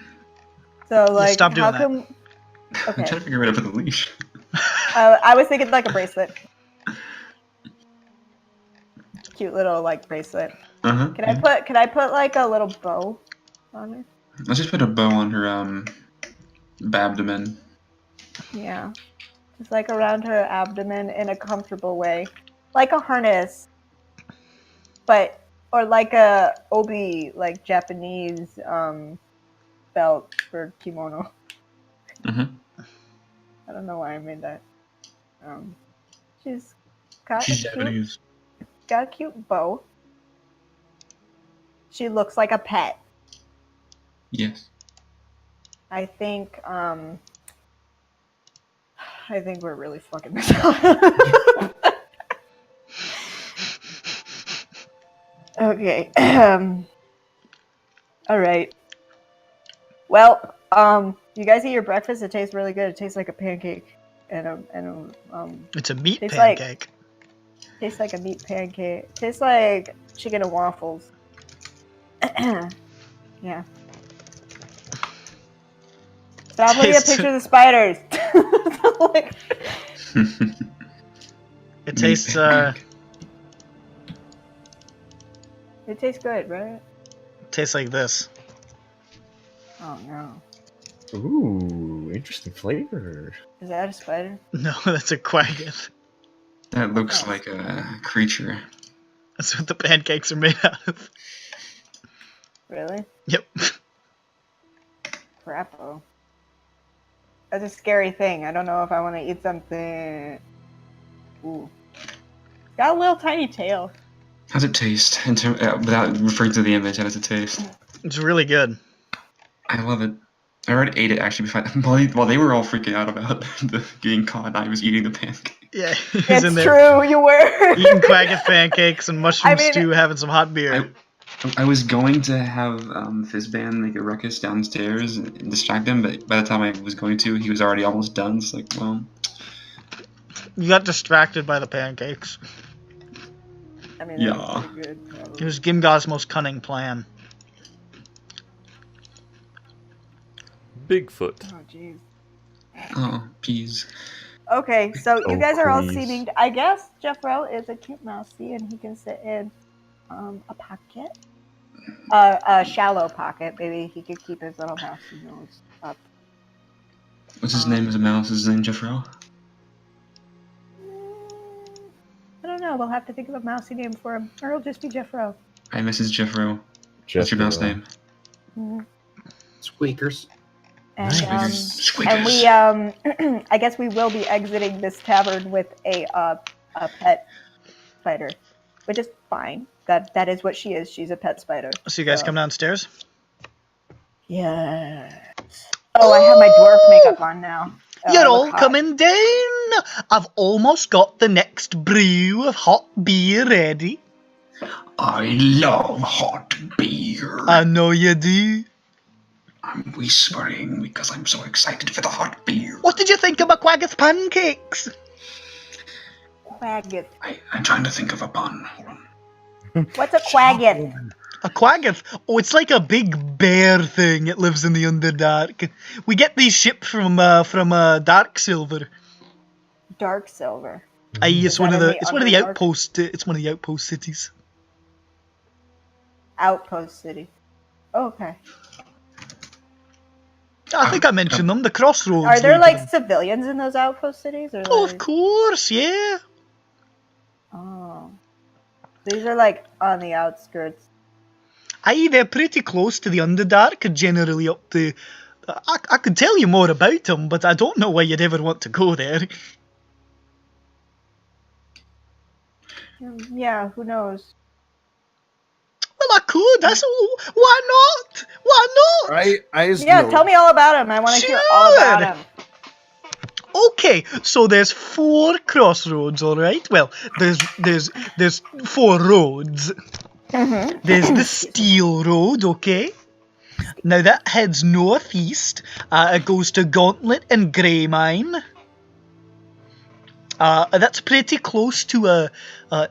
Speaker 4: So like,
Speaker 1: stop doing
Speaker 4: how
Speaker 1: that.
Speaker 4: come?
Speaker 8: I'm trying to figure out where to put the leash.
Speaker 4: I was thinking like a bracelet. Cute little like bracelet.
Speaker 8: Uh-huh.
Speaker 4: Can I put like a little bow on her?
Speaker 8: Let's just put a bow on her abdomen.
Speaker 4: Yeah. Just like around her abdomen in a comfortable way. Like a harness. But or like a obi, like Japanese belt for kimono.
Speaker 8: Uh-huh.
Speaker 4: I don't know why I made that. She's got
Speaker 8: She's
Speaker 4: a cute,
Speaker 8: Japanese.
Speaker 4: got a cute bow. She looks like a pet.
Speaker 8: Yes.
Speaker 4: I think we're really fucking this up. Okay. All right. Well, you guys eat your breakfast. It tastes really good. It tastes like a pancake,
Speaker 1: It's a meat
Speaker 4: tastes like-
Speaker 1: pancake.
Speaker 4: tastes like a meat pancake. Tastes like chicken and waffles. Yeah. Stop looking at
Speaker 1: Tastes-
Speaker 4: pictures of spiders. Like,
Speaker 1: It tastes,
Speaker 4: it tastes good, right?
Speaker 1: tastes like this.
Speaker 4: Oh no.
Speaker 7: Ooh, interesting flavor.
Speaker 4: Is that a spider?
Speaker 1: No, that's a quaggot.
Speaker 8: That looks like a creature.
Speaker 1: That's what the pancakes are made out of.
Speaker 4: Really?
Speaker 1: Yep.
Speaker 4: Crapo. That's a scary thing. I don't know if I want to eat something. Ooh. Got a little tiny tail.
Speaker 8: How's it taste? Without referring to the image, how does it taste?
Speaker 1: It's really good.
Speaker 8: I love it. I already ate it actually before. While they were all freaking out about the getting caught, I was eating the pancake.
Speaker 1: Yeah, he's
Speaker 4: It's
Speaker 1: in there
Speaker 4: true, you were.
Speaker 1: eating quaggot pancakes and mushroom
Speaker 4: I mean-
Speaker 1: stew, having some hot beer.
Speaker 8: I was going to have Fizzban make a ruckus downstairs and distract him, but by the time I was going to, he was already almost done. It's like, well,
Speaker 1: You got distracted by the pancakes.
Speaker 4: I mean,
Speaker 8: Yeah.
Speaker 4: that's pretty good. Probably.
Speaker 1: It was Gimga's most cunning plan.
Speaker 3: Bigfoot.
Speaker 4: Oh, jeez.
Speaker 8: oh, peas.
Speaker 4: Okay, so you
Speaker 7: Oh,
Speaker 4: guys are all
Speaker 7: please.
Speaker 4: seeming. I guess Jeffro is a cute mousey, and he can sit in a pocket, a shallow pocket. Maybe he could keep his little mousey nose up.
Speaker 8: What's his name as a mouse? Is his name Jeffro?
Speaker 4: I don't know. We'll have to think of a mousy name for him, or it'll just be Jeffro.
Speaker 8: Hi, Mrs. Jeffro. What's your mouse name?
Speaker 4: Mhm.
Speaker 2: Squeakers.
Speaker 4: And
Speaker 8: Squeakers.
Speaker 4: and we I guess we will be exiting this tavern with a pet spider, which is fine. That is what she is. She's a pet spider.
Speaker 1: So you guys come downstairs?
Speaker 4: Yes. Oh, I have my dwarf makeup on now. Oh, I
Speaker 1: You're
Speaker 4: look
Speaker 1: all
Speaker 4: hot.
Speaker 1: coming down! I've almost got the next brew of hot beer ready.
Speaker 6: I love hot beer.
Speaker 1: I know you do.
Speaker 6: I'm whispering because I'm so excited for the hot beer.
Speaker 1: What did you think of my quaggoth pancakes?
Speaker 4: Quaggot.
Speaker 6: I'm trying to think of a pun. Hold on.
Speaker 4: What's a quaggot?
Speaker 1: A quaggoth? Oh, it's like a big bear thing. It lives in the Underdark. We get these shipped from Dark Silver.
Speaker 4: Dark silver.
Speaker 1: Aye, it's
Speaker 4: Is
Speaker 1: one
Speaker 4: that
Speaker 1: of
Speaker 4: in
Speaker 1: the
Speaker 4: the
Speaker 1: it's one of the
Speaker 4: Underdark?
Speaker 1: outpost it's one of the outpost cities.
Speaker 4: Outpost city. Okay.
Speaker 1: I think I mentioned them. The crossroads.
Speaker 4: Are there
Speaker 1: lead to
Speaker 4: like
Speaker 1: them.
Speaker 4: civilians in those outpost cities? Or
Speaker 1: Oh, of
Speaker 4: like...
Speaker 1: course, yeah.
Speaker 4: Oh. These are like on the outskirts.
Speaker 1: Aye, they're pretty close to the Underdark, generally up the... I could tell you more about them, but I don't know why you'd ever want to go there.
Speaker 4: Yeah, who knows?
Speaker 1: Well, I could. That's why not? Why not?
Speaker 3: I just
Speaker 4: Yeah,
Speaker 3: know.
Speaker 4: tell me all about him. I want to hear all about
Speaker 1: Sure.
Speaker 4: him.
Speaker 1: Okay, so there's 4 crossroads, all right? Well, there's 4 roads. There's the Steel Road, okay? Now that heads northeast. It goes to Gauntlet and Greymine. That's pretty close to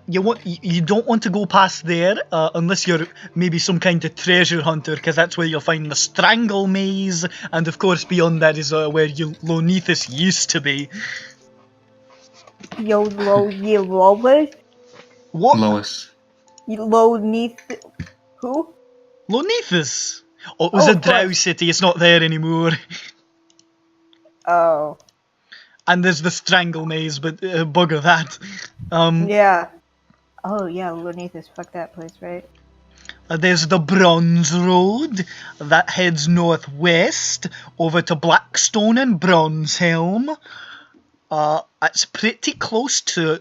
Speaker 1: you don't want to go past there unless you're maybe some kind of treasure hunter, because that's where you'll find the Strangle Maze, and of course beyond that is where Lonethus used to be. What?
Speaker 8: Lois.
Speaker 4: Who?
Speaker 1: Lonethus. Oh, it was a drow city. It's not there anymore.
Speaker 4: Oh.
Speaker 1: And there's the Strangle Maze, but bugger that.
Speaker 4: Yeah. Oh yeah, Lonethus. Fuck that place, right?
Speaker 1: There's the Bronze Road that heads northwest over to Blackstone and Bronzehelm. It's pretty close to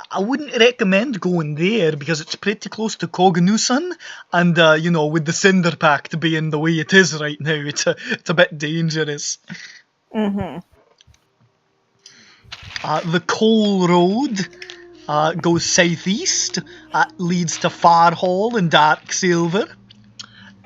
Speaker 1: I wouldn't recommend going there because it's pretty close to Cognusan, and you know, with the Cinder Pact being the way it is right now, it's a bit dangerous. The Coal Road goes southeast. Leads to Farhall and Darksilver.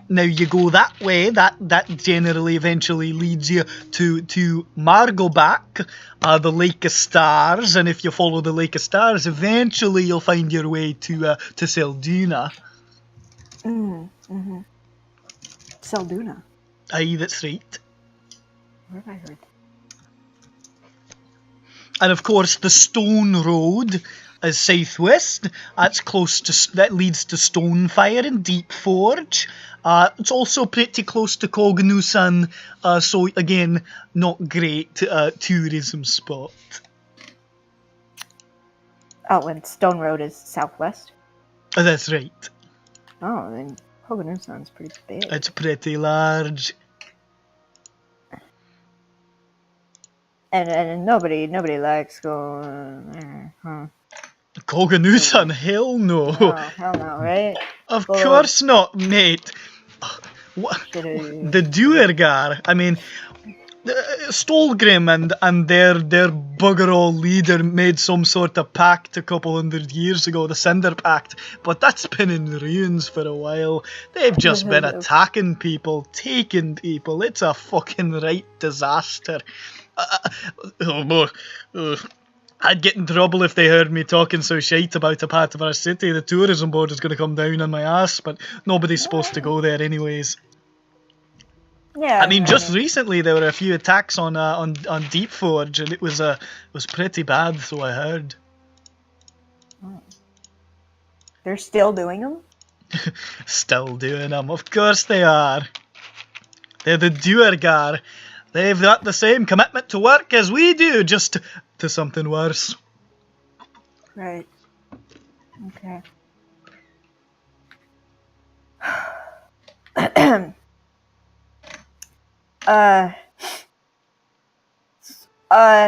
Speaker 1: Now you go that way. That generally eventually leads you to Margobak, the Lake of Stars, and if you follow the Lake of Stars, eventually you'll find your way to Selduna.
Speaker 4: Selduna.
Speaker 1: Aye, that's right.
Speaker 4: Where have I heard?
Speaker 1: And of course, the Stone Road is southwest. That leads to Stonefire and Deep Forge. It's also pretty close to Cognusan, so again, not great tourism spot.
Speaker 4: Oh, and Stone Road is southwest?
Speaker 1: That's right.
Speaker 4: Oh, then Cognusan's pretty big.
Speaker 1: It's pretty large.
Speaker 4: And nobody likes going there, huh?
Speaker 1: Cognusan, hell no.
Speaker 4: Oh, hell no, right?
Speaker 1: Of course not, mate. What? The Duergar, I mean, Stolgrim and their bugger all leader made some sort of pact a couple 100 years ago, the Cinder Pact, but that's been in ruins for a while. They've just been attacking people, taking people. It's a fucking right disaster. I'd get in trouble if they heard me talking so shite about a part of our city. The tourism board is going to come down on my ass, but nobody's supposed to go there anyways.
Speaker 4: Yeah.
Speaker 1: I mean, just recently there were a few attacks on Deep Forge, and it was pretty bad, so I heard.
Speaker 4: They're still doing them?
Speaker 1: Still doing them, of course they are. They're the Duergar. They've got the same commitment to work as we do, just to something worse.
Speaker 4: Right. Okay.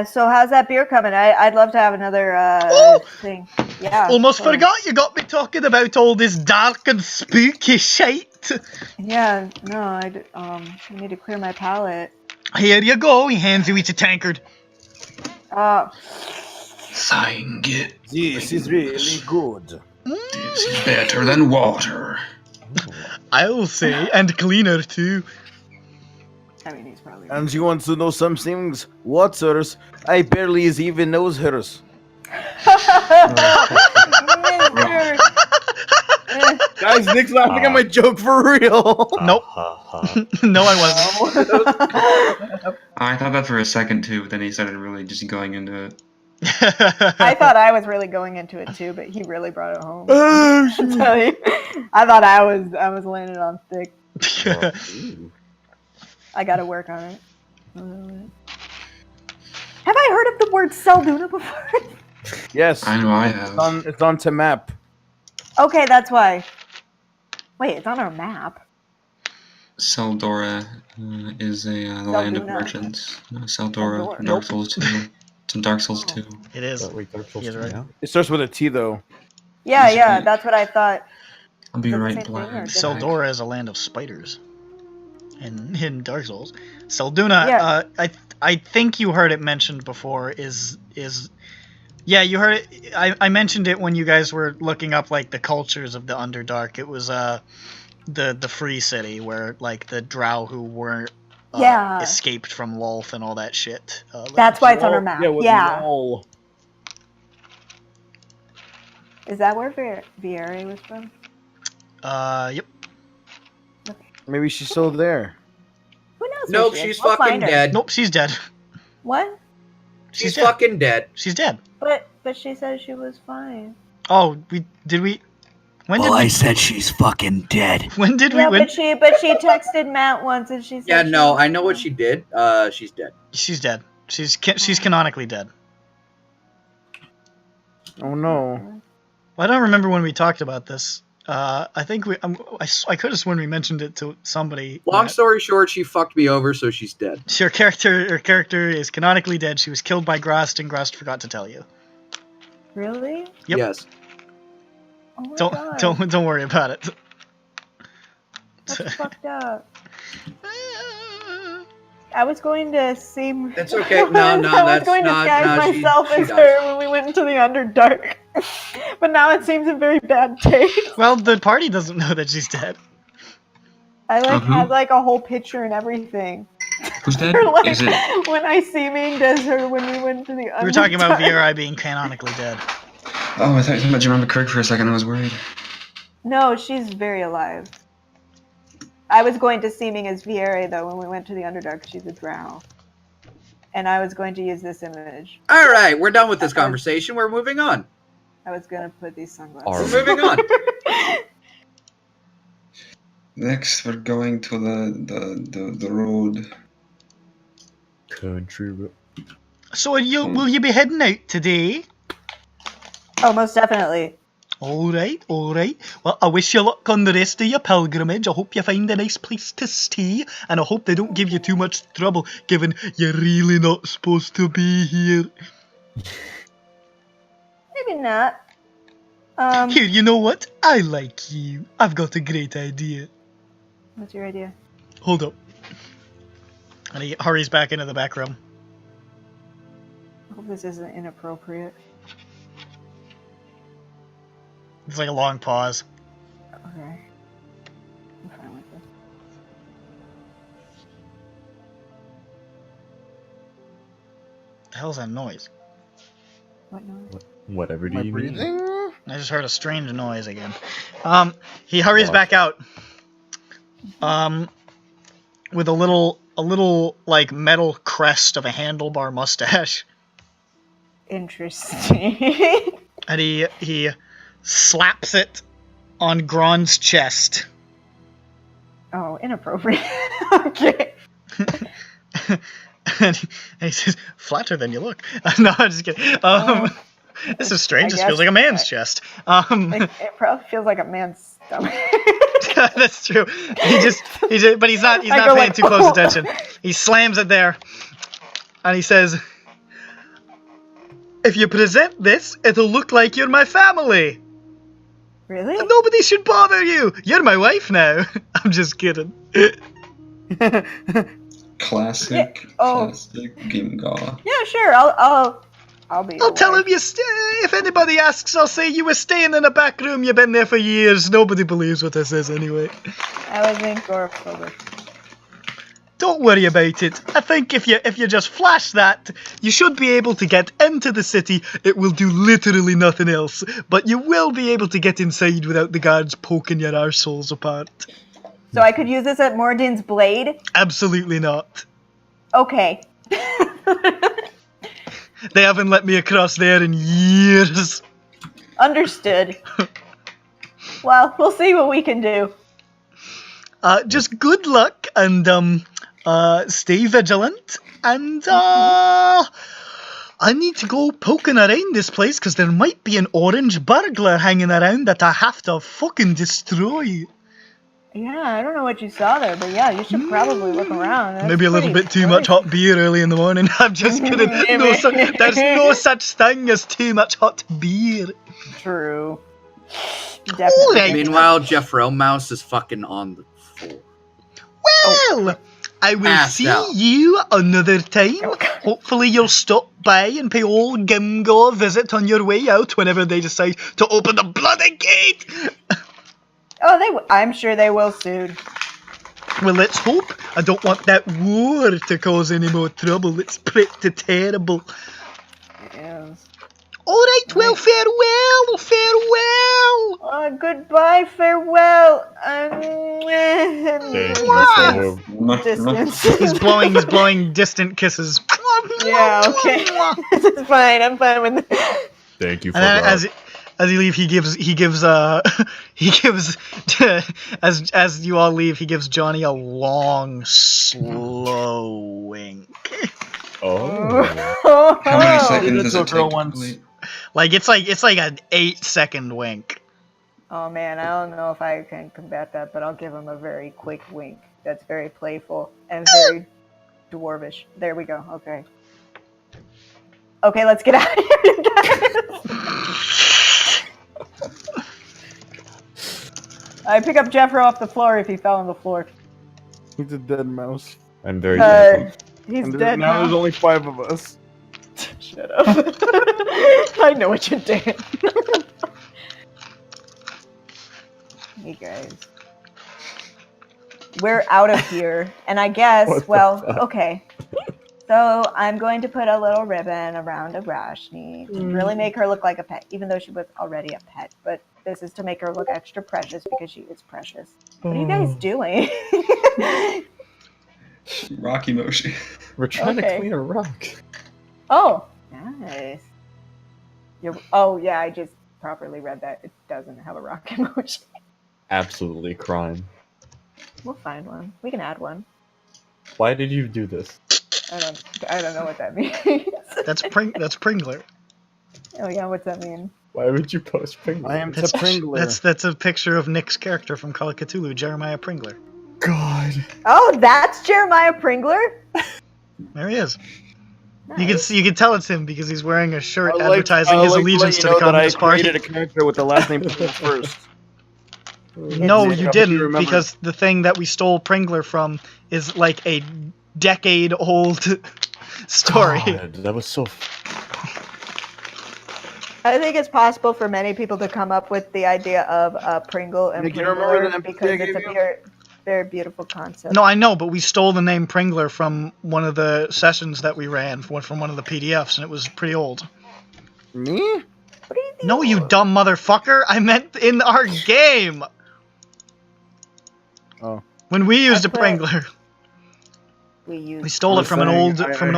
Speaker 4: So how's that beer coming? I'd love to have another thing. Yeah.
Speaker 1: Almost forgot you got me talking about all this dark and spooky shite.
Speaker 4: Yeah, no, I need to clear my palate.
Speaker 1: Here you go, he hands you each a tankard.
Speaker 8: Thank it.
Speaker 3: This is really good.
Speaker 8: This is better than water.
Speaker 1: I'll say, and cleaner too.
Speaker 4: I mean, he's probably.
Speaker 3: And you want to know some things? What's hers? I barely even knows hers. Guys, Nick's laughing at my joke for real.
Speaker 1: Nope. No, I wasn't.
Speaker 8: I thought that for a second too, but then he started really just going into it.
Speaker 4: I thought I was really going into it too, but he really brought it home. I thought I was laying it on thick. I gotta work on it. Have I heard of the word Selduna before?
Speaker 3: Yes.
Speaker 8: I know I have.
Speaker 3: It's on to map.
Speaker 4: Okay, that's why. Wait, it's on our map.
Speaker 8: Seldora is the land of merchants. Seldora, Dark Souls 2. It's in Dark Souls 2.
Speaker 1: It is.
Speaker 7: Right.
Speaker 3: It starts with a T though.
Speaker 4: Yeah, that's what I thought.
Speaker 8: I'll be
Speaker 4: Is that the
Speaker 8: right
Speaker 4: same thing, or
Speaker 8: blind.
Speaker 4: different?
Speaker 1: Seldora is a land of spiders. in Dark Souls. Selduna,
Speaker 4: Yeah.
Speaker 1: I think you heard it mentioned before. Yeah, you heard it. I mentioned it when you guys were looking up like the cultures of the Underdark. It was the Free City where like the Drow who were escaped from Lolth and all that shit.
Speaker 4: That's why it's on our map. Yeah.
Speaker 3: Lol.
Speaker 4: Is that where Viera was from?
Speaker 1: Yep.
Speaker 3: Maybe she's still there.
Speaker 4: Who knows?
Speaker 2: Nope,
Speaker 4: where she is?
Speaker 2: she's
Speaker 4: We'll
Speaker 2: fucking
Speaker 4: find her.
Speaker 2: dead.
Speaker 1: Nope, she's dead.
Speaker 4: What?
Speaker 2: She's
Speaker 1: dead.
Speaker 2: fucking dead.
Speaker 1: She's dead.
Speaker 4: But she said she was fine.
Speaker 1: Oh, when did we?
Speaker 9: I said she's fucking dead.
Speaker 1: When did we?
Speaker 4: Yeah, but she texted Matt once and she said.
Speaker 2: Yeah, no, I know what she did. She's dead.
Speaker 1: She's dead. She's canonically dead.
Speaker 3: Oh no.
Speaker 1: I don't remember when we talked about this. I think I could have sworn we mentioned it to somebody.
Speaker 2: Long story short, she fucked me over, so she's dead.
Speaker 1: Her character is canonically dead. She was killed by Grost, and Grost forgot to tell you.
Speaker 4: Really?
Speaker 1: Yep.
Speaker 2: Yes.
Speaker 4: Oh my God.
Speaker 1: Don't worry about it.
Speaker 4: That's fucked up. I was going to seem.
Speaker 2: That's okay. No,
Speaker 4: I was going to
Speaker 2: that's
Speaker 4: disguise
Speaker 2: not.
Speaker 4: myself as her when we went into the Underdark, but now it seems in very bad taste.
Speaker 1: Well, the party doesn't know that she's dead.
Speaker 4: I had like a whole picture and everything.
Speaker 8: Who's dead?
Speaker 4: Like,
Speaker 8: Is it?
Speaker 4: when I seeming as her when we went to the Underdark.
Speaker 1: We were talking about Viera being canonically dead.
Speaker 8: Oh, I thought you were talking about Jerome Kirk for a second. I was worried.
Speaker 4: No, she's very alive. I was going to seeming as Viera though when we went to the Underdark. She's a drow. And I was going to use this image.
Speaker 2: All right, we're done with this conversation. We're moving on.
Speaker 4: I was going to put these sunglasses.
Speaker 2: We're moving on.
Speaker 8: Next, we're going to the road.
Speaker 7: Country road.
Speaker 1: So will you be heading out today?
Speaker 4: Oh, most definitely.
Speaker 1: All right. Well, I wish you luck on the rest of your pilgrimage. I hope you find a nice place to stay, and I hope they don't give you too much trouble, given you're really not supposed to be here.
Speaker 4: Maybe not.
Speaker 1: Here, you know what? I like you. I've got a great idea.
Speaker 4: What's your idea?
Speaker 1: Hold up. And he hurries back into the back room.
Speaker 4: I hope this isn't inappropriate.
Speaker 1: It's like a long pause.
Speaker 4: Okay. I'm fine with this.
Speaker 1: What the hell's that noise?
Speaker 4: What noise?
Speaker 7: Whatever do you mean?
Speaker 1: I just heard a strange noise again. He hurries back out. With a little like metal crest of a handlebar mustache.
Speaker 4: Interesting.
Speaker 1: And he slaps it on Gron's chest.
Speaker 4: Oh, inappropriate. Okay.
Speaker 1: and he says, "Flatter than you look." No, I'm just kidding. This is strange. This feels like a man's chest.
Speaker 4: It probably feels like a man's stomach.
Speaker 1: That's true. But he's not paying too close attention. He slams it there, and he says, "If you present this, it'll look like you're my family.
Speaker 4: Really?
Speaker 1: And nobody should bother you. You're my wife now." I'm just kidding.
Speaker 8: Classic Gingar.
Speaker 4: Yeah, sure. I'll be.
Speaker 1: I'll tell him you if anybody asks, I'll say you were staying in a back room. You've been there for years. Nobody believes what this is anyway.
Speaker 4: I was in Gorphober.
Speaker 1: Don't worry about it. I think if you just flash that, you should be able to get into the city. It will do literally nothing else, but you will be able to get inside without the guards poking your arseholes apart.
Speaker 4: So I could use this at Mordin's blade?
Speaker 1: Absolutely not.
Speaker 4: Okay.
Speaker 1: They haven't let me across there in years.
Speaker 4: Understood. Well, we'll see what we can do.
Speaker 1: Just good luck and stay vigilant. And I need to go poking around this place because there might be an orange burglar hanging around that I have to fucking destroy.
Speaker 4: Yeah, I don't know what you saw there, but yeah, you should probably look around. That's
Speaker 1: maybe a little bit too much hot beer early in the morning. I'm just kidding. There's no such thing as too much hot beer.
Speaker 4: True. Definitely.
Speaker 2: Meanwhile, Jeffro Mouse is fucking on the floor.
Speaker 1: Well, I will
Speaker 2: Passed
Speaker 1: see
Speaker 2: out.
Speaker 1: you another time. Hopefully you'll stop by and pay old Gimgo a visit on your way out whenever they decide to open the bloody gate.
Speaker 4: Oh, I'm sure they will soon.
Speaker 1: Well, let's hope. I don't want that war to cause any more trouble. It's pretty terrible.
Speaker 4: Yes.
Speaker 1: All right, well, farewell, farewell.
Speaker 4: Goodbye, farewell.
Speaker 7: Thank you for
Speaker 4: Distance.
Speaker 1: He's blowing distant kisses.
Speaker 4: Yeah, okay. This is fine. I'm fine with this.
Speaker 7: Thank you for
Speaker 1: And then
Speaker 7: that.
Speaker 1: as you leave, he gives as you all leave, he gives Johnny a long, slow wink.
Speaker 7: Oh.
Speaker 8: How many seconds does
Speaker 3: Little
Speaker 8: it take
Speaker 3: girl
Speaker 8: to
Speaker 3: once.
Speaker 8: complete?
Speaker 1: Like it's like an 8-second wink.
Speaker 4: Oh man, I don't know if I can combat that, but I'll give him a very quick wink. That's very playful and very dwarvish. There we go. Okay. Okay, let's get out of here, guys. I pick up Jeffro off the floor if he fell on the floor.
Speaker 3: He's a dead mouse.
Speaker 7: I'm very happy.
Speaker 4: He's
Speaker 3: And
Speaker 4: dead
Speaker 3: now
Speaker 4: now.
Speaker 3: there's only 5 of us.
Speaker 4: Shut up. I know what you're doing. Hey guys. We're out of here. And I guess, well, okay. So I'm going to put a little ribbon around Abrashni to really make her look like a pet, even though she was already a pet. But this is to make her look extra precious because she is precious. What are you guys doing?
Speaker 8: Rock emoji.
Speaker 7: We're trying to
Speaker 4: Okay.
Speaker 7: clean a rock.
Speaker 4: Oh, nice. Oh, yeah, I just properly read that. It doesn't have a rock emoji.
Speaker 7: Absolutely crime.
Speaker 4: We'll find one. We can add one.
Speaker 7: Why did you do this?
Speaker 4: I don't know what that means.
Speaker 1: That's Pringler.
Speaker 4: Oh yeah, what's that mean?
Speaker 7: Why would you post Pringler?
Speaker 3: I am the
Speaker 1: That's
Speaker 3: Pringler.
Speaker 1: that's a picture of Nick's character from Call of Cthulhu, Jeremiah Pringler.
Speaker 7: God.
Speaker 4: Oh, that's Jeremiah Pringler?
Speaker 1: There he is.
Speaker 4: Nice.
Speaker 1: You can tell it's him because he's wearing a shirt
Speaker 3: I like-
Speaker 1: advertising
Speaker 3: I
Speaker 1: his
Speaker 3: like
Speaker 1: allegiance
Speaker 3: let
Speaker 1: to
Speaker 3: you
Speaker 1: the
Speaker 3: know that
Speaker 1: Communist
Speaker 3: I
Speaker 1: Party.
Speaker 3: created a character with the last name Pringler first.
Speaker 1: No,
Speaker 3: Yeah,
Speaker 1: you
Speaker 3: but
Speaker 1: didn't,
Speaker 3: remember-
Speaker 1: because the thing that we stole Pringler from is like a decade-old story.
Speaker 7: God, that was so.
Speaker 4: I think it's possible for many people to come up with the idea of Pringle and
Speaker 3: Nick, you remember
Speaker 4: Pringler
Speaker 3: the empathy
Speaker 4: because
Speaker 3: I
Speaker 4: it's
Speaker 3: gave
Speaker 4: a
Speaker 3: you?
Speaker 4: very, very beautiful concept.
Speaker 1: No, I know, but we stole the name Pringler from one of the sessions that we ran from one of the PDFs, and it was pretty old.
Speaker 3: Me?
Speaker 4: What do you think?
Speaker 1: No, you dumb motherfucker! I meant in our game!
Speaker 3: Oh.
Speaker 1: When we used a
Speaker 4: put-
Speaker 1: Pringler. We stole it from an old
Speaker 3: I
Speaker 1: thing.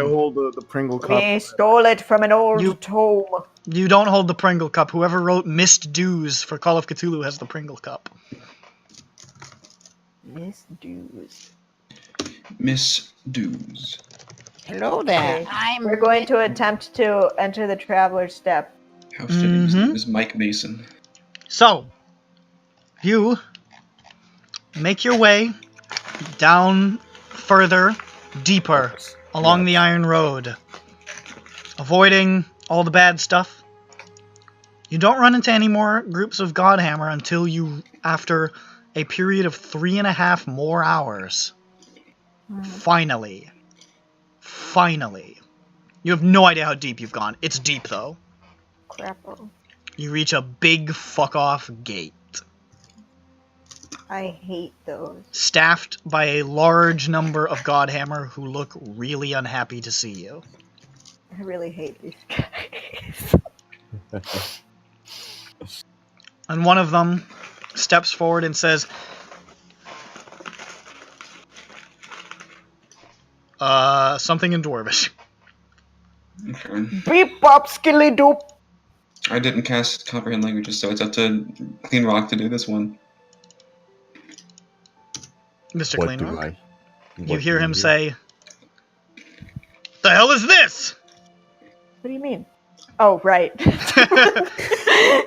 Speaker 3: hold the Pringle cup.
Speaker 4: We stole it from an old tome.
Speaker 1: You don't hold the Pringle Cup. Whoever wrote Missed Dues for Call of Cthulhu has the Pringle Cup.
Speaker 4: Miss Dews.
Speaker 8: Miss Dews.
Speaker 11: Hello there.
Speaker 4: Okay. We're going to attempt to enter the Traveler's Step.
Speaker 8: How fitting his name is Mike Mason.
Speaker 1: So, you make your way down further, deeper, along the Iron Road, avoiding all the bad stuff. You don't run into any more groups of Godhammer until after a period of 3.5 more hours. Finally. You have no idea how deep you've gone. It's deep, though.
Speaker 4: Crappo.
Speaker 1: You reach a big fuck-off gate,
Speaker 4: I hate those.
Speaker 1: staffed by a large number of Godhammer who look really unhappy to see you.
Speaker 4: I really hate these guys.
Speaker 1: And one of them steps forward and says, something in Dwarvish.
Speaker 8: Okay.
Speaker 4: Beep bop skilly doop.
Speaker 8: I didn't cast Comprehend Languages, so it's up to Clean Rock to do this one.
Speaker 1: Mr.
Speaker 7: What
Speaker 1: Cleanrock.
Speaker 7: do I?
Speaker 1: You hear him say, "The hell is this?"
Speaker 4: What do you mean? Oh, right. I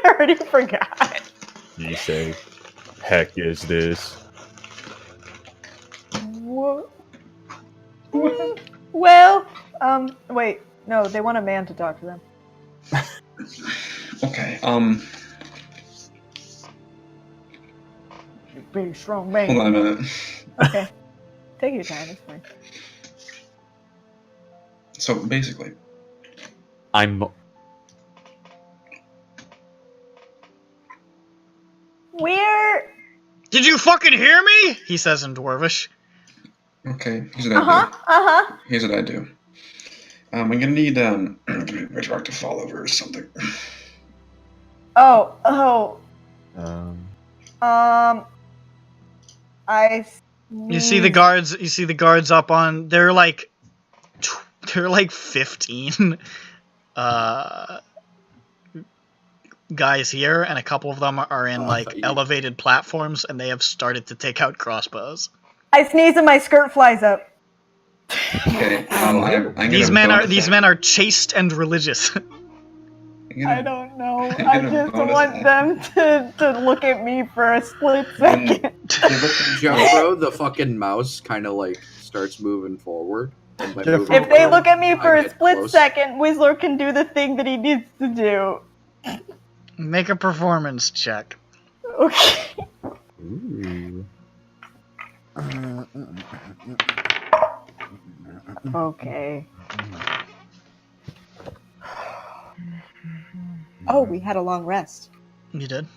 Speaker 4: already forgot.
Speaker 7: You say, "Heck is this?"
Speaker 4: What? Well, wait. No, they want a man to talk to them.
Speaker 8: Okay,
Speaker 4: big, strong man.
Speaker 8: Hold on a minute.
Speaker 4: Okay. Take your time, it's fine.
Speaker 8: So basically,
Speaker 7: I'm.
Speaker 4: We're...
Speaker 1: Did you fucking hear me? He says in Dwarvish.
Speaker 8: okay, here's what I do. Here's what I do. I'm gonna need Red Rock to fall over or something.
Speaker 1: You see the guards. You see the guards up on. They're like 15 guys here, and a couple of them are in like elevated platforms, and they have started to take out crossbows.
Speaker 4: I sneeze and my skirt flies up.
Speaker 8: Okay.
Speaker 1: These men are chaste and religious.
Speaker 4: I don't know. I just want them to look at me for a split second.
Speaker 2: Jumbo, the fucking mouse kind of like starts moving forward.
Speaker 4: If they look at me for a split second, Whistler can do the thing that he needs to do.
Speaker 1: Make a performance check.
Speaker 4: Okay.
Speaker 7: Ooh.
Speaker 4: Okay. Oh, we had a long rest.
Speaker 1: You did?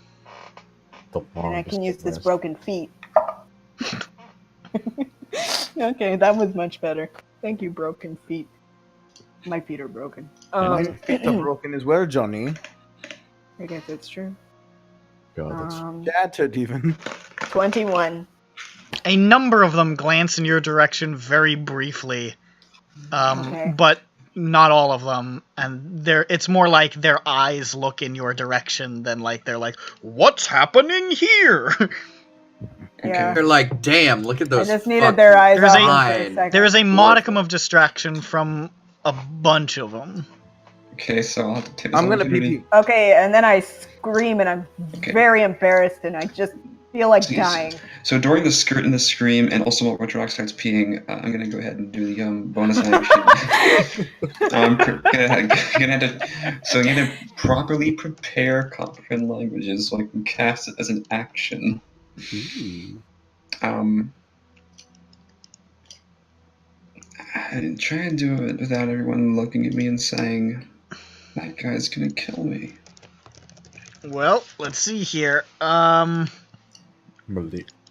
Speaker 4: And I can use this broken feet. Okay, that was much better. Thank you, broken feet. My feet are broken.
Speaker 3: My feet are broken as well, Johnny.
Speaker 4: I guess that's true.
Speaker 7: God, that's
Speaker 3: shattered even.
Speaker 4: 21.
Speaker 1: A number of them glance in your direction very briefly, but not all of them. And it's more like their eyes look in your direction than like they're like, "What's happening here?"
Speaker 4: Yeah.
Speaker 2: They're like, "Damn, look at those."
Speaker 4: I just needed their eyes
Speaker 1: There's
Speaker 4: off them for a second.
Speaker 1: there is a modicum of distraction from a bunch of them.
Speaker 8: Okay, so I'll have to take this
Speaker 3: I'm gonna
Speaker 8: opportunity.
Speaker 3: pee.
Speaker 4: Okay, and then I scream and I'm very embarrassed and I just feel like dying.
Speaker 8: So during the skirt and the scream, and also while Red Rock starts peeing, I'm gonna go ahead and do the bonus action. I'm gonna properly prepare comprehend languages so I can cast it as an action. And try and do it without everyone looking at me and saying, "That guy's gonna kill me."
Speaker 1: Well, let's see here.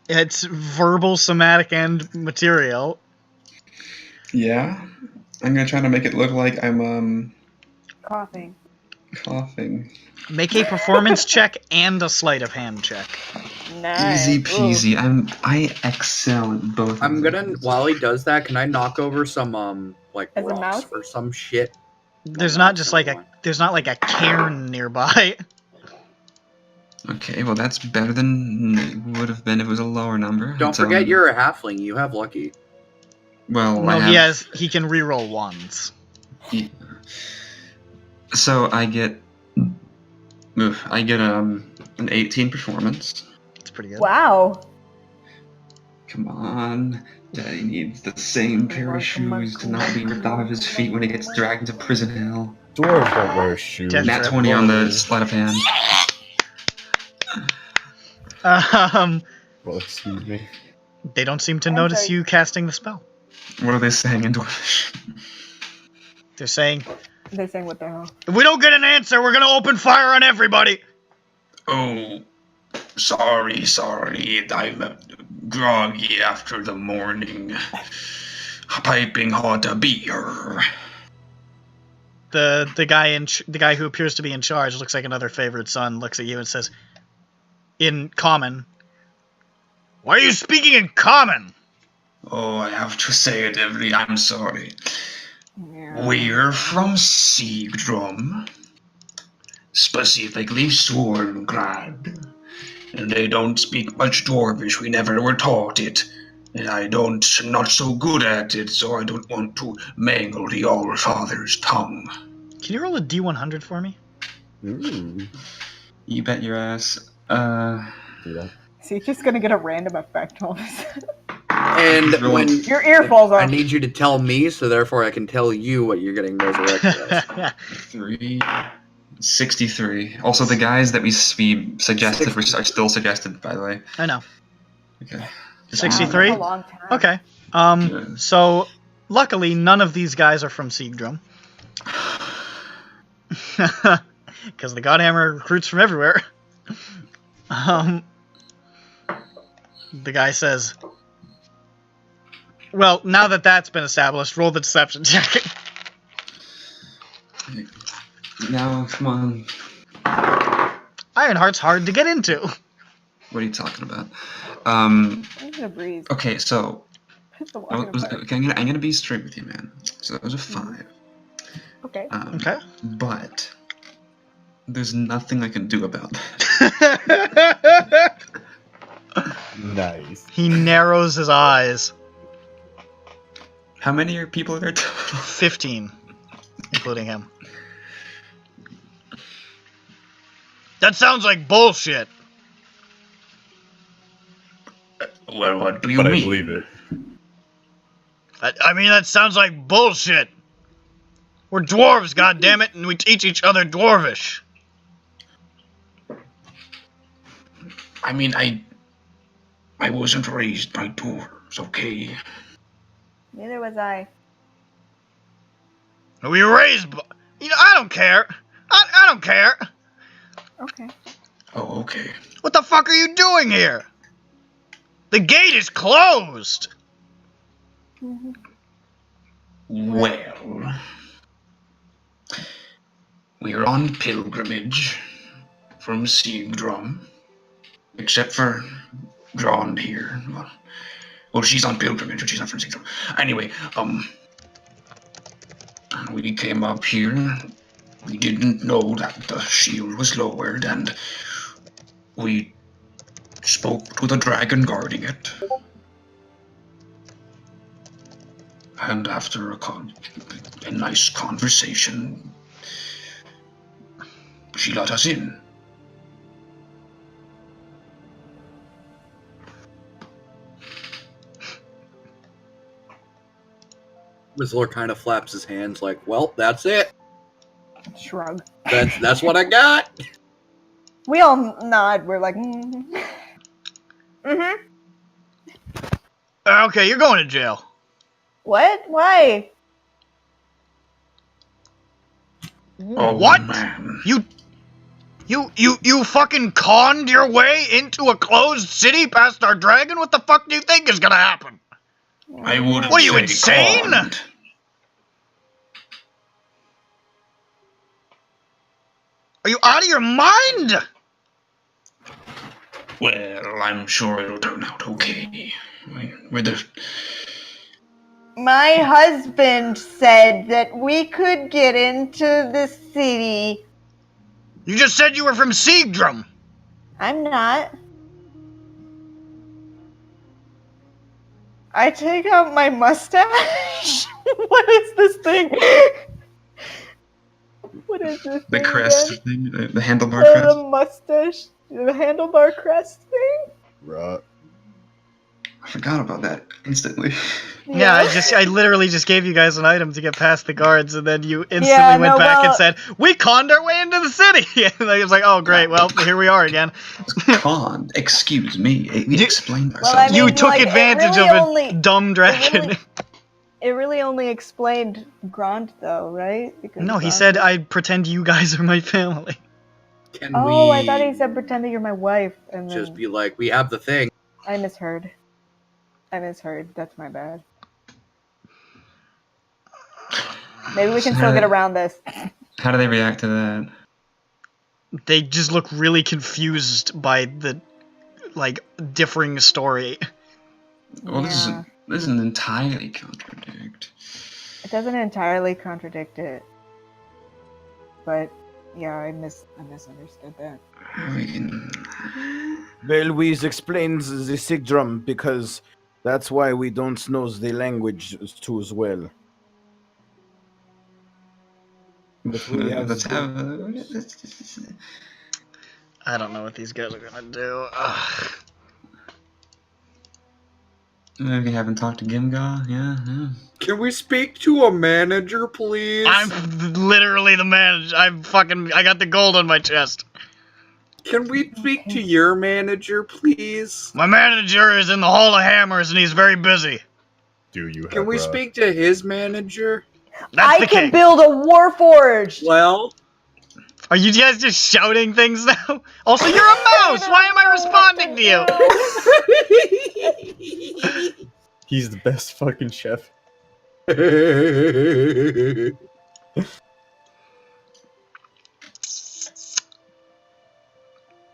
Speaker 1: It's verbal, somatic, and material.
Speaker 8: Yeah, I'm gonna try to make it look like I'm
Speaker 4: coughing.
Speaker 1: Make a performance check and a sleight of hand check.
Speaker 4: Nice.
Speaker 8: Easy peasy. I excel at both.
Speaker 2: I'm gonna, while he does that, can I knock over some like
Speaker 4: As a
Speaker 2: rocks
Speaker 4: mouse?
Speaker 2: or some shit?
Speaker 1: There's not like a cairn nearby.
Speaker 8: Okay, well that's better than it would have been if it was a lower number.
Speaker 2: Don't
Speaker 8: It's,
Speaker 2: forget you're a halfling. You have lucky.
Speaker 8: Well,
Speaker 1: No, he can reroll ones.
Speaker 8: So I get an 18 performance.
Speaker 1: That's pretty good.
Speaker 4: Wow.
Speaker 8: Come on. Daddy needs the same pair of shoes to not be ripped off of his feet when he gets dragged into prison hell.
Speaker 7: Dwarves don't wear shoes.
Speaker 8: Nat 20 on the sleight of hand.
Speaker 7: Well, excuse me.
Speaker 1: They don't seem to notice you casting the spell.
Speaker 8: What are they saying in Dwarvish?
Speaker 1: They're saying,
Speaker 4: what the hell?
Speaker 1: "If we don't get an answer, we're gonna open fire on everybody."
Speaker 6: Oh, sorry. I'm groggy after the morning. Piping hot beer.
Speaker 1: The guy who appears to be in charge looks like another favorite son. Looks at you and says, in common, "Why are you speaking in common?"
Speaker 6: Oh, I have to say it I'm sorry.
Speaker 4: Yeah.
Speaker 6: We're from Sigdrum, specifically Stormgrad, and they don't speak much Dwarvish. We never were taught it, and not so good at it, so I don't want to mangle the Allfather's tongue.
Speaker 1: Can you roll a D100 for me?
Speaker 7: Ooh.
Speaker 8: You bet your ass.
Speaker 7: Do that.
Speaker 4: Is he just gonna get a random effect all of a sudden?
Speaker 2: And when
Speaker 4: Your ear falls off.
Speaker 2: I need you to tell me, so therefore I can tell you what you're getting resurrected as.
Speaker 8: 63. Also, the guys that we suggested are still suggested, by the way.
Speaker 1: I know.
Speaker 8: Okay.
Speaker 1: 63?
Speaker 4: That's a long time.
Speaker 1: Okay. So, luckily, none of these guys are from Siegdrum. Because the Godhammer recruits from everywhere. The guy says, well, now that that's been established, roll the deception check.
Speaker 8: Now, come on.
Speaker 1: Ironheart's hard to get into.
Speaker 8: What are you talking about?
Speaker 4: I'm gonna breathe.
Speaker 8: Okay, so
Speaker 4: It's a walk in the park.
Speaker 8: okay, I'm gonna be straight with you, man. So that was a 5.
Speaker 4: Okay.
Speaker 1: Okay.
Speaker 8: But there's nothing I can do about that.
Speaker 7: Nice.
Speaker 1: He narrows his eyes.
Speaker 8: How many people are there?
Speaker 1: 15, including him. That sounds like bullshit.
Speaker 8: Well, what do you
Speaker 7: But
Speaker 8: mean?
Speaker 7: I believe it.
Speaker 1: I mean, that sounds like bullshit. We're dwarves, goddammit, and we teach each other dwarvish.
Speaker 6: I mean, I wasn't raised by dwarves, okay?
Speaker 4: Neither was I.
Speaker 1: We were raised by... You know, I don't care. I don't care.
Speaker 4: Okay.
Speaker 6: Oh, okay.
Speaker 1: What the fuck are you doing here? The gate is closed.
Speaker 6: Well, we're on pilgrimage from Siegdrum, except for Drawn here. Well, she's on pilgrimage, but she's not from Siegdrum. Anyway, we came up here. We didn't know that the shield was lowered, and we spoke to the dragon guarding it. And after a nice conversation, she let us in.
Speaker 2: Whistler kind of flaps his hands like, well, that's it.
Speaker 4: Shrug.
Speaker 2: That's what I got.
Speaker 4: We all nod. We're like, mm-hmm. Mm-hmm.
Speaker 1: Okay, you're going to jail.
Speaker 4: What? Why?
Speaker 6: Oh,
Speaker 1: What?
Speaker 6: Man.
Speaker 1: You fucking conned your way into a closed city past our dragon? What the fuck do you think is gonna happen?
Speaker 6: I would.
Speaker 1: What are you, insane? Are you out of your mind?
Speaker 6: Well, I'm sure it'll turn out okay. We're the...
Speaker 4: My husband said that we could get into the city.
Speaker 1: You just said you were from Siegdrum.
Speaker 4: I'm not. I take out my mustache. What is this thing? What is this
Speaker 8: The
Speaker 4: thing
Speaker 8: crest
Speaker 4: again?
Speaker 8: thing, the handlebar
Speaker 4: The
Speaker 8: crest.
Speaker 4: mustache, the handlebar crest thing.
Speaker 7: Right.
Speaker 8: I forgot about that instantly.
Speaker 1: Yeah, I literally just gave you guys an item to get past the guards, and then you instantly went back and said, "We conned our way into the city." And I was like, "Oh, great! Well, here we are again."
Speaker 8: Conned? Excuse me. We explained ourselves.
Speaker 4: Well, I mean,
Speaker 1: You took
Speaker 4: like,
Speaker 1: advantage
Speaker 4: really
Speaker 1: of a
Speaker 4: only-
Speaker 1: dumb dragon.
Speaker 4: It really only explained Grant, though, right? Because
Speaker 1: No, he
Speaker 4: Grant-
Speaker 1: said I'd pretend you guys are my family.
Speaker 2: Can
Speaker 4: Oh,
Speaker 2: we
Speaker 4: I thought he said pretend that you're my wife, and then
Speaker 2: just be like, we have the thing?
Speaker 4: I misheard. That's my bad. Maybe we can still get around this.
Speaker 8: How do they react to that?
Speaker 1: They just look really confused by the, like, differing story.
Speaker 8: Well, this isn't entirely contradict.
Speaker 4: It doesn't entirely contradict it, but yeah, I misunderstood that.
Speaker 8: I mean,
Speaker 3: Well, we explains the Sigdrum because that's why we don't know the language too as well. But we have
Speaker 8: let's have.
Speaker 1: I don't know what these guys are gonna do. Ugh.
Speaker 8: We haven't talked to Gimga. Yeah.
Speaker 2: Can we speak to a manager, please?
Speaker 1: I'm literally the manager. I got the gold on my chest.
Speaker 2: Can we speak to your manager, please?
Speaker 1: My manager is in the Hall of Hammers and he's very busy.
Speaker 7: Do you have
Speaker 2: Can we speak to his manager?
Speaker 1: That's
Speaker 4: I
Speaker 1: the
Speaker 4: can
Speaker 1: king.
Speaker 4: build a warforged.
Speaker 2: Well,
Speaker 1: Are you guys just shouting things now? Also, you're a mouse! Why am I responding to you?
Speaker 7: He's the best fucking chef.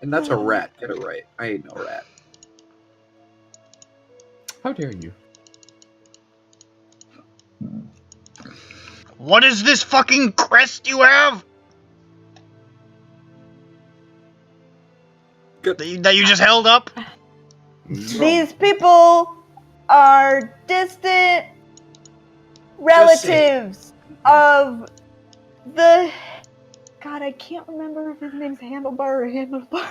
Speaker 2: And that's a rat. Get it right. I ain't no rat.
Speaker 7: How dare you?
Speaker 1: What is this fucking crest you have?
Speaker 2: Good.
Speaker 1: That you just held up?
Speaker 4: These people are distant relatives of the... God, I can't remember if his name's Handlebar or Handlebars.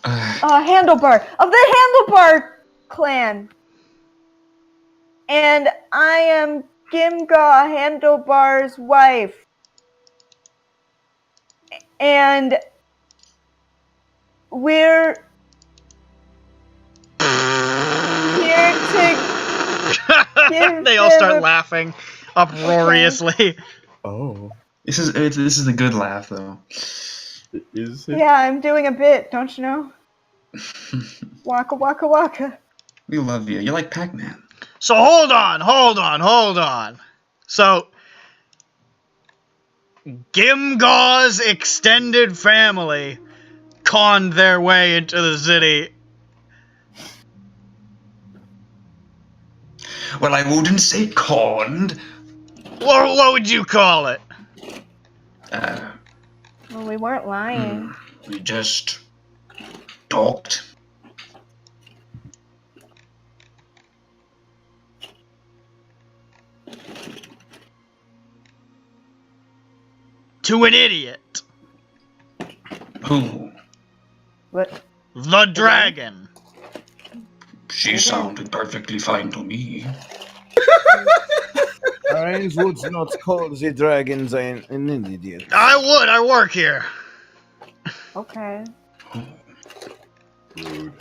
Speaker 4: Handlebar. Of the Handlebar clan. And I am Gimga Handlebar's wife. And we're here to give
Speaker 1: They all start
Speaker 4: them
Speaker 1: laughing uproariously.
Speaker 7: Oh.
Speaker 8: This is a good laugh though.
Speaker 7: Is it?
Speaker 4: Yeah, I'm doing a bit, don't you know? Waka waka waka.
Speaker 8: We love you. You're like Pac-Man.
Speaker 1: So hold on. So Gimgaw's extended family conned their way into the city.
Speaker 8: Well, I wouldn't say conned.
Speaker 1: What would you call it?
Speaker 4: Well, we weren't lying.
Speaker 8: We just talked.
Speaker 1: To an idiot.
Speaker 8: Who?
Speaker 4: What?
Speaker 1: The dragon.
Speaker 8: She sounded perfectly fine to me.
Speaker 3: I would not call the dragons an idiot.
Speaker 1: I would. I work here.
Speaker 4: Okay.
Speaker 7: Rude.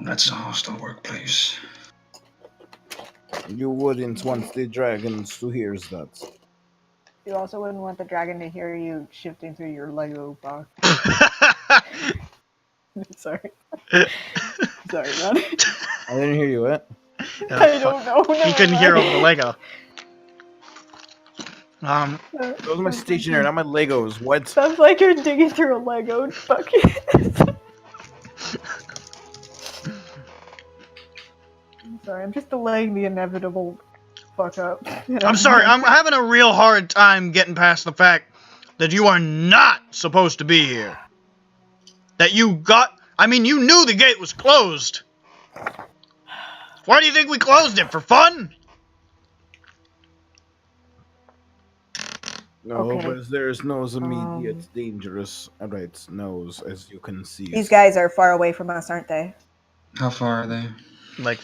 Speaker 8: That's a hostile workplace.
Speaker 3: You wouldn't want the dragons to hear that.
Speaker 4: You also wouldn't want the dragon to hear you shifting through your Lego box. Sorry. Sorry, man.
Speaker 3: I didn't hear you, what?
Speaker 4: I don't know.
Speaker 1: He couldn't hear over the Lego.
Speaker 3: Those are my stationery, not my Legos. What?
Speaker 4: Sounds like you're digging through a Lego bucket. I'm sorry, I'm just delaying the inevitable fuck up.
Speaker 1: I'm sorry, I'm having a real hard time getting past the fact that you are not supposed to be here. That you knew the gate was closed. Why do you think we closed it? For fun?
Speaker 3: No,
Speaker 4: Okay.
Speaker 3: but there's no immediate dangerous nose, as you can see.
Speaker 4: These guys are far away from us, aren't they?
Speaker 8: How far are they?
Speaker 1: Like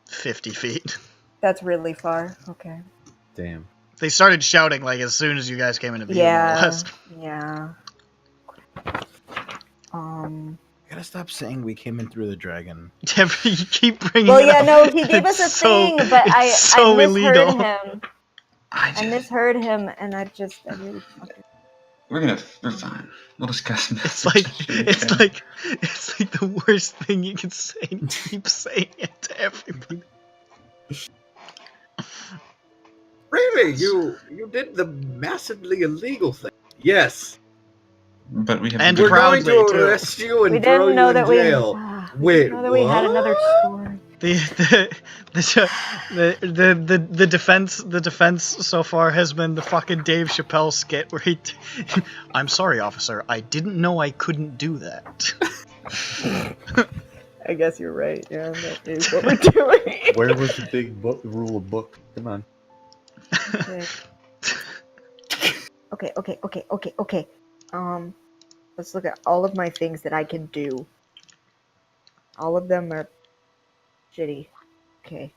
Speaker 1: 50 feet.
Speaker 4: That's really far. Okay.
Speaker 7: Damn.
Speaker 1: They started shouting like as soon as you guys came into view. More or
Speaker 4: Yeah.
Speaker 1: less.
Speaker 4: Yeah.
Speaker 3: I gotta stop saying we came in through the dragon.
Speaker 1: You keep bringing
Speaker 4: Well,
Speaker 1: it
Speaker 4: yeah,
Speaker 1: up.
Speaker 4: no, he gave
Speaker 1: It's
Speaker 4: us a
Speaker 1: so-
Speaker 4: thing, but I
Speaker 1: so
Speaker 4: misheard
Speaker 1: illegal.
Speaker 4: him. I misheard him, and I really fucking...
Speaker 8: We're fine. We'll discuss it.
Speaker 1: It's like the worst thing you can say and keep saying it to everybody.
Speaker 2: Really? You did the massively illegal thing. Yes.
Speaker 8: But we have.
Speaker 1: And
Speaker 2: We're going
Speaker 1: proudly,
Speaker 2: to
Speaker 1: too.
Speaker 2: arrest you and
Speaker 4: We
Speaker 2: throw
Speaker 4: didn't know
Speaker 2: you in
Speaker 4: that
Speaker 2: jail.
Speaker 4: we
Speaker 2: Wait,
Speaker 4: didn't know that we had
Speaker 2: what?
Speaker 4: another story.
Speaker 1: The defense so far has been the fucking Dave Chappelle skit where I'm sorry, officer, I didn't know I couldn't do that.
Speaker 4: I guess you're right. Yeah, that is what we're doing.
Speaker 7: Where was the big rule of book? Come on.
Speaker 4: Okay. Let's look at all of my things that I can do. All of them are shitty. Okay.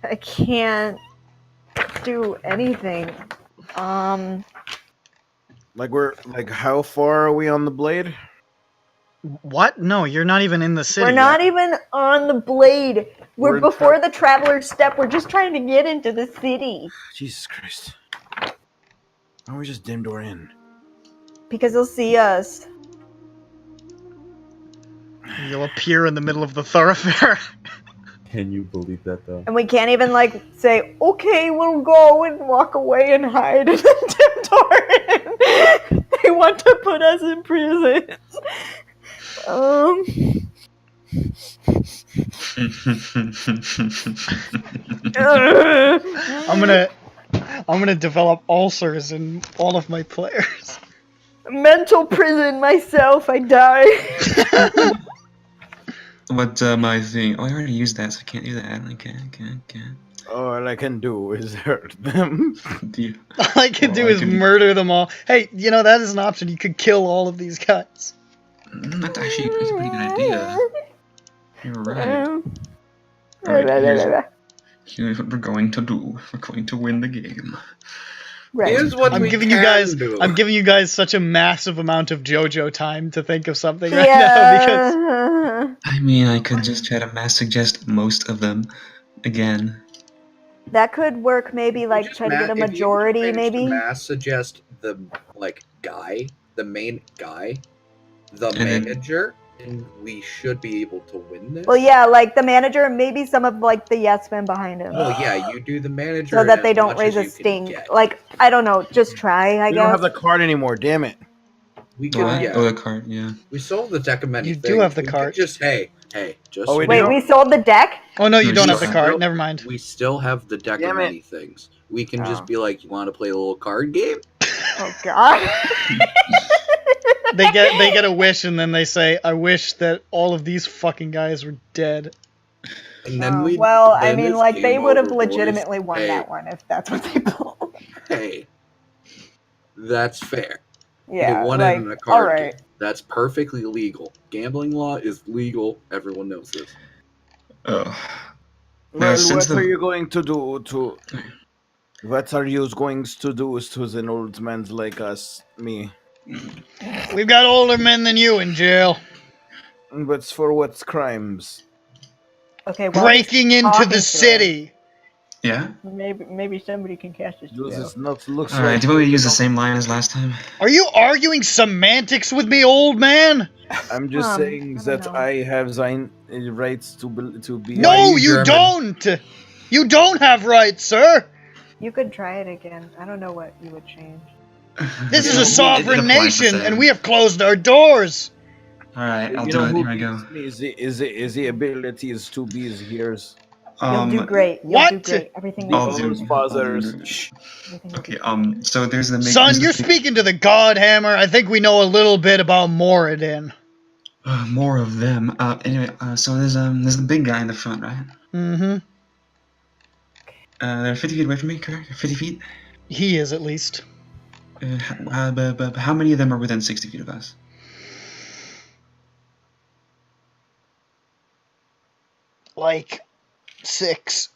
Speaker 4: I I can't do anything.
Speaker 3: Like how far are we on the blade?
Speaker 1: What? No, you're not even in the city.
Speaker 4: We're not
Speaker 1: yet.
Speaker 4: even on the blade. We're
Speaker 3: We're
Speaker 4: before the traveler's step. We're just trying to get into the city.
Speaker 3: Jesus Christ. Why don't we just dim door in?
Speaker 4: Because they'll see us.
Speaker 1: You'll appear in the middle of the thoroughfare.
Speaker 7: Can you believe that though?
Speaker 4: And we can't even like say, okay, we'll go and walk away and hide and then dim door in. They want to put us in prison.
Speaker 1: I'm gonna develop ulcers in all of my players.
Speaker 4: Mental prison myself, I die.
Speaker 8: What my thing? Oh, I already used that, so I can't do that. I can't.
Speaker 3: All I can do is hurt them.
Speaker 1: All I can do is murder them all. Hey, you know, that is an option. You could kill all of these guys.
Speaker 8: That's actually a pretty good idea. You're right. Alright, here's what we're going to do. We're going to win the game.
Speaker 4: Right.
Speaker 2: Here's what
Speaker 1: I'm
Speaker 2: we
Speaker 1: giving
Speaker 2: can
Speaker 1: you guys.
Speaker 2: do.
Speaker 1: I'm giving you guys such a massive amount of JoJo time to think of something right now because
Speaker 8: I mean, I could just try to mass suggest most of them again.
Speaker 4: That could work. Maybe like
Speaker 2: Just
Speaker 4: try to get a
Speaker 2: if you
Speaker 4: majority.
Speaker 2: manage to
Speaker 4: Maybe.
Speaker 2: mass suggest the guy, the main guy, the
Speaker 8: And then-
Speaker 2: manager, and we should be able to win this.
Speaker 4: Well, yeah, like the manager and maybe some of like the yes men behind him.
Speaker 2: Well, yeah, you do the manager
Speaker 4: So that
Speaker 2: as
Speaker 4: they don't
Speaker 2: much
Speaker 4: raise
Speaker 2: as
Speaker 4: a
Speaker 2: you can
Speaker 4: stink.
Speaker 2: get.
Speaker 4: Like, I don't know, just try, I
Speaker 3: We
Speaker 4: guess.
Speaker 3: don't have the card anymore, damn it.
Speaker 2: We can,
Speaker 8: What?
Speaker 2: yeah.
Speaker 8: Oh, the card, yeah.
Speaker 2: We sold the deck of many
Speaker 1: You
Speaker 2: things.
Speaker 1: do have the
Speaker 2: We could
Speaker 1: cart.
Speaker 2: Just just
Speaker 3: Oh, wait,
Speaker 4: Wait, we sold the deck?
Speaker 1: Oh no, you
Speaker 8: No,
Speaker 1: don't
Speaker 8: you
Speaker 1: have the
Speaker 8: don't.
Speaker 1: card. Never mind.
Speaker 2: We still have the deck
Speaker 3: Damn
Speaker 2: of
Speaker 3: it.
Speaker 2: many things. We can
Speaker 4: Oh.
Speaker 2: just be like, you want to play a little card game?
Speaker 4: Oh, God.
Speaker 1: They get a wish and then they say, "I wish that all of these fucking guys were dead."
Speaker 2: And then we.
Speaker 4: Well, I
Speaker 2: then
Speaker 4: mean,
Speaker 2: it's
Speaker 4: like, they
Speaker 2: game
Speaker 4: would have
Speaker 2: over, boys.
Speaker 4: legitimately won
Speaker 2: Hey,
Speaker 4: that one if that's what they pulled.
Speaker 2: Hey, that's fair.
Speaker 4: Yeah,
Speaker 2: They won
Speaker 4: like,
Speaker 2: it in a card
Speaker 4: alright.
Speaker 2: game. That's perfectly legal. Gambling law is legal. Everyone knows this.
Speaker 8: Oh.
Speaker 3: Well,
Speaker 8: since
Speaker 3: what
Speaker 8: the-
Speaker 3: are you going to do to... What are you going to do to an old man like us, me?
Speaker 1: We've got older men than you in jail.
Speaker 3: But for what crimes?
Speaker 4: Okay, well,
Speaker 1: Breaking into
Speaker 4: talking
Speaker 1: the
Speaker 4: to
Speaker 1: city.
Speaker 8: Yeah?
Speaker 4: maybe somebody can cast this
Speaker 3: Does
Speaker 4: spell.
Speaker 3: this not look
Speaker 8: Alright, do you want me to use the same line as last time?
Speaker 1: Are you arguing semantics with me, old man?
Speaker 3: I'm just saying
Speaker 4: I don't
Speaker 3: that
Speaker 4: know.
Speaker 3: I have rights to be...
Speaker 1: No,
Speaker 2: you
Speaker 1: you
Speaker 2: German?
Speaker 1: don't. You don't have rights, sir.
Speaker 4: You could try it again. I don't know what you would change.
Speaker 1: This is
Speaker 8: Yeah,
Speaker 1: a sovereign
Speaker 8: it applies the
Speaker 1: nation,
Speaker 8: same.
Speaker 1: and we have closed our doors.
Speaker 8: Alright, I'll
Speaker 3: You
Speaker 8: do
Speaker 3: know
Speaker 8: it.
Speaker 3: who
Speaker 8: Here I go.
Speaker 3: beats me is the abilities to be here's.
Speaker 4: You'll do great. You'll
Speaker 1: what?
Speaker 4: do great. Everything
Speaker 8: I'll
Speaker 4: will
Speaker 8: do-
Speaker 3: Those fathers.
Speaker 4: everything will be
Speaker 8: Okay, so there's the...
Speaker 1: Son,
Speaker 8: there's the
Speaker 1: you're
Speaker 8: thing-
Speaker 1: speaking to the God Hammer. I think we know a little bit about Moradin.
Speaker 8: More of them. Anyway, so there's the big guy in the front, right?
Speaker 1: Mm-hmm.
Speaker 8: They're 50 feet away from me, correct? 50 feet?
Speaker 1: He is, at least.
Speaker 8: But how many of them are within 60 feet of us?
Speaker 1: Like 6.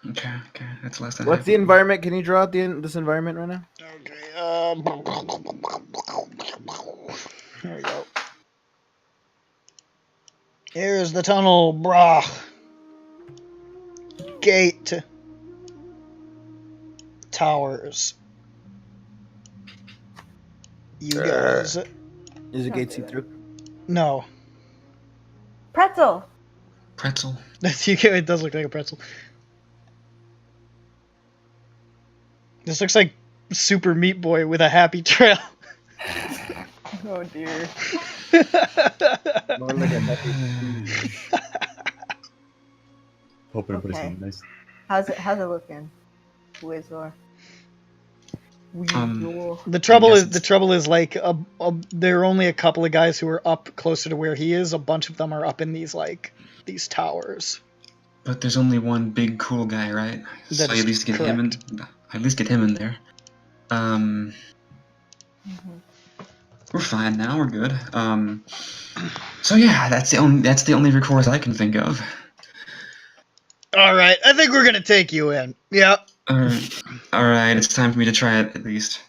Speaker 8: Okay, that's less than
Speaker 3: What's
Speaker 8: half.
Speaker 3: the environment? Can you draw out this environment right now?
Speaker 1: Okay, here we go. Here's the tunnel, brah. Gate. Towers. You guys.
Speaker 3: Is the gate see through?
Speaker 1: No.
Speaker 4: Pretzel.
Speaker 8: Pretzel.
Speaker 1: It does look like a pretzel. This looks like Super Meat Boy with a happy trail.
Speaker 4: Oh dear.
Speaker 3: More like a happy
Speaker 7: Hoping to put
Speaker 4: Okay.
Speaker 7: something nice.
Speaker 4: How's it looking? Wizor.
Speaker 1: The trouble is like there are only a couple of guys who are up closer to where he is. A bunch of them are up in these towers.
Speaker 8: But there's only one big cool guy, right?
Speaker 1: That
Speaker 8: So
Speaker 1: is
Speaker 8: at least get him in. At least get him in there. We're fine now. We're good. So yeah, that's the only recourse I can think of.
Speaker 1: All right, I think we're gonna take you in. Yep.
Speaker 8: Alright, it's time for me to try it at least.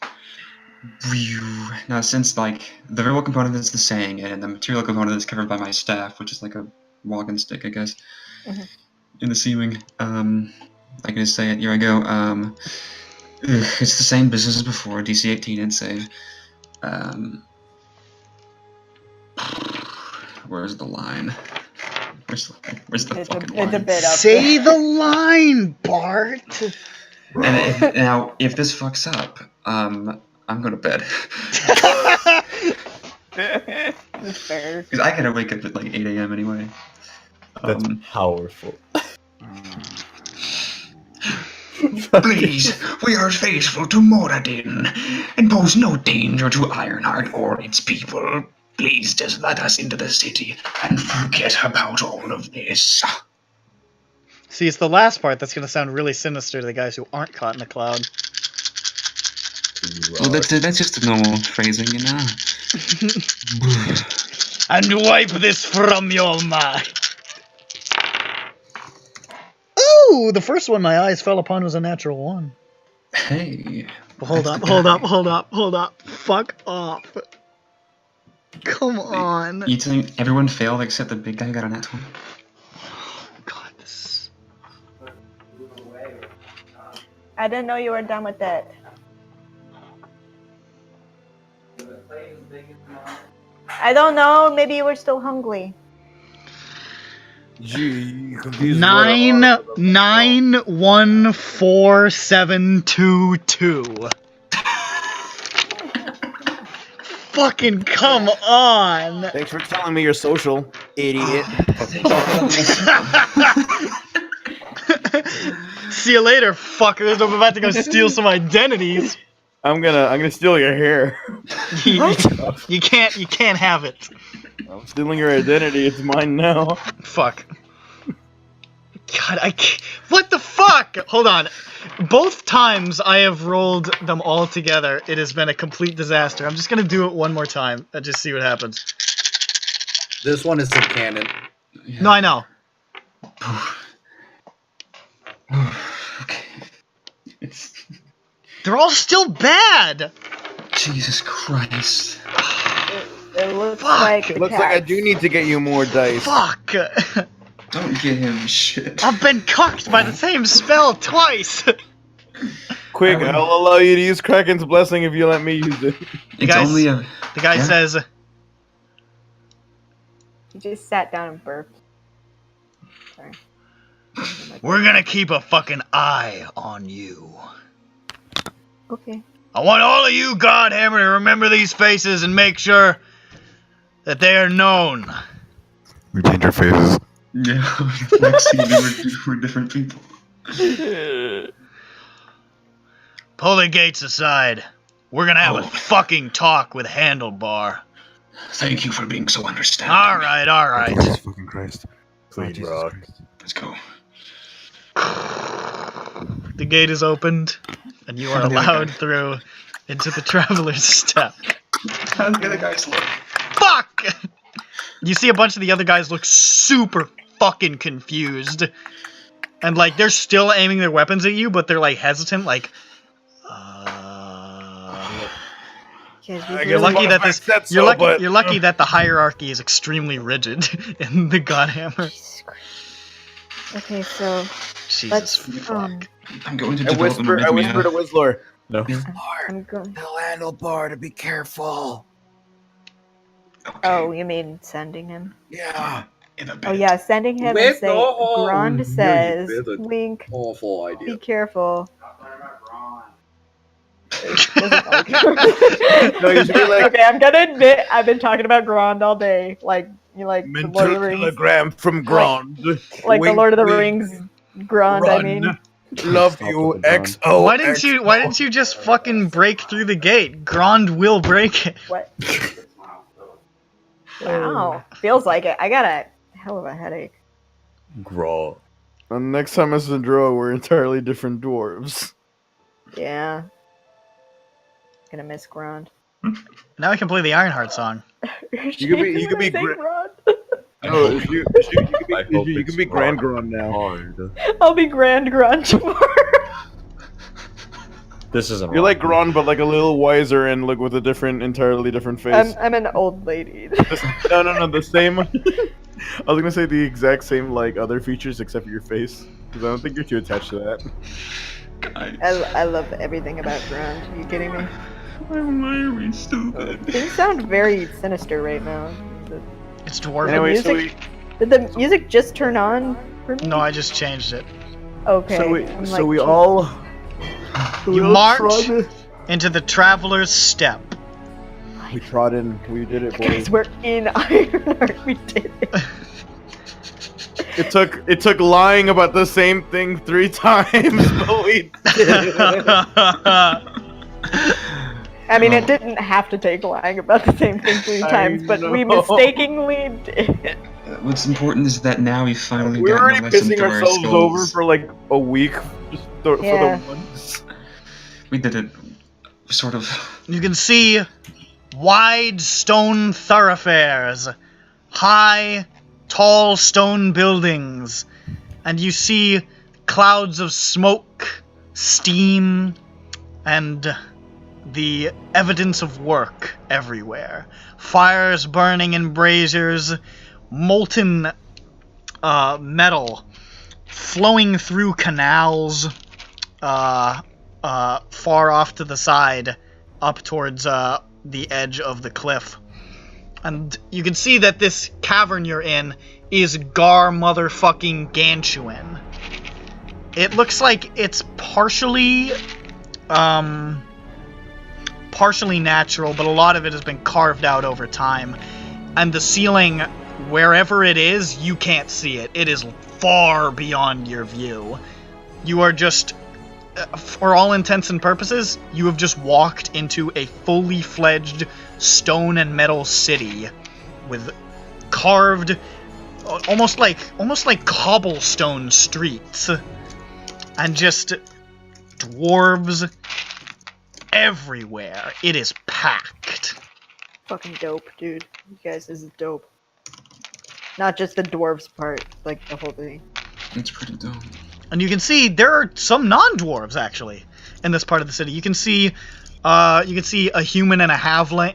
Speaker 8: Now, since like the verbal component is the saying it, and the material component is covered by my staff, which is like a walking stick, I guess, in the seeming. I can just say it. Here I go. It's the same business as before. DC 18 and save. Where's the line? Where's the fucking line?
Speaker 4: It's a bit up
Speaker 1: Say the line, Bart.
Speaker 8: And now, if this fucks up, I'm going to bed.
Speaker 4: That's fair.
Speaker 8: Because I gotta wake up at like 8 a.m. anyway.
Speaker 7: That's powerful.
Speaker 6: Please, we are faithful to Moradin and pose no danger to Ironheart or its people. Please just let us into the city and forget about all of this.
Speaker 1: See, it's the last part that's going to sound really sinister to the guys who aren't caught in the cloud.
Speaker 8: Well, that's just a normal phrasing, you know?
Speaker 1: And wipe this from your mind. Ooh, the first one my eyes fell upon was a natural one.
Speaker 8: Hey.
Speaker 1: Hold up. Fuck off. Come on.
Speaker 8: You telling everyone failed except the big guy who got a nat 20?
Speaker 1: God, this...
Speaker 4: I didn't know you were done with it. I don't know. Maybe you were still hungry.
Speaker 3: Gee, confused.
Speaker 1: 9914722. Fucking come on!
Speaker 3: Thanks for telling me your social, idiot.
Speaker 1: See you later, fuckers. I'm about to go steal some identities.
Speaker 3: I'm gonna steal your hair.
Speaker 1: You can't have it.
Speaker 3: I'm stealing your identity. It's mine now.
Speaker 1: Fuck. God, I can't. What the fuck? Hold on. Both times I have rolled them all together, it has been a complete disaster. I'm just gonna do it one more time and just see what happens.
Speaker 2: This one is in canon.
Speaker 1: No, I know.
Speaker 8: Okay.
Speaker 1: They're all still bad!
Speaker 8: Jesus Christ.
Speaker 4: It looks
Speaker 1: Fuck.
Speaker 4: like
Speaker 3: It looks like I do need to get you more dice.
Speaker 1: Fuck!
Speaker 8: Don't get him shit.
Speaker 1: I've been cucked by the same spell twice!
Speaker 3: Quick, I'll allow you to use Kraken's Blessing if you let me use it.
Speaker 1: The guy says...
Speaker 4: He just sat down and burped. Sorry.
Speaker 1: We're gonna keep a fucking eye on you.
Speaker 4: Okay.
Speaker 1: I want all of you, Godhammer, to remember these faces and make sure that they are known.
Speaker 12: We change our faces.
Speaker 8: Yeah, next scene we're different people.
Speaker 1: Pull the gates aside. We're gonna have a fucking talk with Handlebar.
Speaker 6: Thank you for being so understanding.
Speaker 1: Alright.
Speaker 12: Jesus fucking Christ.
Speaker 7: Clean rock.
Speaker 6: Let's go.
Speaker 1: The gate is opened, and you are allowed through into the Traveler's Step.
Speaker 8: How do the other guys look?
Speaker 1: Fuck! You see a bunch of the other guys look super fucking confused. And, like, they're still aiming their weapons at you, but they're, like, hesitant, like... You're lucky that you're lucky that the hierarchy is extremely rigid in the Godhammer.
Speaker 4: Okay, so
Speaker 1: Jesus fuck.
Speaker 8: I'm going to
Speaker 3: I whisper to Whistler.
Speaker 7: No.
Speaker 4: I'm going.
Speaker 3: Tell Handlebar to be careful.
Speaker 8: Okay.
Speaker 4: Oh, you mean sending him?
Speaker 3: Yeah.
Speaker 4: Oh yeah, sending him and say Grond says,
Speaker 2: That's an
Speaker 4: wink,
Speaker 2: awful idea.
Speaker 4: be careful.
Speaker 3: No, you should be like,
Speaker 4: Okay, I'm gonna admit I've been talking about Grond all day. Like you like the Lord of
Speaker 3: mental
Speaker 4: the Rings.
Speaker 3: telegram from Grond.
Speaker 4: Like the
Speaker 3: Wink,
Speaker 4: Lord of the
Speaker 3: wink.
Speaker 4: Rings Grond, I mean.
Speaker 3: Love you, XO.
Speaker 1: Why didn't you just fucking break through the gate? Grond will break it.
Speaker 4: What? Wow. Feels like it. I got a hell of a headache.
Speaker 7: Graw.
Speaker 3: Next time as SINDROA, we're entirely different dwarves.
Speaker 4: Yeah. Gonna miss Grond.
Speaker 1: Now I can play the Ironheart song.
Speaker 3: You could be
Speaker 4: Say
Speaker 3: Gr-
Speaker 4: Grond.
Speaker 3: Oh, you can be Grand Gron now.
Speaker 7: Hard.
Speaker 4: I'll be Grand Grunge tomorrow.
Speaker 7: This isn't.
Speaker 3: You're like Gron, but like a little wiser and like with a entirely different face.
Speaker 4: I'm an old lady.
Speaker 3: No, the same. I was gonna say the exact same like other features except for your face, because I don't think you're too attached to that.
Speaker 8: Guys,
Speaker 4: I love everything about grunge. Are you kidding me?
Speaker 8: why are we stupid?
Speaker 4: Things sound very sinister right now.
Speaker 1: It's dwarven.
Speaker 3: Anyway,
Speaker 4: Did the music just turn on for me?
Speaker 1: No, I just changed it.
Speaker 4: Okay.
Speaker 3: we all.
Speaker 1: You march into the Traveler's Step.
Speaker 3: We trod in. We did it,
Speaker 4: Guys,
Speaker 3: boys.
Speaker 4: we're in Ironroad. We did it.
Speaker 3: It took lying about the same thing 3 times, but we did it.
Speaker 4: I mean, it didn't have to take lying about the same thing 3 times, but we mistakenly did.
Speaker 8: What's important is that now we finally
Speaker 3: We were
Speaker 8: got
Speaker 3: already
Speaker 8: the lesson
Speaker 3: pissing
Speaker 8: through our
Speaker 3: ourselves
Speaker 8: skulls.
Speaker 3: over for like a week just for
Speaker 4: Yeah.
Speaker 3: the once.
Speaker 8: We did it, sort of.
Speaker 1: You can see wide stone thoroughfares, high, tall stone buildings, and you see clouds of smoke, steam, and the evidence of work everywhere. Fires burning in braziers, molten metal flowing through canals far off to the side up towards the edge of the cliff. And you can see that this cavern you're in is Gar motherfucking Ganchuin. It looks like it's partially natural, but a lot of it has been carved out over time. And the ceiling, wherever it is, you can't see it. It is far beyond your view. You are just, for all intents and purposes, you have just walked into a fully fledged stone and metal city with carved, almost like cobblestone streets, and just dwarves everywhere. It is packed.
Speaker 4: Fucking dope, dude. You guys, this is dope. Not just the dwarves part, like the whole thing.
Speaker 8: It's pretty dope.
Speaker 1: And you can see there are some non-dwarves actually in this part of the city. You can see a human and a halfling,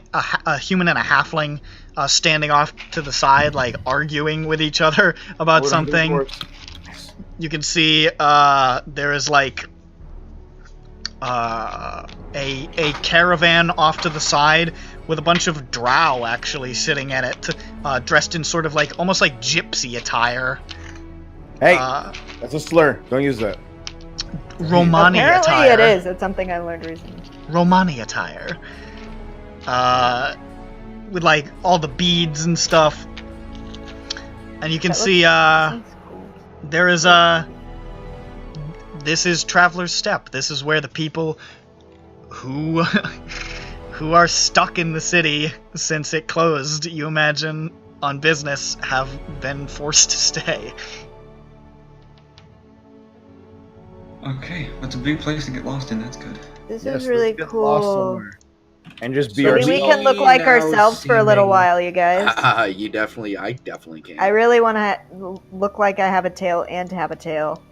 Speaker 1: standing off to the side, like arguing with each other about something. You can see there is like a caravan off to the side with a bunch of drow actually sitting in it, dressed in sort of like almost like gypsy attire.
Speaker 3: Hey, that's a slur. Don't use that.
Speaker 1: Romani
Speaker 4: Apparently
Speaker 1: attire.
Speaker 4: it is. It's something I learned recently.
Speaker 1: Romani attire. With like all the beads and stuff. And you can see there is this is Traveler's Step. This is where the people who who are stuck in the city since it closed, you imagine, on business, have been forced to stay.
Speaker 8: Okay, that's a big place to get lost in. That's good.
Speaker 4: This is really cool.
Speaker 3: And just be
Speaker 4: Maybe we can look like ourselves for a little while, you guys.
Speaker 2: I definitely can.
Speaker 4: I really want to look like I have a tail and have a tail.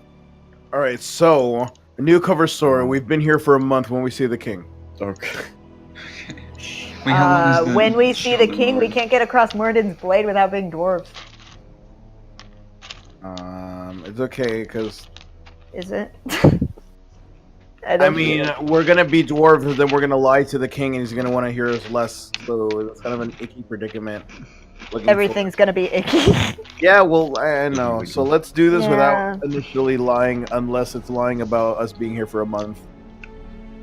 Speaker 3: All right, so a new cover story. We've been here for a month when we see the king.
Speaker 7: Okay.
Speaker 4: When we see the king, we can't get across Moradin's blade without being dwarves.
Speaker 3: It's okay, because...
Speaker 4: Is it?
Speaker 3: I mean, we're gonna be dwarves, and then we're gonna lie to the king, and he's gonna want to hear us less. So it's kind of an icky predicament.
Speaker 4: Everything's gonna be icky.
Speaker 3: Yeah, well, I know. So let's do this without initially lying, unless it's lying about us being here for a month.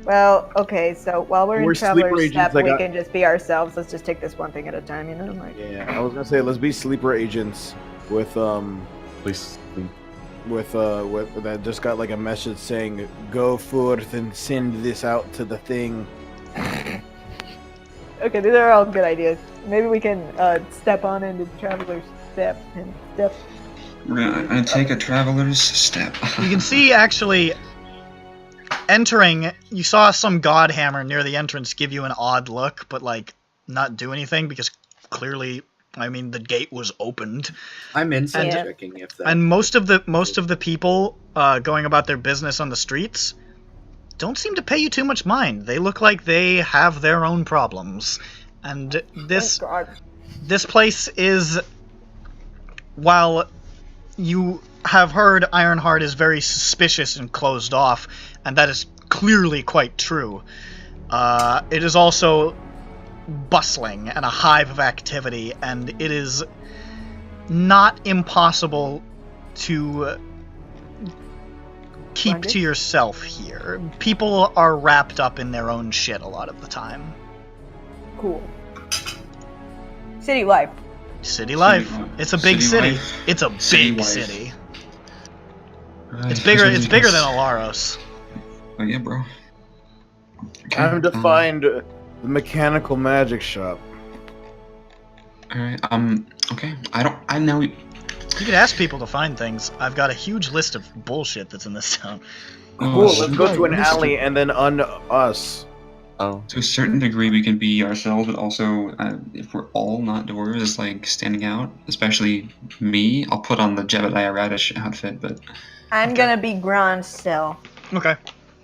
Speaker 4: Well, okay, so while we're in Traveler's Step,
Speaker 3: like
Speaker 4: we can just be ourselves. Let's just take this one thing at a time, you know? Like...
Speaker 3: Yeah, I was gonna say let's be sleeper agents with
Speaker 7: Please.
Speaker 3: with that just got like a message saying go forth and send this out to the thing.
Speaker 4: Okay, these are all good ideas. Maybe we can step on into Traveler's Step and step.
Speaker 8: We're gonna take a Traveler's Step.
Speaker 1: You can see actually entering, you saw some god hammer near the entrance give you an odd look, but like not do anything because clearly I mean, the gate was opened.
Speaker 2: I'm inside
Speaker 4: Yeah.
Speaker 2: checking if that.
Speaker 1: And most of the people going about their business on the streets don't seem to pay you too much mind. They look like they have their own problems. And this place is, while you have heard Ironheart is very suspicious and closed off, and that is clearly quite true, it is also bustling and a hive of activity, and it is not impossible to keep to yourself here. People are wrapped up in their own shit a lot of the time.
Speaker 4: Cool. City life.
Speaker 1: City life. It's a big city.
Speaker 8: life.
Speaker 1: It's a
Speaker 8: City
Speaker 1: big
Speaker 8: life.
Speaker 1: city.
Speaker 8: Right,
Speaker 1: It's bigger.
Speaker 8: that's
Speaker 1: It's
Speaker 8: what
Speaker 1: bigger
Speaker 8: we
Speaker 1: than
Speaker 8: can-
Speaker 1: Alaros.
Speaker 8: Oh yeah, bro. Okay,
Speaker 3: Time to find the mechanical magic shop.
Speaker 8: Alright, okay. I know.
Speaker 1: You could ask people to find things. I've got a huge list of bullshit that's in this town.
Speaker 3: Cool, let's go to an alley and then us.
Speaker 7: Oh.
Speaker 8: To a certain degree, we can be ourselves, but also, if we're all not dwarves, like standing out, especially me, I'll put on the Jebediah Radish outfit, but.
Speaker 4: I'm gonna be Gron still.
Speaker 1: Okay.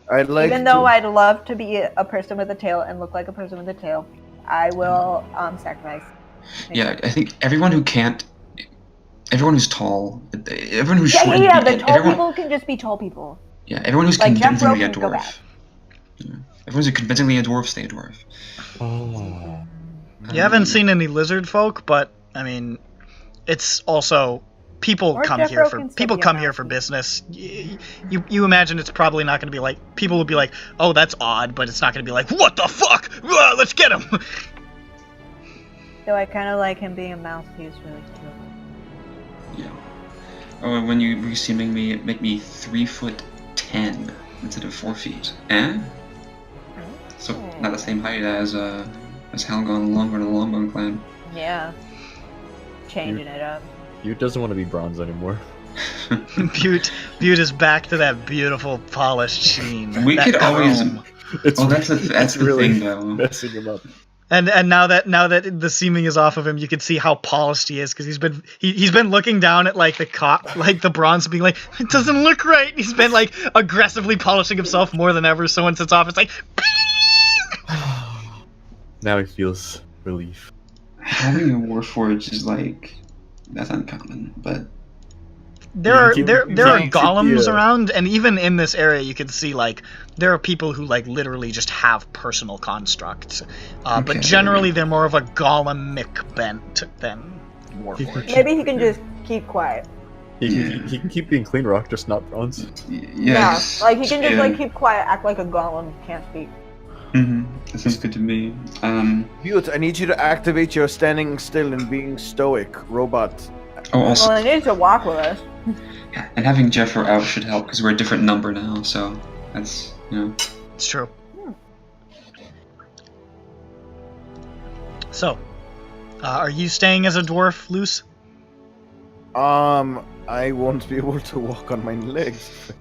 Speaker 3: I'd like
Speaker 4: Even though I'd love to be a person with a tail and look like a person with a tail, I will sacrifice.
Speaker 8: Yeah, I think everyone who can't. Everyone who's tall, everyone who's short.
Speaker 4: Yeah. The
Speaker 8: and
Speaker 4: tall
Speaker 8: everyone,
Speaker 4: people can just be tall people.
Speaker 8: Yeah, everyone who's
Speaker 4: Like, Jeff
Speaker 8: convincingly a
Speaker 4: Rowe can go
Speaker 8: dwarf.
Speaker 4: back.
Speaker 8: Yeah. Everyone's convincingly a dwarf, stay a dwarf.
Speaker 7: Oh.
Speaker 1: You haven't seen any lizard folk, but I mean, it's also people
Speaker 4: Or
Speaker 1: come
Speaker 4: Jeff
Speaker 1: here
Speaker 4: Rowe
Speaker 1: for
Speaker 4: can still
Speaker 1: people
Speaker 4: be a
Speaker 1: come here for business. You imagine it's probably not going to be like people will be like, oh, that's odd, but it's not going to be like, what the fuck? Let's get him.
Speaker 4: So I kind of like him being a mouthpiece, really cute.
Speaker 8: Yeah. Oh, and when you receiving me, make me 3'10" instead of 4 feet. Eh? So not the same height as Halgon and the Longbone clan.
Speaker 4: Yeah. Changing it up.
Speaker 7: You doesn't want to be bronze anymore.
Speaker 1: Butte is back to that beautiful polished sheen.
Speaker 8: We
Speaker 1: that
Speaker 8: could always.
Speaker 1: chrome.
Speaker 8: That's the
Speaker 7: really
Speaker 8: thing, though.
Speaker 7: messing him up.
Speaker 1: And now that the seeming is off of him, you can see how polished he is because he's been looking down at like the bronze, being like, it doesn't look right. He's been like aggressively polishing himself more than ever. So once it's off, it's like.
Speaker 7: Now he feels relief.
Speaker 8: Having a Warforged is like that's uncommon, but
Speaker 1: There are golems
Speaker 3: yeah.
Speaker 1: around, and even in this area, you can see like there are people who like literally just have personal constructs, but
Speaker 8: Okay.
Speaker 1: generally they're more of a golemic bent than Warforged.
Speaker 4: Maybe he can just keep quiet.
Speaker 7: He can keep being clean rock, just not bronze.
Speaker 8: yes.
Speaker 4: Yeah, like he can just
Speaker 8: Yeah.
Speaker 4: like keep quiet, act like a golem, can't speak.
Speaker 8: That sounds good to me.
Speaker 3: Butte, I need you to activate your standing still and being stoic robot.
Speaker 8: Oh, also,
Speaker 4: Well, he needs to walk with us.
Speaker 8: yeah, and having Jeffro out should help because we're a different number now. So that's
Speaker 1: It's true. So, are you staying as a dwarf, Luce?
Speaker 3: I won't be able to walk on my legs.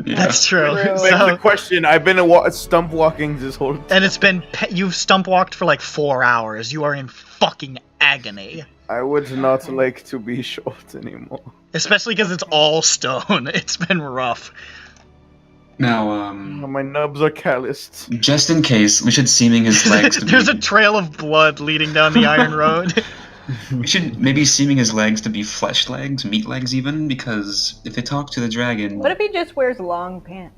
Speaker 8: yeah.
Speaker 1: That's true.
Speaker 3: Begs
Speaker 1: So,
Speaker 3: the question. I've been stump walking this whole time.
Speaker 1: and it's been you've stump walked for like 4 hours. You are in fucking agony,
Speaker 3: I would not like to be short anymore.
Speaker 1: especially because it's all stone. It's been rough.
Speaker 8: Now,
Speaker 3: My nubs are calloused.
Speaker 8: just in case, we should seaming his legs. To
Speaker 1: There's
Speaker 8: be,
Speaker 1: a trail of blood leading down the iron road.
Speaker 8: We should maybe seaming his legs to be flesh legs, meat legs even, because if they talk to the dragon,
Speaker 4: What if he just wears long pants?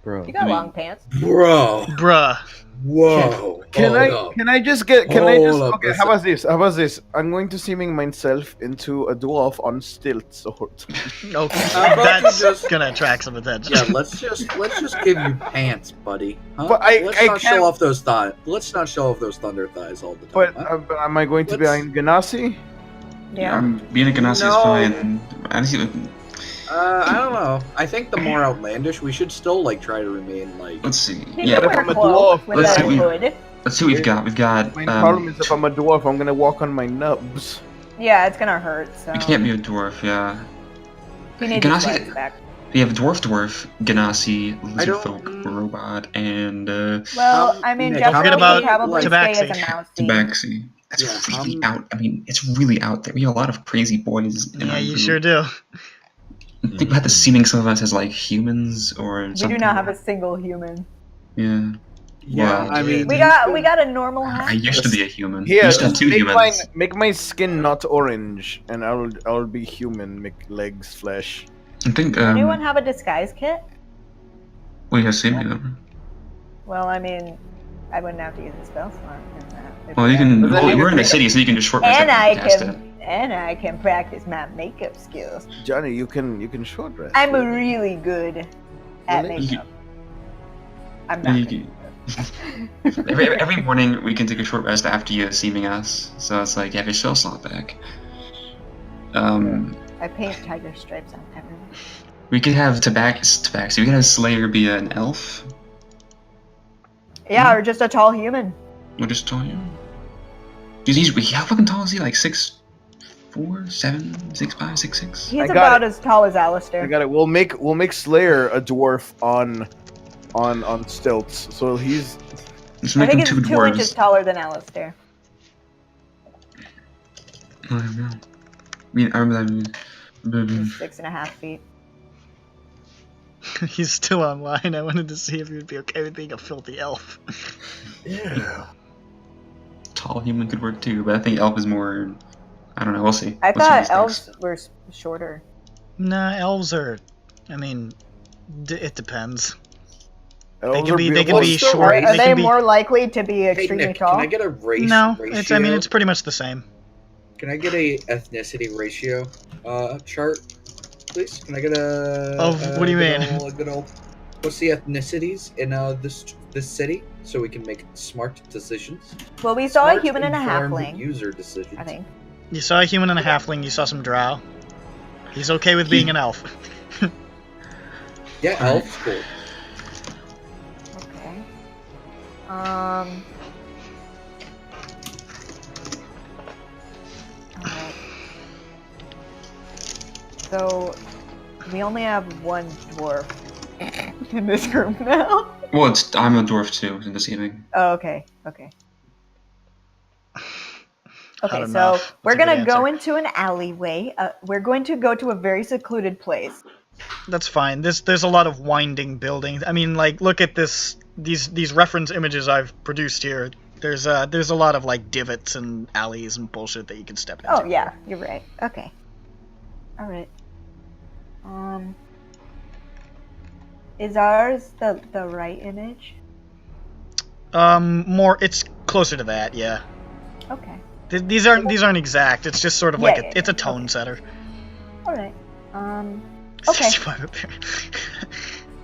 Speaker 7: Bro.
Speaker 4: You got
Speaker 8: I mean-
Speaker 4: long pants.
Speaker 2: Bro.
Speaker 1: Bruh.
Speaker 2: Whoa.
Speaker 3: Can I just okay,
Speaker 2: Hold up,
Speaker 3: how about this? I'm going to seeming myself into a dwarf on stilts the whole time.
Speaker 1: Okay,
Speaker 2: How about you
Speaker 1: that's
Speaker 2: just-
Speaker 1: gonna attract some attention.
Speaker 2: Yeah, let's just give you pants, buddy. Huh?
Speaker 3: But
Speaker 2: let's
Speaker 3: I
Speaker 2: not
Speaker 3: can't-
Speaker 2: show off those thighs. Let's not show off those thunder thighs all the time.
Speaker 3: But
Speaker 2: huh?
Speaker 3: am I going to be
Speaker 2: Let's-
Speaker 3: a Ganassi?
Speaker 4: Yeah.
Speaker 8: being a Ganassi
Speaker 2: No.
Speaker 8: is fine. Honestly,
Speaker 2: I don't know. I think the more outlandish, we should still like try to remain like.
Speaker 8: let's see.
Speaker 4: He
Speaker 8: Yeah,
Speaker 4: can
Speaker 3: but
Speaker 4: wear
Speaker 3: I'm a
Speaker 4: clothes
Speaker 3: dwarf.
Speaker 4: with
Speaker 8: Let's
Speaker 4: a
Speaker 8: see.
Speaker 4: hood.
Speaker 8: let's see what we've got. We've got.
Speaker 3: My problem is if I'm a dwarf, I'm gonna walk on my nubs.
Speaker 4: Yeah, it's gonna hurt. So
Speaker 8: You can't be a dwarf, yeah.
Speaker 4: he needs his
Speaker 8: Ganassi-
Speaker 4: legs back.
Speaker 8: We have dwarf, Ganassi,
Speaker 2: I
Speaker 8: lizard
Speaker 2: don't-
Speaker 8: folk, robot, and
Speaker 4: Well,
Speaker 2: How-
Speaker 4: I mean,
Speaker 2: Nick,
Speaker 4: Jeff
Speaker 2: how
Speaker 4: Rowe
Speaker 1: about
Speaker 4: would probably stay as
Speaker 1: Tabaxi?
Speaker 4: a mouse.
Speaker 8: Tabaxi. That's really out. I mean, it's really out there. We have a lot of crazy boys.
Speaker 1: Yeah, you sure do.
Speaker 8: Think about the seeming some of us as like humans or
Speaker 4: We
Speaker 8: something.
Speaker 4: do not have a single human.
Speaker 8: Yeah.
Speaker 2: Yeah,
Speaker 8: Well,
Speaker 2: I mean,
Speaker 4: We got a normal
Speaker 8: I
Speaker 4: half.
Speaker 8: used to be a human. I
Speaker 3: Here,
Speaker 8: used to have 2 humans.
Speaker 3: make my skin not orange, and I'll be human. Make legs flesh.
Speaker 8: I think.
Speaker 4: Anyone have a disguise kit?
Speaker 8: Well, yeah, same here.
Speaker 4: Well, I mean, I wouldn't have to use a spell slot in that.
Speaker 8: Well, you can. Well, we're in a city, so you can just short rest
Speaker 4: And
Speaker 8: it.
Speaker 4: I can practice my makeup skills.
Speaker 3: Johnny, you can short rest.
Speaker 4: I'm really good at
Speaker 3: Really?
Speaker 4: makeup. I'm not. Good.
Speaker 8: every morning we can take a short rest after you seeming us, so it's like you have your spell slot back.
Speaker 4: I paint tiger stripes on everyone.
Speaker 8: We could have Tabaxi. We could have Slayer be an elf.
Speaker 4: Yeah, or just a tall human.
Speaker 8: We'll just tell you. How fucking tall is he? Like 6'4", 7, 6'5", 6'6"?
Speaker 4: He's about as tall as Alistair.
Speaker 3: I got it. We'll make Slayer a dwarf on stilts. So he's.
Speaker 8: Let's
Speaker 4: I
Speaker 8: make
Speaker 4: think
Speaker 8: him
Speaker 4: it's
Speaker 8: 2
Speaker 4: 2
Speaker 8: dwarves.
Speaker 4: inches taller than Alistair.
Speaker 8: I don't know. I remember that.
Speaker 4: He's 6.5 feet.
Speaker 1: He's still online. I wanted to see if you'd be okay with being a filthy elf.
Speaker 3: Yeah.
Speaker 8: Tall human could work too, but I think elf is more. I don't know. We'll see.
Speaker 4: I
Speaker 8: We'll see
Speaker 4: thought
Speaker 8: these
Speaker 4: elves
Speaker 8: things.
Speaker 4: were shorter.
Speaker 1: Nah, elves are. I mean, it depends.
Speaker 3: Elves
Speaker 1: They can
Speaker 3: are
Speaker 1: be. They
Speaker 3: beautiful.
Speaker 1: can be
Speaker 2: Still,
Speaker 1: short.
Speaker 4: Are they
Speaker 1: can be,
Speaker 4: more likely to be
Speaker 2: Hey,
Speaker 4: extremely
Speaker 2: Nick,
Speaker 4: tall?
Speaker 2: can I get a race
Speaker 1: No,
Speaker 2: ratio?
Speaker 1: it's. I mean, it's pretty much the same.
Speaker 2: Can I get a ethnicity ratio chart, please? Can I get a?
Speaker 1: Of what do you mean?
Speaker 2: A good old. What's the ethnicities in this city, so we can make smart decisions?
Speaker 4: Well, we saw a
Speaker 2: Smart,
Speaker 4: human and a
Speaker 2: informed
Speaker 4: halfling.
Speaker 2: User decisions.
Speaker 4: I think.
Speaker 1: You saw a human and a halfling. You saw some drow. He's okay with being an elf.
Speaker 2: Yeah, elf's cool.
Speaker 4: Okay. Alright. So, we only have one dwarf in this room now.
Speaker 8: Well, I'm a dwarf too in this evening.
Speaker 4: Oh, okay. Okay. Okay,
Speaker 1: Not
Speaker 4: so
Speaker 1: enough.
Speaker 4: we're
Speaker 1: That's a good
Speaker 4: gonna go
Speaker 1: answer.
Speaker 4: into an alleyway. We're going to go to a very secluded place.
Speaker 1: That's fine. There's a lot of winding buildings. I mean, like, look at this. These reference images I've produced here. There's a lot of like divots and alleys and bullshit that you can step into.
Speaker 4: Oh yeah, you're right. Okay. All right. Is ours the right image?
Speaker 1: More. It's closer to that. Yeah.
Speaker 4: Okay.
Speaker 1: These aren't exact. It's just sort of like it's a tone setter.
Speaker 4: All right. Okay.
Speaker 1: 65 up here.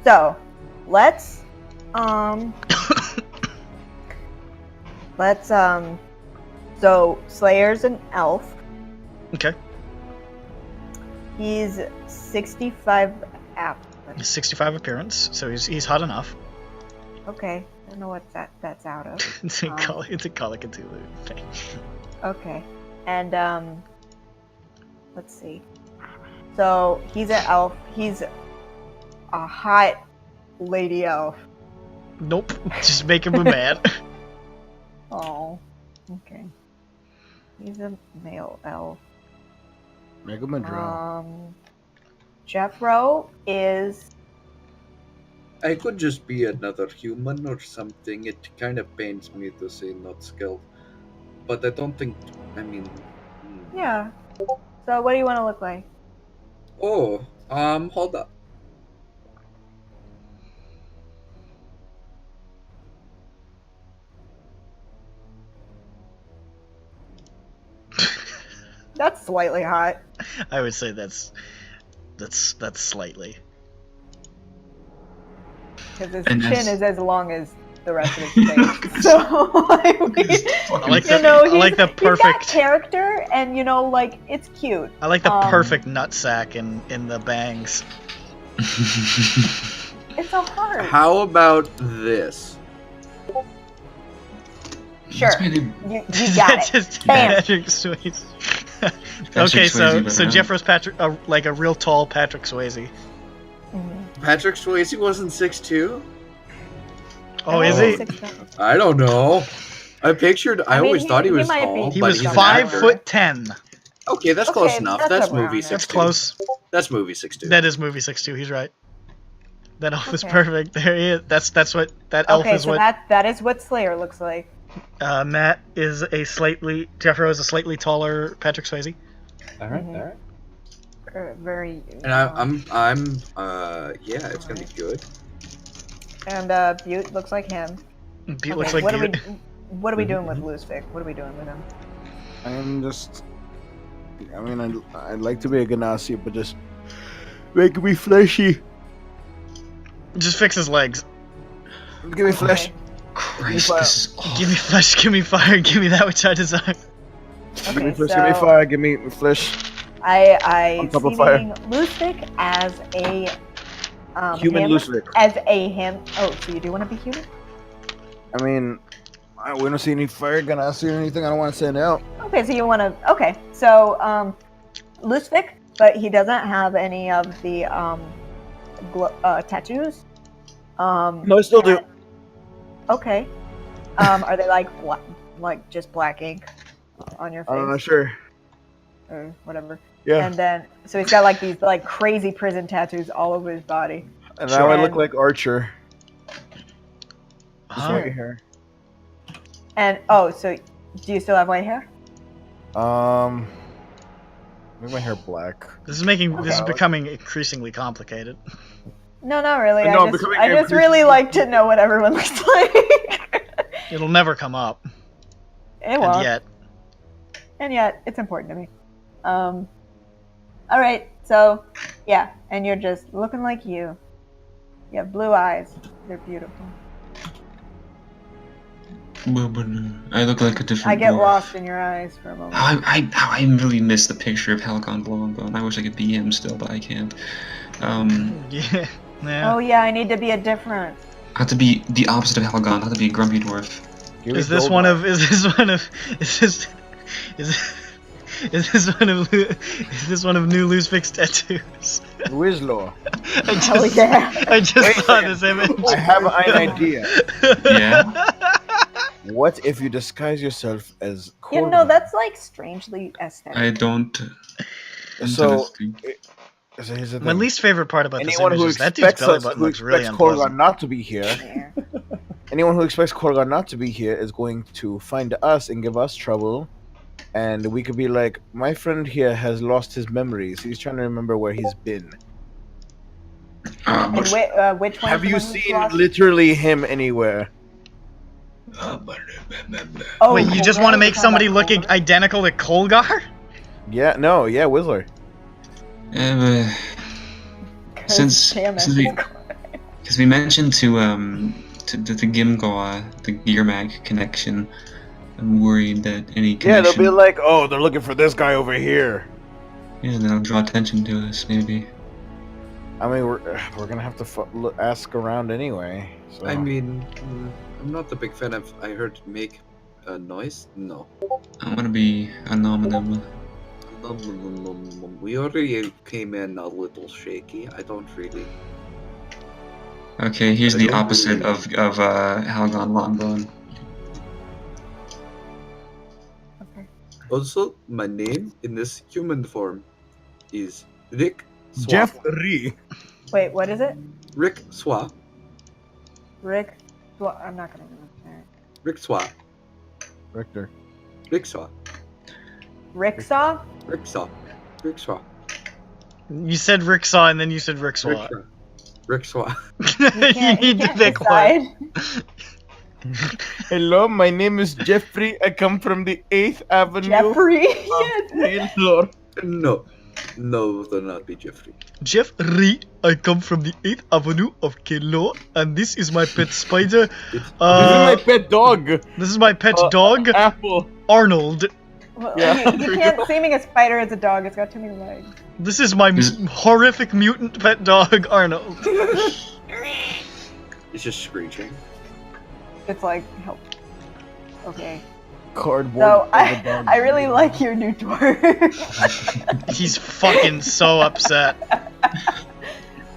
Speaker 4: So, let's so Slayer's an elf.
Speaker 1: Okay.
Speaker 4: He's 65 app.
Speaker 1: He's 65 appearance, so he's hot enough.
Speaker 4: Okay. I don't know what that's out of.
Speaker 1: It's a Call of Cthulhu thing.
Speaker 4: Okay. And let's see. So he's an elf. He's a hot lady elf.
Speaker 1: Nope. Just make him a man.
Speaker 4: Oh. Okay. He's a male elf.
Speaker 3: Make him a drow.
Speaker 4: Jeffro is.
Speaker 2: I could just be another human or something. It kind of pains me to say not skilled, but I don't think. I mean.
Speaker 4: Yeah. So what do you want to look like?
Speaker 2: Oh, hold up.
Speaker 4: That's slightly hot.
Speaker 1: I would say that's slightly.
Speaker 4: Because his
Speaker 8: And
Speaker 4: chin
Speaker 8: that's-
Speaker 4: is as long as the rest of his face. So, I mean,
Speaker 1: I like
Speaker 4: you know,
Speaker 1: I like the
Speaker 4: he's got
Speaker 1: perfect.
Speaker 4: character, and you know, like, it's cute.
Speaker 1: I like the perfect nutsack in the bangs.
Speaker 4: It's a heart.
Speaker 2: How about this?
Speaker 4: Sure.
Speaker 8: That's
Speaker 4: You got it.
Speaker 1: Just
Speaker 4: Bam.
Speaker 1: Patrick Swayze.
Speaker 8: Patrick
Speaker 1: Okay,
Speaker 8: Swayze,
Speaker 1: so
Speaker 8: but,
Speaker 1: Jeffro's like a real tall Patrick Swayze.
Speaker 2: Patrick Swayze wasn't 6'2"?
Speaker 1: Oh, is he?
Speaker 2: I don't know. I always thought he was tall.
Speaker 1: He
Speaker 2: but
Speaker 1: was
Speaker 2: he's an
Speaker 1: 5'10".
Speaker 2: Okay, that's close enough. That's movie 6'2".
Speaker 1: That's close.
Speaker 2: That's movie 6'2".
Speaker 1: That is movie 6'2". He's right. That elf is
Speaker 4: Okay.
Speaker 1: perfect. There he is. That's what that elf
Speaker 4: Okay,
Speaker 1: is.
Speaker 4: so
Speaker 1: What
Speaker 4: that is what Slayer looks like.
Speaker 1: Matt is a slightly. Jeffro is a slightly taller Patrick Swayze.
Speaker 7: All right, all right.
Speaker 4: Very.
Speaker 2: And yeah, it's gonna be good.
Speaker 4: And Butte looks like him.
Speaker 1: Butte looks like
Speaker 4: what
Speaker 1: Butte.
Speaker 4: What are we doing with Lucific? What are we doing with him?
Speaker 3: I'm just. I mean, I'd like to be a Ganassi, but just make me fleshy.
Speaker 1: Just fix his legs.
Speaker 3: Give me flesh.
Speaker 8: Christ, this is awful.
Speaker 1: Give me flesh. Give me fire. Give me that which I desire.
Speaker 3: Give me flesh. Give me fire. Give me flesh.
Speaker 4: I
Speaker 3: On top
Speaker 4: see
Speaker 3: of fire.
Speaker 4: Lucific as a
Speaker 3: Human
Speaker 4: him,
Speaker 3: Lucific.
Speaker 4: as a him. Oh, so you do want to be human?
Speaker 3: I mean, we don't see any fire Ganassi or anything. I don't want to send out.
Speaker 4: Okay, so you want to. Okay, so Lucific, but he doesn't have any of the tattoos.
Speaker 3: No, I still do.
Speaker 4: Okay. Are they like just black ink on your face?
Speaker 3: Sure.
Speaker 4: Or whatever.
Speaker 3: Yeah.
Speaker 4: And then, so he's got like these like crazy prison tattoos all over his body.
Speaker 3: And now I look like Archer. Just
Speaker 1: Huh?
Speaker 3: white hair.
Speaker 4: And so do you still have white hair?
Speaker 3: Make my hair black.
Speaker 1: This is becoming increasingly complicated.
Speaker 4: No, not really.
Speaker 3: No,
Speaker 4: I just really like to know what everyone looks like.
Speaker 1: It'll never come up.
Speaker 4: It won't.
Speaker 1: And yet,
Speaker 4: And yet, it's important to me. All right, so yeah, and you're just looking like you. You have blue eyes. They're beautiful.
Speaker 8: Well, but I look like a different.
Speaker 4: I get
Speaker 8: dwarf.
Speaker 4: lost in your eyes for a moment.
Speaker 8: I really miss the picture of Halcon Longbone. I wish I could be him still, but I can't.
Speaker 1: yeah.
Speaker 4: Oh yeah, I need to be a different.
Speaker 8: I have to be the opposite of Halcon. I have to be a grumpy dwarf.
Speaker 1: Is this one of New Lucifix tattoos?
Speaker 3: Wislaw.
Speaker 1: I just saw this image.
Speaker 3: I have an idea.
Speaker 8: Yeah.
Speaker 3: What if you disguise yourself as
Speaker 4: You know, that's like strangely aesthetic.
Speaker 8: I don't.
Speaker 3: So here's the
Speaker 1: My
Speaker 3: thing.
Speaker 1: least favorite part about this
Speaker 3: Anyone
Speaker 1: image
Speaker 3: who
Speaker 1: is that dude's
Speaker 3: expects
Speaker 1: belly
Speaker 3: us,
Speaker 1: button
Speaker 3: who
Speaker 1: looks really
Speaker 3: expects
Speaker 1: unpleasant.
Speaker 3: Korgon not to be here, anyone who expects Korgon not to be here is going to find us and give us trouble. And we could be like, my friend here has lost his memories. He's trying to remember where he's been.
Speaker 4: And which one?
Speaker 3: Have you seen literally him anywhere?
Speaker 4: Oh,
Speaker 1: wait, you just want to make somebody look identical to Kolgar?
Speaker 3: Yeah, no, yeah, Whistler.
Speaker 8: Since we mentioned to the Gimgoa, the Gearmag connection, I'm worried that any connection.
Speaker 3: Yeah, they'll be like, oh, they're looking for this guy over here.
Speaker 8: Yeah, that'll draw attention to us, maybe.
Speaker 3: I mean, we're gonna have to ask around anyway. So.
Speaker 2: I mean, I'm not a big fan of. I heard make a noise. No.
Speaker 8: I want to be anonymous.
Speaker 2: We already came in a little shaky. I don't really.
Speaker 8: Okay, here's the opposite of Halgon Longbone.
Speaker 2: Also, my name in this human form is Rick Swa.
Speaker 3: Jeffrey.
Speaker 4: Wait, what is it?
Speaker 2: Rick Swa.
Speaker 4: Rick? Well, I'm not gonna know.
Speaker 2: Rick Swa.
Speaker 3: Richter.
Speaker 2: Rick Swa.
Speaker 4: Ricksaw?
Speaker 2: Rick Swa. Rick Swa.
Speaker 1: You said Ricksaw and then you said Rickswa.
Speaker 2: Rick Swa.
Speaker 1: You need to pick one.
Speaker 3: Hello, my name is Jeffrey. I come from the 8th Avenue.
Speaker 4: Jeffrey?
Speaker 3: Yes.
Speaker 2: No. No, will not be Jeffrey.
Speaker 1: Jeffrey, I come from the 8th Avenue of Kelo, and this is my pet spider.
Speaker 3: This is my pet dog.
Speaker 1: This is my pet dog,
Speaker 3: Apple.
Speaker 1: Arnold.
Speaker 4: Well, you can't seeming a spider as a dog. It's got too many legs.
Speaker 1: This is my horrific mutant pet dog, Arnold.
Speaker 2: It's just screeching.
Speaker 4: It's like, help. Okay.
Speaker 3: Cardboard.
Speaker 4: So, I really like your new dwarf.
Speaker 1: He's fucking so upset.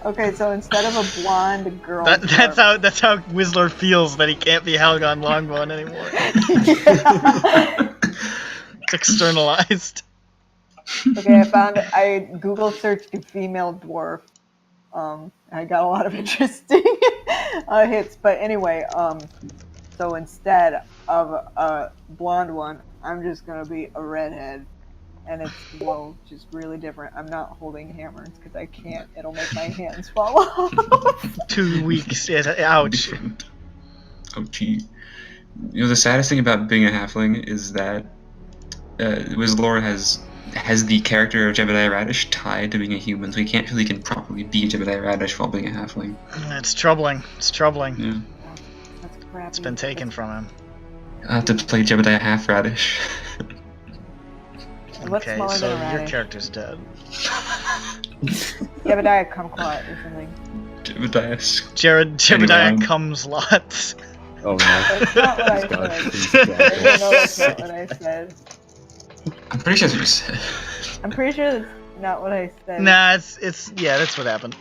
Speaker 4: Okay, so instead of a blonde girl,
Speaker 1: That's how Whistler feels that he can't be Helgon Longbone anymore. It's externalized.
Speaker 4: Okay, I Google searched female dwarf. I got a lot of interesting hits, but anyway, so instead of a blonde one, I'm just gonna be a redhead, and it's just really different. I'm not holding hammers because I can't. It'll make my hands fall off.
Speaker 1: 2 weeks. Ouch.
Speaker 8: Oh, gee. You know, the saddest thing about being a halfling is that Whistler has the character of Jebediah Radish tied to being a human, so he can't feel he can properly be Jebediah Radish while being a halfling.
Speaker 1: It's troubling. It's troubling.
Speaker 8: Yeah.
Speaker 4: That's crappy.
Speaker 1: It's been taken from him.
Speaker 8: I have to play Jebediah Half Radish.
Speaker 4: What's
Speaker 1: Okay,
Speaker 4: smaller
Speaker 1: so
Speaker 4: than a
Speaker 1: your
Speaker 4: radish?
Speaker 1: character's dead.
Speaker 4: Jebediah Kumquat or something.
Speaker 1: Jebediah comes lots.
Speaker 7: Oh no.
Speaker 4: That's not what I
Speaker 7: God,
Speaker 4: said.
Speaker 7: please
Speaker 4: No,
Speaker 7: God.
Speaker 4: that's not what I said.
Speaker 8: I'm pretty sure that's what you said.
Speaker 4: I'm pretty sure that's not what I said.
Speaker 1: Nah, yeah, that's what happened.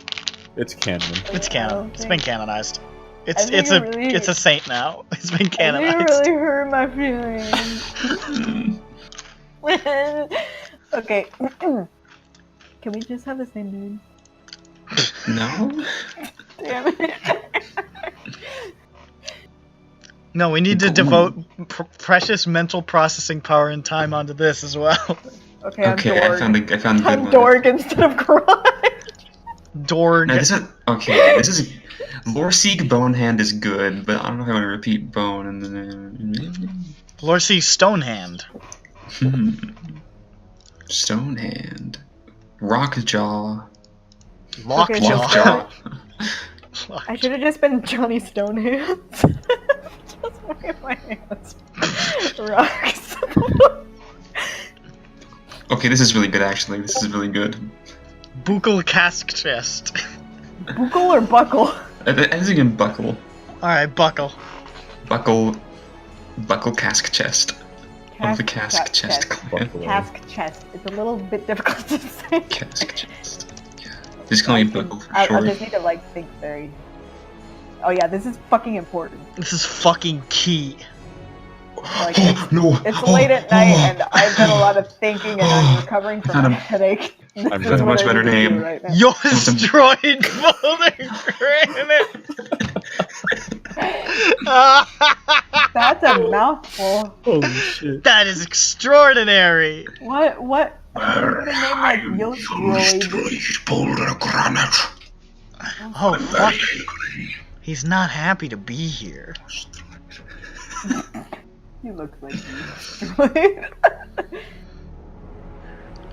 Speaker 7: It's canon.
Speaker 1: It's
Speaker 4: I
Speaker 1: canon.
Speaker 4: don't
Speaker 1: It's
Speaker 4: think-
Speaker 1: been canonized.
Speaker 4: I
Speaker 1: It's
Speaker 4: think
Speaker 1: it's a saint now. It's been
Speaker 4: I think
Speaker 1: canonized.
Speaker 4: it really hurt my feelings. Okay. Can we just have the same name?
Speaker 8: No?
Speaker 4: Damn it.
Speaker 1: No, we need to devote precious mental processing power and time onto this as well.
Speaker 4: Okay, I'm
Speaker 8: Okay,
Speaker 4: Dorg.
Speaker 8: I found a good
Speaker 4: I'm
Speaker 8: one.
Speaker 4: Dorg instead of Karaj.
Speaker 1: Dorg.
Speaker 8: No, this is Lorseek Bonehand is good, but I don't know if I want to repeat Bone and then
Speaker 1: Lorsi Stonehand.
Speaker 8: Stonehand. Rockjaw.
Speaker 1: Lockjaw.
Speaker 4: I should have just been Johnny Stonehands. Just wave my hands. Rocks.
Speaker 8: Okay, this is really good actually. This is really good.
Speaker 1: Buckle cask chest.
Speaker 4: Buckle or buckle?
Speaker 8: I think in buckle.
Speaker 1: Alright, buckle.
Speaker 8: Buckle cask chest. Of the cask chest.
Speaker 4: Cask chest. It's a little bit difficult to say.
Speaker 8: Cask chest. Yeah. Just call me buckle for
Speaker 4: I
Speaker 8: short.
Speaker 4: just need to think very. Oh yeah, this is fucking important.
Speaker 1: This is fucking key.
Speaker 4: Like, it's late at night, and I've done a lot of thinking, and I'm recovering from a headache.
Speaker 8: I've got a much better name.
Speaker 4: Right now.
Speaker 1: Your destroyed boulder granite.
Speaker 4: That's a mouthful.
Speaker 7: Holy shit.
Speaker 1: That is extraordinary.
Speaker 4: What? Put a name like Yostroid.
Speaker 6: Boulder granite.
Speaker 1: Oh fuck. He's not happy to be here.
Speaker 4: He looks like Yostroid.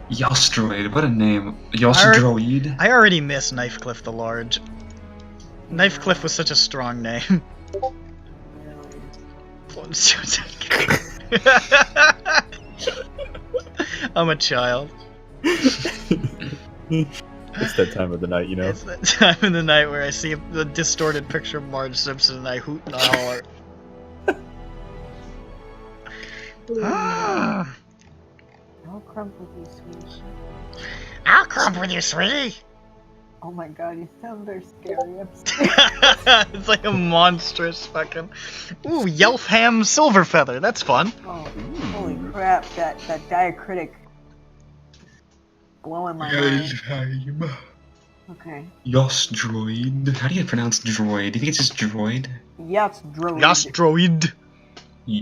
Speaker 8: Yostroid, what a name. Yostroid.
Speaker 1: I already miss Knifecliff the Large. Knifecliff was such a strong name. I'm a child.
Speaker 7: It's that time of the night, you know?
Speaker 1: It's that time of the night where I see the distorted picture of Marge Simpson and I hoot and I holler.
Speaker 4: I'll crump with you, sweetie.
Speaker 1: I'll crump with you, sweetie.
Speaker 4: Oh my god, you sound very scary.
Speaker 1: It's like a monstrous fucking. Ooh, Yelfham Silverfeather. That's fun.
Speaker 4: Oh, holy crap! That diacritic blowing my mind. Okay.
Speaker 8: Yostroid. How do you pronounce droid? Do you think it's just droid?
Speaker 4: Yes, droid.
Speaker 1: Yostroid.
Speaker 4: Oh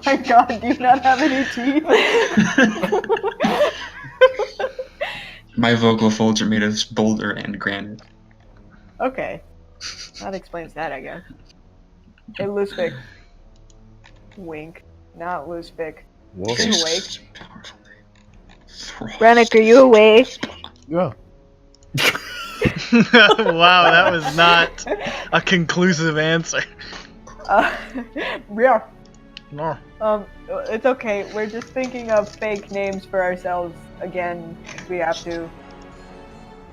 Speaker 4: my god, do you not have any teeth?
Speaker 8: My vocal folds are made of boulder and granite.
Speaker 4: Okay. That explains that, I guess. Hey, Luzvik. Wink. Not Luzvik.
Speaker 7: Whoa.
Speaker 4: Are you awake? Rennick, are you awake?
Speaker 12: Yeah.
Speaker 1: Wow, that was not a conclusive answer.
Speaker 4: Yeah.
Speaker 1: No.
Speaker 4: It's okay. We're just thinking of fake names for ourselves again. If we have to.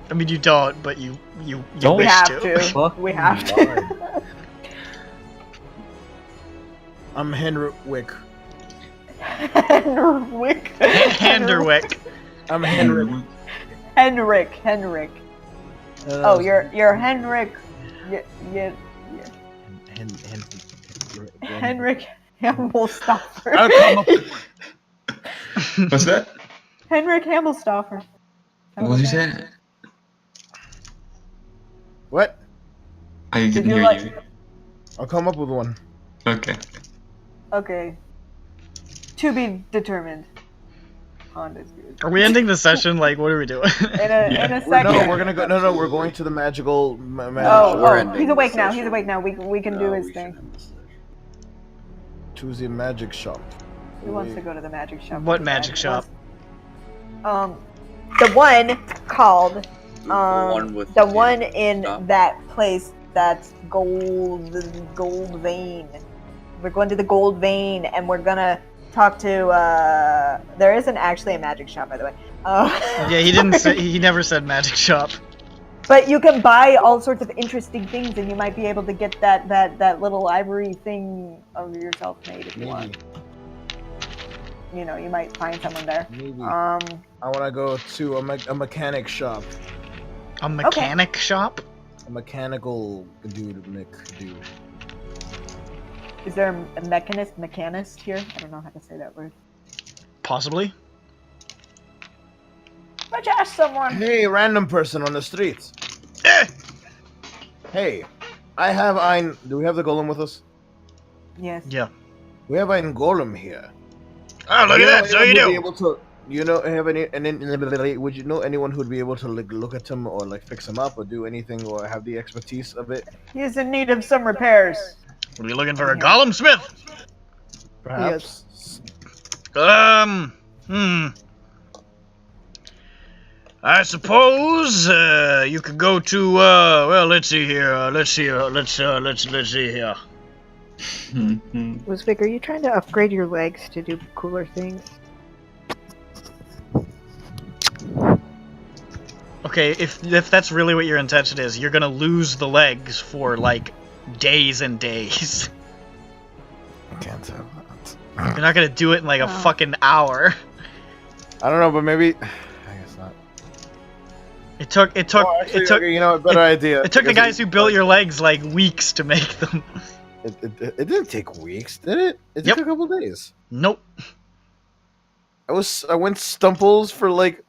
Speaker 1: I mean, you don't, but you
Speaker 7: Don't.
Speaker 4: We
Speaker 1: wish
Speaker 4: have
Speaker 1: to.
Speaker 4: to. We have to.
Speaker 3: I'm Henrik Wick.
Speaker 4: Henrik.
Speaker 1: Handerwick.
Speaker 3: I'm Henrik.
Speaker 4: Henrik. Oh, you're Henrik. Henrik Hammelstoffer.
Speaker 3: I'll come up with one.
Speaker 8: What's that?
Speaker 4: Henrik Hammelstoffer.
Speaker 8: What was you saying?
Speaker 3: What?
Speaker 8: I didn't
Speaker 4: you
Speaker 8: hear
Speaker 4: like-
Speaker 8: you.
Speaker 3: I'll come up with one.
Speaker 8: Okay.
Speaker 4: Okay. To be determined. Honda's good.
Speaker 1: Are we ending the session? Like, what are we doing?
Speaker 4: In a second.
Speaker 3: No, we're gonna go. No, we're going to the magical.
Speaker 4: He's awake now. He's awake now. We can do his thing.
Speaker 3: To the magic shop.
Speaker 4: He wants to go to the magic shop.
Speaker 1: What magic shop?
Speaker 4: The one called the
Speaker 2: with
Speaker 4: one in that place that's gold vein. We're going to the gold vein and we're gonna talk to there isn't actually a magic shop, by the way.
Speaker 1: Yeah, he didn't say, he never said magic shop.
Speaker 4: But you can buy all sorts of interesting things and you might be able to get that little ivory thing of yourself made if you want. You know, you might find someone there.
Speaker 3: Maybe. I want to go to a mechanic shop.
Speaker 1: A mechanic shop?
Speaker 3: A mechanical dude.
Speaker 4: Is there a mechanist here? I don't know how to say that word.
Speaker 1: Possibly.
Speaker 4: Let's ask someone.
Speaker 3: Hey, random person on the streets. Hey, I have ein. Do we have the golem with us?
Speaker 4: Yes.
Speaker 1: Yeah.
Speaker 3: We have ein golem here.
Speaker 1: Oh, look at that! So you do.
Speaker 3: Able to, you know, have any? And then, would you know anyone who'd be able to like look at him or like fix him up or do anything or have the expertise of it?
Speaker 4: He's in need of some repairs.
Speaker 1: What are you looking for? A golem smith?
Speaker 3: Perhaps.
Speaker 1: I suppose you could go to well, let's see here. Let's see here.
Speaker 4: Wisvik, are you trying to upgrade your legs to do cooler things?
Speaker 1: Okay, if that's really what your intention is, you're gonna lose the legs for like days and days.
Speaker 3: I can't tell that.
Speaker 1: You're not gonna do it in like a fucking hour.
Speaker 3: I don't know, but maybe. I guess not.
Speaker 1: It took.
Speaker 3: Okay, you know, a better idea.
Speaker 1: It took the guys who built your legs like weeks to make them.
Speaker 3: It didn't take weeks, did it? It took a couple days.
Speaker 1: Nope.
Speaker 3: I went Stumples for like.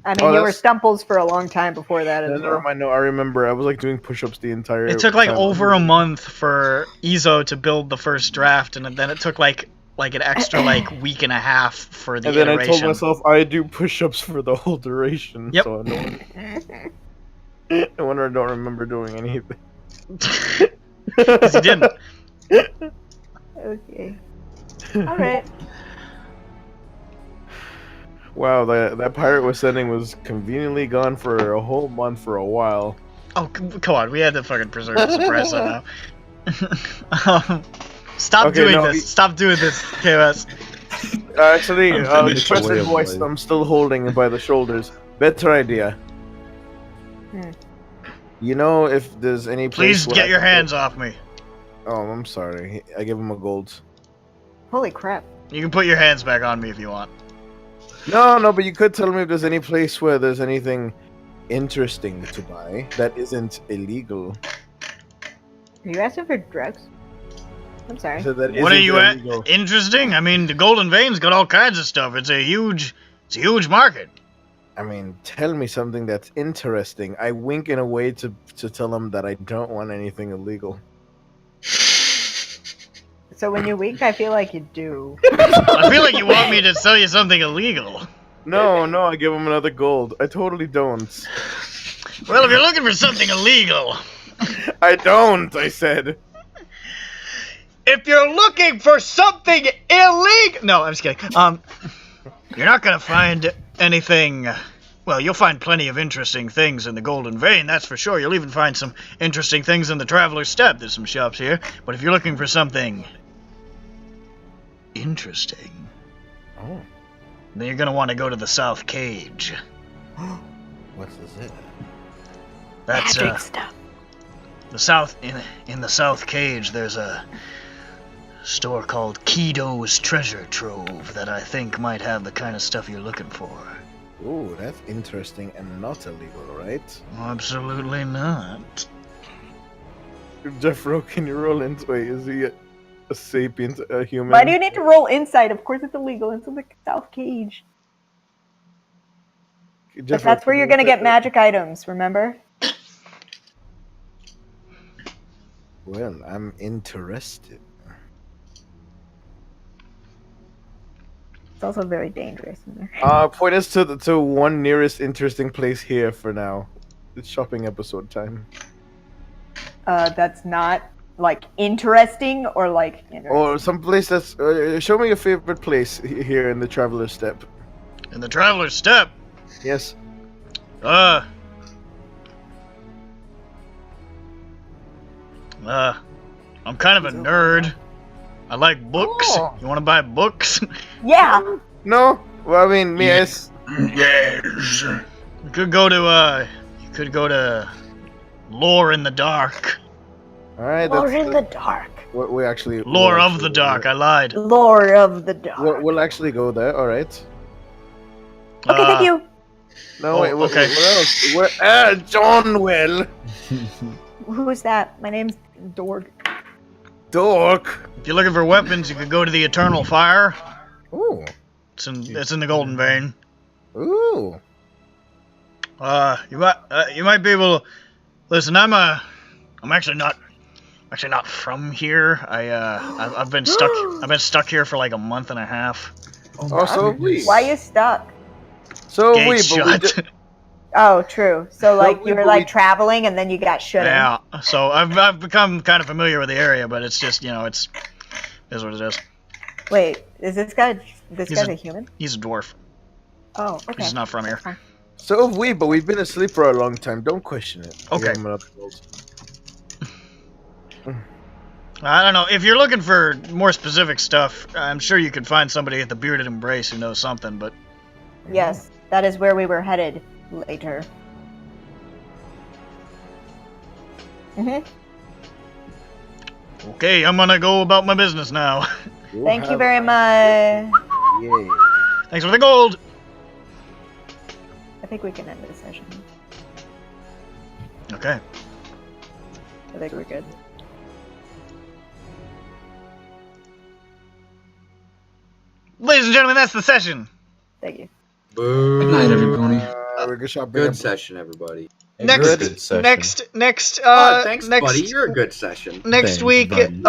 Speaker 4: I mean, you were Stumples for a long time before that as well.
Speaker 3: Never mind. No, I remember. I was like doing push-ups the entire.
Speaker 1: It took like
Speaker 3: time.
Speaker 1: over a month for Izo to build the first draft, and then it took like an extra like week and a half for the iteration.
Speaker 3: And then I told myself I do push-ups for the whole duration.
Speaker 1: Yep.
Speaker 3: So no wonder I don't remember doing anything.
Speaker 1: Because you didn't.
Speaker 4: Okay. All right.
Speaker 3: Wow, that pirate was sending was conveniently gone for a whole month for a while.
Speaker 1: Oh, come on. We had to fucking preserve the surprise somehow. Stop doing this. Stop doing this, KOS.
Speaker 3: Actually, the trusted voice I'm still holding by the shoulders. Better idea. You know if there's any place
Speaker 1: Please get your hands off me.
Speaker 3: Oh, I'm sorry. I give him a gold.
Speaker 4: Holy crap.
Speaker 1: You can put your hands back on me if you want.
Speaker 3: No, but you could tell me if there's any place where there's anything interesting to buy that isn't illegal.
Speaker 4: Are you asking for drugs? I'm sorry.
Speaker 1: What are you at? Interesting? I mean, the Golden Vein's got all kinds of stuff. It's a huge market.
Speaker 3: I mean, tell me something that's interesting. I wink in a way to tell them that I don't want anything illegal.
Speaker 4: So when you wink, I feel like you do.
Speaker 1: I feel like you want me to sell you something illegal.
Speaker 3: No, I give him another gold. I totally don't.
Speaker 1: Well, if you're looking for something illegal...
Speaker 3: I don't, I said.
Speaker 1: If you're looking for something illegal... No, I'm just kidding. You're not gonna find anything... Well, you'll find plenty of interesting things in the Golden Vein, that's for sure. You'll even find some interesting things in the Traveler's Step. There's some shops here. But if you're looking for something... interesting...
Speaker 3: Oh.
Speaker 1: Then you're gonna want to go to the South Cage.
Speaker 3: What's it?
Speaker 1: That's
Speaker 4: magic stuff.
Speaker 1: The South in the South Cage. There's store called Kido's Treasure Trove that I think might have the kind of stuff you're looking for.
Speaker 3: Ooh, that's interesting and not illegal, right?
Speaker 1: Absolutely not.
Speaker 3: Jeffro, can you roll into it? Is he a sapient, a human?
Speaker 4: Why do you need to roll insight? Of course it's illegal. It's in the South Cage. But
Speaker 3: Jeffro,
Speaker 4: that's where you're going to get magic items, remember?
Speaker 3: Well, I'm interested.
Speaker 4: It's also very dangerous in there.
Speaker 3: Point us to one nearest interesting place here for now. It's shopping episode time.
Speaker 4: That's not, like, interesting or, like, interesting.
Speaker 3: Or some place that's... show me your favorite place here in the Traveler's Step.
Speaker 1: In the Traveler's Step?
Speaker 3: Yes.
Speaker 1: I'm kind of a nerd. I like books.
Speaker 3: Oh.
Speaker 1: You want to buy books?
Speaker 4: Yeah.
Speaker 3: No? Well, I mean, yes.
Speaker 6: Yes.
Speaker 1: You could go to Lore in the Dark.
Speaker 3: Alright,
Speaker 4: Lore in the Dark.
Speaker 3: We actually...
Speaker 1: Lore of the Dark, I lied.
Speaker 4: Lore of the Dark.
Speaker 3: We'll actually go there, alright.
Speaker 4: Okay, thank you.
Speaker 3: No, wait,
Speaker 1: okay.
Speaker 3: What else? John Will.
Speaker 4: Who is that? My name's Dork.
Speaker 3: Dork.
Speaker 1: If you're looking for weapons, you could go to the Eternal Fire.
Speaker 3: Ooh.
Speaker 1: It's in the Golden Vein.
Speaker 3: Ooh.
Speaker 1: You might be able to listen. I'm actually not from here. I've been stuck here for like a month and a half.
Speaker 3: So we.
Speaker 4: Why are you stuck?
Speaker 3: So
Speaker 1: Gates
Speaker 3: we, but
Speaker 1: shut.
Speaker 4: Oh, true. So, like, you were, like, traveling and then you got shut in.
Speaker 1: Yeah. So I've become kind of familiar with the area, but it's just it's what it is.
Speaker 4: Wait, is this guy a human?
Speaker 1: He's a dwarf.
Speaker 4: Oh, okay.
Speaker 1: He's not from here.
Speaker 3: So have we, but we've been asleep for a long time. Don't question it.
Speaker 1: Okay. I don't know. If you're looking for more specific stuff, I'm sure you could find somebody at the Bearded Embrace who knows something, but...
Speaker 4: Yes, that is where we were headed later.
Speaker 1: Okay, I'm gonna go about my business now.
Speaker 4: Thank you very much.
Speaker 3: Yay.
Speaker 1: Thanks for the gold!
Speaker 4: I think we can end this session.
Speaker 1: Okay.
Speaker 4: I think we're good.
Speaker 1: Ladies and gentlemen, that's the session.
Speaker 4: Thank you.
Speaker 2: Boo.
Speaker 6: Good night, everybody.
Speaker 2: Good session, everybody.
Speaker 1: Next,
Speaker 2: thanks, buddy. You're a good session.
Speaker 1: Next
Speaker 7: Thanks,
Speaker 1: week,
Speaker 7: buddy.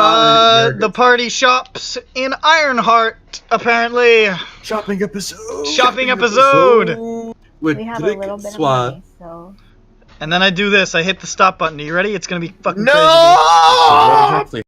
Speaker 1: the party shops in Ironheart, apparently.
Speaker 7: Shopping episode.
Speaker 1: Shopping episode.
Speaker 2: With
Speaker 4: We have a
Speaker 2: Drick
Speaker 4: little bit of
Speaker 2: Swat.
Speaker 4: money, so...
Speaker 1: And then I do this. I hit the stop button. Are you ready? It's gonna be fucking crazy.
Speaker 3: No!
Speaker 7: Exactly.